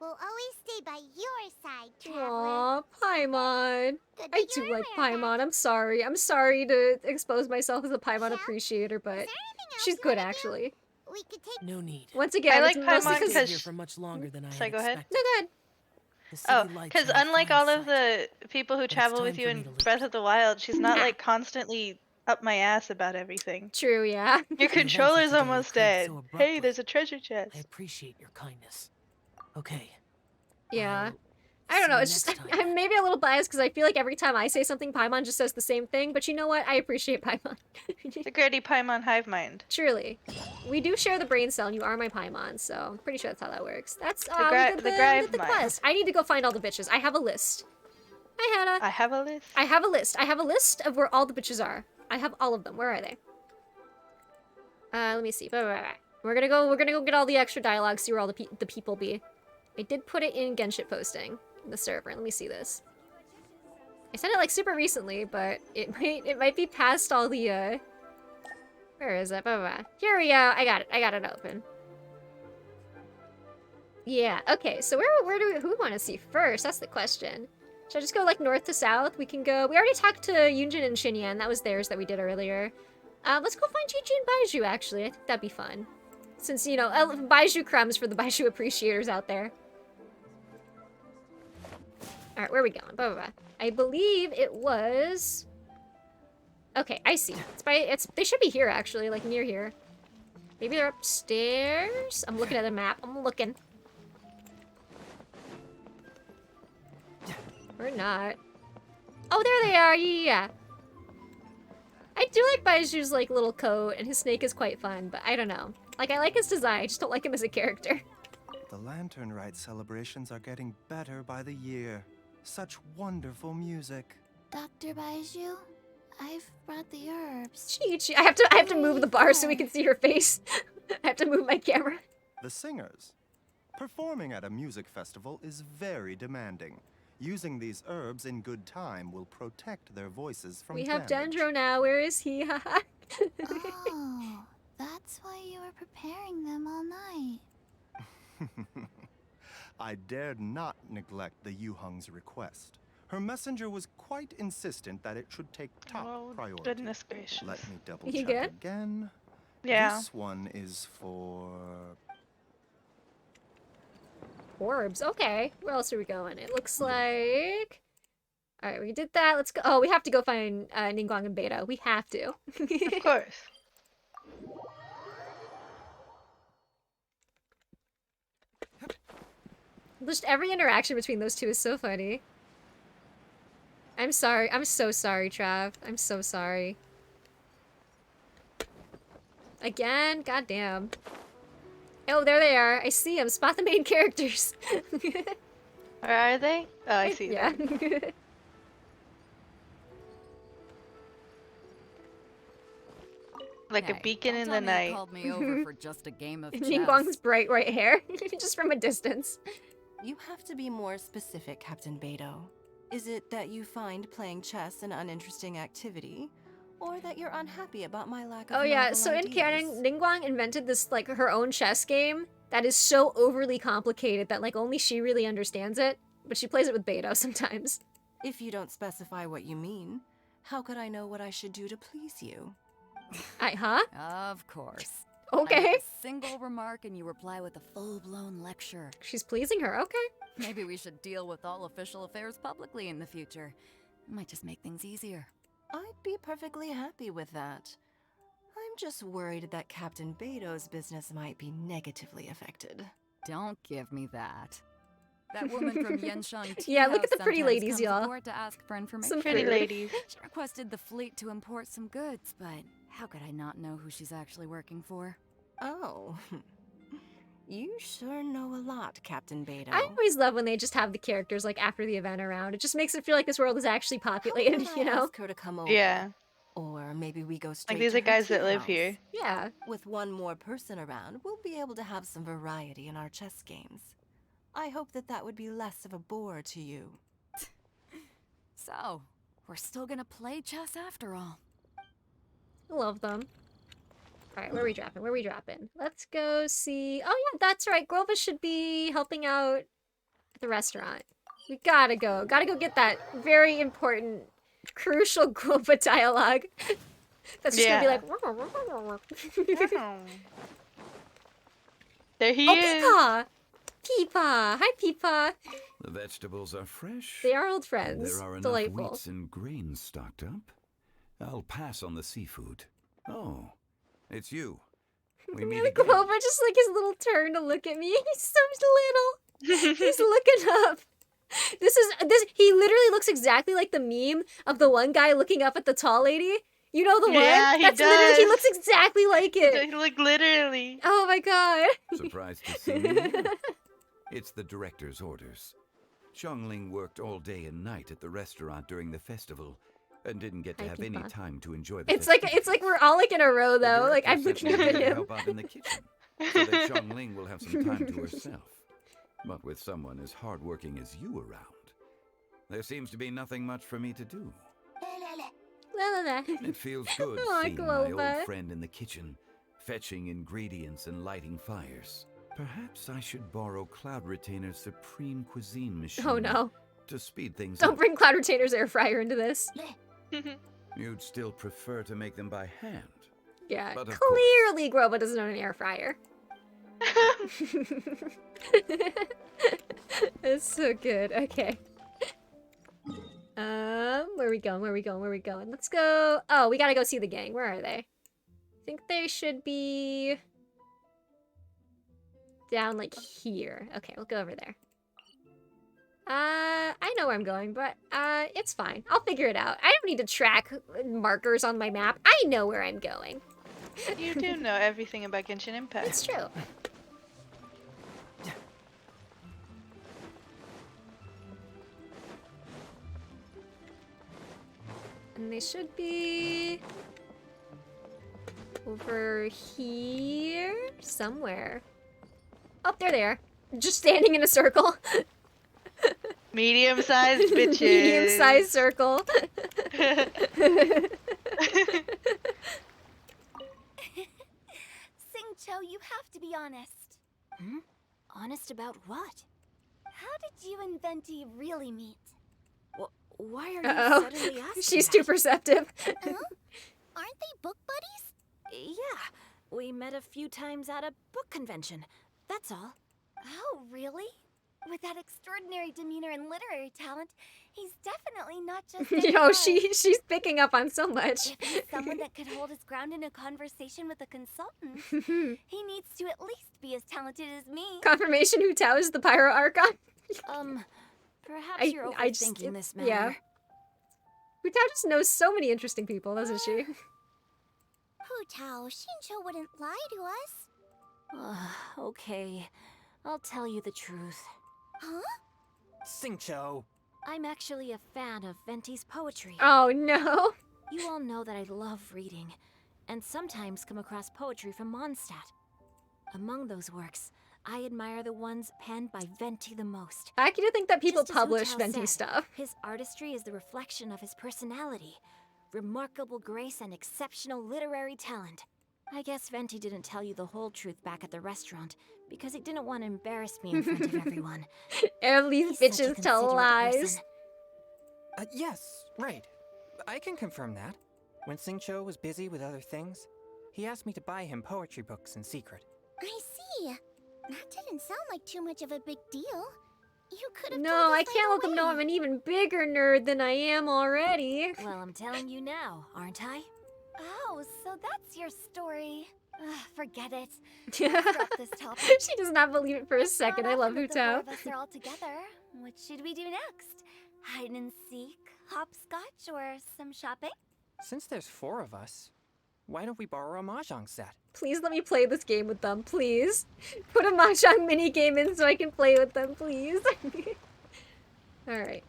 will always stay by your side, traveler. Aw, Paimon. Good I that do you're like aware, Paimon. I'm sorry. I'm sorry to expose myself as a Paimon appreciator, but she's good actually. We could take... No need. Once again, I like it's mostly Paimon because Stayed here for much longer than I Sorry, had go ahead. expected. No, go ahead. The city Oh, lights because are a unlike fine all of sight. the people who travel time with you for in me to leave. Breath of the Wild, she's not like constantly up my ass about everything. True, yeah. Your The events of controller's today almost occurred dead. so Hey, abruptly. there's a treasure chest. I appreciate your kindness. Okay. Yeah. I don't know, it's just, I'm maybe a little biased because I feel like every time I say something, Paimon just says the same thing, but you know what? I appreciate Paimon. The Gritty Paimon hive mind. Truly. We do share the brain cell, and you are my Paimon, so I'm pretty sure that's how that works. That's, The we did Grive the mind. quest. I need to go find all the bitches. I have a list. Hi, Hannah. I have a list. I have a list. I have a list of where all the bitches are. I have all of them. Where are they? Let me see. We're gonna go get all the extra dialogue, see where all the people be. I did put it in Genshin posting in the server. Let me see this. I sent it like super recently, but it might be past all the where is it? Here we go. I got it open. Yeah. Okay. So who do we want to see first? That's the question. Should I just go like north to south? We can go. We already talked to Yunjin and Xinyan. That was theirs that we did earlier. Let's go find Chi-Chi and Baiju. Actually, I think that'd be fun. Since you know, Baiju crumbs for the Baiju appreciators out there. All right, where are we going? I believe it was. Okay, I see. They should be here actually, like near here. Maybe they're upstairs. I'm looking at the map. I'm looking. Or not. Oh, there they are. Yeah. I do like Baiju's like little coat, and his snake is quite fun, but I don't know. Like I like his design. I just don't like him as a character. The Lantern Rite celebrations are getting better by the year. Such wonderful music. Dr. Baiju, I've brought the herbs. Chi-Chi. I have to move the bar so we can see her face. I have to move my camera. The singers. Performing at a music festival is very demanding. Using these herbs in good time will protect their voices from We have damage. Dendro now. Where is he? Oh, that's why you were preparing them all night. I dared not neglect the Yuheng's request. Her messenger was quite insistent that it should take top priority. Goodness gracious. Let me double You check good? again. Yeah. This one is for... Orbs. Okay. Where else are we going? It looks like... Alright, we did that. Let's go. Oh, we have to go find Ningguang and Beta. We have to. Of course. Just every interaction between those two is so funny. I'm sorry. I'm so sorry, Trav. I'm so sorry. Again? Goddamn. Oh, there they are. I see them. Spot the main characters. Where are they? Oh, I see yeah. them. Like a beacon in the night. Called me over for just a game of chess. Ningguang's bright right hair. Just from a distance. You have to be more specific, Captain Beidou. Is it that you find playing chess an uninteresting activity? Or that you're unhappy about my lack of Oh yeah, novel so in ideas? canon, Ningguang invented this, like, her own chess game that is so overly complicated that, like, only she really understands it. But she plays it with Beidou sometimes. If you don't specify what you mean, how could I know what I should do to please you? Huh? Of course. Okay. I make a single remark and you reply with a full-blown lecture. She's pleasing her, okay. Maybe we should deal with all official affairs publicly in the future. It might just make things easier. I'd be perfectly happy with that. I'm just worried that Captain Beto's business might be negatively affected. Don't give me that. That woman from Genshin Tea Yeah, look at House the pretty sometimes ladies, comes y'all. aboard to ask for information. Some pretty ladies. She requested the fleet to import some goods, but how could I not know who she's actually working for? Oh. You sure know a lot, Captain Beto. I always love when they just have the characters like after the event around. It just makes it feel like this world is actually populated, you know? Ask her to come over. Yeah. Or maybe we go straight Like these to are guys her that tea live house. here. Yeah. With one more person around, we'll be able to have some variety in our chess games. I hope that would be less of a bore to you. So, we're still gonna play chess after all. I love them. Alright, where are we dropping? Where are we dropping? Let's go see... Oh yeah, that's right. Grova should be helping out at the restaurant. We gotta go. Gotta go get that very important, crucial Grova dialogue. That's just gonna be like... There he oh, is. Peepaw! Peepaw! Hi, Peepaw! The vegetables are fresh. They are old friends. There are enough Delightful. wheats and grains stocked up. I'll pass on the seafood. Oh, it's you. We meet again. Grova just like his little turn to look at me. He's so little. He's looking up. He literally looks exactly like the meme of the one guy looking up at the tall lady. You know the one? Yeah, he That's does. literally, he looks exactly like it. Like literally. Oh my god. Surprised to see me? It's the director's orders. Xiangling worked all day and night at the restaurant during the festival and didn't get to have any time to enjoy the It's like we're all like in a row though. Like I'm looking up at to him. help out in the kitchen, so that Xiangling will have some time to herself. But with someone as hardworking as you around, there seems to be nothing much for me to do. It feels good Aw, seeing my Glova. old friend in the kitchen, fetching ingredients and lighting fires. Perhaps I should borrow Cloud Retainer's Supreme Cuisine machine. Oh no. To speed things Don't up. bring Cloud Retainer's air fryer into this. You'd still prefer to make them by hand. Yeah, But of clearly Grova doesn't own an air fryer. It's so good. Okay. Where are we going? Where are we going? Where are we going? Let's go. Oh, we gotta go see the gang. Where are they? I think they should be down like here. Okay, we'll go over there. I know where I'm going, but it's fine. I'll figure it out. I don't need to track markers on my map. I know where I'm going. You do know everything about Genshin Impact. It's true. And they should be over here somewhere. Oh, there they are. Just standing in a circle. Medium-sized bitches. Medium-sized circle. Singcho, you have to be honest. Hmm? Honest about what? How did you and Venti really meet? Why are you Uh-oh. suddenly asking She's that? too perceptive. Huh? Aren't they book buddies? Yeah, we met a few times at a book convention. That's all. Oh, really? With that extraordinary demeanor and literary talent, he's definitely not just a Yo, guy. she's picking up on so much. If he's someone that could hold his ground in a conversation with a consultant, he needs to at least be as talented as me. Confirmation Hu Tao is the Pyro Archon. Perhaps you're overthinking this matter. Yeah. Hu Tao just knows so many interesting people, doesn't she? Hu Tao, Shincho wouldn't lie to us. Okay, I'll tell you the truth. Huh? Singcho. I'm actually a fan of Venti's poetry. Oh no. You all know that I love reading, and sometimes come across poetry from Mondstadt. Among those works, I admire the ones penned by Venti the most. I do think that people Just as Hu publish Tao Venti said, stuff. His artistry is the reflection of his personality, remarkable grace, and exceptional literary talent. I guess Venti didn't tell you the whole truth back at the restaurant, because he didn't want to embarrass me in front of everyone. All these He's such a bitches tell considerate lies. person. Yes, right. I can confirm that. When Singcho was busy with other things, he asked me to buy him poetry books in secret. I see. That didn't sound like too much of a big deal. You could have No, told us I can't let them know away. I'm an even bigger nerd than I am already. Well, I'm telling you now, aren't I? Oh, so that's your story. Forget it. Let's drop this topic. She does not believe it for a second. I love The four Hutao. of us are all together. What should we do next? Hide and seek, hopscotch, or some shopping? Since there's 4 of us, why don't we borrow a mahjong set? Please let me play this game with them, please. Put a mahjong minigame in so I can play with them, please. Alright.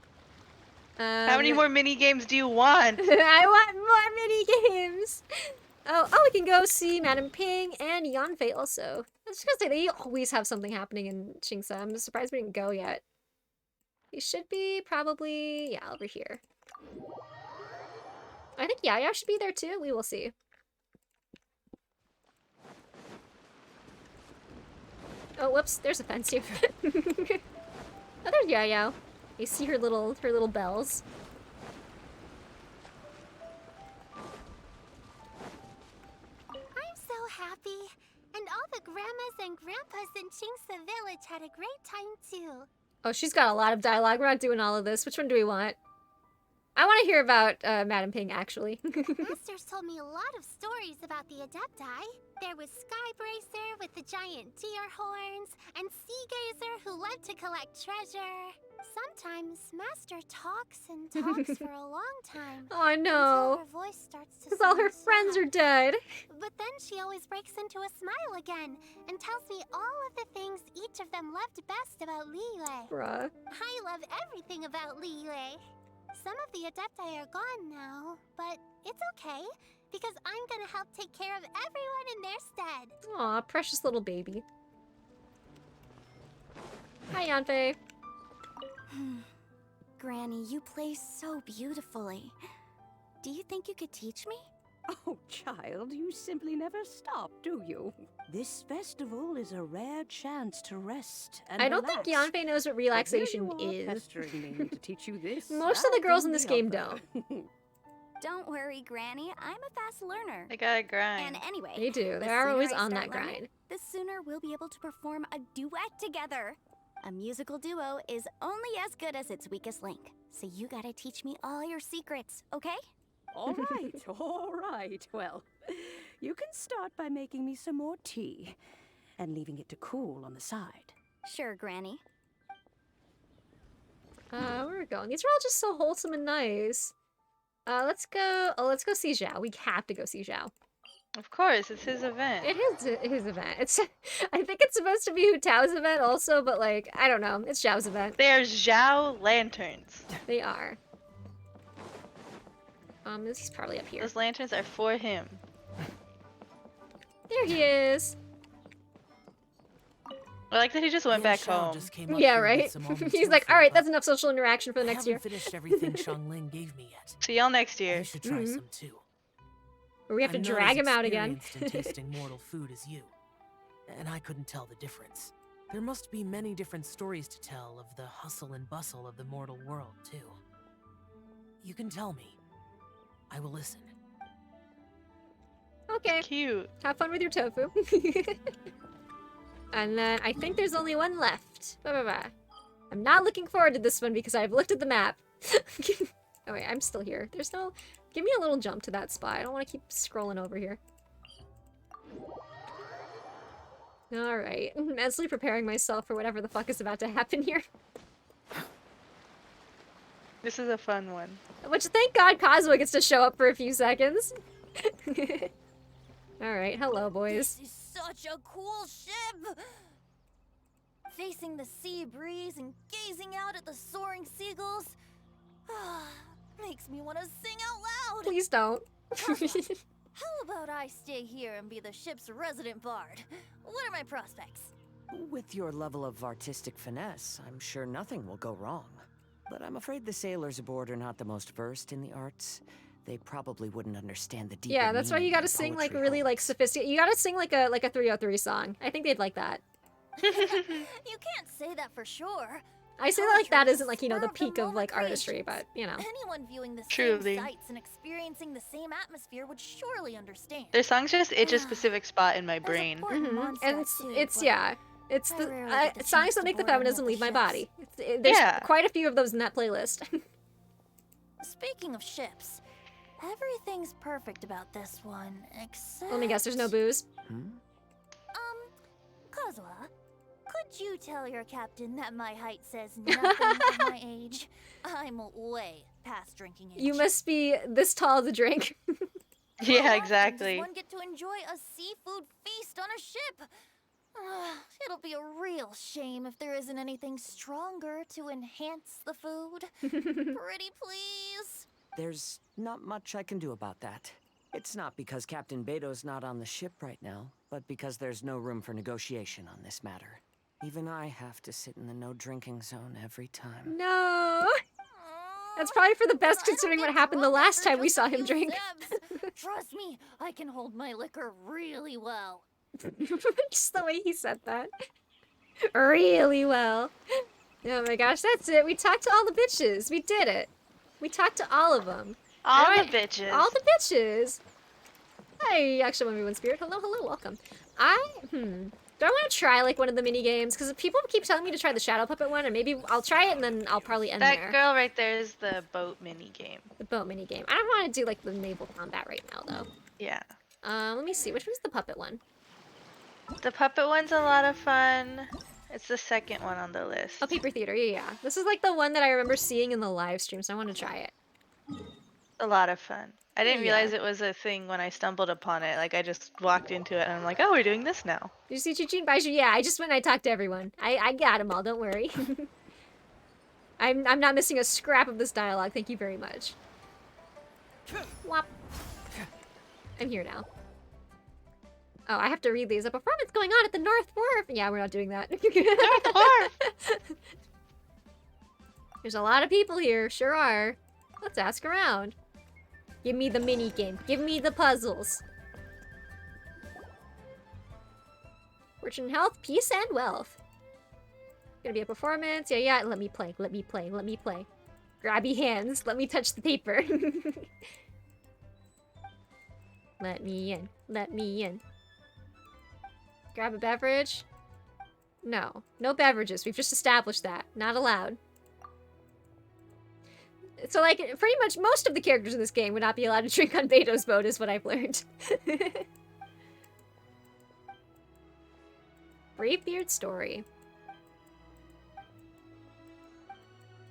How many more mini games do you want? I want more mini games. Oh, we can go see Madame Ping and Yanfei also. I was just gonna say, they always have something happening in Qingse. I'm surprised we didn't go yet. We should be probably, yeah, over here. I think Yaya should be there too. We will see. Oh, whoops, there's a fence here. Oh, there's Yaya. You see her little bells. I'm so happy. And all the grandmas and grandpas in Qingse Village had a great time too. Oh, she's got a lot of dialogue. We're not doing all of this. Which one do we want? I want to hear about Madame Ping, actually. Masters told me a lot of stories about the Adepti. There was Skybracer with the giant deer horns, and Sea Gazer who loved to collect treasure. Sometimes Master talks and talks for a long time. Oh no. Until her voice starts to Because all her sound friends sad. are dead. But then she always breaks into a smile again and tells me all of the things each of them loved best about Liyue. Bruh. I love everything about Liyue. Some of the Adepti are gone now, but it's okay, because I'm gonna help take care of everyone in their stead. Aw, precious little baby. Hi, Yanfei. Granny, you play so beautifully. Do you think you could teach me? Oh, child, you simply never stop, do you? This festival is a rare chance to rest and I don't relax. think Yanfei knows what relaxation But here you are is. pestering me to teach you this. Most of the girls in and this the game other. don't. Don't worry, Granny. I'm a fast learner. I gotta grind. And anyway, They do. the They are sooner always I on start that learning, grind. the sooner we'll be able to perform a duet together. A musical duo is only as good as its weakest link. So you gotta teach me all your secrets, okay? All right, all right. Well, you can start by making me some more tea and leaving it to cool on the side. Sure, Granny. Where are we going? These are all just so wholesome and nice. Let's go. Oh, let's go see Zhao. We have to go see Zhao. Of course, it's his event. It is his event. It's. I think it's supposed to be Hu Tao's event also, but like I don't know. It's Zhao's event. They're Zhao lanterns. They are. He's probably up here. Those lanterns are for him. There he is. I like that he just went back home. Yeah, right. He's like, all right, that's enough social interaction for the next year. I haven't finished everything Xiangling gave me yet. See y'all next year. You should try some too. Or we have to I'm not drag as him out again. experienced in tasting mortal food as you, and I couldn't tell the difference. There must be many different stories to tell of the hustle and bustle of the mortal world too. You can tell me. I will listen. Okay. Cute. Have fun with your tofu. And then I think there's only one left. Bye. I'm not looking forward to this one because I've looked at the map. Oh wait, I'm still here. There's no... Give me a little jump to that spot. I don't want to keep scrolling over here. Alright. I'm mentally preparing myself for whatever the fuck is about to happen here. This is a fun one. Which, thank God, Kazuha gets to show up for a few seconds. Alright, hello, boys. This is such a cool ship! Facing the sea breeze and gazing out at the soaring seagulls makes me want to sing out loud. Please don't. How about I stay here and be the ship's resident bard? What are my prospects? With your level of artistic finesse, I'm sure nothing will go wrong. But I'm afraid the sailors aboard are not the most versed in the arts. They probably wouldn't understand the deeper Yeah, that's why you gotta meaning sing like poetry really like sophisticated. You gotta sing like a 303 song. I think they'd like that. You can't say that for sure. I say that like that isn't like, you know, the peak of like artistry, but you know. Anyone viewing the Truly. same sights and experiencing the same atmosphere would surely understand. Their songs just itch a specific spot in my brain. And it's yeah. It's the songs that make the feminism leave my body. There's quite a few of those in that playlist. Speaking of ships, everything's perfect about this one, except... Let me guess, there's no booze? Kozua, could you tell your captain that my height says nothing of my age? I'm way past drinking age. You must be this tall to drink. Yeah, exactly. Does one get to enjoy a seafood feast on a ship? It'll be a real shame if there isn't anything stronger to enhance the food. Pretty please. There's not much I can do about that. It's not because Captain Beto's not on the ship right now, but because there's no room for negotiation on this matter. Even I have to sit in the no-drinking zone every time. No! That's probably for the best considering what happened the last time we saw him drink. Trust me, I can hold my liquor really well. Just the way he said that. Really well. Oh my gosh, that's it. We talked to all the bitches. We did it. We talked to all of them. All the bitches. All the bitches. Hi, actually 1v1 Spirit. Hello, hello, welcome. Do I want to try like one of the mini games? Because people keep telling me to try the Shadow Puppet one, and maybe I'll try it and then I'll probably end there. That girl right there is the boat mini game. The boat mini game. I don't want to do like the naval combat right now though. Yeah. Let me see. Which one's the puppet one? The puppet one's a lot of fun. It's the second one on the list. Oh, Paper Theater. Yeah. This is like the one that I remember seeing in the live stream, so I want to try it. A lot of fun. I didn't realize it was a thing when I stumbled upon it. Like, I just walked into it and I'm like, oh, we're doing this now. Did you see Chi-Chi Baiju? Yeah, I just went and I talked to everyone. I got them all, don't worry. I'm not missing a scrap of this dialogue. Thank you very much. Whop. I'm here now. Oh, I have to read these. A performance going on at the North Wharf. Yeah, we're not doing that. North Wharf! There's a lot of people here. Sure are. Let's ask around. Give me the mini game. Give me the puzzles. Fortune, health, peace, and wealth. Gonna be a performance. Yeah. Let me play. Let me play. Let me play. Grabby hands. Let me touch the paper. Let me in. Let me in. Grab a beverage. No. No beverages. We've just established that. Not allowed. So, like, pretty much most of the characters in this game would not be allowed to drink on Beto's boat, is what I've learned. Bravebeard story.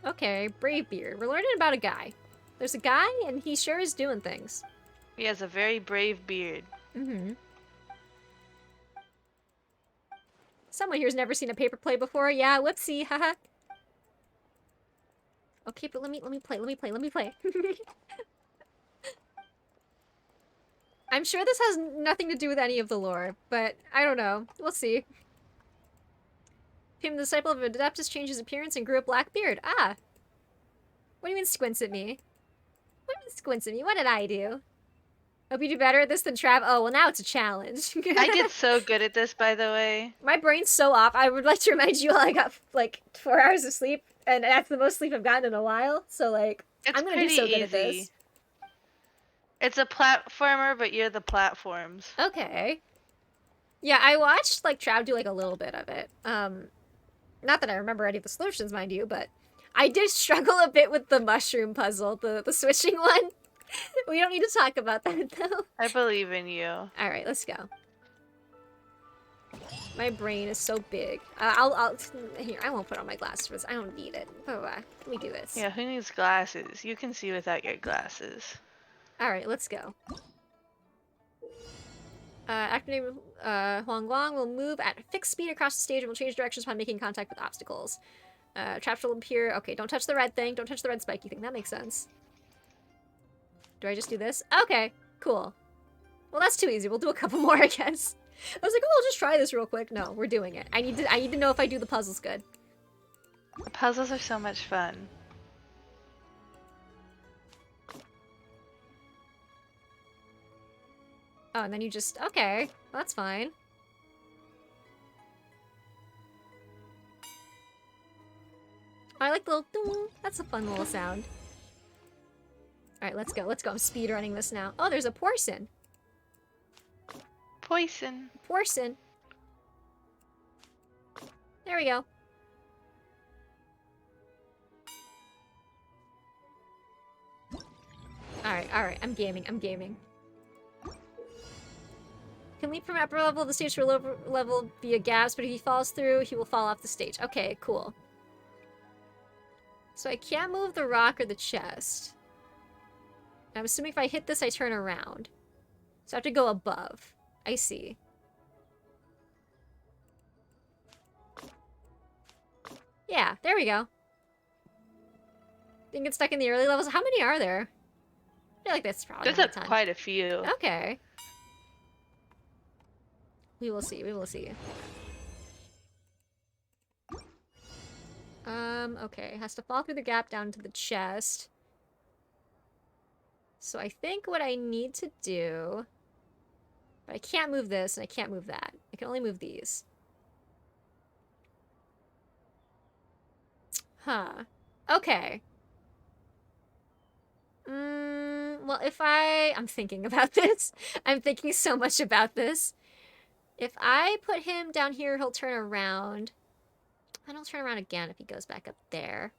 Okay, Bravebeard. We're learning about a guy. There's a guy, and he sure is doing things. He has a very brave beard. Mm-hmm. Someone here's never seen a paper play before. Yeah, whoopsie, haha. Okay, but let me play. I'm sure this has nothing to do with any of the lore, but I don't know. We'll see. Him, the disciple of Adeptus, changed his appearance and grew a black beard. Ah! What do you mean squints at me? What do you mean squints at me? What did I do? Hope you do better at this than Trav. Oh, well now it's a challenge. I did so good at this, by the way. My brain's so off. I would like to remind you all I got, like, 4 hours of sleep, and that's the most sleep I've gotten in a while, so, like, I'm gonna do so good at this. It's a platformer, but you're the platforms. Okay. Yeah, I watched, like, Trav do, like, a little bit of it. Not that I remember any of the solutions, mind you, but I did struggle a bit with the mushroom puzzle, the switching one. We don't need to talk about that, though. I believe in you. Alright, let's go. My brain is so big. Here, I won't put on my glasses for this. I don't need it. Let me do this. Yeah, who needs glasses? You can see without your glasses. Alright, let's go. Actor named Huang Guang will move at fixed speed across the stage and will change directions upon making contact with obstacles. Traps will appear. Okay, don't touch the red thing. Don't touch the red spiky thing. That makes sense. Do I just do this? Okay, cool. Well, that's too easy. We'll do a couple more, I guess. I was like, oh, I'll just try this real quick. No, we're doing it. I need to know if I do the puzzles good. The puzzles are so much fun. Oh, and then you just... Okay, that's fine. I like the little ding. That's a fun little sound. Alright, let's go. Let's go. I'm speedrunning this now. Oh, there's a porcine. Poison. Porcine. There we go. Alright. I'm gaming. Can leap from upper level of the stage to a lower level via gaps, but if he falls through, he will fall off the stage. Okay, cool. So I can't move the rock or the chest. I'm assuming if I hit this, I turn around. So I have to go above. I see. Yeah, there we go. Didn't get stuck in the early levels. How many are there? I feel like that's probably There's not a ton. quite a few. Okay. We will see. Okay. Has to fall through the gap down to the chest. So I think what I need to do... But I can't move this, and I can't move that. I can only move these. Huh. Okay. Well, if I'm thinking about this. I'm thinking so much about this. If I put him down here, he'll turn around. And he'll turn around again if he goes back up there.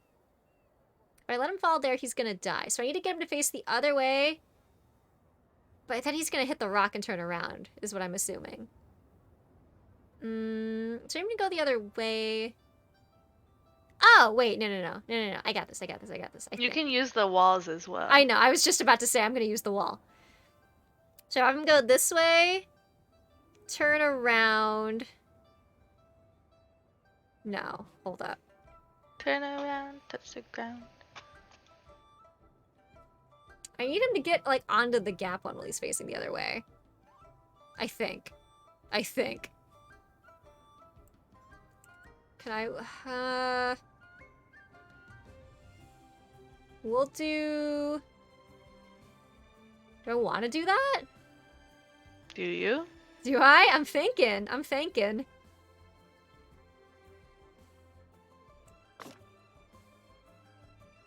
If I let him fall there, he's gonna die. So I need to get him to face the other way. But then he's gonna hit the rock and turn around, is what I'm assuming. So I'm gonna go the other way. Oh, wait, no. I got this. You can use the walls as well. I know, I was just about to say I'm gonna use the wall. So I'm gonna go this way. Turn around. No, hold up. Turn around, touch the ground. I need him to get, like, onto the gap one while he's facing the other way. I think. Can I, we'll do... Do I want to do that? Do you? Do I? I'm thinking.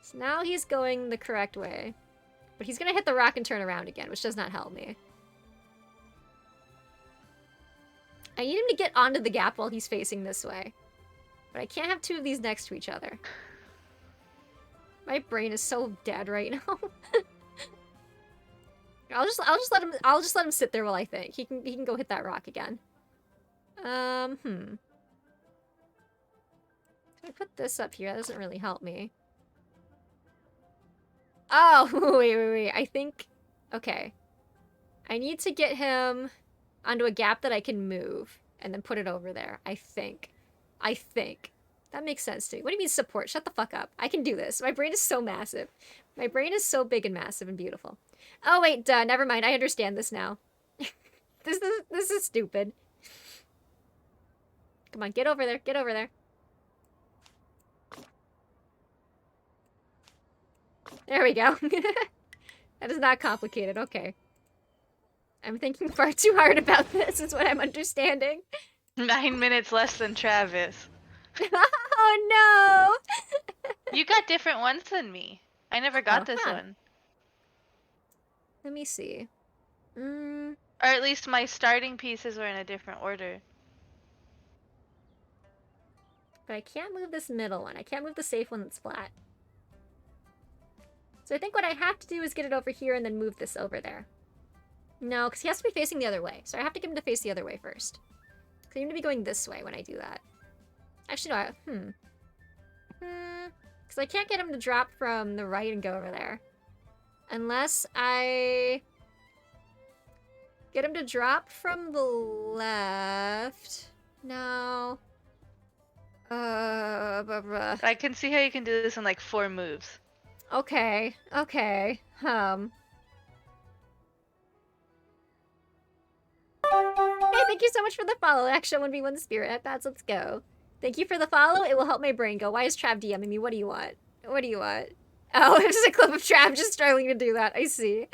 So now he's going the correct way. But he's gonna hit the rock and turn around again, which does not help me. I need him to get onto the gap while he's facing this way. But I can't have two of these next to each other. My brain is so dead right now. I'll just let him sit there while I think. He can go hit that rock again. Can I put this up here? That doesn't really help me. Oh, wait. I think... Okay. I need to get him onto a gap that I can move. And then put it over there. I think. That makes sense to me. What do you mean support? Shut the fuck up. I can do this. My brain is so massive. My brain is so big and massive and beautiful. Oh, wait, duh. Never mind. I understand this now. This is stupid. Come on, get over there. There we go. That is not complicated. Okay. I'm thinking far too hard about this, is what I'm understanding. 9 minutes less than Travis. Oh, no! You got different ones than me. I never got this one. Let me see. Or at least my starting pieces were in a different order. But I can't move this middle one. I can't move the safe one that's flat. So I think what I have to do is get it over here and then move this over there. No, because he has to be facing the other way. So I have to get him to face the other way first. So I need to be going this way when I do that. Actually, no, because I can't get him to drop from the right and go over there. Unless I get him to drop from the left. No. I can see how you can do this in like 4 moves. Okay. Hey, thank you so much for the follow, Action 1v1 Spirit at Bats. Let's go. Thank you for the follow. It will help my brain go. Why is Trav DMing me? What do you want? Oh, it's just a clip of Trav just struggling to do that. I see.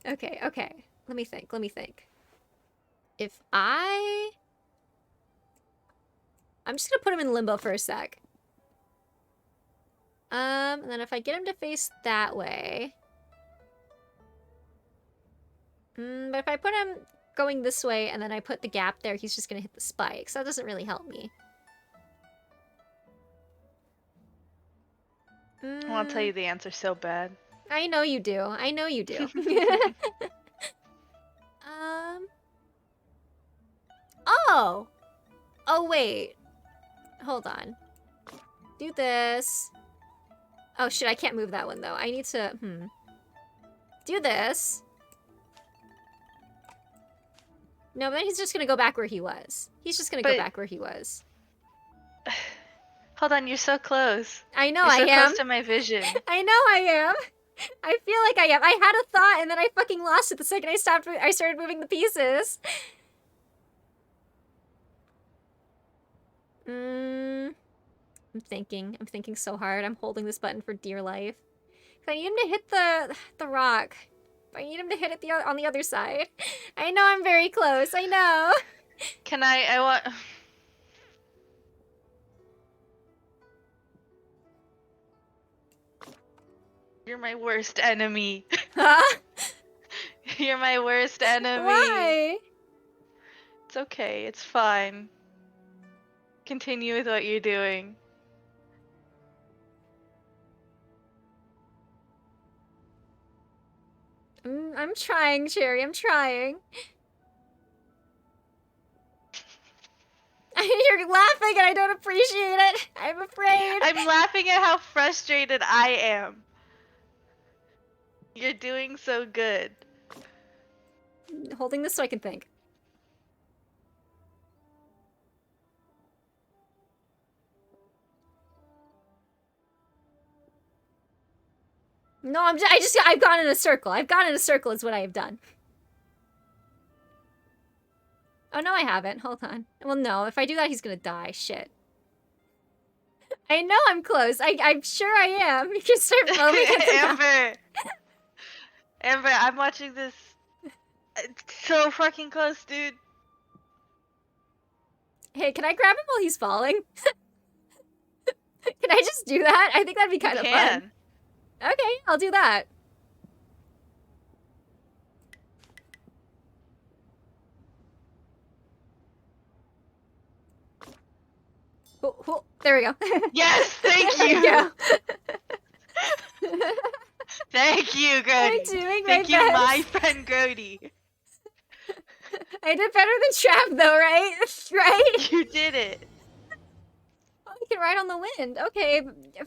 Okay. Let me think. If I'm just gonna put him in limbo for a sec. And then if I get him to face that way... but if I put him going this way and then I put the gap there, he's just gonna hit the spike, so that doesn't really help me. Well, I'll tell you the answer so bad. I know you do. I know you do. Oh! Oh, wait. Hold on. Do this. Oh, shit, I can't move that one, though. I need to, do this. No, then he's just gonna go back where he was. He's just gonna go back where he was. Hold on, you're so close. I know you're I so am. close to my vision. I know I am. I feel like I am. I had a thought and then I fucking lost it the second I started moving the pieces. I'm thinking so hard. I'm holding this button for dear life. I need him to hit the rock. I need him to hit it on the other side. I know I'm very close. I know. Can I want... You're my worst enemy. Huh? You're my worst enemy. Why? It's okay. It's fine. Continue with what you're doing. I'm trying, Cherry. I'm trying. You're laughing and I don't appreciate it. I'm afraid. I'm laughing at how frustrated I am. You're doing so good. Holding this so I can think. No, I've gone in a circle. I've gone in a circle is what I have done. Oh, no, I haven't. Hold on. Well, no, if I do that, he's gonna die. Shit. I know I'm close. I'm sure I am. You can start foaming at the Amber! Amber, I'm watching this. It's so fucking close, dude. Hey, can I grab him while he's falling? Can I just do that? I think that'd be kind of fun. Okay, I'll do that. Oh, there we go. Yes, thank you. There we go. Thank you, Grody. I'm doing my Thank you, best. my friend Grody. I did better than Trav, though, right? Right? You did it. Oh, you can ride on the wind. Okay,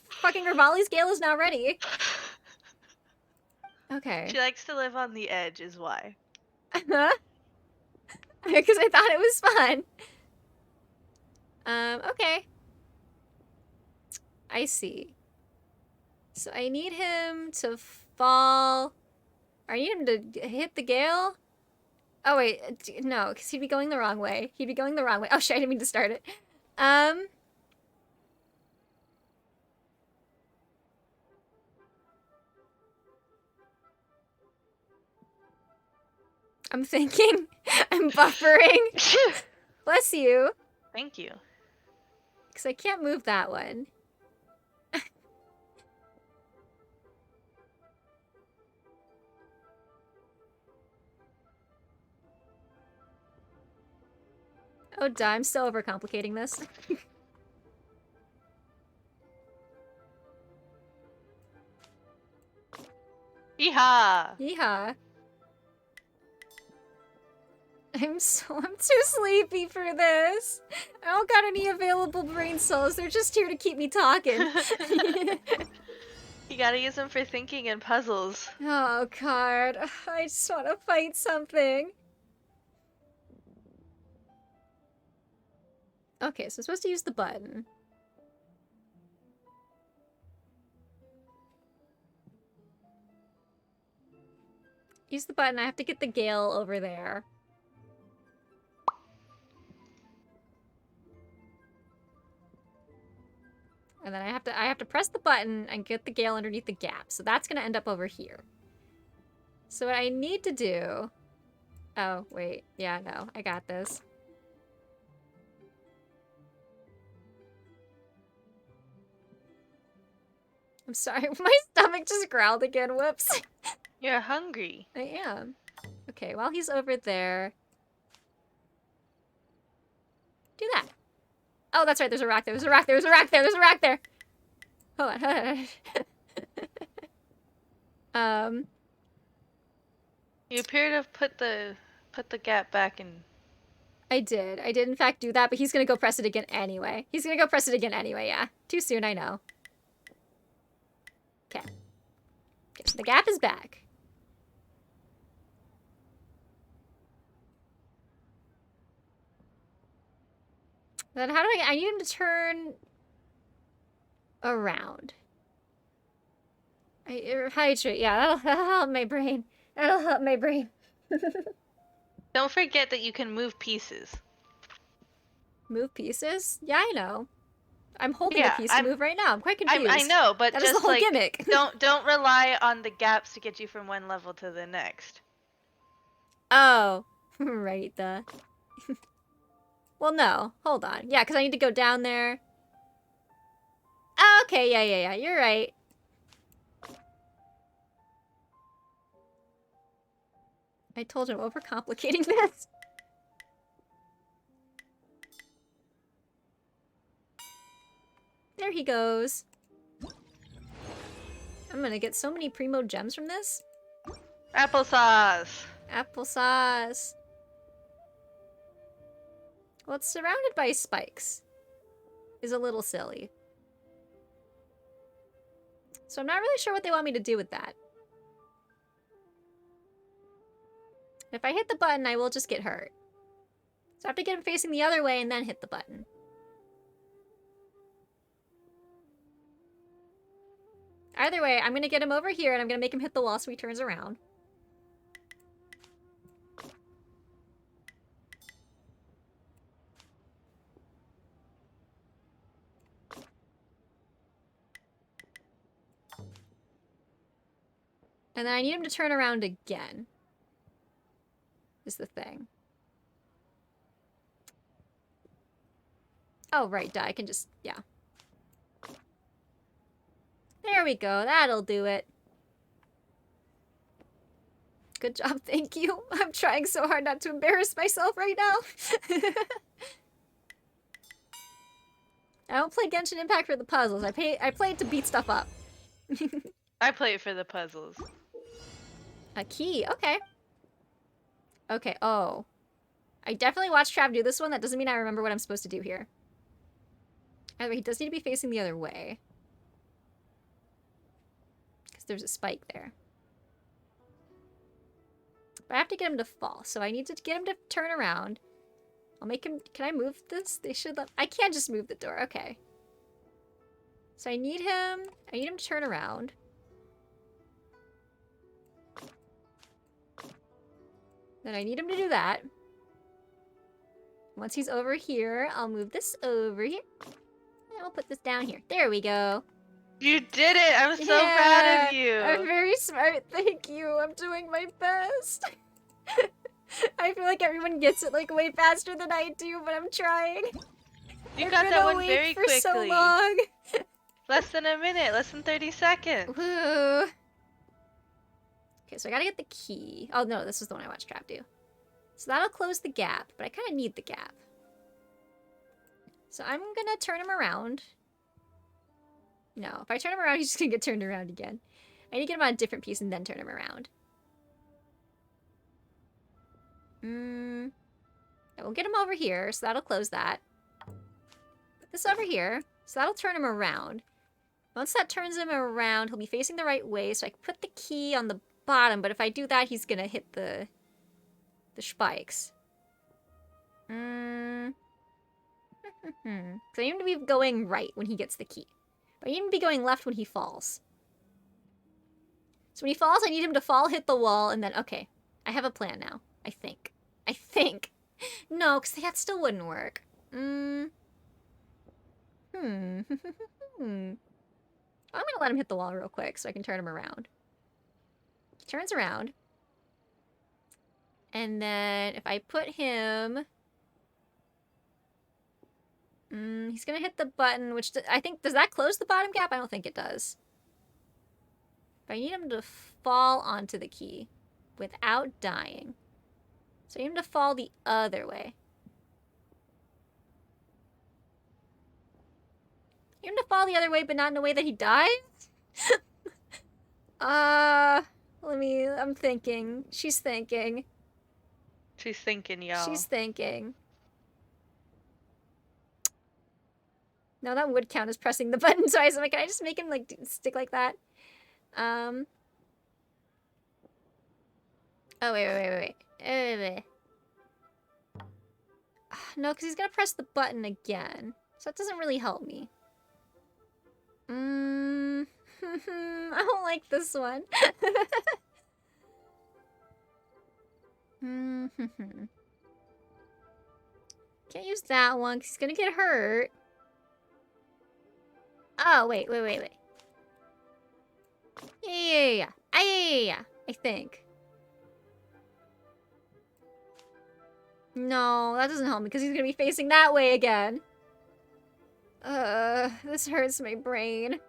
fucking Rivali's Gale is now ready. Okay. She likes to live on the edge, is why. Huh? Because I thought it was fun. Okay. I see. So I need him to fall. I need him to hit the gale. Oh wait, no, because he'd be going the wrong way. He'd be going the wrong way. Oh shit, I didn't mean to start it. I'm thinking. I'm buffering. Bless you. Thank you. Because I can't move that one. Oh, duh, I'm still overcomplicating this. Yeehaw! Yeehaw. I'm too sleepy for this. I don't got any available brain cells. They're just here to keep me talking. You gotta use them for thinking and puzzles. Oh, God. I just want to fight something. Okay, so I'm supposed to use the button. Use the button. I have to get the Gale over there. And then I have to press the button and get the Gale underneath the gap. So that's gonna end up over here. So what I need to do... Oh, wait. Yeah, no. I got this. I'm sorry, my stomach just growled again, whoops. You're hungry. I am. Okay, while he's over there... Do that. Oh, that's right, there's a rack there, there's a rack there, there's a rack there, there's a rack there! Hold on, hold on. You appear to have put the gap back in. I did in fact do that, but he's gonna go press it again anyway. He's gonna go press it again anyway, yeah. Too soon, I know. Okay. Okay, so the gap is back. Then how do I need him to turn around. Hydrate, yeah, that'll help my brain. That'll help my brain. Don't forget that you can move pieces. Move pieces? Yeah, I know. I'm holding a piece to move right now. I'm quite confused. I know, but that just is the whole like, gimmick. don't rely on the gaps to get you from one level to the next. Oh, right. Well, no. Hold on. Yeah, because I need to go down there. Oh, okay, yeah. You're right. I told him overcomplicating this. There he goes. I'm gonna get so many primo gems from this. Applesauce. Applesauce. Well, it's surrounded by spikes. Is a little silly. So I'm not really sure what they want me to do with that. If I hit the button, I will just get hurt. So I have to get him facing the other way and then hit the button. Either way, I'm going to get him over here and I'm going to make him hit the wall so he turns around. And then I need him to turn around again. Is the thing. Oh, right, I can just, yeah. There we go, that'll do it. Good job, thank you. I'm trying so hard not to embarrass myself right now. I don't play Genshin Impact for the puzzles. I play it to beat stuff up. I play it for the puzzles. A key, okay. Okay, oh. I definitely watched Trav do this one. That doesn't mean I remember what I'm supposed to do here. Either he does need to be facing the other way. Because there's a spike there. But I have to get him to fall, so I need to get him to turn around. I'll make him... Can I move this? They should let... I can't just move the door, okay. So I need him to turn around. Then I need him to do that. Once he's over here, I'll move this over here. And I'll put this down here. There we go. You did it! I'm so proud of you! I'm very smart, thank you. I'm doing my best. I feel like everyone gets it like way faster than I do, but I'm trying. You got that one very for quickly. So long. Less than a minute, less than 30 seconds. Woo. Okay, so I gotta get the key. Oh no, this is the one I watched Trav do. So that'll close the gap, but I kind of need the gap. So I'm gonna turn him around. No, if I turn him around, he's just gonna get turned around again. I need to get him on a different piece and then turn him around. I will get him over here, so that'll close that. Put this over here, so that'll turn him around. Once that turns him around, he'll be facing the right way, so I can put the key on the bottom, but if I do that, he's gonna hit the spikes. So I need him to be going right when he gets the key. But I need him to be going left when he falls. So when he falls, I need him to fall, hit the wall, and then, okay. I have a plan now. I think. No, because that still wouldn't work. I'm gonna let him hit the wall real quick so I can turn him around. He turns around. And then if I put him... he's gonna hit the button, which I think... Does that close the bottom gap? I don't think it does. I need him to fall onto the key without dying. So I need him to fall the other way. I need him to fall the other way, but not in a way that he dies? I'm thinking. She's thinking. She's thinking, y'all. She's thinking. No, that would count as pressing the button, so I was like, can I just make him, like, stick like that? Oh, wait. No, because he's gonna press the button again. So that doesn't really help me. I don't like this one. Can't use that one, because he's gonna get hurt. Oh, wait. Yeah. I think. No, that doesn't help me because he's gonna be facing that way again. This hurts my brain.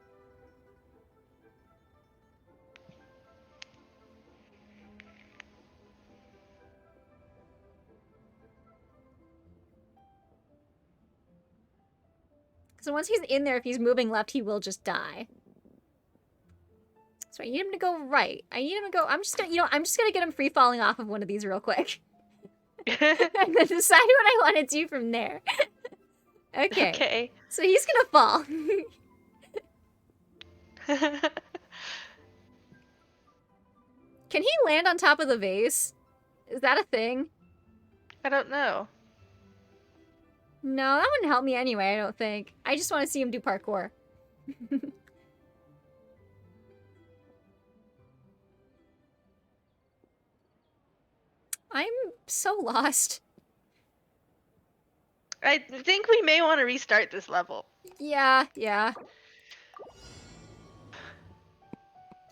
So once he's in there, if he's moving left, he will just die. So I need him to go right. I need him to go... I'm just gonna get him free falling off of one of these real quick. And then decide what I want to do from there. Okay. So he's gonna fall. Can he land on top of the vase? Is that a thing? I don't know. No, that wouldn't help me anyway, I don't think. I just want to see him do parkour. I'm so lost. I think we may want to restart this level. Yeah.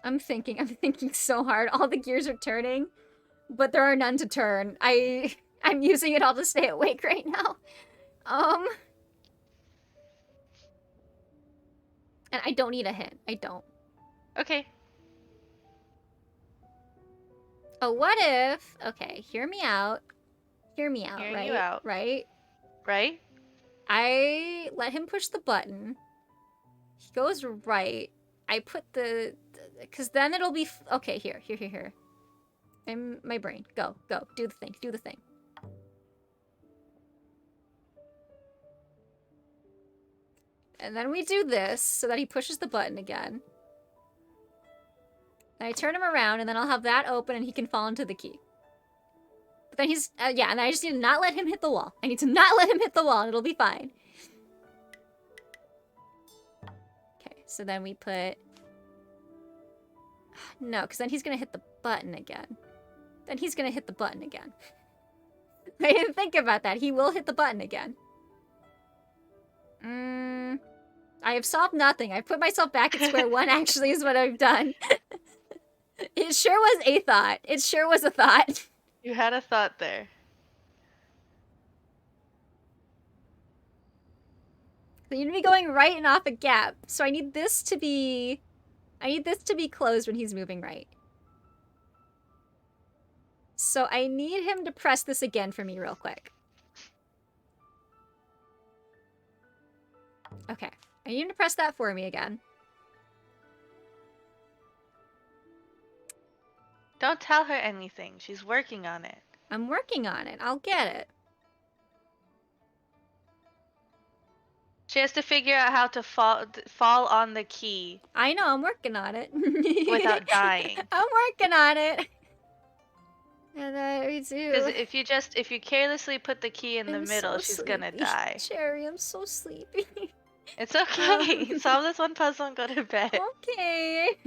I'm thinking so hard. All the gears are turning, but there are none to turn. I'm using it all to stay awake right now. And I don't need a hint. I don't. Okay. Oh, what if... Okay, hear me out. Hearing right? You out. Right? Right? I let him push the button. He goes right. I put the... Because then it'll be... Okay, here. My brain. Go. Do the thing. And then we do this so that he pushes the button again. And I turn him around, and then I'll have that open, and he can fall into the key. But then he's... yeah, and I just need to not let him hit the wall. I need to not let him hit the wall, and it'll be fine. Okay, so then we put... No, because then he's going to hit the button again. I didn't think about that. He will hit the button again. I have solved nothing. I've put myself back at square one, actually, is what I've done. It sure was a thought. It sure was a thought. You had a thought there. So you need to be going right and off a gap. So I need this to be... closed when he's moving right. So I need him to press this again for me real quick. Okay. I need him to press that for me again. Don't tell her anything. She's working on it. I'm working on it. I'll get it. She has to figure out how to fall on the key. I know, I'm working on it. Without dying. I'm working on it. And then we do. Because if you carelessly put the key in the middle, she's gonna die. Cherry, I'm so sleepy. It's okay. Solve this one puzzle and go to bed. Okay.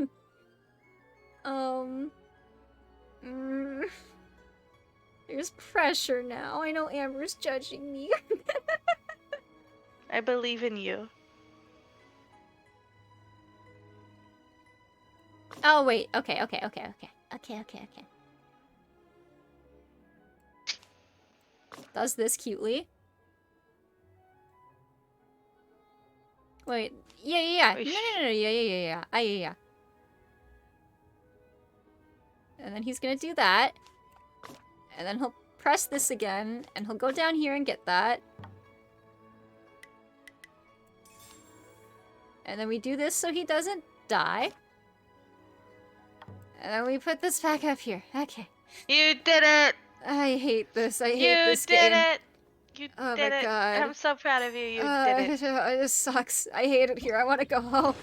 There's pressure now. I know Amber's judging me. I believe in you. Oh, wait. Okay. Does this cutely. Wait. Yeah. No. Yeah. And then he's gonna do that. And then he'll press this again, and he'll go down here and get that. And then we do this so he doesn't die. And then we put this back up here. Okay. You did it! I hate this. I hate this game. You did it! You Oh did my it. god. I'm so proud of you. You did it. It sucks. I hate it here. I want to go home.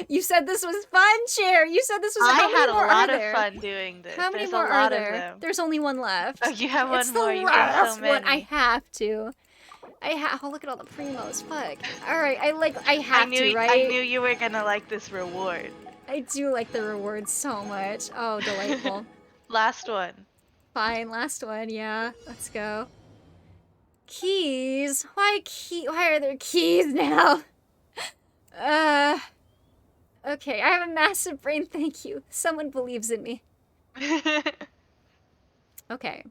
You said this was fun, Chair. You said this was. I How many had a more lot are of there? fun doing this. How many There's more a lot are of there? them. There's only one left. Oh, you have It's one more. The You've got last so many. one. I have to. Oh, look at all the primos. Fuck. All right. I have to, right? I knew you were gonna like this reward. I do like the rewards so much. Oh, delightful. Last one. Fine, last one, yeah. Let's go. Keys? Why are there keys now? Okay, I have a massive brain, thank you. Someone believes in me. Okay.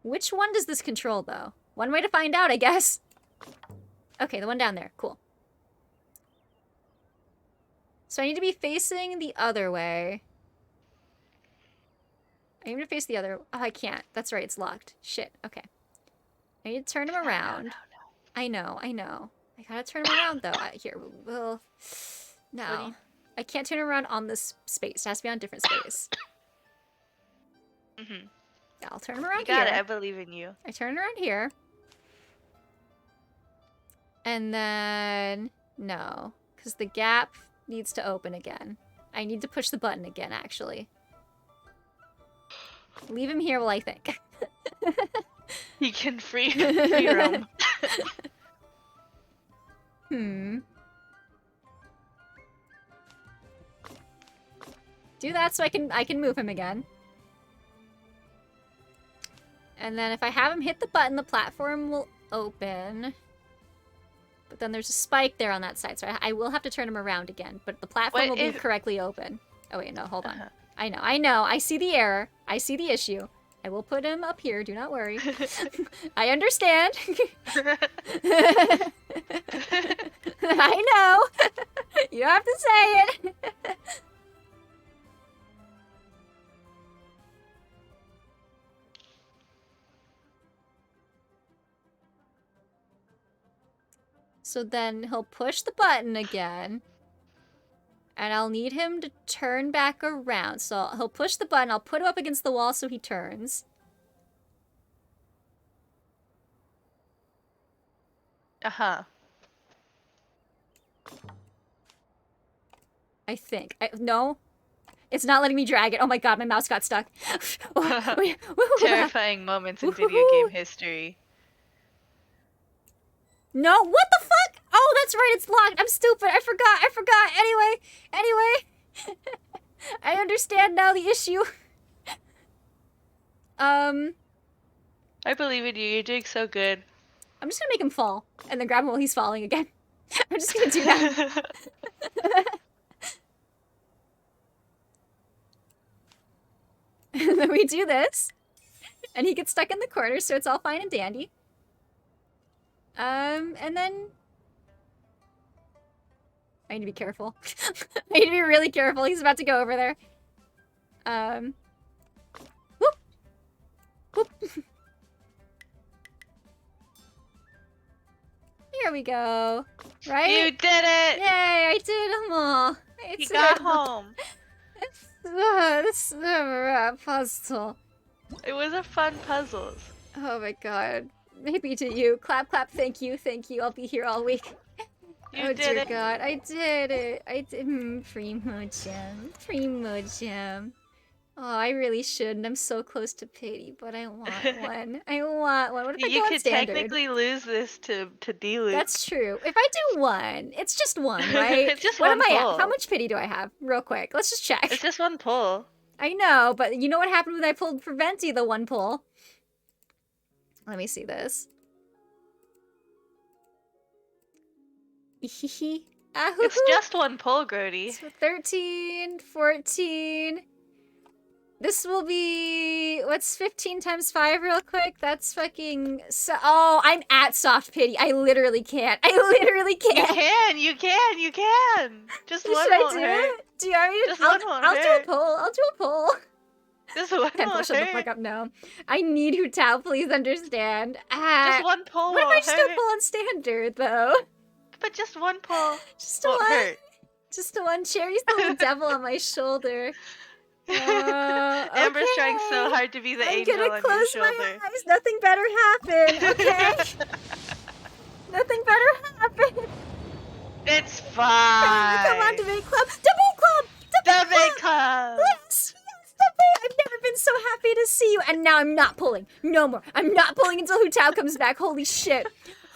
Which one does this control, though? One way to find out, I guess. Okay, the one down there. Cool. So I need to be facing the other way. I need to face the other... Oh, I can't. That's right, it's locked. Shit, okay. I need to turn him around. No. I know. I gotta turn him around, though. Here, we'll... No. I can't turn him around on this space. It has to be on a different space. Mm-hmm. Yeah, I'll turn him around You got here. it. I believe in you. I turn it around here. And then... No. Because the gap needs to open again. I need to push the button again, actually. Leave him here while I think. He can free roam. Do that so I can move him again. And then if I have him hit the button, the platform will open. But then there's a spike there on that side, so I will have to turn him around again. But the platform will be correctly open. Oh wait, no, hold on. I know. I see the error. I see the issue. I will put him up here, do not worry. I understand. I know. You don't have to say it. So then he'll push the button again. And I'll need him to turn back around. So he'll push the button. I'll put him up against the wall so he turns. Uh-huh. I think. No? It's not letting me drag it. Oh my god, my mouse got stuck. Terrifying moments in video game history. No, what the fuck? Oh, that's right, it's locked. I'm stupid. I forgot. Anyway. I understand now the issue. I believe in you. You're doing so good. I'm just gonna make him fall and then grab him while he's falling again. I'm just gonna do that. And then we do this. And he gets stuck in the corner, so it's all fine and dandy. And then... I need to be careful. I need to be really careful. He's about to go over there. Whoop! Whoop! Here we go. Right? You did it! Yay, I did them all. You got home. It's a puzzle. It was a fun puzzle. Oh my god. Maybe to you. Clap, clap, thank you. I'll be here all week. You oh did dear it. god, I did it. Primo gem. Oh, I really shouldn't. I'm so close to pity, but I want one. What if I You go on could standard? technically lose this to D-loop. That's true. If I do one, it's just one, right? It's just what one am I pull. at? How much pity do I have? Real quick. Let's just check. It's just one pull. I know, but you know what happened when I pulled for Venti, the one pull? Let me see this. It's just one pull, Grody. So 13, 14. This will be... What's 15 times 5 real quick? That's fucking... Oh, I'm at soft pity. I literally can't. You can! Just one Should I won't do hurt. it? Do you want me to? Just one won't I'll do a hurt. poll. I'll do a poll. Just one Temple, won't shut the hurt. fuck up now. I need Hutao, please understand. Just one poll What if I won't just do a hurt. poll on standard, though? But just one poll Just a won't one. hurt. Just a one. Cherry's the little devil on my shoulder. Amber's trying so hard to be the angel I'm gonna on your close my shoulder. eyes. Nothing better happen, okay? Nothing better happen. It's fine. Come on, debate club. Double club. Debate club. Yes, debate. I've never been so happy to see you. And now I'm not pulling. No more. I'm not pulling until Hutao comes back. Holy shit.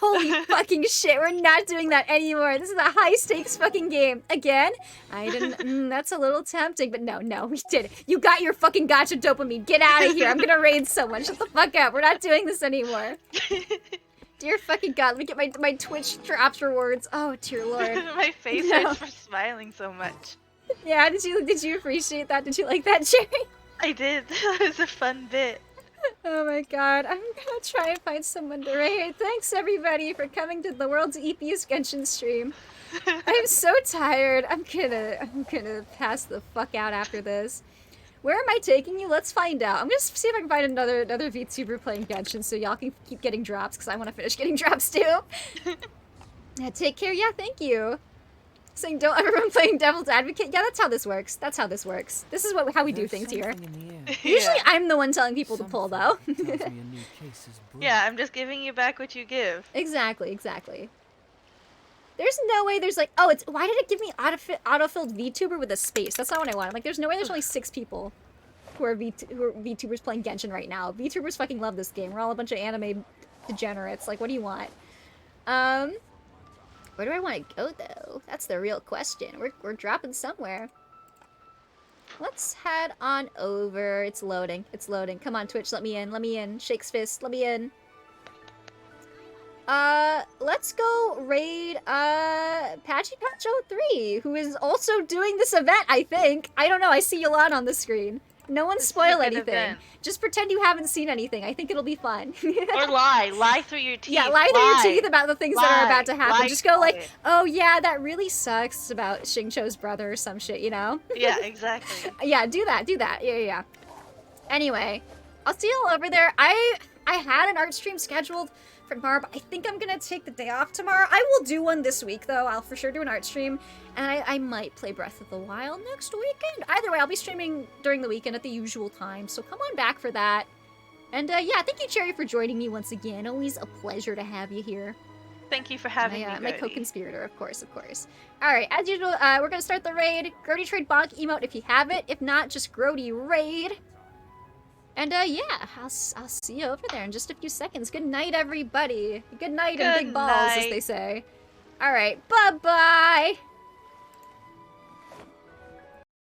Holy fucking shit. We're not doing that anymore. This is a high stakes fucking game. Again? I didn't. That's a little tempting, but no, we did it. You got your fucking gotcha dopamine. Get out of here. I'm gonna raid someone. Shut the fuck up. We're not doing this anymore. Dear fucking god, let me get my Twitch drops rewards. Oh, dear lord. My face hurts for smiling so much. Yeah, did you appreciate that? Did you like that, Cherry? I did. That was a fun bit. Oh my god, I'm gonna try and find someone to raid. Thanks everybody for coming to the world's EPU's Genshin stream. I'm so tired. I'm gonna pass the fuck out after this. Where am I taking you? Let's find out. I'm gonna see if I can find another VTuber playing Genshin so y'all can keep getting drops, because I want to finish getting drops too. Yeah, take care. Yeah, thank you. Saying don't everyone playing Devil's Advocate. Yeah, that's how this works. That's how this works. This is how we do things here. Usually I'm the one telling people to pull, though. Yeah, I'm just giving you back what you give. Exactly. There's no way there's like, oh, it's, why did it give me autofilled VTuber with a space? That's not what I wanted. Like, there's no way there's only 6 people who are VTubers playing Genshin right now. VTubers fucking love this game. We're all a bunch of anime degenerates. Like, what do you want? Where do I want to go, though? That's the real question. We're dropping somewhere. Let's head on over. It's loading. Come on, Twitch, let me in. Shakes fist, let me in. Let's go raid, Patchy Patch 03, who is also doing this event, I think. I don't know, I see Yolan on the screen. No one spoil anything. Event. Just pretend you haven't seen anything. I think it'll be fun. Or lie through your teeth. Yeah, lie through your teeth about the things that are about to happen. Lie Just go like, it. oh yeah, that really sucks about Xingqiu's brother or some shit, you know? Yeah, exactly. Yeah, do that. Yeah. Anyway, I'll see you all over there. I had an art stream scheduled for tomorrow, but I think I'm gonna take the day off tomorrow. I will do one this week, though. I'll for sure do an art stream, and I might play Breath of the Wild next weekend. Either way, I'll be streaming during the weekend at the usual time, so come on back for that. And yeah, thank you, Cherry, for joining me once again. Always a pleasure to have you here. Thank you for having me, my co-conspirator, of course. Alright, as usual, we're gonna start the raid. Grody trade bonk emote if you have it. If not, just Grody raid. And yeah, I'll see you over there in just a few seconds. Good night, everybody. Good night and big balls, as they say. Alright, bye-bye.